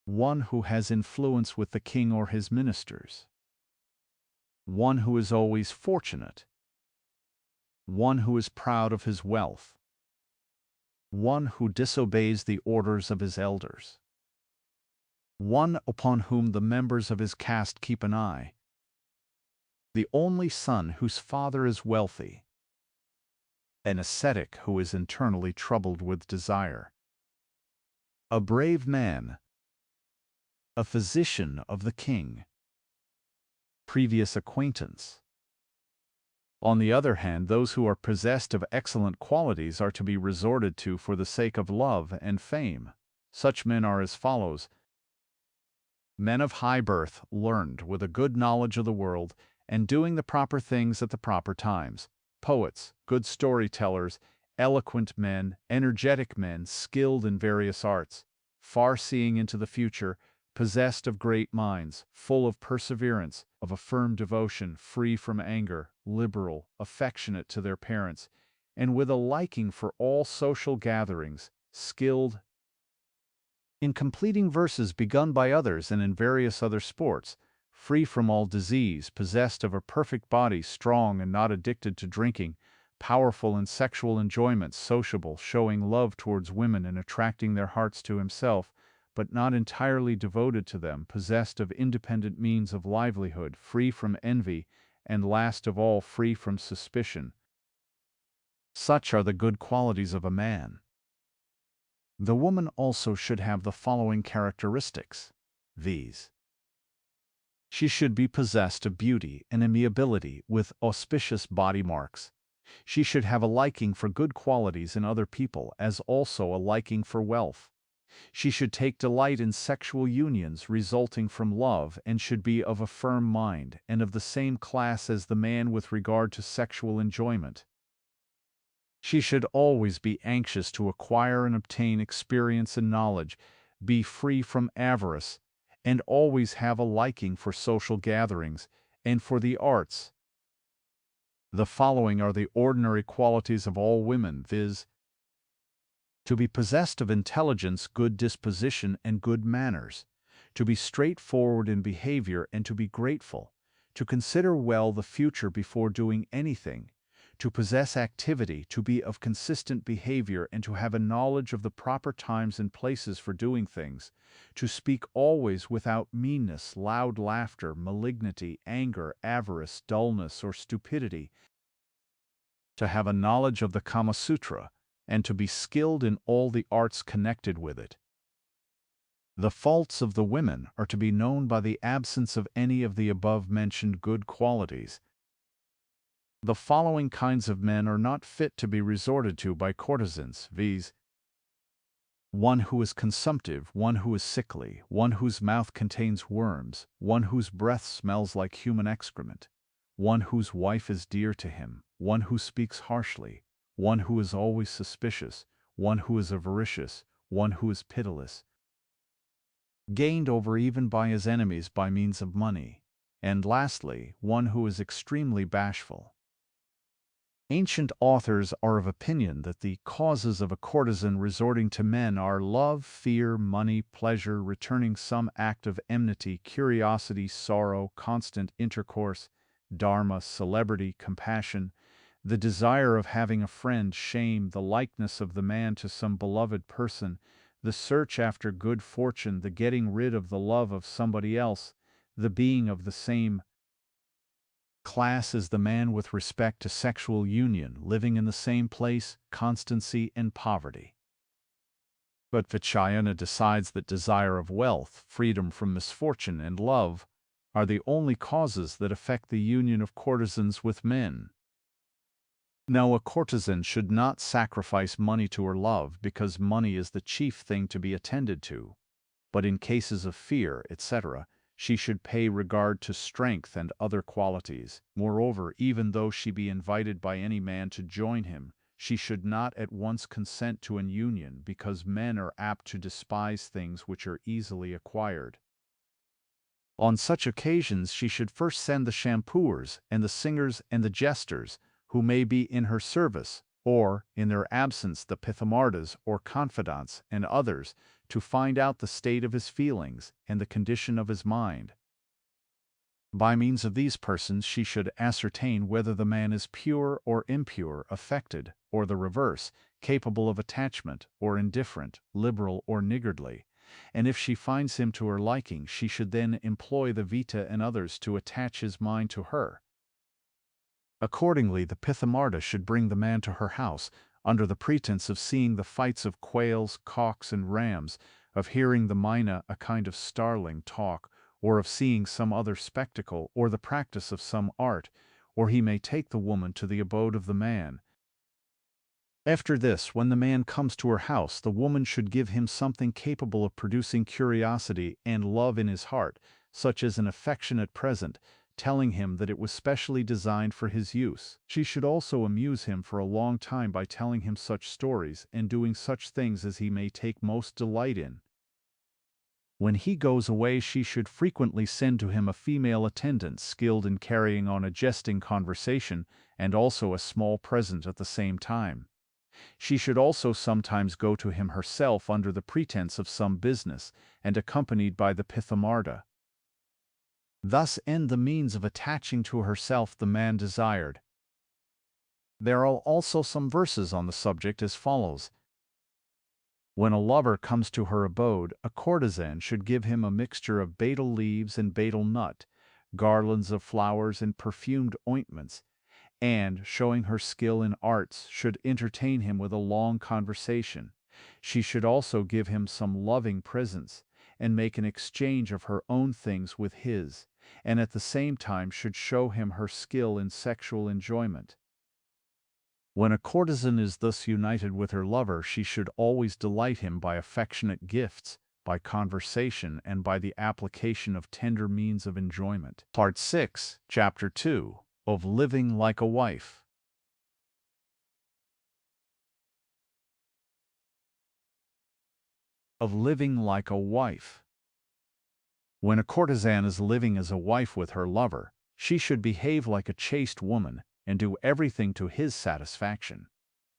one who has influence with the king or his ministers, one who is always fortunate, one who is proud of his wealth, one who disobeys the orders of his elders, one upon whom the members of his caste keep an eye, the only son whose father is wealthy, an ascetic who is internally troubled with desire, a brave man, a physician of the king, previous acquaintance. On the other hand, those who are possessed of excellent qualities are to be resorted to for the sake of love and fame. Such men are as follows: men of high birth, learned, with a good knowledge of the world, and doing the proper things at the proper times, poets, good storytellers, eloquent men, energetic men, skilled in various arts, far-seeing into the future, possessed of great minds, full of perseverance, of a firm devotion, free from anger, liberal, affectionate to their parents, and with a liking for all social gatherings, skilled in completing verses begun by others and in various other sports, free from all disease, possessed of a perfect body, strong and not addicted to drinking, powerful in sexual enjoyments, sociable, showing love towards women and attracting their hearts to himself, but not entirely devoted to them, possessed of independent means of livelihood, free from envy, and last of all, free from suspicion. Such are the good qualities of a man. The woman also should have the following characteristics, viz. She should be possessed of beauty and amiability with auspicious body marks. She should have a liking for good qualities in other people, as also a liking for wealth. She should take delight in sexual unions resulting from love and should be of a firm mind and of the same class as the man with regard to sexual enjoyment. She should always be anxious to acquire and obtain experience and knowledge, be free from avarice, and always have a liking for social gatherings and for the arts. The following are the ordinary qualities of all women, viz. to be possessed of intelligence, good disposition, and good manners, to be straightforward in behavior and to be grateful, to consider well the future before doing anything, to possess activity, to be of consistent behavior, and to have a knowledge of the proper times and places for doing things, to speak always without meanness, loud laughter, malignity, anger, avarice, dullness, or stupidity, to have a knowledge of the Kama Sutra, and to be skilled in all the arts connected with it. The faults of the women are to be known by the absence of any of the above-mentioned good qualities. The following kinds of men are not fit to be resorted to by courtesans, viz. One who is consumptive, one who is sickly, one whose mouth contains worms, one whose breath smells like human excrement, one whose wife is dear to him, one who speaks harshly, one who is always suspicious, one who is avaricious, one who is pitiless, gained over even by his enemies by means of money, and lastly, one who is extremely bashful. Ancient authors are of opinion that the causes of a courtesan resorting to men are love, fear, money, pleasure, returning some act of enmity, curiosity, sorrow, constant intercourse, Dharma, celebrity, compassion, the desire of having a friend, shame, the likeness of the man to some beloved person, the search after good fortune, the getting rid of the love of somebody else, the being of the same class as the man with respect to sexual union, living in the same place, constancy, and poverty. But Vatsyayana decides that desire of wealth, freedom from misfortune, and love are the only causes that affect the union of courtesans with men. Now, a courtesan should not sacrifice money to her love, because money is the chief thing to be attended to, but in cases of fear, etc., she should pay regard to strength and other qualities. Moreover, even though she be invited by any man to join him, she should not at once consent to an union, because men are apt to despise things which are easily acquired. On such occasions she should first send the shampooers and the singers and the jesters, who may be in her service, or, in their absence, the pithamardas or confidants and others, to find out the state of his feelings and the condition of his mind. By means of these persons she should ascertain whether the man is pure or impure, affected, or the reverse, capable of attachment, or indifferent, liberal or niggardly, and if she finds him to her liking, she should then employ the Vita and others to attach his mind to her. Accordingly, the Pithamarda should bring the man to her house, under the pretense of seeing the fights of quails, cocks, and rams, of hearing the Mina, a kind of starling, talk, or of seeing some other spectacle, or the practice of some art, or he may take the woman to the abode of the man. After this, when the man comes to her house, the woman should give him something capable of producing curiosity and love in his heart, such as an affectionate present, telling him that it was specially designed for his use. She should also amuse him for a long time by telling him such stories and doing such things as he may take most delight in. When he goes away, she should frequently send to him a female attendant skilled in carrying on a jesting conversation, and also a small present at the same time. She should also sometimes go to him herself under the pretense of some business, and accompanied by the Pithamarda. Thus end the means of attaching to herself the man desired. There are also some verses on the subject as follows. When a lover comes to her abode, a courtesan should give him a mixture of betel leaves and betel nut, garlands of flowers and perfumed ointments, and, showing her skill in arts, should entertain him with a long conversation. She should also give him some loving presents, and make an exchange of her own things with his, and at the same time should show him her skill in sexual enjoyment. When a courtesan is thus united with her lover, she should always delight him by affectionate gifts, by conversation, and by the application of tender means of enjoyment. Part 6, Chapter 2, of Living Like a Wife. Of living like a wife. When a courtesan is living as a wife with her lover, she should behave like a chaste woman and do everything to his satisfaction.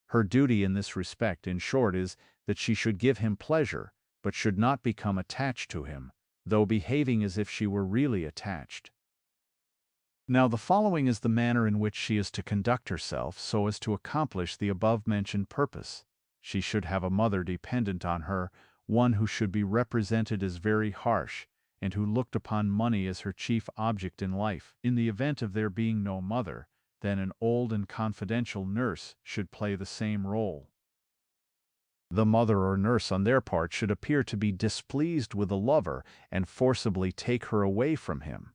Her duty in this respect, in short, is that she should give him pleasure, but should not become attached to him, though behaving as if she were really attached. Now the following is the manner in which she is to conduct herself so as to accomplish the above-mentioned purpose. She should have a mother dependent on her, one who should be represented as very harsh, and who looked upon money as her chief object in life. In the event of there being no mother, then an old and confidential nurse should play the same role. The mother or nurse on their part should appear to be displeased with the lover and forcibly take her away from him.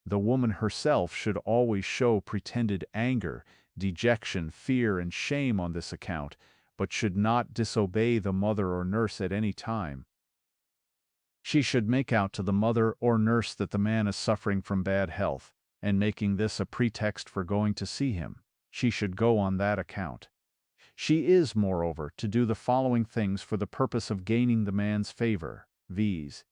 The woman herself should always show pretended anger, dejection, fear, and shame on this account, but should not disobey the mother or nurse at any time. She should make out to the mother or nurse that the man is suffering from bad health, and making this a pretext for going to see him, she should go on that account. She is, moreover, to do the following things for the purpose of gaining the man's favor, viz.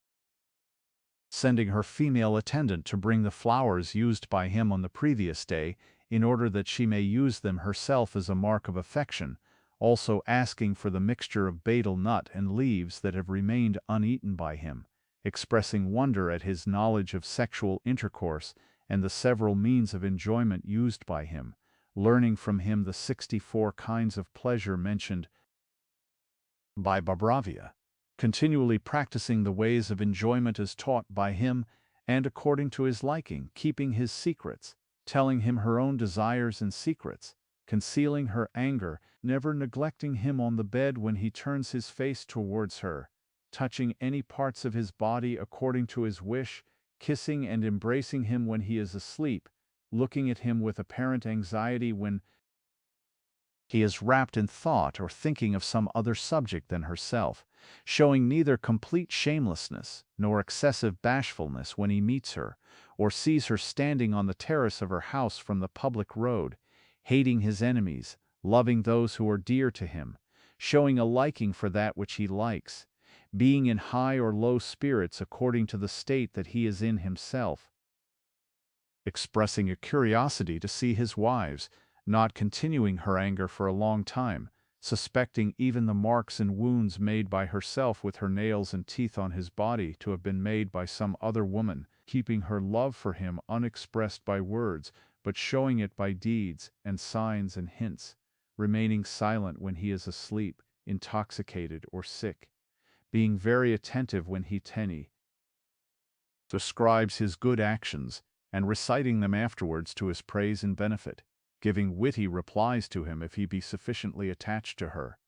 Sending her female attendant to bring the flowers used by him on the previous day, in order that she may use them herself as a mark of affection, also asking for the mixture of betel nut and leaves that have remained uneaten by him, expressing wonder at his knowledge of sexual intercourse and the several means of enjoyment used by him, learning from him the 64 kinds of pleasure mentioned by Bhabravya, continually practicing the ways of enjoyment as taught by him, and according to his liking, keeping his secrets, telling him her own desires and secrets, concealing her anger, never neglecting him on the bed when he turns his face towards her, touching any parts of his body according to his wish, kissing and embracing him when he is asleep, looking at him with apparent anxiety when he is wrapped in thought or thinking of some other subject than herself, showing neither complete shamelessness nor excessive bashfulness when he meets her, or sees her standing on the terrace of her house from the public road, hating his enemies, loving those who are dear to him, showing a liking for that which he likes, being in high or low spirits according to the state that he is in himself, expressing a curiosity to see his wives, not continuing her anger for a long time, suspecting even the marks and wounds made by herself with her nails and teeth on his body to have been made by some other woman, keeping her love for him unexpressed by words, but showing it by deeds and signs and hints, remaining silent when he is asleep, intoxicated, or sick, being very attentive when he describes his good actions, and reciting them afterwards to his praise and benefit, giving witty replies to him if he be sufficiently attached to her,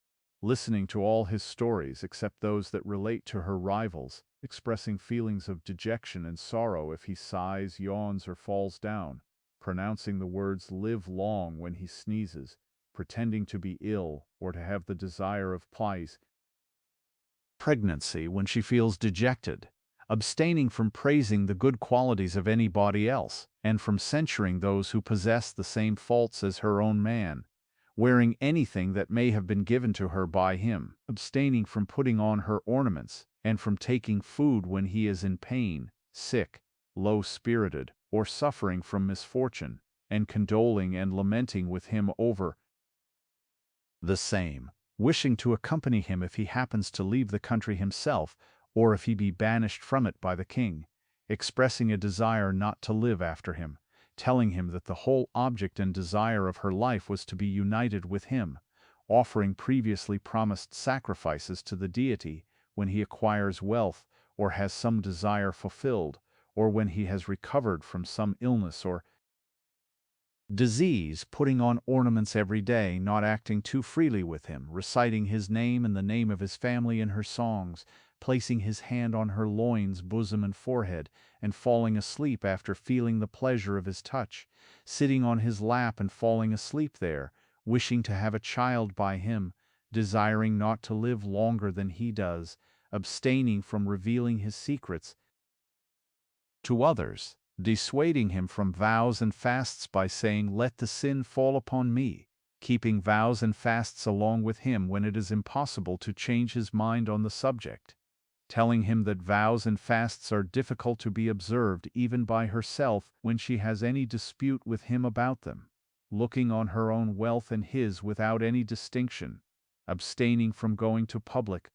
listening to all his stories except those that relate to her rivals, expressing feelings of dejection and sorrow if he sighs, yawns, or falls down, pronouncing the words "live long" when he sneezes, pretending to be ill or to have the desire of pregnancy when she feels dejected, abstaining from praising the good qualities of anybody else, and from censuring those who possess the same faults as her own man, wearing anything that may have been given to her by him, abstaining from putting on her ornaments, and from taking food when he is in pain, sick, low-spirited, or suffering from misfortune, and condoling and lamenting with him over the same, wishing to accompany him if he happens to leave the country himself, or if he be banished from it by the king, expressing a desire not to live after him, telling him that the whole object and desire of her life was to be united with him, offering previously promised sacrifices to the deity when he acquires wealth or has some desire fulfilled, or when he has recovered from some illness or disease, putting on ornaments every day, not acting too freely with him, reciting his name and the name of his family in her songs, placing his hand on her loins, bosom, and forehead, and falling asleep after feeling the pleasure of his touch, sitting on his lap and falling asleep there, wishing to have a child by him, desiring not to live longer than he does, abstaining from revealing his secrets to others, dissuading him from vows and fasts by saying, "Let the sin fall upon me," keeping vows and fasts along with him when it is impossible to change his mind on the subject, telling him that vows and fasts are difficult to be observed even by herself when she has any dispute with him about them, looking on her own wealth and his without any distinction, abstaining from going to public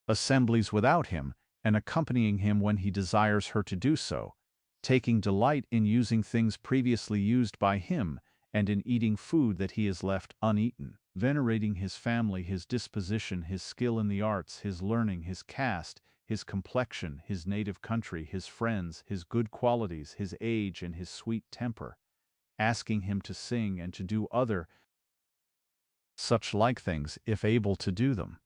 assemblies without him, and accompanying him when he desires her to do so, taking delight in using things previously used by him, and in eating food that he has left uneaten, venerating his family, his disposition, his skill in the arts, his learning, his caste, his complexion, his native country, his friends, his good qualities, his age, and his sweet temper, asking him to sing and to do other such like things, if able to do them,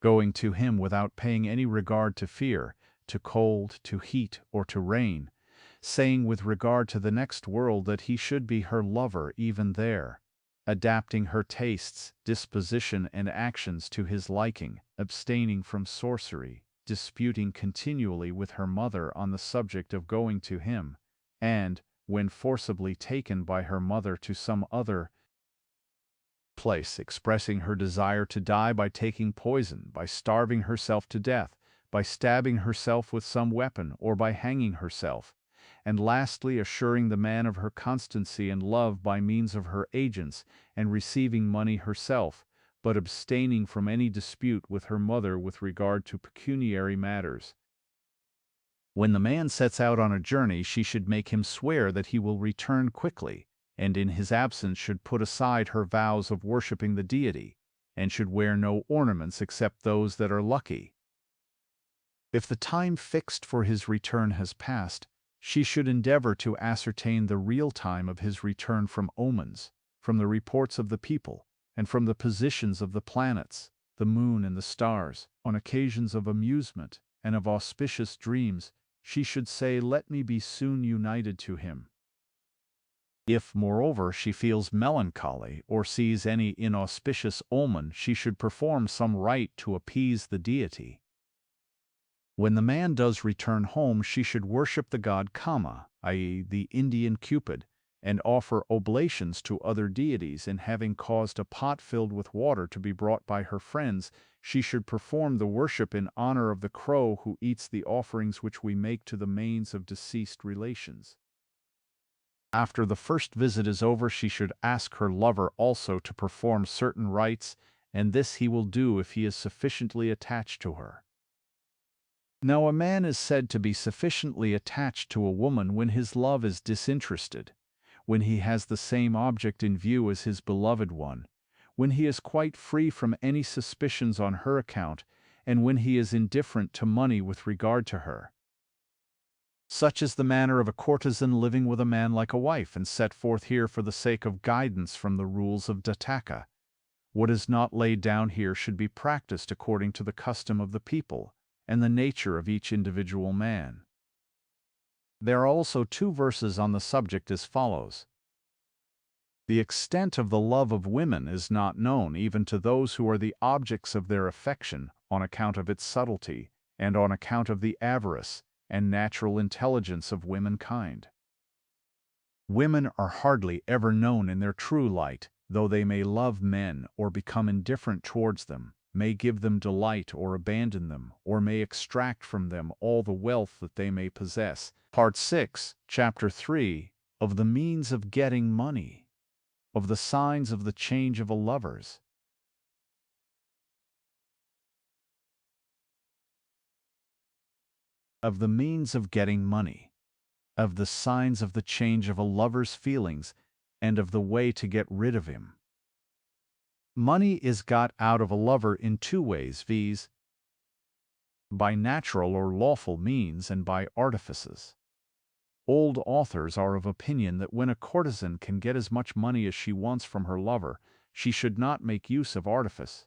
going to him without paying any regard to fear, to cold, to heat, or to rain, saying with regard to the next world that he should be her lover even there, adapting her tastes, disposition, and actions to his liking, abstaining from sorcery, disputing continually with her mother on the subject of going to him, and, when forcibly taken by her mother to some other place, expressing her desire to die by taking poison, by starving herself to death, by stabbing herself with some weapon, or by hanging herself, and lastly assuring the man of her constancy and love by means of her agents, and receiving money herself, but abstaining from any dispute with her mother with regard to pecuniary matters. When the man sets out on a journey, she should make him swear that he will return quickly, and in his absence should put aside her vows of worshipping the deity, and should wear no ornaments except those that are lucky. If the time fixed for his return has passed, she should endeavor to ascertain the real time of his return from omens, from the reports of the people, and from the positions of the planets, the moon and the stars. On occasions of amusement and of auspicious dreams, she should say, "Let me be soon united to him." If, moreover, she feels melancholy or sees any inauspicious omen, she should perform some rite to appease the deity. When the man does return home, she should worship the god Kama, i.e., the Indian Cupid, and offer oblations to other deities, and having caused a pot filled with water to be brought by her friends, she should perform the worship in honor of the crow who eats the offerings which we make to the manes of deceased relations. After the first visit is over, she should ask her lover also to perform certain rites, and this he will do if he is sufficiently attached to her. Now, a man is said to be sufficiently attached to a woman when his love is disinterested, when he has the same object in view as his beloved one, when he is quite free from any suspicions on her account, and when he is indifferent to money with regard to her. Such is the manner of a courtesan living with a man like a wife, and set forth here for the sake of guidance from the rules of Dattaka. What is not laid down here should be practiced according to the custom of the people and the nature of each individual man. There are also 2 verses on the subject as follows. The extent of the love of women is not known even to those who are the objects of their affection, on account of its subtlety, and on account of the avarice and natural intelligence of womankind. Women are hardly ever known in their true light, though they may love men or become indifferent towards them, may give them delight or abandon them, or may extract from them all the wealth that they may possess. Part 6, Chapter 3, of the means of getting money, of the signs of the change of a lovers. Of the means of getting money, of the signs of the change of a lover's feelings, and of the way to get rid of him. Money is got out of a lover in 2 ways, viz. by natural or lawful means and by artifices. Old authors are of opinion that when a courtesan can get as much money as she wants from her lover, she should not make use of artifice.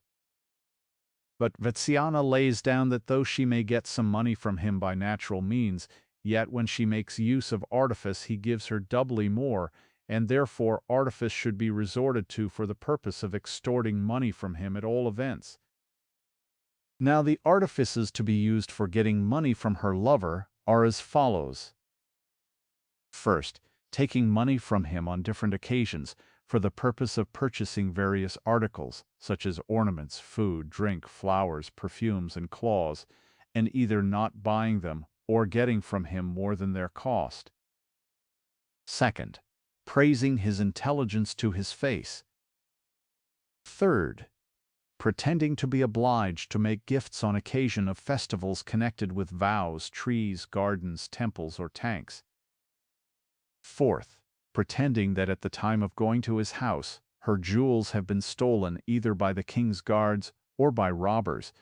But Vatsyayana lays down that though she may get some money from him by natural means, yet when she makes use of artifice he gives her doubly more, and therefore artifice should be resorted to for the purpose of extorting money from him at all events. Now the artifices to be used for getting money from her lover are as follows. First, taking money from him on different occasions, for the purpose of purchasing various articles, such as ornaments, food, drink, flowers, perfumes, and cloths, and either not buying them or getting from him more than their cost. Second, praising his intelligence to his face. Third, pretending to be obliged to make gifts on occasion of festivals connected with vows, trees, gardens, temples, or tanks. Fourth, pretending that at the time of going to his house, her jewels have been stolen either by the king's guards or by robbers.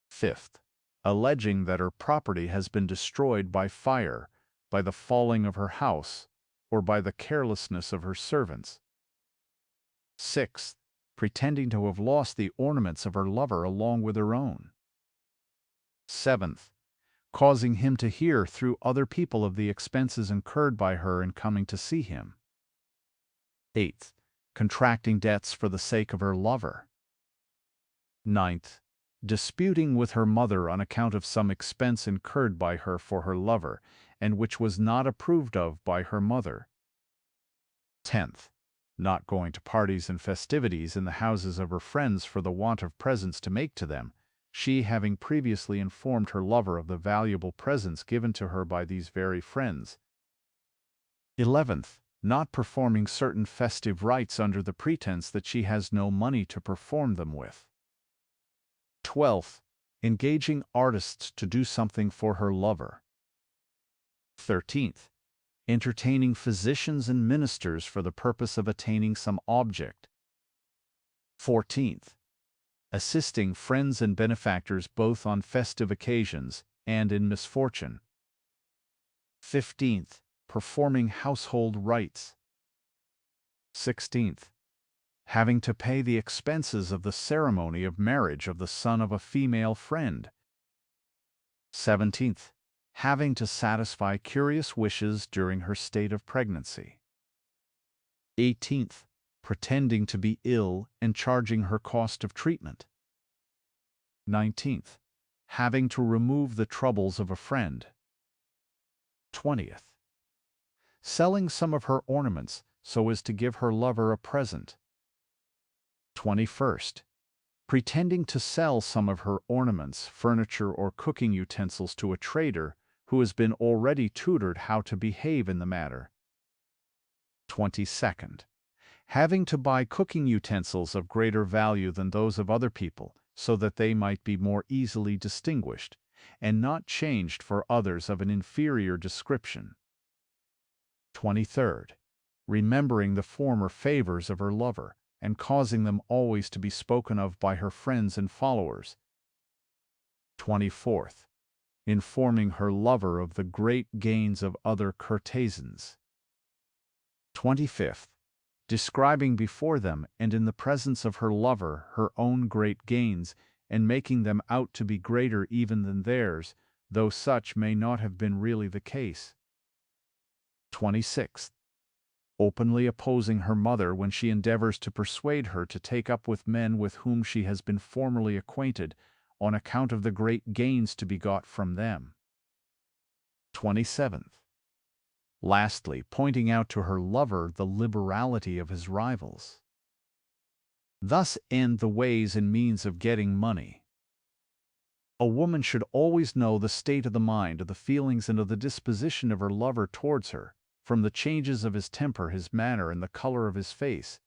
Fifth, alleging that her property has been destroyed by fire, by the falling of her house, or by the carelessness of her servants. Sixth, pretending to have lost the ornaments of her lover along with her own. Seventh, causing him to hear through other people of the expenses incurred by her in coming to see him. Eighth, contracting debts for the sake of her lover. Ninth, disputing with her mother on account of some expense incurred by her for her lover, and which was not approved of by her mother. 10th, not going to parties and festivities in the houses of her friends for the want of presents to make to them, she having previously informed her lover of the valuable presents given to her by these very friends. 11th, not performing certain festive rites under the pretense that she has no money to perform them with. 12th, engaging artists to do something for her lover. 13th, entertaining physicians and ministers for the purpose of attaining some object. 14th, assisting friends and benefactors both on festive occasions and in misfortune. 15th, performing household rites. 16th, having to pay the expenses of the ceremony of marriage of the son of a female friend. 17th, having to satisfy curious wishes during her state of pregnancy. 18th, pretending to be ill and charging her cost of treatment. 19th, having to remove the troubles of a friend. 20th, selling some of her ornaments so as to give her lover a present. 21st, pretending to sell some of her ornaments, furniture, or cooking utensils to a trader who has been already tutored how to behave in the matter. 22nd, having to buy cooking utensils of greater value than those of other people, so that they might be more easily distinguished, and not changed for others of an inferior description. 23rd, remembering the former favors of her lover, and causing them always to be spoken of by her friends and followers. 24th, informing her lover of the great gains of other courtesans. 25th, describing before them and in the presence of her lover her own great gains, and making them out to be greater even than theirs, though such may not have been really the case. 26th, openly opposing her mother when she endeavors to persuade her to take up with men with whom she has been formerly acquainted, on account of the great gains to be got from them. 27th, lastly, pointing out to her lover the liberality of his rivals. Thus end the ways and means of getting money. A woman should always know the state of the mind, of the feelings, and of the disposition of her lover towards her, from the changes of his temper, his manner, and the color of his face.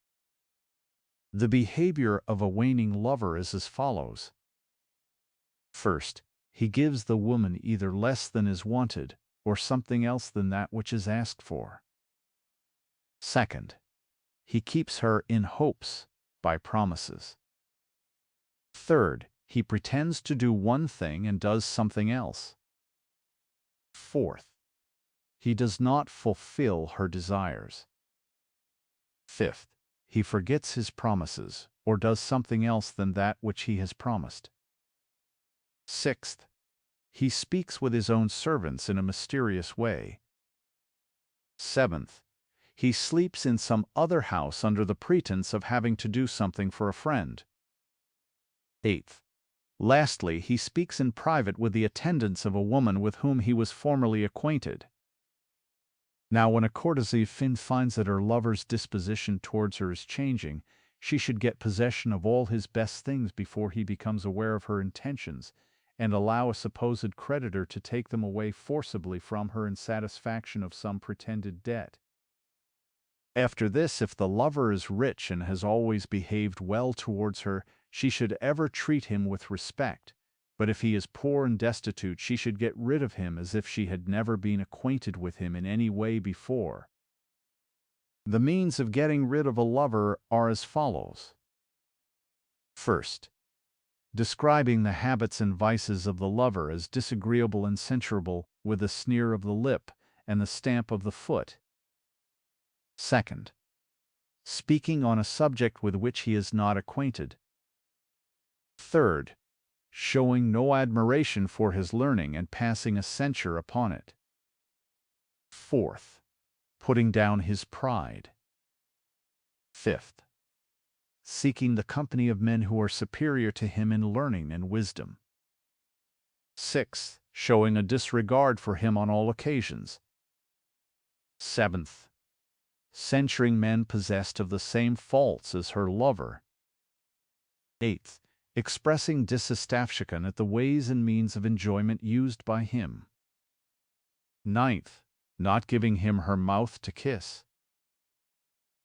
The behavior of a waning lover is as follows. First, he gives the woman either less than is wanted, or something else than that which is asked for. Second, he keeps her in hopes by promises. Third, he pretends to do one thing and does something else. Fourth, he does not fulfill her desires. Fifth, he forgets his promises, or does something else than that which he has promised. Sixth, he speaks with his own servants in a mysterious way. Seventh, he sleeps in some other house under the pretense of having to do something for a friend. Eighth, lastly, he speaks in private with the attendants of a woman with whom he was formerly acquainted. Now, when a courtesan finds that her lover's disposition towards her is changing, she should get possession of all his best things before he becomes aware of her intentions, and allow a supposed creditor to take them away forcibly from her in satisfaction of some pretended debt. After this, if the lover is rich and has always behaved well towards her, she should ever treat him with respect, But if he is poor and destitute, she should get rid of him as if she had never been acquainted with him in any way before. The means of getting rid of a lover are as follows. First, describing the habits and vices of the lover as disagreeable and censurable, with a sneer of the lip and the stamp of the foot. Second, speaking on a subject with which he is not acquainted. Third, showing no admiration for his learning and passing a censure upon it. Fourth, putting down his pride. Fifth, seeking the company of men who are superior to him in learning and wisdom. Sixth, showing a disregard for him on all occasions. Seventh, censuring men possessed of the same faults as her lover. Eighth, expressing dissatisfaction at the ways and means of enjoyment used by him. Ninth, not giving him her mouth to kiss.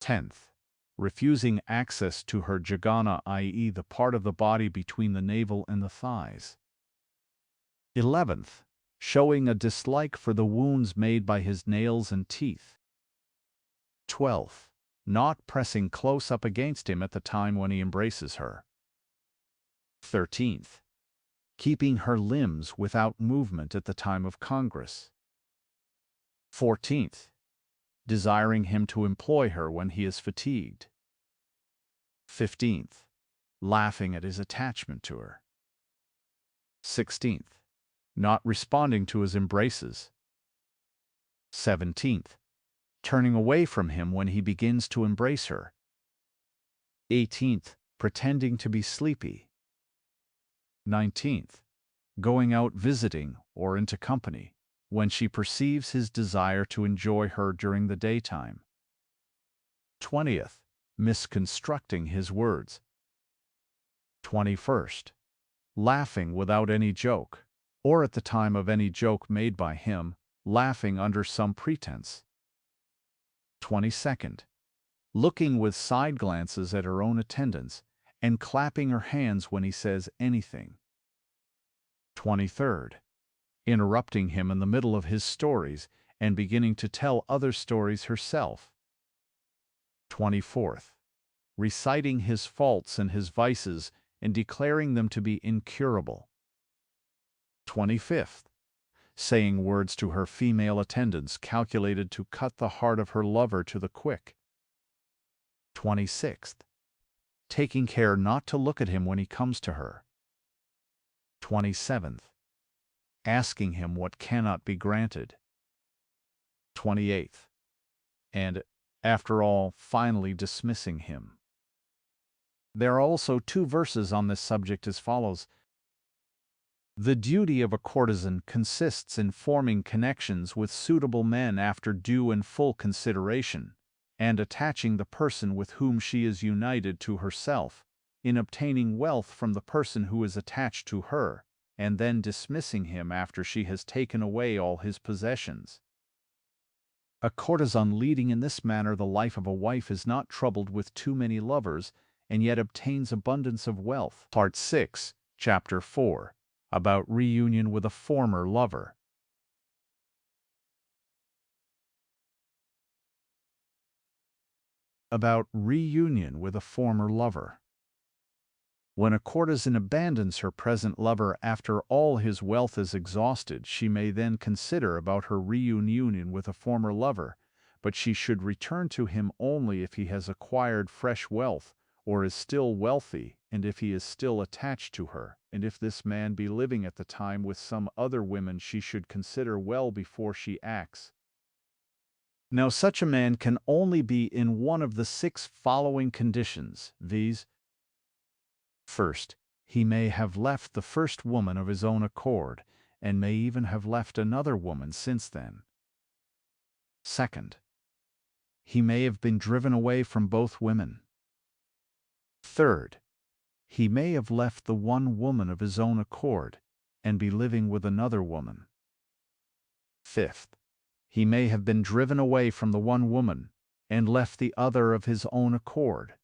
10th, refusing access to her jagana, i.e. the part of the body between the navel and the thighs. 11th, showing a dislike for the wounds made by his nails and teeth. 12th, not pressing close up against him at the time when he embraces her. 13th, keeping her limbs without movement at the time of congress. 14th, desiring him to employ her when he is fatigued. 15th, laughing at his attachment to her. 16th, not responding to his embraces. 17th, turning away from him when he begins to embrace her. 18th, pretending to be sleepy. 19th, going out visiting or into company, when she perceives his desire to enjoy her during the daytime. 20th, misconstructing his words. 21st, laughing without any joke, or at the time of any joke made by him, laughing under some pretense. 22nd, looking with side glances at her own attendants, and clapping her hands when he says anything. 23rd, interrupting him in the middle of his stories and beginning to tell other stories herself. 24th, reciting his faults and his vices and declaring them to be incurable. 25th, saying words to her female attendants calculated to cut the heart of her lover to the quick. 26th, taking care not to look at him when he comes to her. 27th, asking him what cannot be granted. 28th, and, after all, finally dismissing him. There are also 2 verses on this subject as follows. The duty of a courtesan consists in forming connections with suitable men after due and full consideration, and attaching the person with whom she is united to herself, in obtaining wealth from the person who is attached to her, and then dismissing him after she has taken away all his possessions. A courtesan leading in this manner the life of a wife is not troubled with too many lovers, and yet obtains abundance of wealth. Part 6, Chapter 4, about reunion with a former lover. About reunion with a former lover. When a courtesan abandons her present lover after all his wealth is exhausted, she may then consider about her reunion with a former lover, but she should return to him only if he has acquired fresh wealth, or is still wealthy, and if he is still attached to her, and if this man be living at the time with some other women, she should consider well before she acts. Now such a man can only be in one of the 6 following conditions, viz. First, he may have left the first woman of his own accord, and may even have left another woman since then. Second, he may have been driven away from both women. Third, he may have left the one woman of his own accord, and be living with another woman. Fifth, he may have been driven away from the one woman, and left the other of his own accord.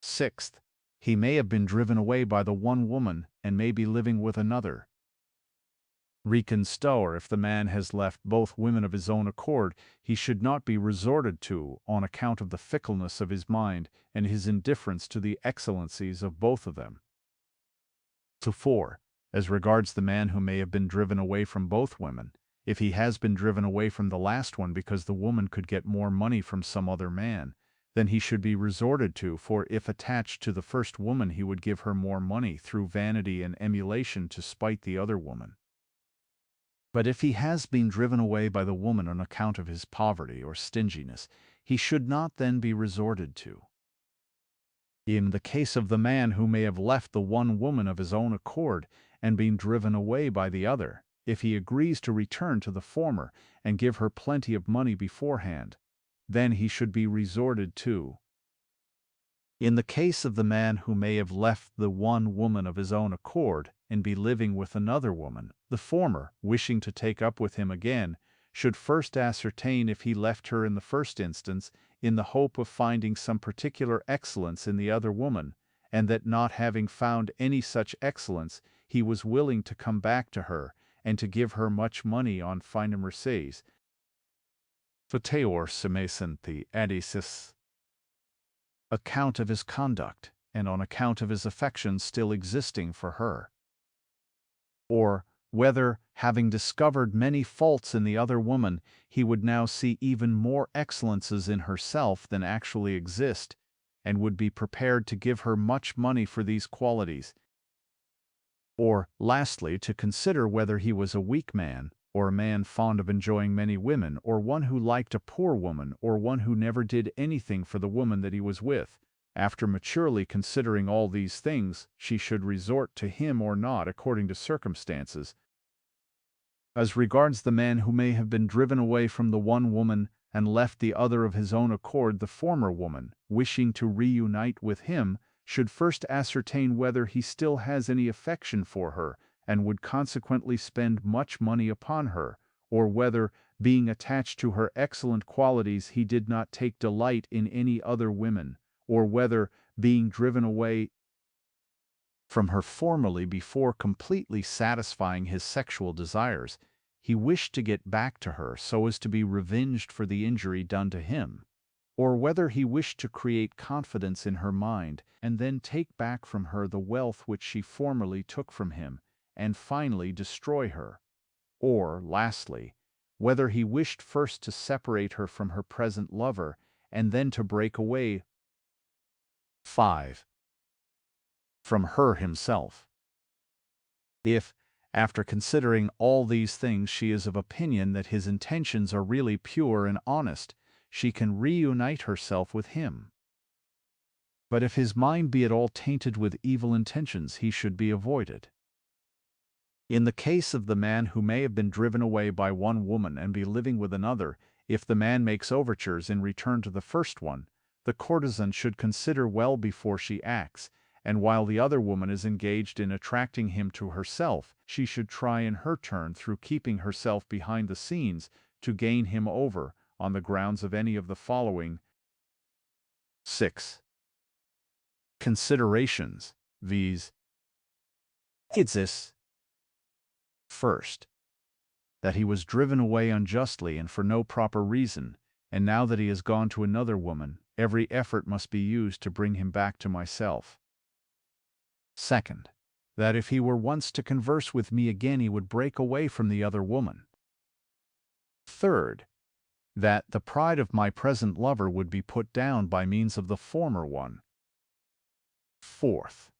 Sixth, he may have been driven away by the one woman and may be living with another. Reconstour, if the man has left both women of his own accord, he should not be resorted to on account of the fickleness of his mind and his indifference to the excellencies of both of them. 4. As regards the man who may have been driven away from both women, if he has been driven away from the last one because the woman could get more money from some other man, then he should be resorted to, for if attached to the first woman he would give her more money through vanity and emulation to spite the other woman. But if he has been driven away by the woman on account of his poverty or stinginess, he should not then be resorted to. In the case of the man who may have left the one woman of his own accord and been driven away by the other, if he agrees to return to the former and give her plenty of money beforehand, then he should be resorted to. In the case of the man who may have left the one woman of his own accord and be living with another woman, the former, wishing to take up with him again, should first ascertain if he left her in the first instance in the hope of finding some particular excellence in the other woman, and that not having found any such excellence, he was willing to come back to her and to give her much money on fine mercies. Vatsyayana semesanthi adisis. Account of his conduct, and on account of his affection still existing for her. Or whether, having discovered many faults in the other woman, he would now see even more excellences in herself than actually exist, and would be prepared to give her much money for these qualities. Or, lastly, to consider whether he was a weak man, or a man fond of enjoying many women, or one who liked a poor woman, or one who never did anything for the woman that he was with. After maturely considering all these things, she should resort to him or not according to circumstances. As regards the man who may have been driven away from the one woman and left the other of his own accord, the former woman, wishing to reunite with him, should first ascertain whether he still has any affection for her, and would consequently spend much money upon her, or whether, being attached to her excellent qualities, he did not take delight in any other women, or whether, being driven away from her formerly before completely satisfying his sexual desires, he wished to get back to her so as to be revenged for the injury done to him, or whether he wished to create confidence in her mind and then take back from her the wealth which she formerly took from him, and finally destroy her, or, lastly, whether he wished first to separate her from her present lover and then to break away 5. From her himself. If, after considering all these things, she is of opinion that his intentions are really pure and honest, she can reunite herself with him. But if his mind be at all tainted with evil intentions, he should be avoided. In the case of the man who may have been driven away by one woman and be living with another, if the man makes overtures in return to the first one, the courtesan should consider well before she acts, and while the other woman is engaged in attracting him to herself, she should try in her turn, through keeping herself behind the scenes, to gain him over, on the grounds of any of the following 6 considerations, viz. This. First, that he was driven away unjustly and for no proper reason, and now that he has gone to another woman, every effort must be used to bring him back to myself. Second, that if he were once to converse with me again, he would break away from the other woman. Third, that the pride of my present lover would be put down by means of the former one. Fourth,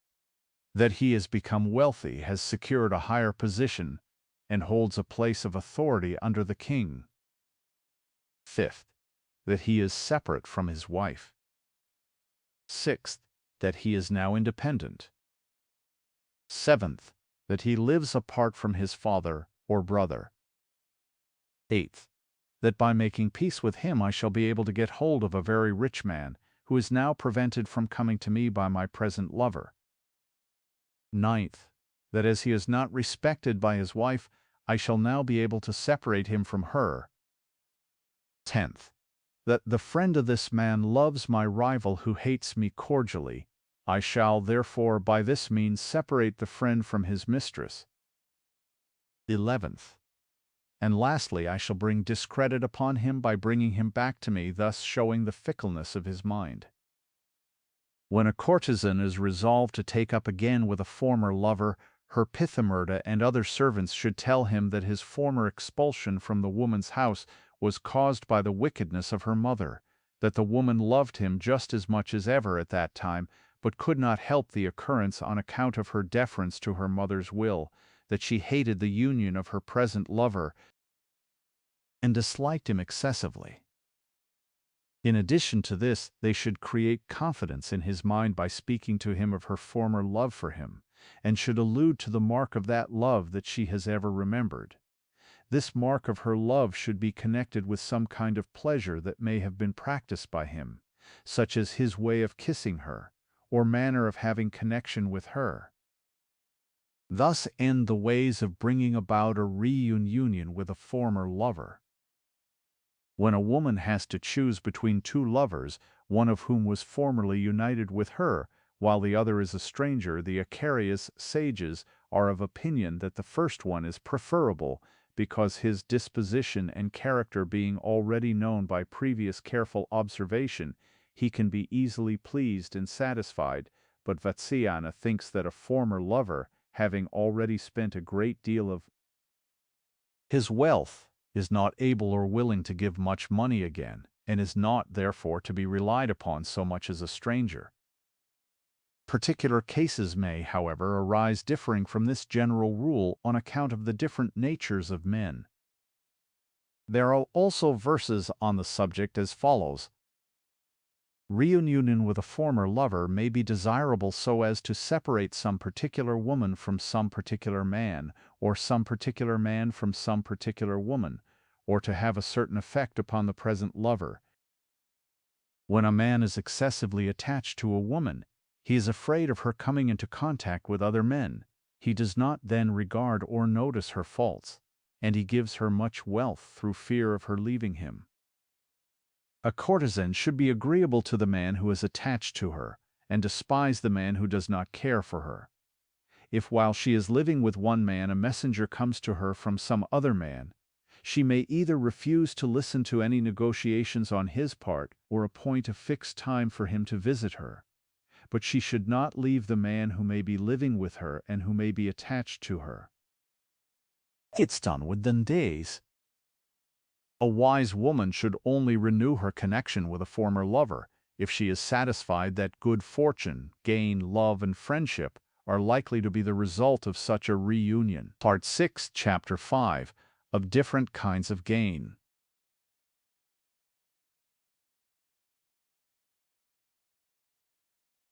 that he has become wealthy, has secured a higher position, and holds a place of authority under the king. Fifth, that he is separate from his wife. Sixth, that he is now independent. Seventh, that he lives apart from his father or brother. Eighth, that by making peace with him I shall be able to get hold of a very rich man, who is now prevented from coming to me by my present lover. Ninth, that as he is not respected by his wife, I shall now be able to separate him from her. 10th, that the friend of this man loves my rival who hates me cordially, I shall therefore by this means separate the friend from his mistress. 11th. And lastly, I shall bring discredit upon him by bringing him back to me, thus showing the fickleness of his mind. When a courtesan is resolved to take up again with a former lover, her Pithamurta and other servants should tell him that his former expulsion from the woman's house was caused by the wickedness of her mother, that the woman loved him just as much as ever at that time, but could not help the occurrence on account of her deference to her mother's will, that she hated the union of her present lover, and disliked him excessively. In addition to this, they should create confidence in his mind by speaking to him of her former love for him, and should allude to the mark of that love that she has ever remembered. This mark of her love should be connected with some kind of pleasure that may have been practiced by him, such as his way of kissing her, or manner of having connection with her. Thus end the ways of bringing about a reunion with a former lover. When a woman has to choose between two lovers, one of whom was formerly united with her, while the other is a stranger, the Acarius sages are of opinion that the first one is preferable, because his disposition and character being already known by previous careful observation, he can be easily pleased and satisfied, but Vatsyayana thinks that a former lover, having already spent a great deal of his wealth, is not able or willing to give much money again, and is not, therefore, to be relied upon so much as a stranger. Particular cases may, however, arise differing from this general rule on account of the different natures of men. There are also verses on the subject as follows. Reunion with a former lover may be desirable so as to separate some particular woman from some particular man, or some particular man from some particular woman, or to have a certain effect upon the present lover. When a man is excessively attached to a woman, he is afraid of her coming into contact with other men. He does not then regard or notice her faults, and he gives her much wealth through fear of her leaving him. A courtesan should be agreeable to the man who is attached to her, and despise the man who does not care for her. If while she is living with one man a messenger comes to her from some other man, she may either refuse to listen to any negotiations on his part or appoint a fixed time for him to visit her. But she should not leave the man who may be living with her and who may be attached to her. It's done within days. A wise woman should only renew her connection with a former lover if she is satisfied that good fortune, gain, love, and friendship are likely to be the result of such a reunion. Part 6, Chapter 5, of Different Kinds of Gain.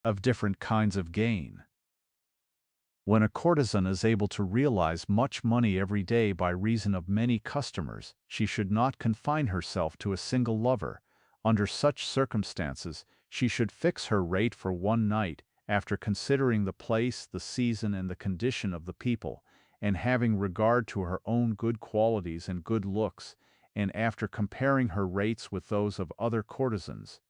Of different kinds of gain. When a courtesan is able to realize much money every day by reason of many customers, she should not confine herself to a single lover. Under such circumstances, she should fix her rate for one night, after considering the place, the season, and the condition of the people, and having regard to her own good qualities and good looks, and after comparing her rates with those of other courtesans.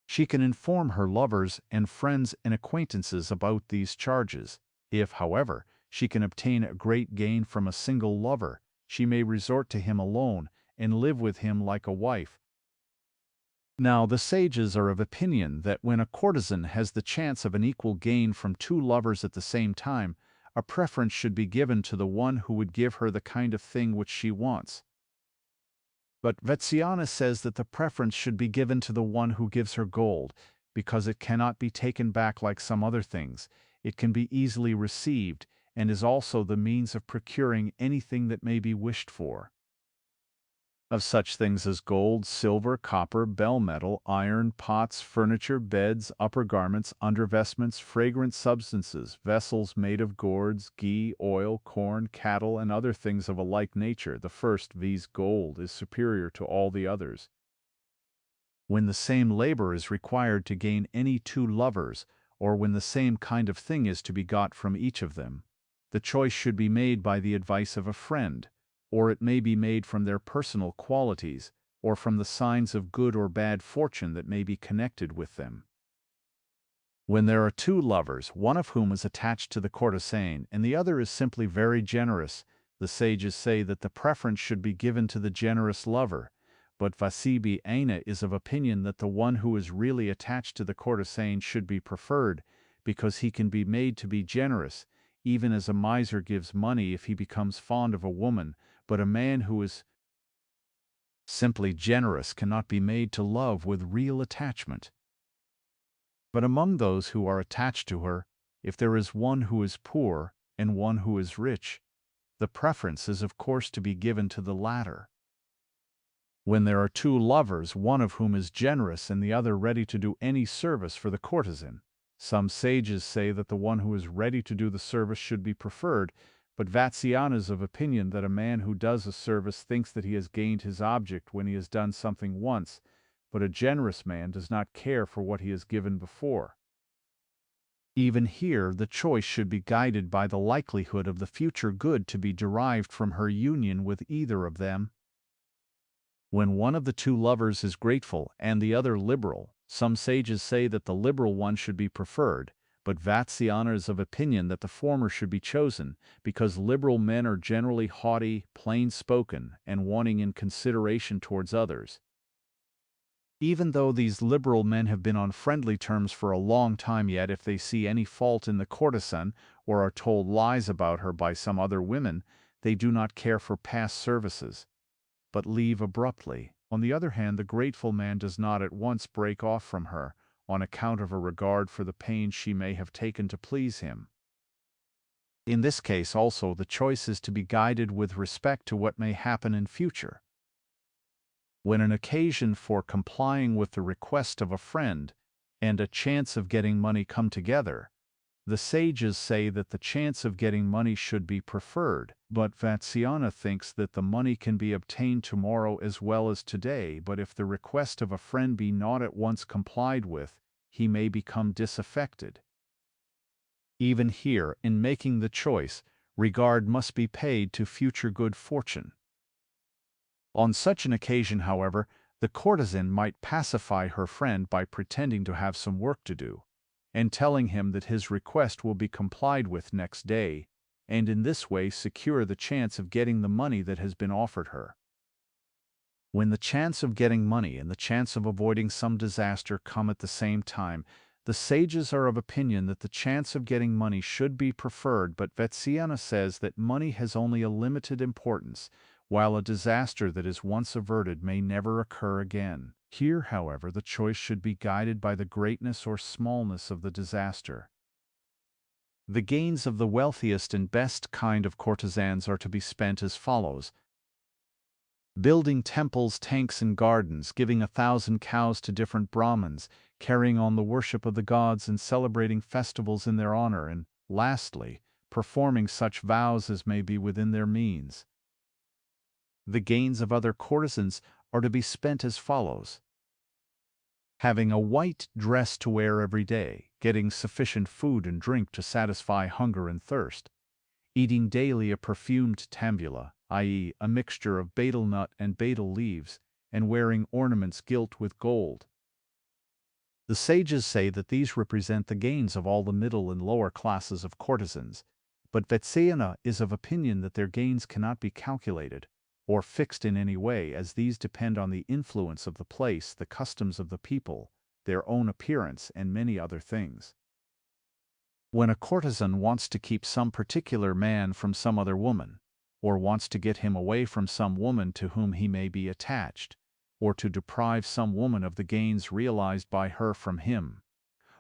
She can inform her lovers and friends and acquaintances about these charges. If, however, she can obtain a great gain from a single lover, she may resort to him alone and live with him like a wife. Now, the sages are of opinion that when a courtesan has the chance of an equal gain from two lovers at the same time, a preference should be given to the one who would give her the kind of thing which she wants. But Vatsyayana says that the preference should be given to the one who gives her gold, because it cannot be taken back like some other things. It can be easily received, and is also the means of procuring anything that may be wished for. Of such things as gold, silver, copper, bell metal, iron, pots, furniture, beds, upper garments, undervestments, fragrant substances, vessels made of gourds, ghee, oil, corn, cattle, and other things of a like nature, the first, viz. Gold, is superior to all the others. When the same labor is required to gain any two lovers, or when the same kind of thing is to be got from each of them, the choice should be made by the advice of a friend, or it may be made from their personal qualities, or from the signs of good or bad fortune that may be connected with them. When there are two lovers, one of whom is attached to the courtesan and the other is simply very generous, the sages say that the preference should be given to the generous lover, but Vatsyayana is of opinion that the one who is really attached to the courtesan should be preferred, because he can be made to be generous, even as a miser gives money if he becomes fond of a woman, but a man who is simply generous cannot be made to love with real attachment. But among those who are attached to her, if there is one who is poor and one who is rich, the preference is of course to be given to the latter. When there are two lovers, one of whom is generous and the other ready to do any service for the courtesan, some sages say that the one who is ready to do the service should be preferred, but Vatsyayana is of opinion that a man who does a service thinks that he has gained his object when he has done something once, but a generous man does not care for what he has given before. Even here, the choice should be guided by the likelihood of the future good to be derived from her union with either of them. When one of the two lovers is grateful and the other liberal, some sages say that the liberal one should be preferred, but Vatsyayana is of opinion that the former should be chosen, because liberal men are generally haughty, plain-spoken, and wanting in consideration towards others. Even though these liberal men have been on friendly terms for a long time, yet if they see any fault in the courtesan, or are told lies about her by some other women, they do not care for past services, but leave abruptly. On the other hand, the grateful man does not at once break off from her, on account of a regard for the pains she may have taken to please him. In this case also, the choice is to be guided with respect to what may happen in future. When an occasion for complying with the request of a friend and a chance of getting money come together, the sages say that the chance of getting money should be preferred, but Vatsyayana thinks that the money can be obtained tomorrow as well as today, but if the request of a friend be not at once complied with, he may become disaffected. Even here, in making the choice, regard must be paid to future good fortune. On such an occasion, however, the courtesan might pacify her friend by pretending to have some work to do, and telling him that his request will be complied with next day, and in this way secure the chance of getting the money that has been offered her. When the chance of getting money and the chance of avoiding some disaster come at the same time, the sages are of opinion that the chance of getting money should be preferred, but Vatsyayana says that money has only a limited importance, while a disaster that is once averted may never occur again. Here, however, the choice should be guided by the greatness or smallness of the disaster. The gains of the wealthiest and best kind of courtesans are to be spent as follows: building temples, tanks, and gardens, giving 1,000 cows to different Brahmins, carrying on the worship of the gods and celebrating festivals in their honor, and, lastly, performing such vows as may be within their means. The gains of other courtesans are to be spent as follows: having a white dress to wear every day, getting sufficient food and drink to satisfy hunger and thirst, eating daily a perfumed tambula, i.e., a mixture of betel nut and betel leaves, and wearing ornaments gilt with gold. The sages say that these represent the gains of all the middle and lower classes of courtesans, but Vatsyayana is of opinion that their gains cannot be calculated or fixed in any way, as these depend on the influence of the place, the customs of the people, their own appearance, and many other things. When a courtesan wants to keep some particular man from some other woman, or wants to get him away from some woman to whom he may be attached, or to deprive some woman of the gains realized by her from him,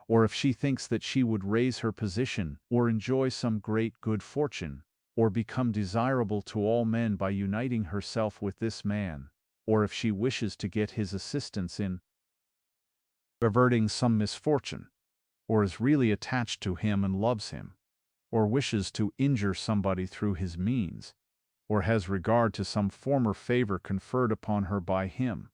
or if she thinks that she would raise her position or enjoy some great good fortune, or become desirable to all men by uniting herself with this man, or if she wishes to get his assistance in averting some misfortune, or is really attached to him and loves him, or wishes to injure somebody through his means, or has regard to some former favor conferred upon her by him,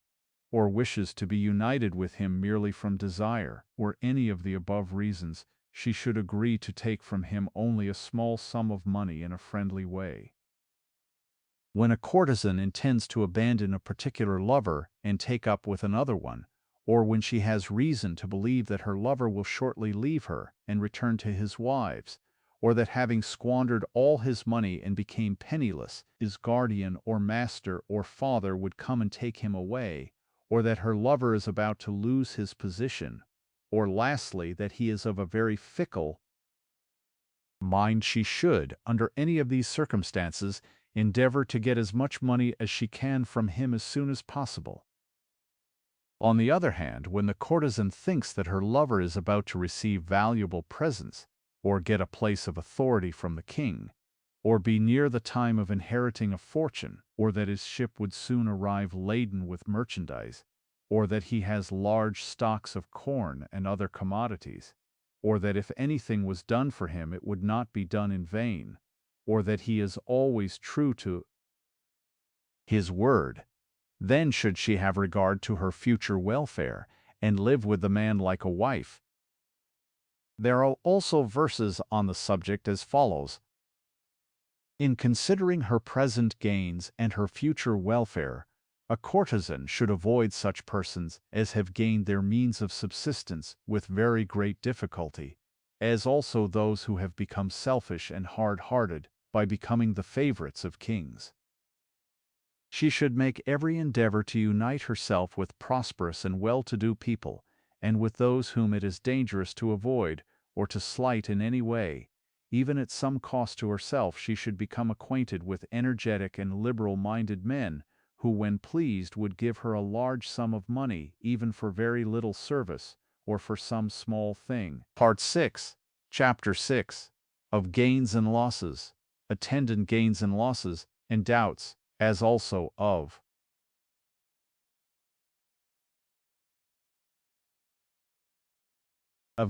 or wishes to be united with him merely from desire, or any of the above reasons, she should agree to take from him only a small sum of money in a friendly way. When a courtesan intends to abandon a particular lover and take up with another one, or when she has reason to believe that her lover will shortly leave her and return to his wives, or that having squandered all his money and became penniless, his guardian or master or father would come and take him away, or that her lover is about to lose his position, or lastly, that he is of a very fickle mind, she should, under any of these circumstances, endeavor to get as much money as she can from him as soon as possible. On the other hand, when the courtesan thinks that her lover is about to receive valuable presents, or get a place of authority from the king, or be near the time of inheriting a fortune, or that his ship would soon arrive laden with merchandise, or that he has large stocks of corn and other commodities, or that if anything was done for him it would not be done in vain, or that he is always true to his word, then should she have regard to her future welfare, and live with the man like a wife. There are also verses on the subject as follows. In considering her present gains and her future welfare, a courtesan should avoid such persons as have gained their means of subsistence with very great difficulty, as also those who have become selfish and hard-hearted by becoming the favorites of kings. She should make every endeavor to unite herself with prosperous and well-to-do people, and with those whom it is dangerous to avoid or to slight in any way. Even at some cost to herself, she should become acquainted with energetic and liberal-minded men, who, when pleased, would give her a large sum of money, even for very little service, or for some small thing. Part 6, Chapter 6, of Gains and Losses, Attendant Gains and Losses, and Doubts, as also of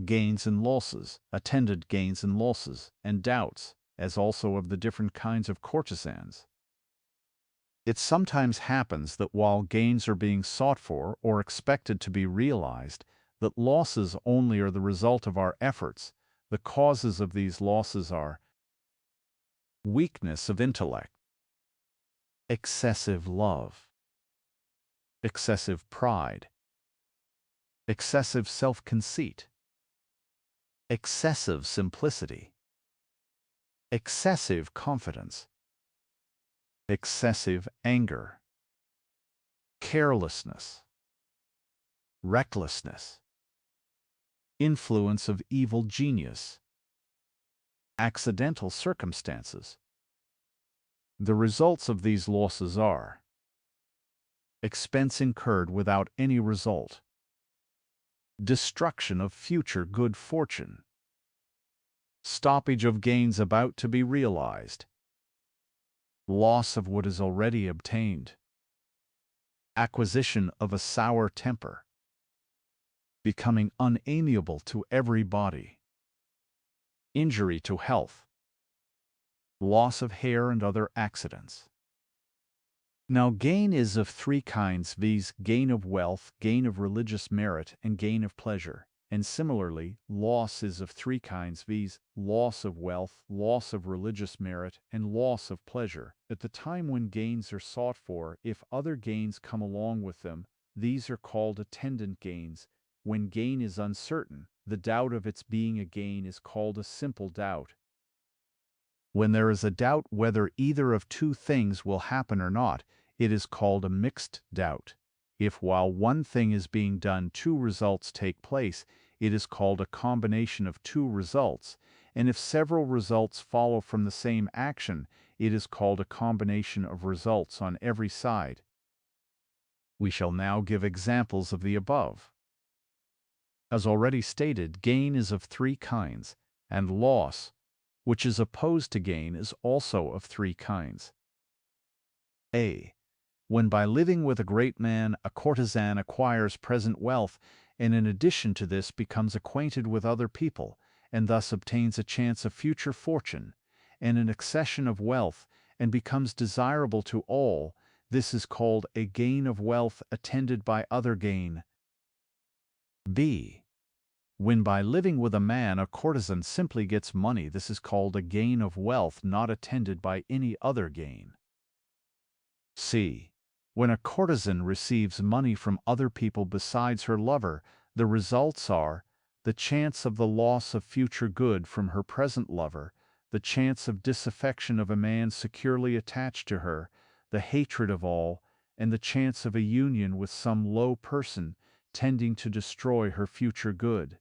gains and losses, attendant gains and losses, and doubts, as also of the different kinds of courtesans. It sometimes happens that while gains are being sought for or expected to be realized, that losses only are the result of our efforts. The causes of these losses are weakness of intellect, excessive love, excessive pride, excessive self-conceit, excessive simplicity, excessive confidence, excessive anger, carelessness, recklessness, influence of evil genius, accidental circumstances. The results of these losses are expense incurred without any result, destruction of future good fortune, stoppage of gains about to be realized, loss of what is already obtained, acquisition of a sour temper, becoming unamiable to everybody, injury to health, loss of hair and other accidents. Now gain is of three kinds, viz. Gain of wealth, gain of religious merit, and gain of pleasure. And similarly, loss is of three kinds, viz. Loss of wealth, loss of religious merit, and loss of pleasure. At the time when gains are sought for, if other gains come along with them, these are called attendant gains. When gain is uncertain, the doubt of its being a gain is called a simple doubt. When there is a doubt whether either of two things will happen or not, it is called a mixed doubt. If while one thing is being done two results take place, it is called a combination of two results, and if several results follow from the same action, it is called a combination of results on every side. We shall now give examples of the above. As already stated, gain is of three kinds, and loss, which is opposed to gain, is also of three kinds. A. When by living with a great man, a courtesan acquires present wealth, and in addition to this becomes acquainted with other people, and thus obtains a chance of future fortune, and an accession of wealth, and becomes desirable to all, this is called a gain of wealth attended by other gain. B. When by living with a man a courtesan simply gets money, this is called a gain of wealth not attended by any other gain. C. When a courtesan receives money from other people besides her lover, the results are the chance of the loss of future good from her present lover, the chance of disaffection of a man securely attached to her, the hatred of all, and the chance of a union with some low person, tending to destroy her future good.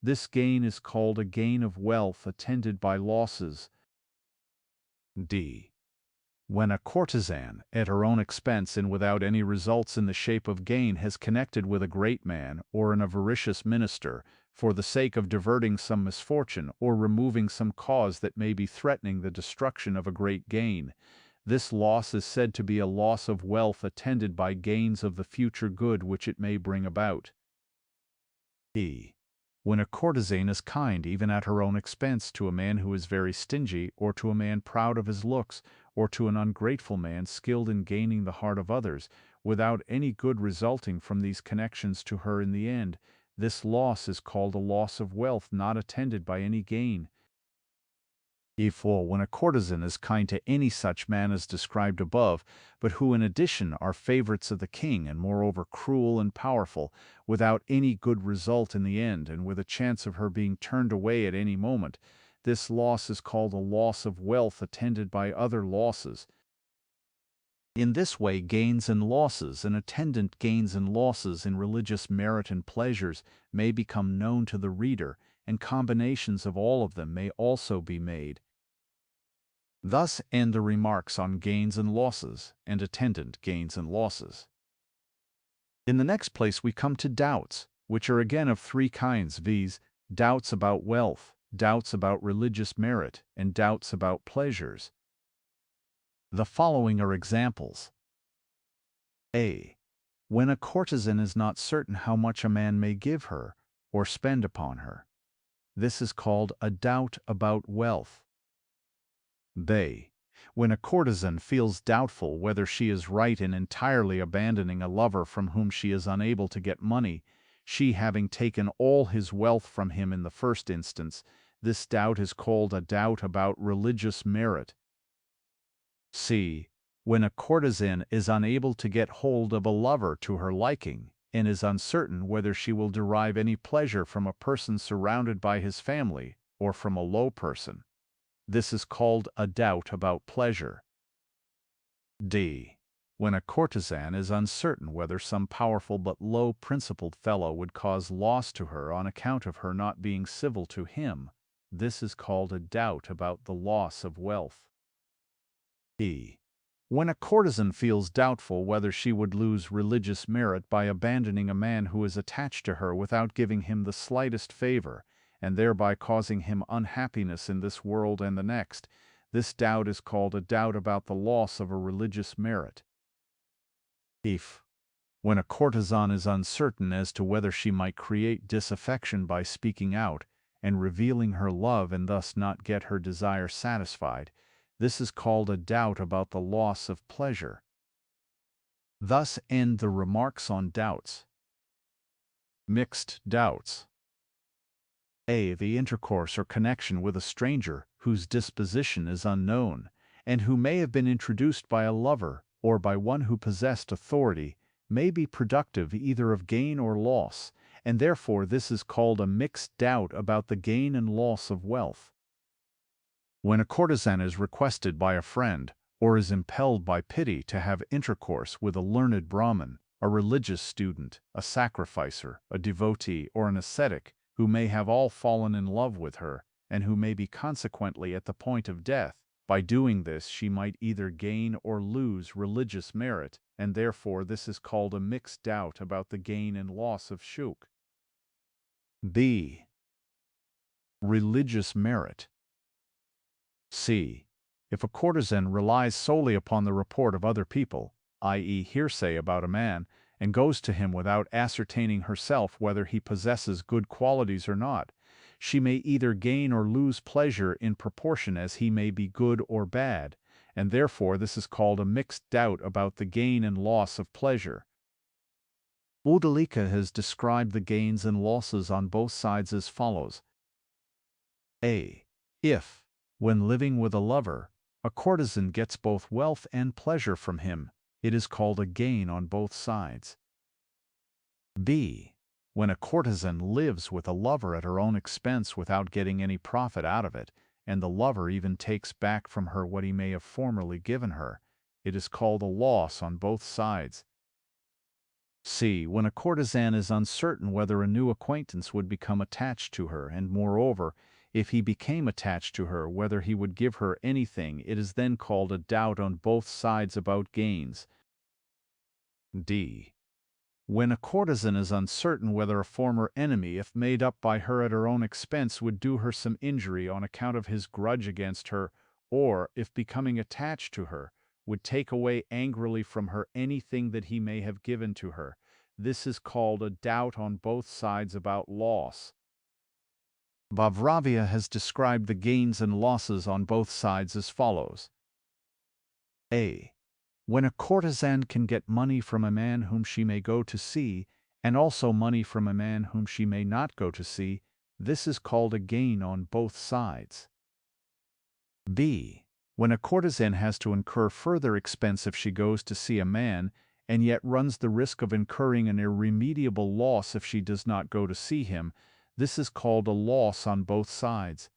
This gain is called a gain of wealth attended by losses. D. When a courtesan, at her own expense and without any results in the shape of gain, has connected with a great man or an avaricious minister, for the sake of diverting some misfortune or removing some cause that may be threatening the destruction of a great gain, this loss is said to be a loss of wealth attended by gains of the future good which it may bring about. E. When a courtesan is kind even at her own expense to a man who is very stingy, or to a man proud of his looks, or to an ungrateful man skilled in gaining the heart of others, without any good resulting from these connections to her in the end, this loss is called a loss of wealth not attended by any gain. When a courtesan is kind to any such man as described above, but who in addition are favorites of the king and moreover cruel and powerful, without any good result in the end, and with a chance of her being turned away at any moment, this loss is called a loss of wealth attended by other losses. In this way, gains and losses, and attendant gains and losses in religious merit and pleasures, may become known to the reader, and combinations of all of them may also be made. Thus end the remarks on gains and losses, and attendant gains and losses. In the next place we come to doubts, which are again of three kinds, viz., doubts about wealth, doubts about religious merit, and doubts about pleasures. The following are examples. A. When a courtesan is not certain how much a man may give her, or spend upon her. This is called a doubt about wealth. B. When a courtesan feels doubtful whether she is right in entirely abandoning a lover from whom she is unable to get money, she having taken all his wealth from him in the first instance, this doubt is called a doubt about religious merit. C. When a courtesan is unable to get hold of a lover to her liking, and is uncertain whether she will derive any pleasure from a person surrounded by his family, or from a low person. This is called a doubt about pleasure. D. When a courtesan is uncertain whether some powerful but low-principled fellow would cause loss to her on account of her not being civil to him, this is called a doubt about the loss of wealth. E. When a courtesan feels doubtful whether she would lose religious merit by abandoning a man who is attached to her without giving him the slightest favor, and thereby causing him unhappiness in this world and the next, this doubt is called a doubt about the loss of a religious merit. If, when a courtesan is uncertain as to whether she might create disaffection by speaking out and revealing her love and thus not get her desire satisfied, this is called a doubt about the loss of pleasure. Thus end the remarks on doubts. Mixed doubts. A. The intercourse or connection with a stranger whose disposition is unknown, and who may have been introduced by a lover or by one who possessed authority, may be productive either of gain or loss, and therefore this is called a mixed doubt about the gain and loss of wealth. When a courtesan is requested by a friend, or is impelled by pity to have intercourse with a learned Brahmin, a religious student, a sacrificer, a devotee, or an ascetic, who may have all fallen in love with her, and who may be consequently at the point of death, by doing this she might either gain or lose religious merit, and therefore this is called a mixed doubt about the gain and loss of shuk. B. Religious merit. C. If a courtesan relies solely upon the report of other people, i.e., hearsay about a man, and goes to him without ascertaining herself whether he possesses good qualities or not, she may either gain or lose pleasure in proportion as he may be good or bad, and therefore this is called a mixed doubt about the gain and loss of pleasure. Audiobook has described the gains and losses on both sides as follows. A. If, when living with a lover, a courtesan gets both wealth and pleasure from him, It is called a gain on both sides. B. When a courtesan lives with a lover at her own expense without getting any profit out of it, and the lover even takes back from her what he may have formerly given her, it is called a loss on both sides. C. When a courtesan is uncertain whether a new acquaintance would become attached to her, and moreover, if he became attached to her, whether he would give her anything, it is then called a doubt on both sides about gains. D. When a courtesan is uncertain whether a former enemy, if made up by her at her own expense, would do her some injury on account of his grudge against her, or, if becoming attached to her, would take away angrily from her anything that he may have given to her, this is called a doubt on both sides about loss. Bhavravya has described the gains and losses on both sides as follows. A. When a courtesan can get money from a man whom she may go to see, and also money from a man whom she may not go to see, this is called a gain on both sides. B. When a courtesan has to incur further expense if she goes to see a man, and yet runs the risk of incurring an irremediable loss if she does not go to see him, this is called a loss on both sides.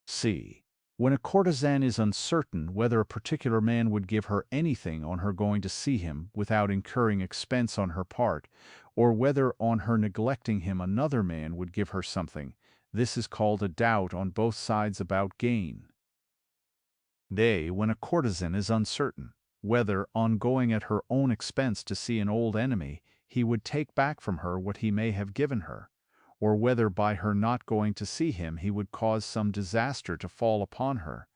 C. When a courtesan is uncertain whether a particular man would give her anything on her going to see him without incurring expense on her part, or whether on her neglecting him another man would give her something, this is called a doubt on both sides about gain. D. When a courtesan is uncertain whether, on going at her own expense to see an old enemy, he would take back from her what he may have given her, or whether by her not going to see him he would cause some disaster to fall upon her.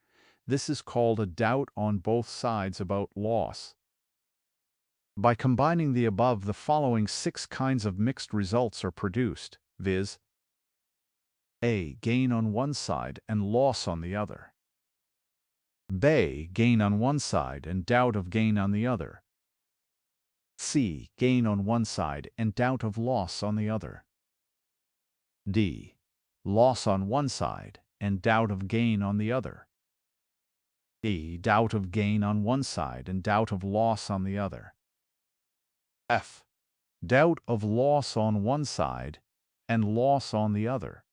This is called a doubt on both sides about loss. By combining the above, the following 6 kinds of mixed results are produced, viz. A. Gain on one side and loss on the other. B. Gain on one side and doubt of gain on the other. C. Gain on one side and doubt of loss on the other. D. Loss on one side and doubt of gain on the other. E. Doubt of gain on one side and doubt of loss on the other. F. Doubt of loss on one side and loss on the other.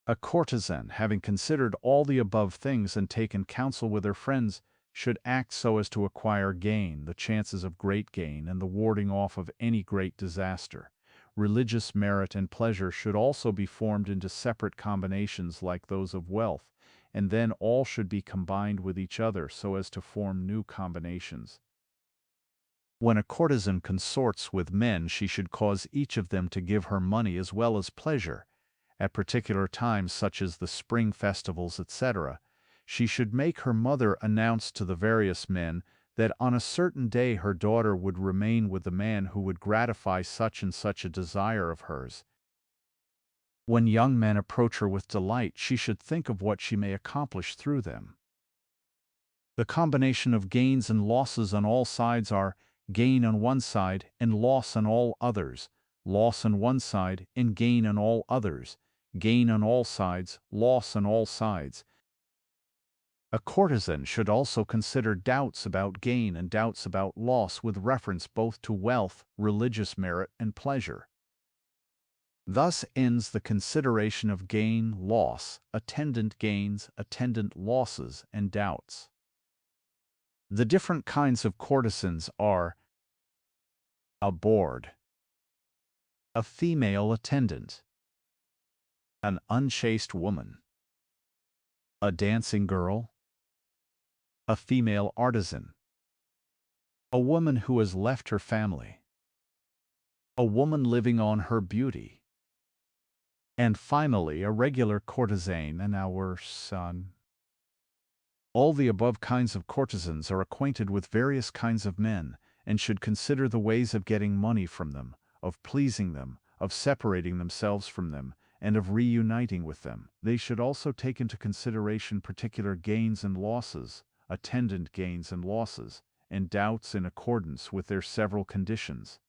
A courtesan, having considered all the above things and taken counsel with her friends, should act so as to acquire gain, the chances of great gain, and the warding off of any great disaster. Religious merit and pleasure should also be formed into separate combinations like those of wealth, and then all should be combined with each other so as to form new combinations. When a courtesan consorts with men, she should cause each of them to give her money as well as pleasure. At particular times such as the spring festivals, etc., she should make her mother announce to the various men that on a certain day her daughter would remain with the man who would gratify such and such a desire of hers. When young men approach her with delight, she should think of what she may accomplish through them. The combination of gains and losses on all sides are gain on one side and loss on all others, loss on one side and gain on all others, gain on all sides, loss on all sides. A courtesan should also consider doubts about gain and doubts about loss with reference both to wealth, religious merit, and pleasure. Thus ends the consideration of gain, loss, attendant gains, attendant losses, and doubts. The different kinds of courtesans are: a bawd, a female attendant, an unchaste woman, a dancing girl, a female artisan, a woman who has left her family, a woman living on her beauty, and finally a regular courtesan and our son. All the above kinds of courtesans are acquainted with various kinds of men, and should consider the ways of getting money from them, of pleasing them, of separating themselves from them, and of reuniting with them. They should also take into consideration particular gains and losses, attendant gains and losses, and doubts in accordance with their several conditions.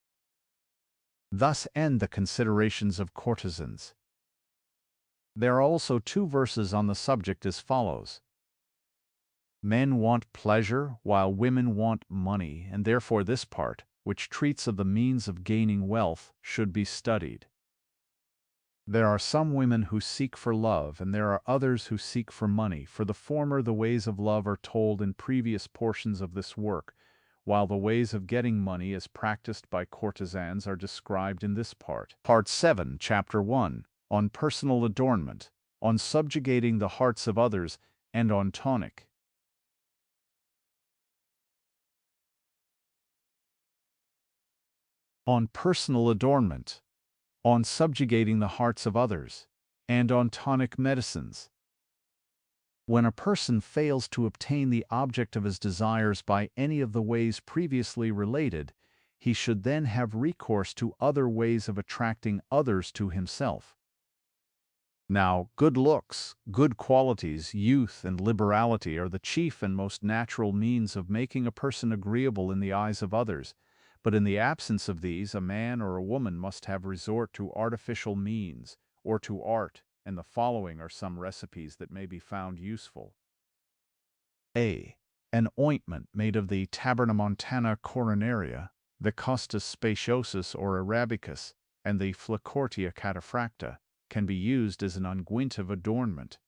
Thus end the considerations of courtesans. There are also 2 verses on the subject as follows. Men want pleasure, while women want money, and therefore this part, which treats of the means of gaining wealth, should be studied. There are some women who seek for love, and there are others who seek for money. For the former, the ways of love are told in previous portions of this work, while the ways of getting money as practiced by courtesans are described in this part. Part 7, Chapter 1, on personal adornment, on subjugating the hearts of others, and on tonic. On personal adornment, on subjugating the hearts of others, and on tonic medicines. When a person fails to obtain the object of his desires by any of the ways previously related, he should then have recourse to other ways of attracting others to himself. Now, good looks, good qualities, youth, and liberality are the chief and most natural means of making a person agreeable in the eyes of others, but in the absence of these, a man or a woman must have resort to artificial means, or to art, and the following are some recipes that may be found useful. A. An ointment made of the Tabernamontana coronaria, the Costus speciosus or arabicus, and the Flacourtia cataphracta, can be used as an unguent of adornment.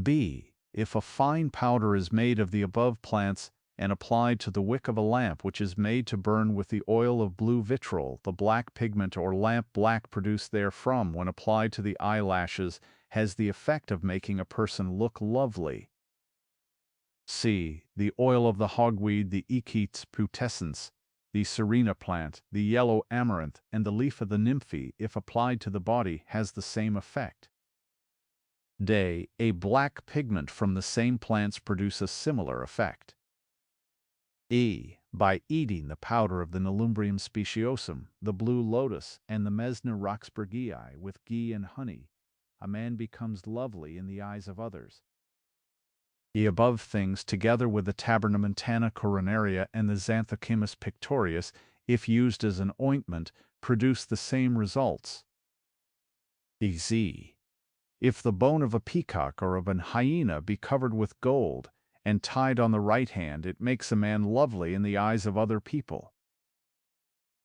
B. If a fine powder is made of the above plants and applied to the wick of a lamp which is made to burn with the oil of blue vitriol, the black pigment or lamp black produced therefrom when applied to the eyelashes has the effect of making a person look lovely. C. The oil of the hogweed, the Echetes putescens, the serena plant, the yellow amaranth, and the leaf of the nymphaea, if applied to the body, has the same effect. D. A black pigment from the same plants produce a similar effect. E. By eating the powder of the Nelumbrium speciosum, the blue lotus, and the Mesna roxburghii with ghee and honey, a man becomes lovely in the eyes of others. The above things, together with the Tabernamontana coronaria and the Xanthochimus pictorius, if used as an ointment, produce the same results. E.Z. If the bone of a peacock or of an hyena be covered with gold, and tied on the right hand, it makes a man lovely in the eyes of other people.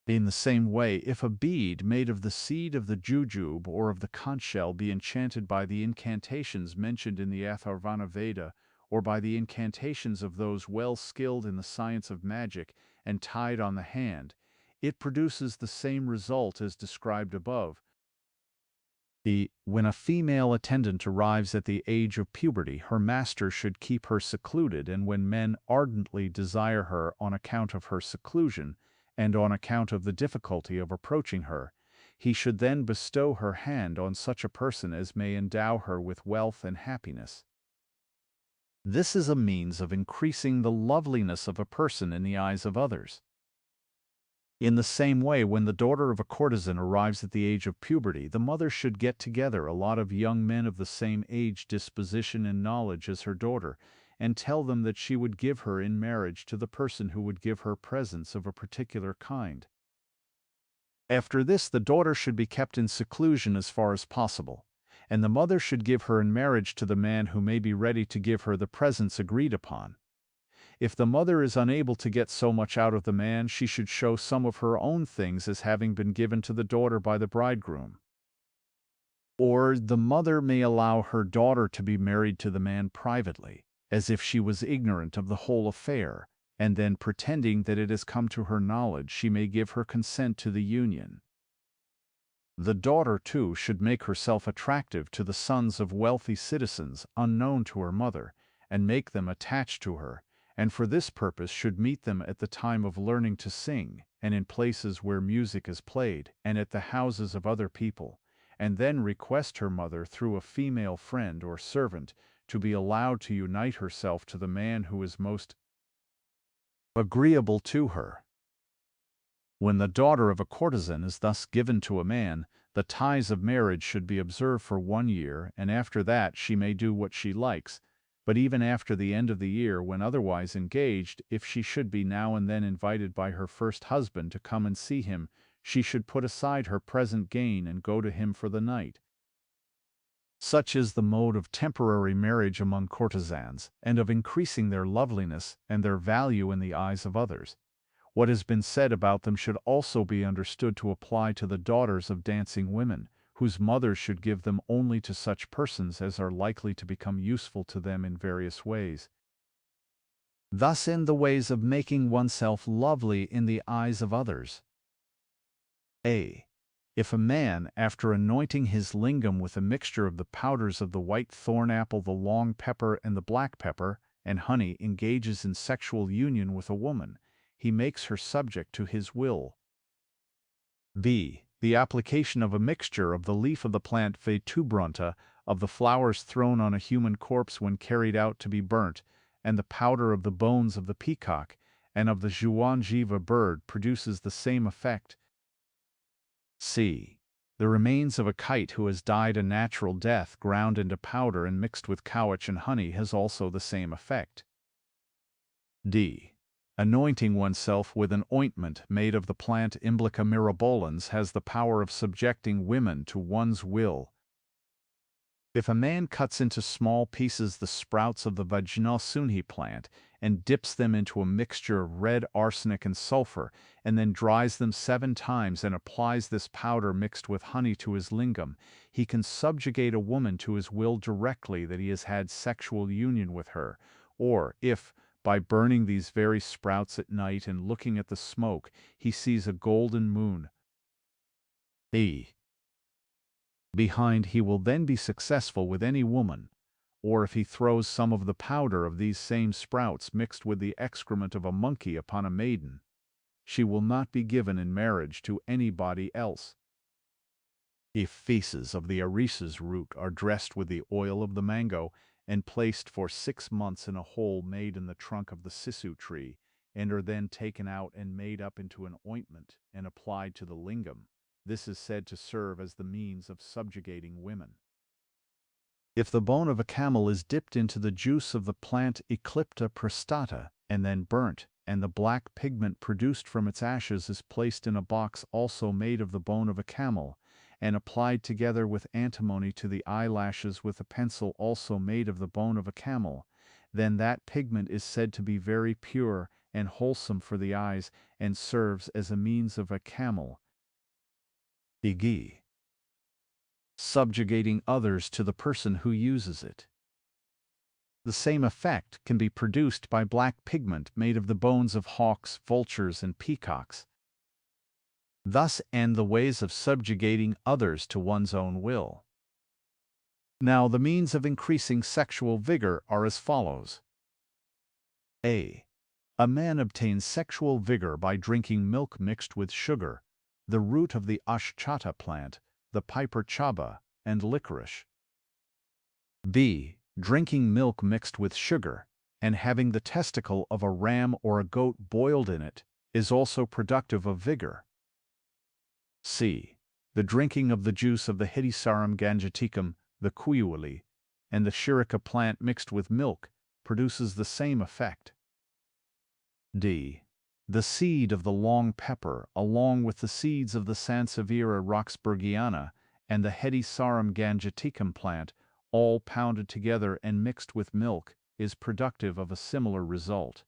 In the same way, if a bead made of the seed of the jujube or of the conch shell be enchanted by the incantations mentioned in the Atharvana Veda, or by the incantations of those well skilled in the science of magic, and tied on the hand, it produces the same result as described above. When a female attendant arrives at the age of puberty, her master should keep her secluded, and when men ardently desire her on account of her seclusion, and on account of the difficulty of approaching her, he should then bestow her hand on such a person as may endow her with wealth and happiness. This is a means of increasing the loveliness of a person in the eyes of others. In the same way, when the daughter of a courtesan arrives at the age of puberty, the mother should get together a lot of young men of the same age, disposition, and knowledge as her daughter, and tell them that she would give her in marriage to the person who would give her presents of a particular kind. After this, the daughter should be kept in seclusion as far as possible, and the mother should give her in marriage to the man who may be ready to give her the presents agreed upon. If the mother is unable to get so much out of the man, she should show some of her own things as having been given to the daughter by the bridegroom. Or the mother may allow her daughter to be married to the man privately, as if she was ignorant of the whole affair, and then, pretending that it has come to her knowledge, she may give her consent to the union. The daughter, too, should make herself attractive to the sons of wealthy citizens unknown to her mother, and make them attached to her, and for this purpose should meet them at the time of learning to sing, and in places where music is played, and at the houses of other people, and then request her mother through a female friend or servant to be allowed to unite herself to the man who is most agreeable to her. When the daughter of a courtesan is thus given to a man, the ties of marriage should be observed for 1 year, and after that she may do what she likes. But even after the end of the year, when otherwise engaged, if she should be now and then invited by her first husband to come and see him, she should put aside her present gain and go to him for the night. Such is the mode of temporary marriage among courtesans, and of increasing their loveliness and their value in the eyes of others. What has been said about them should also be understood to apply to the daughters of dancing women, whose mothers should give them only to such persons as are likely to become useful to them in various ways. Thus end the ways of making oneself lovely in the eyes of others. A. If a man, after anointing his lingam with a mixture of the powders of the white thorn apple, the long pepper, and the black pepper, and honey, engages in sexual union with a woman, he makes her subject to his will. B. The application of a mixture of the leaf of the plant Vatsyayana, of the flowers thrown on a human corpse when carried out to be burnt, and the powder of the bones of the peacock, and of the Juanjiva bird produces the same effect. C. The remains of a kite who has died a natural death ground into powder and mixed with caoutchouc and honey has also the same effect. D. Anointing oneself with an ointment made of the plant Imblica mirabolans has the power of subjecting women to one's will. If a man cuts into small pieces the sprouts of the Vajnasunhi plant and dips them into a mixture of red arsenic and sulfur, and then dries them 7 times and applies this powder mixed with honey to his lingam, he can subjugate a woman to his will directly that he has had sexual union with her. Or, if, by burning these very sprouts at night and looking at the smoke, he sees a golden moon behind, he will then be successful with any woman. Or if he throws some of the powder of these same sprouts mixed with the excrement of a monkey upon a maiden, she will not be given in marriage to anybody else. If pieces of the arisa's root are dressed with the oil of the mango and placed for 6 months in a hole made in the trunk of the sisu tree, and are then taken out and made up into an ointment and applied to the lingam, this is said to serve as the means of subjugating women. If the bone of a camel is dipped into the juice of the plant Eclipta prestata and then burnt, and the black pigment produced from its ashes is placed in a box also made of the bone of a camel, and applied together with antimony to the eyelashes with a pencil also made of the bone of a camel, then that pigment is said to be very pure and wholesome for the eyes, and serves as a means of a camel, e.g. subjugating others to the person who uses it. The same effect can be produced by black pigment made of the bones of hawks, vultures, and peacocks. Thus end the ways of subjugating others to one's own will. Now, the means of increasing sexual vigor are as follows. A. A man obtains sexual vigor by drinking milk mixed with sugar, the root of the ashchata plant, the piper chaba, and licorice. B. Drinking milk mixed with sugar, and having the testicle of a ram or a goat boiled in it, is also productive of vigor. C. The drinking of the juice of the Hedisarum gangeticum, the kuyuli, and the shirika plant mixed with milk produces the same effect. D. The seed of the long pepper, along with the seeds of the Sansevieria roxburgiana and the Hedisarum gangeticum plant, all pounded together and mixed with milk, is productive of a similar result.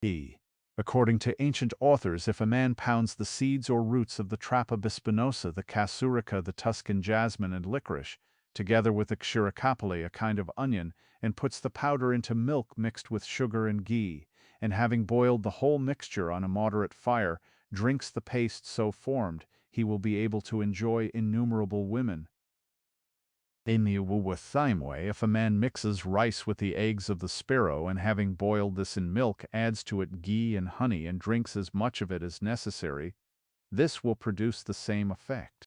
E. According to ancient authors, if a man pounds the seeds or roots of the Trapa bispinosa, the Kasurica, the Tuscan jasmine, and licorice, together with the Xericapale, a kind of onion, and puts the powder into milk mixed with sugar and ghee, and having boiled the whole mixture on a moderate fire, drinks the paste so formed, he will be able to enjoy innumerable women. In the Vatsyayana, if a man mixes rice with the eggs of the sparrow and having boiled this in milk adds to it ghee and honey and drinks as much of it as necessary, this will produce the same effect.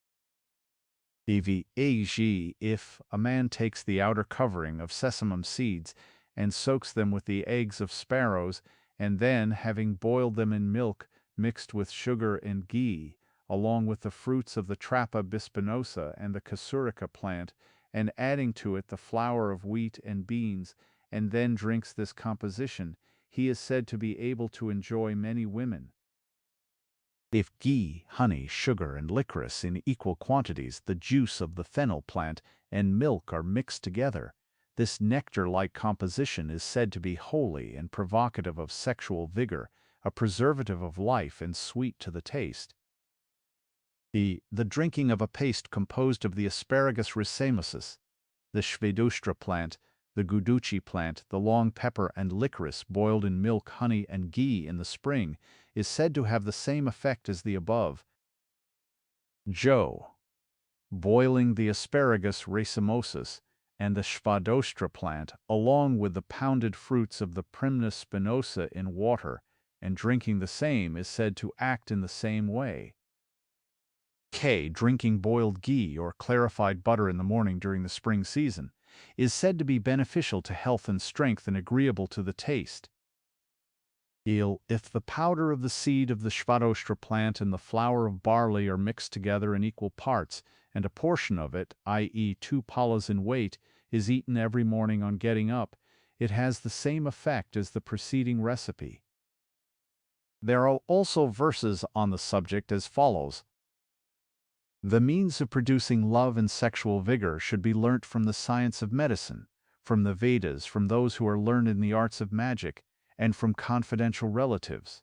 If a man takes the outer covering of sesamum seeds and soaks them with the eggs of sparrows, and then, having boiled them in milk mixed with sugar and ghee, along with the fruits of the Trapa bispinosa and the Kasurica plant, and adding to it the flour of wheat and beans, and then drinks this composition, he is said to be able to enjoy many women. If ghee, honey, sugar, and licorice in equal quantities, the juice of the fennel plant, and milk are mixed together, this nectar-like composition is said to be holy and provocative of sexual vigor, a preservative of life and sweet to the taste. The drinking of a paste composed of the asparagus racemosus, the shvedustra plant, the guduchi plant, the long pepper, and licorice boiled in milk, honey, and ghee in the spring is said to have the same effect as the above. Joe. Boiling the asparagus racemosus and the shvadostra plant along with the pounded fruits of the Primna spinosa in water and drinking the same is said to act in the same way. K. Drinking boiled ghee or clarified butter in the morning during the spring season is said to be beneficial to health and strength and agreeable to the taste. If the powder of the seed of the shvadostra plant and the flour of barley are mixed together in equal parts, and a portion of it, i.e. 2 palas in weight, is eaten every morning on getting up, it has the same effect as the preceding recipe. There are also verses on the subject as follows. The means of producing love and sexual vigor should be learnt from the science of medicine, from the Vedas, from those who are learned in the arts of magic, and from confidential relatives.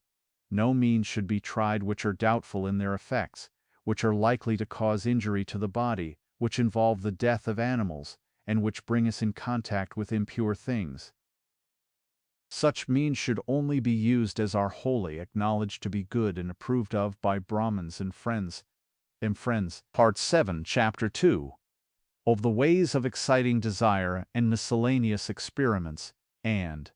No means should be tried which are doubtful in their effects, which are likely to cause injury to the body, which involve the death of animals, and which bring us in contact with impure things. Such means should only be used as are holy, acknowledged to be good and approved of by Brahmins and friends. Part 7, Chapter 2, of the ways of exciting desire and miscellaneous experiments, and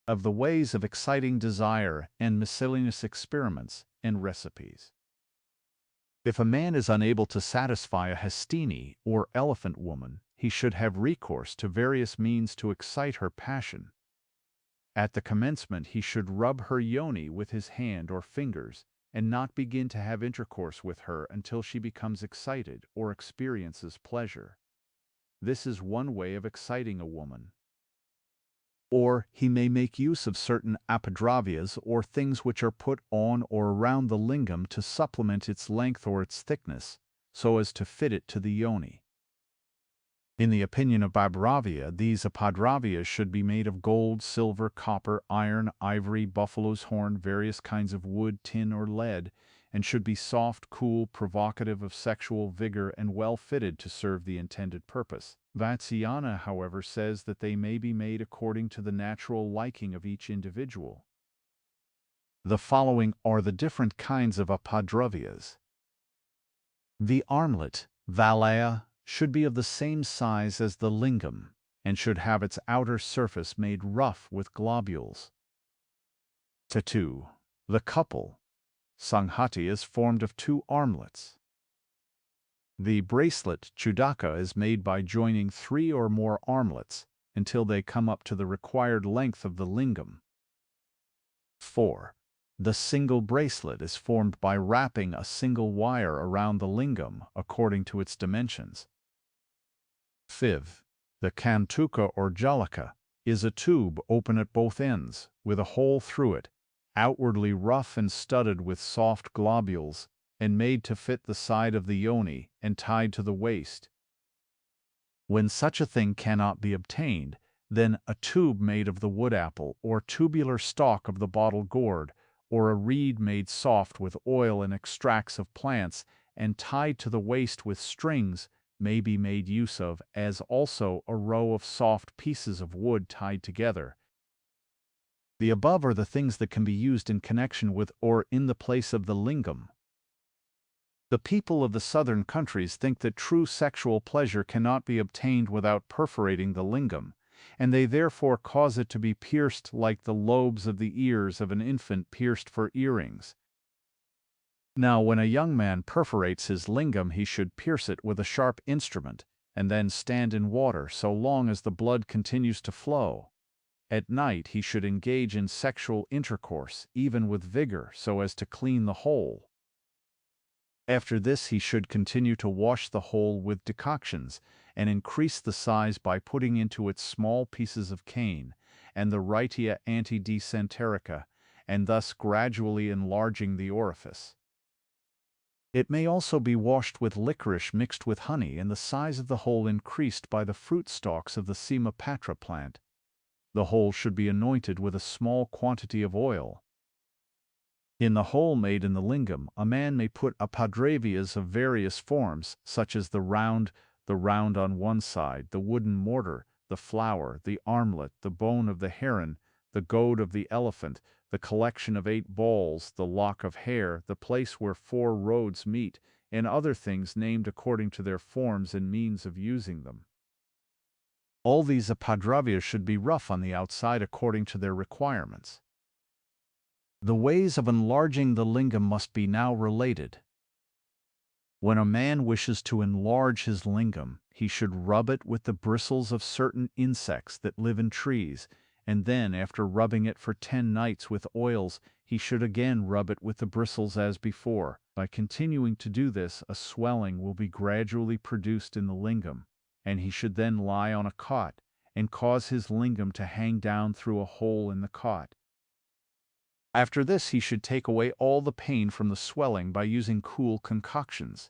of the ways of exciting desire and miscellaneous experiments and recipes. If a man is unable to satisfy a Hastini or elephant woman, he should have recourse to various means to excite her passion. At the commencement he should rub her yoni with his hand or fingers, and not begin to have intercourse with her until she becomes excited or experiences pleasure. This is one way of exciting a woman. Or he may make use of certain apadravyas or things which are put on or around the lingam to supplement its length or its thickness, so as to fit it to the yoni. In the opinion of Bhairaviya, these apadravyas should be made of gold, silver, copper, iron, ivory, buffalo's horn, various kinds of wood, tin, or lead, and should be soft, cool, provocative of sexual vigor, and well fitted to serve the intended purpose. Vatsyayana, however, says that they may be made according to the natural liking of each individual. The following are the different kinds of apadravyas. The armlet, valaya, should be of the same size as the lingam, and should have its outer surface made rough with globules. Tattoo. The couple, sanghati, is formed of 2 armlets. The bracelet, chudaka, is made by joining 3 or more armlets until they come up to the required length of the lingam. 4. The single bracelet is formed by wrapping a single wire around the lingam according to its dimensions. 5. The kantuka or jalaka is a tube open at both ends, with a hole through it, outwardly rough and studded with soft globules, and made to fit the side of the yoni and tied to the waist. When such a thing cannot be obtained, then a tube made of the wood apple or tubular stalk of the bottle gourd, or a reed made soft with oil and extracts of plants, and tied to the waist with strings, may be made use of, as also a row of soft pieces of wood tied together. The above are the things that can be used in connection with or in the place of the lingam. The people of the southern countries think that true sexual pleasure cannot be obtained without perforating the lingam, and they therefore cause it to be pierced like the lobes of the ears of an infant pierced for earrings. Now, when a young man perforates his lingam, he should pierce it with a sharp instrument, and then stand in water so long as the blood continues to flow. At night he should engage in sexual intercourse, even with vigor, so as to clean the hole. After this he should continue to wash the hole with decoctions, and increase the size by putting into it small pieces of cane, and the rhytia antidecenterica, and thus gradually enlarging the orifice. It may also be washed with licorice mixed with honey and the size of the hole increased by the fruit stalks of the Simapatra plant. The hole should be anointed with a small quantity of oil. In the hole made in the lingam, a man may put apadravyas of various forms, such as the round on one side, the wooden mortar, the flower, the armlet, the bone of the heron, the goad of the elephant, the collection of 8 balls, the lock of hair, the place where 4 roads meet, and other things named according to their forms and means of using them. All these apadravyas should be rough on the outside according to their requirements. The ways of enlarging the lingam must be now related. When a man wishes to enlarge his lingam, he should rub it with the bristles of certain insects that live in trees, and then, after rubbing it for 10 nights with oils, he should again rub it with the bristles as before. By continuing to do this, a swelling will be gradually produced in the lingam, and he should then lie on a cot and cause his lingam to hang down through a hole in the cot. After this, he should take away all the pain from the swelling by using cool concoctions.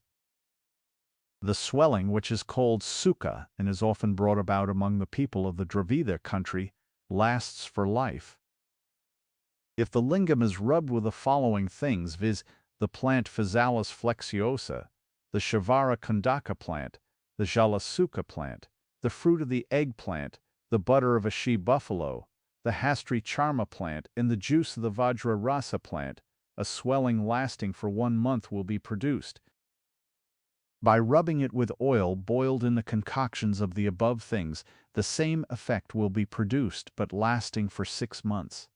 The swelling, which is called sukha and is often brought about among the people of the Dravida country, lasts for life. If the lingam is rubbed with the following things, viz., the plant Physalis flexuosa, the Shavara kundaka plant, the Jalasuka plant, the fruit of the eggplant, the butter of a she-buffalo, the Hastri charma plant, and the juice of the Vajra rasa plant, a swelling lasting for 1 month will be produced. By rubbing it with oil boiled in the concoctions of the above things, the same effect will be produced, but lasting for 6 months.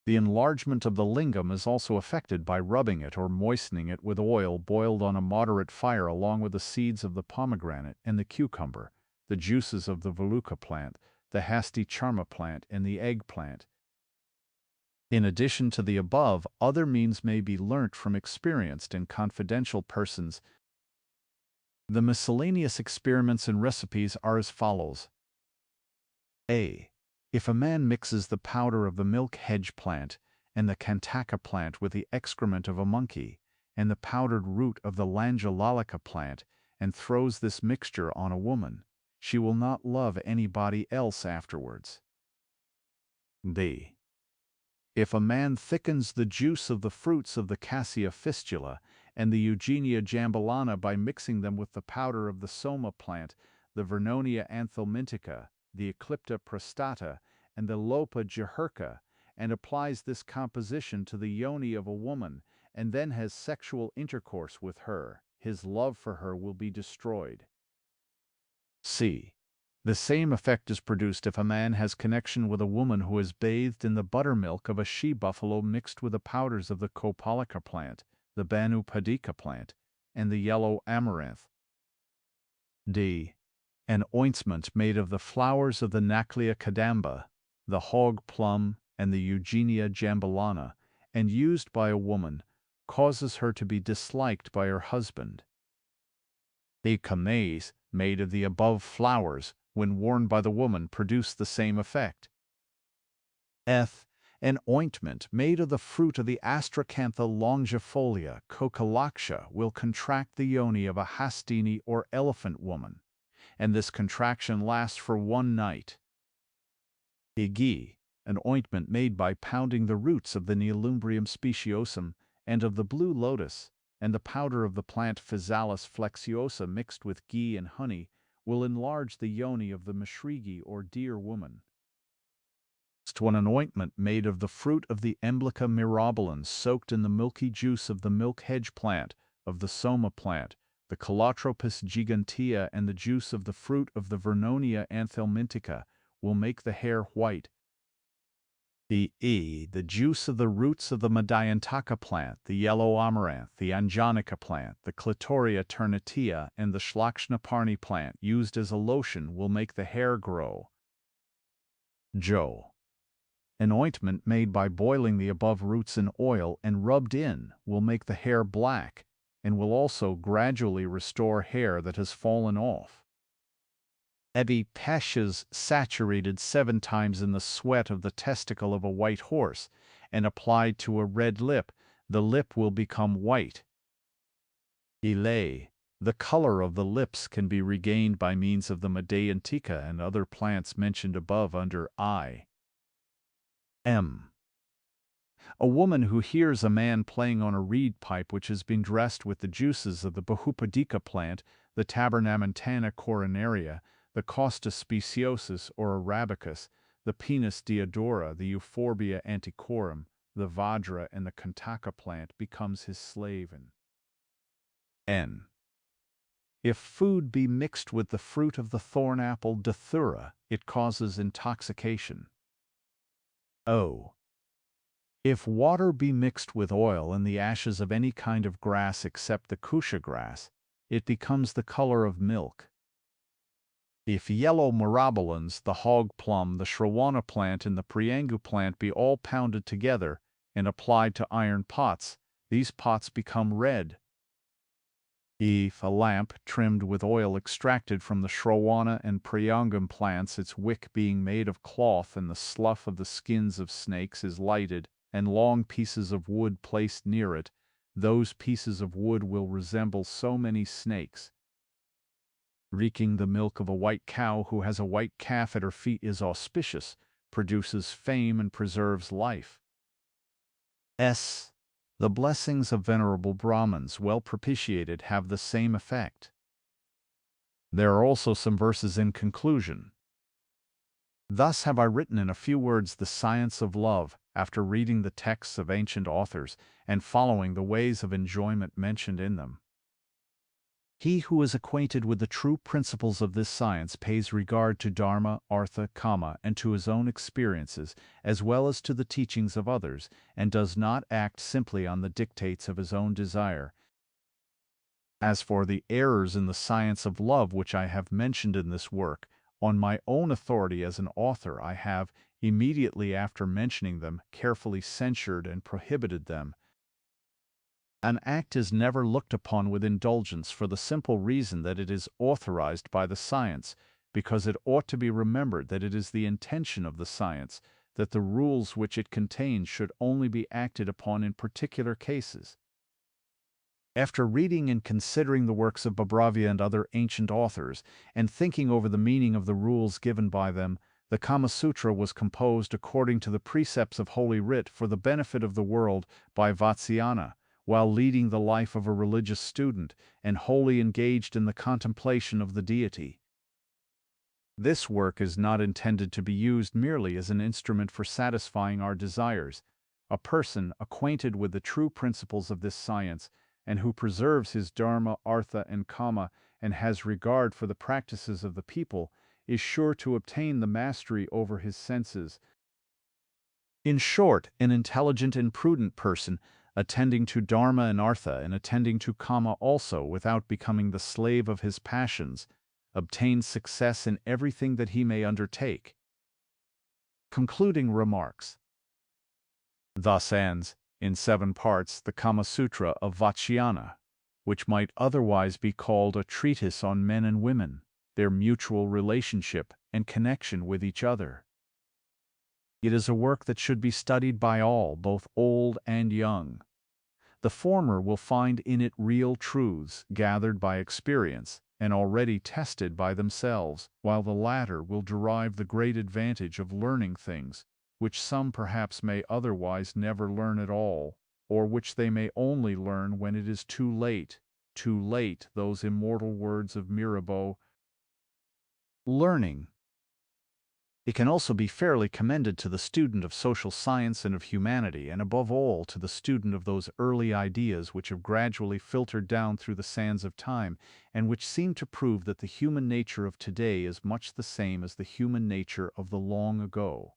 The enlargement of the lingam is also effected by rubbing it or moistening it with oil boiled on a moderate fire along with the seeds of the pomegranate and the cucumber, the juices of the Valuka plant, the Hasti charma plant, and the eggplant. In addition to the above, other means may be learnt from experienced and confidential persons. The miscellaneous experiments and recipes are as follows. A. If a man mixes the powder of the milk hedge plant and the kantaka plant with the excrement of a monkey and the powdered root of the lanjalalika plant and throws this mixture on a woman, she will not love anybody else afterwards. B. If a man thickens the juice of the fruits of the cassia fistula and the Eugenia jambalana by mixing them with the powder of the soma plant, the Vernonia anthelmintica, the Eclipta prostata, and the Lopa jahurca, and applies this composition to the yoni of a woman, and then has sexual intercourse with her, his love for her will be destroyed. C. The same effect is produced if a man has connection with a woman who is bathed in the buttermilk of a she-buffalo mixed with the powders of the Kopalika plant, the Banu Padika plant, and the yellow amaranth. D. An ointment made of the flowers of the Naclea cadamba, the hog plum, and the Eugenia jambalana, and used by a woman, causes her to be disliked by her husband. A kamaze, made of the above flowers, when worn by the woman, produce the same effect. F. An ointment made of the fruit of the Astracantha longifolia kokalaksha will contract the yoni of a hastini or elephant woman, and this contraction lasts for 1 night. Igi, an ointment made by pounding the roots of the Neolumbrium speciosum and of the blue lotus, and the powder of the plant Physalis flexuosa mixed with ghee and honey, will enlarge the yoni of the mashrigi or deer woman. When an ointment made of the fruit of the Emblica mirabilans soaked in the milky juice of the milk hedge plant, of the soma plant, the Calotropis gigantea, and the juice of the fruit of the Vernonia anthelmintica, will make the hair white. The juice of the roots of the Madhyantaka plant, the yellow amaranth, the Anjanika plant, the Clitoria ternatea, and the Shlakshnaparni plant used as a lotion will make the hair grow. Jo. An ointment made by boiling the above roots in oil and rubbed in will make the hair black, and will also gradually restore hair that has fallen off. Ebi Peshes saturated 7 times in the sweat of the testicle of a white horse, and applied to a red lip, the lip will become white. Ilay. The color of the lips can be regained by means of the Medeantica and other plants mentioned above under I. M. A woman who hears a man playing on a reed pipe which has been dressed with the juices of the Bahupadika plant, the Tabernamentana coronaria, the Costus speciosus or arabicus, the Pinus deodora, the Euphorbia antiquorum, the Vajra, and the Kantaka plant, becomes his slave. And N. If food be mixed with the fruit of the thorn apple dathura, it causes intoxication. O. If water be mixed with oil and the ashes of any kind of grass except the kusha grass, it becomes the color of milk. If yellow myrobalans, the hog plum, the shrawana plant, and the priangu plant be all pounded together and applied to iron pots, these pots become red. If a lamp trimmed with oil extracted from the shrawana and priangum plants, its wick being made of cloth and the slough of the skins of snakes, is lighted, and long pieces of wood placed near it, those pieces of wood will resemble so many snakes. Reeking the milk of a white cow who has a white calf at her feet is auspicious, produces fame, and preserves life. S. The blessings of venerable Brahmins, well propitiated, have the same effect. There are also some verses in conclusion. Thus have I written in a few words the science of love, after reading the texts of ancient authors and following the ways of enjoyment mentioned in them. He who is acquainted with the true principles of this science pays regard to Dharma, Artha, Kama, and to his own experiences, as well as to the teachings of others, and does not act simply on the dictates of his own desire. As for the errors in the science of love which I have mentioned in this work, on my own authority as an author I have, immediately after mentioning them, carefully censured and prohibited them. An act is never looked upon with indulgence for the simple reason that it is authorized by the science, because it ought to be remembered that it is the intention of the science that the rules which it contains should only be acted upon in particular cases. After reading and considering the works of Babravya and other ancient authors, and thinking over the meaning of the rules given by them, the Kama Sutra was composed according to the precepts of Holy Writ for the benefit of the world by Vatsyayana, while leading the life of a religious student and wholly engaged in the contemplation of the deity. This work is not intended to be used merely as an instrument for satisfying our desires. A person acquainted with the true principles of this science, and who preserves his Dharma, Artha, and Kama, and has regard for the practices of the people, is sure to obtain the mastery over his senses. In short, an intelligent and prudent person, attending to Dharma and Artha, and attending to Kama also, without becoming the slave of his passions, obtains success in everything that he may undertake. Concluding remarks. Thus ends, in 7 parts, the Kama Sutra of Vatsyayana, which might otherwise be called a treatise on men and women, their mutual relationship and connection with each other. It is a work that should be studied by all, both old and young. The former will find in it real truths gathered by experience and already tested by themselves, while the latter will derive the great advantage of learning things which some perhaps may otherwise never learn at all, or which they may only learn when it is too late, those immortal words of Mirabeau. Learning. It can also be fairly commended to the student of social science and of humanity, and above all to the student of those early ideas which have gradually filtered down through the sands of time, and which seem to prove that the human nature of today is much the same as the human nature of the long ago.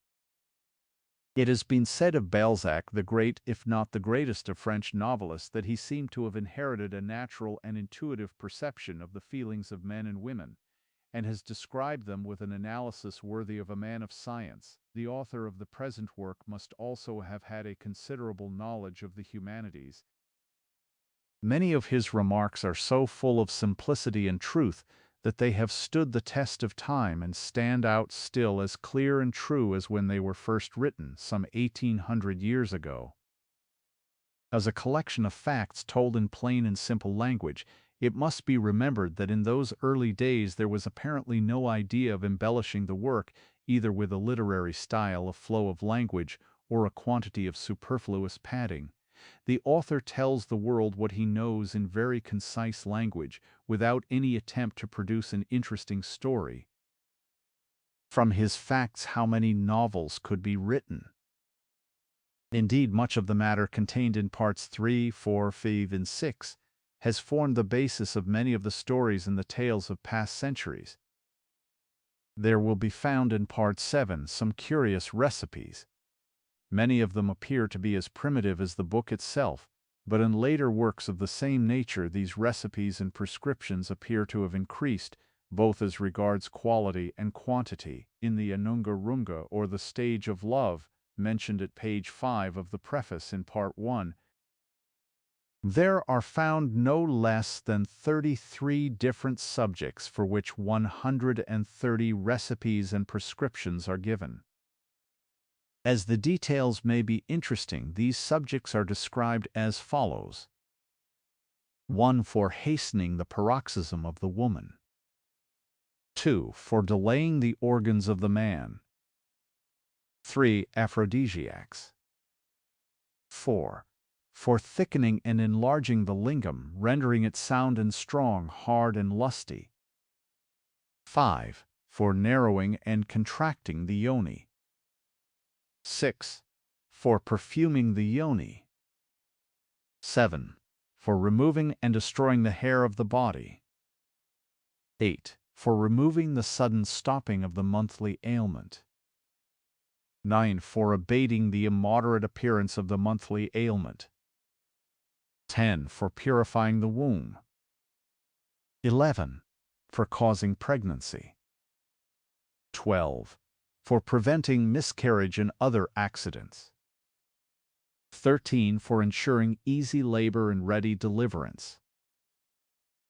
It has been said of Balzac, the great, if not the greatest of French novelists, that he seemed to have inherited a natural and intuitive perception of the feelings of men and women, and has described them with an analysis worthy of a man of science. The author of the present work must also have had a considerable knowledge of the humanities. Many of his remarks are so full of simplicity and truth that they have stood the test of time and stand out still as clear and true as when they were first written some 1800 years ago. As a collection of facts told in plain and simple language, it must be remembered that in those early days there was apparently no idea of embellishing the work either with a literary style, a flow of language, or a quantity of superfluous padding. The author tells the world what he knows in very concise language, without any attempt to produce an interesting story. From his facts, how many novels could be written? Indeed, much of the matter contained in parts 3, 4, 5, and 6 has formed the basis of many of the stories and the tales of past centuries. There will be found in part 7 some curious recipes. Many of them appear to be as primitive as the book itself, but in later works of the same nature these recipes and prescriptions appear to have increased, both as regards quality and quantity, in the Anunga Runga, or the stage of love, mentioned at page 5 of the preface in part 1. There are found no less than 33 different subjects for which 130 recipes and prescriptions are given. As the details may be interesting, these subjects are described as follows. 1. For hastening the paroxysm of the woman. 2. For delaying the organs of the man. 3. Aphrodisiacs. 4. For thickening and enlarging the lingam, rendering it sound and strong, hard and lusty. 5. For narrowing and contracting the yoni. 6. For perfuming the yoni. 7. For removing and destroying the hair of the body. 8. For removing the sudden stopping of the monthly ailment. 9. For abating the immoderate appearance of the monthly ailment. 10. For purifying the womb. 11. For causing pregnancy. 12. For preventing miscarriage and other accidents. 13. For ensuring easy labor and ready deliverance.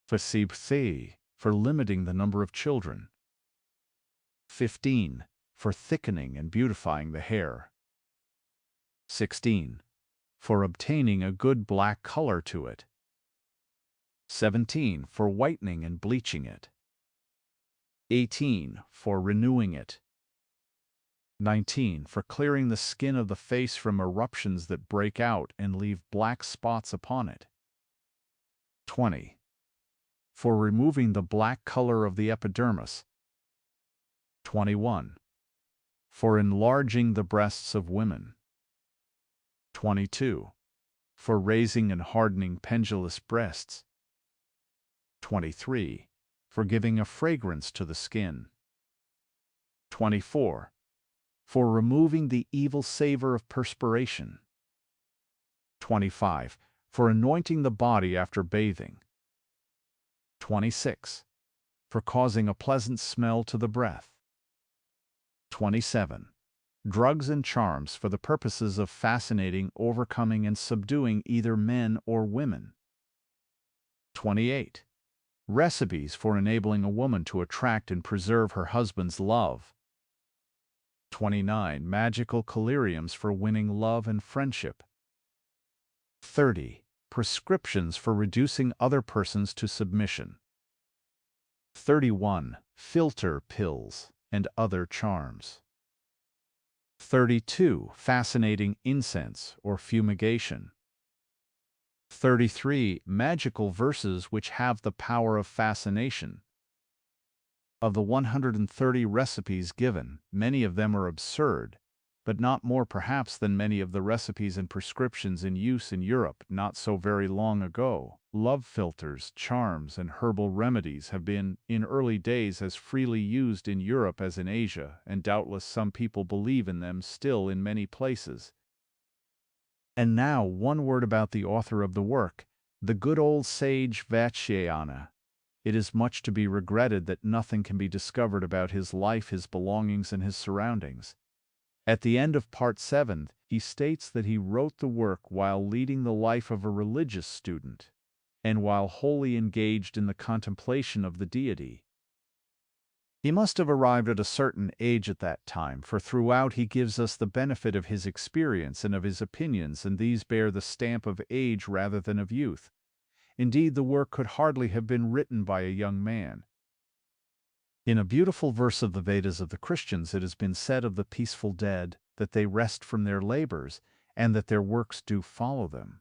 15. For limiting the number of children. 15. For thickening and beautifying the hair. 16. For obtaining a good black color to it. 17. For whitening and bleaching it. 18. For renewing it. 19. For clearing the skin of the face from eruptions that break out and leave black spots upon it. 20. For removing the black color of the epidermis. 21. For enlarging the breasts of women. 22. For raising and hardening pendulous breasts. 23. For giving a fragrance to the skin. 24. For removing the evil savor of perspiration. 25. For anointing the body after bathing. 26. For causing a pleasant smell to the breath. 27. Drugs and charms for the purposes of fascinating, overcoming, and subduing either men or women. 28. Recipes for enabling a woman to attract and preserve her husband's love. 29. Magical collyriums for winning love and friendship. 30. Prescriptions for reducing other persons to submission. 31. Philter pills and other charms. 32. Fascinating incense or fumigation. 33. Magical verses which have the power of fascination. Of the 130 recipes given, many of them are absurd, but not more perhaps than many of the recipes and prescriptions in use in Europe not so very long ago. Love philters, charms, and herbal remedies have been, in early days, as freely used in Europe as in Asia, and doubtless some people believe in them still in many places. And now one word about the author of the work, the good old sage Vatsyayana. It is much to be regretted that nothing can be discovered about his life, his belongings, and his surroundings. At the end of part 7, he states that he wrote the work while leading the life of a religious student, and while wholly engaged in the contemplation of the deity. He must have arrived at a certain age at that time, for throughout he gives us the benefit of his experience and of his opinions, and these bear the stamp of age rather than of youth. Indeed, the work could hardly have been written by a young man. In a beautiful verse of the Vedas of the Christians, it has been said of the peaceful dead that they rest from their labors, and that their works do follow them.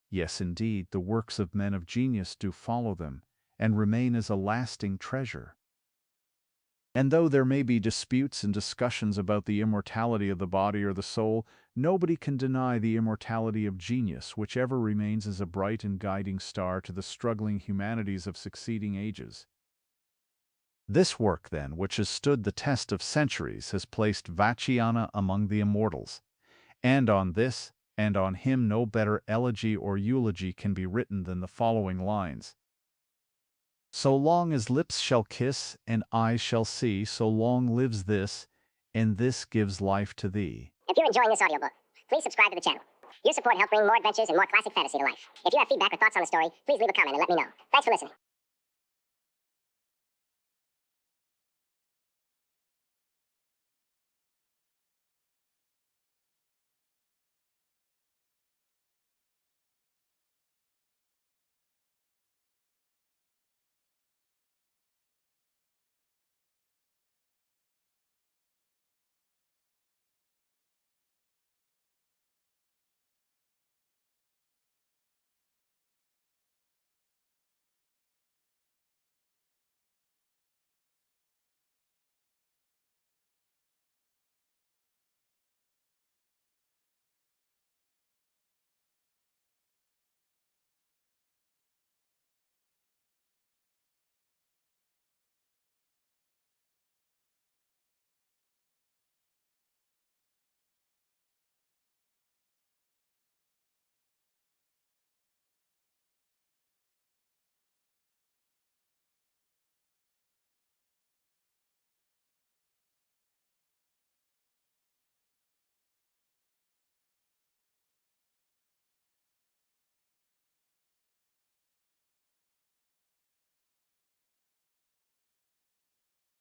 Yes, indeed, the works of men of genius do follow them, and remain as a lasting treasure. And though there may be disputes and discussions about the immortality of the body or the soul, nobody can deny the immortality of genius, which ever remains as a bright and guiding star to the struggling humanities of succeeding ages. This work, then, which has stood the test of centuries, has placed Vatsyayana among the immortals, and on this and on him no better elegy or eulogy can be written than the following lines. So long as lips shall kiss and eyes shall see, so long lives this, and this gives life to thee. If you're enjoying this audiobook, please subscribe to the channel. Your support helps bring more adventures and more classic fantasy to life. If you have feedback or thoughts on the story, please leave a comment and let me know. Thanks for listening.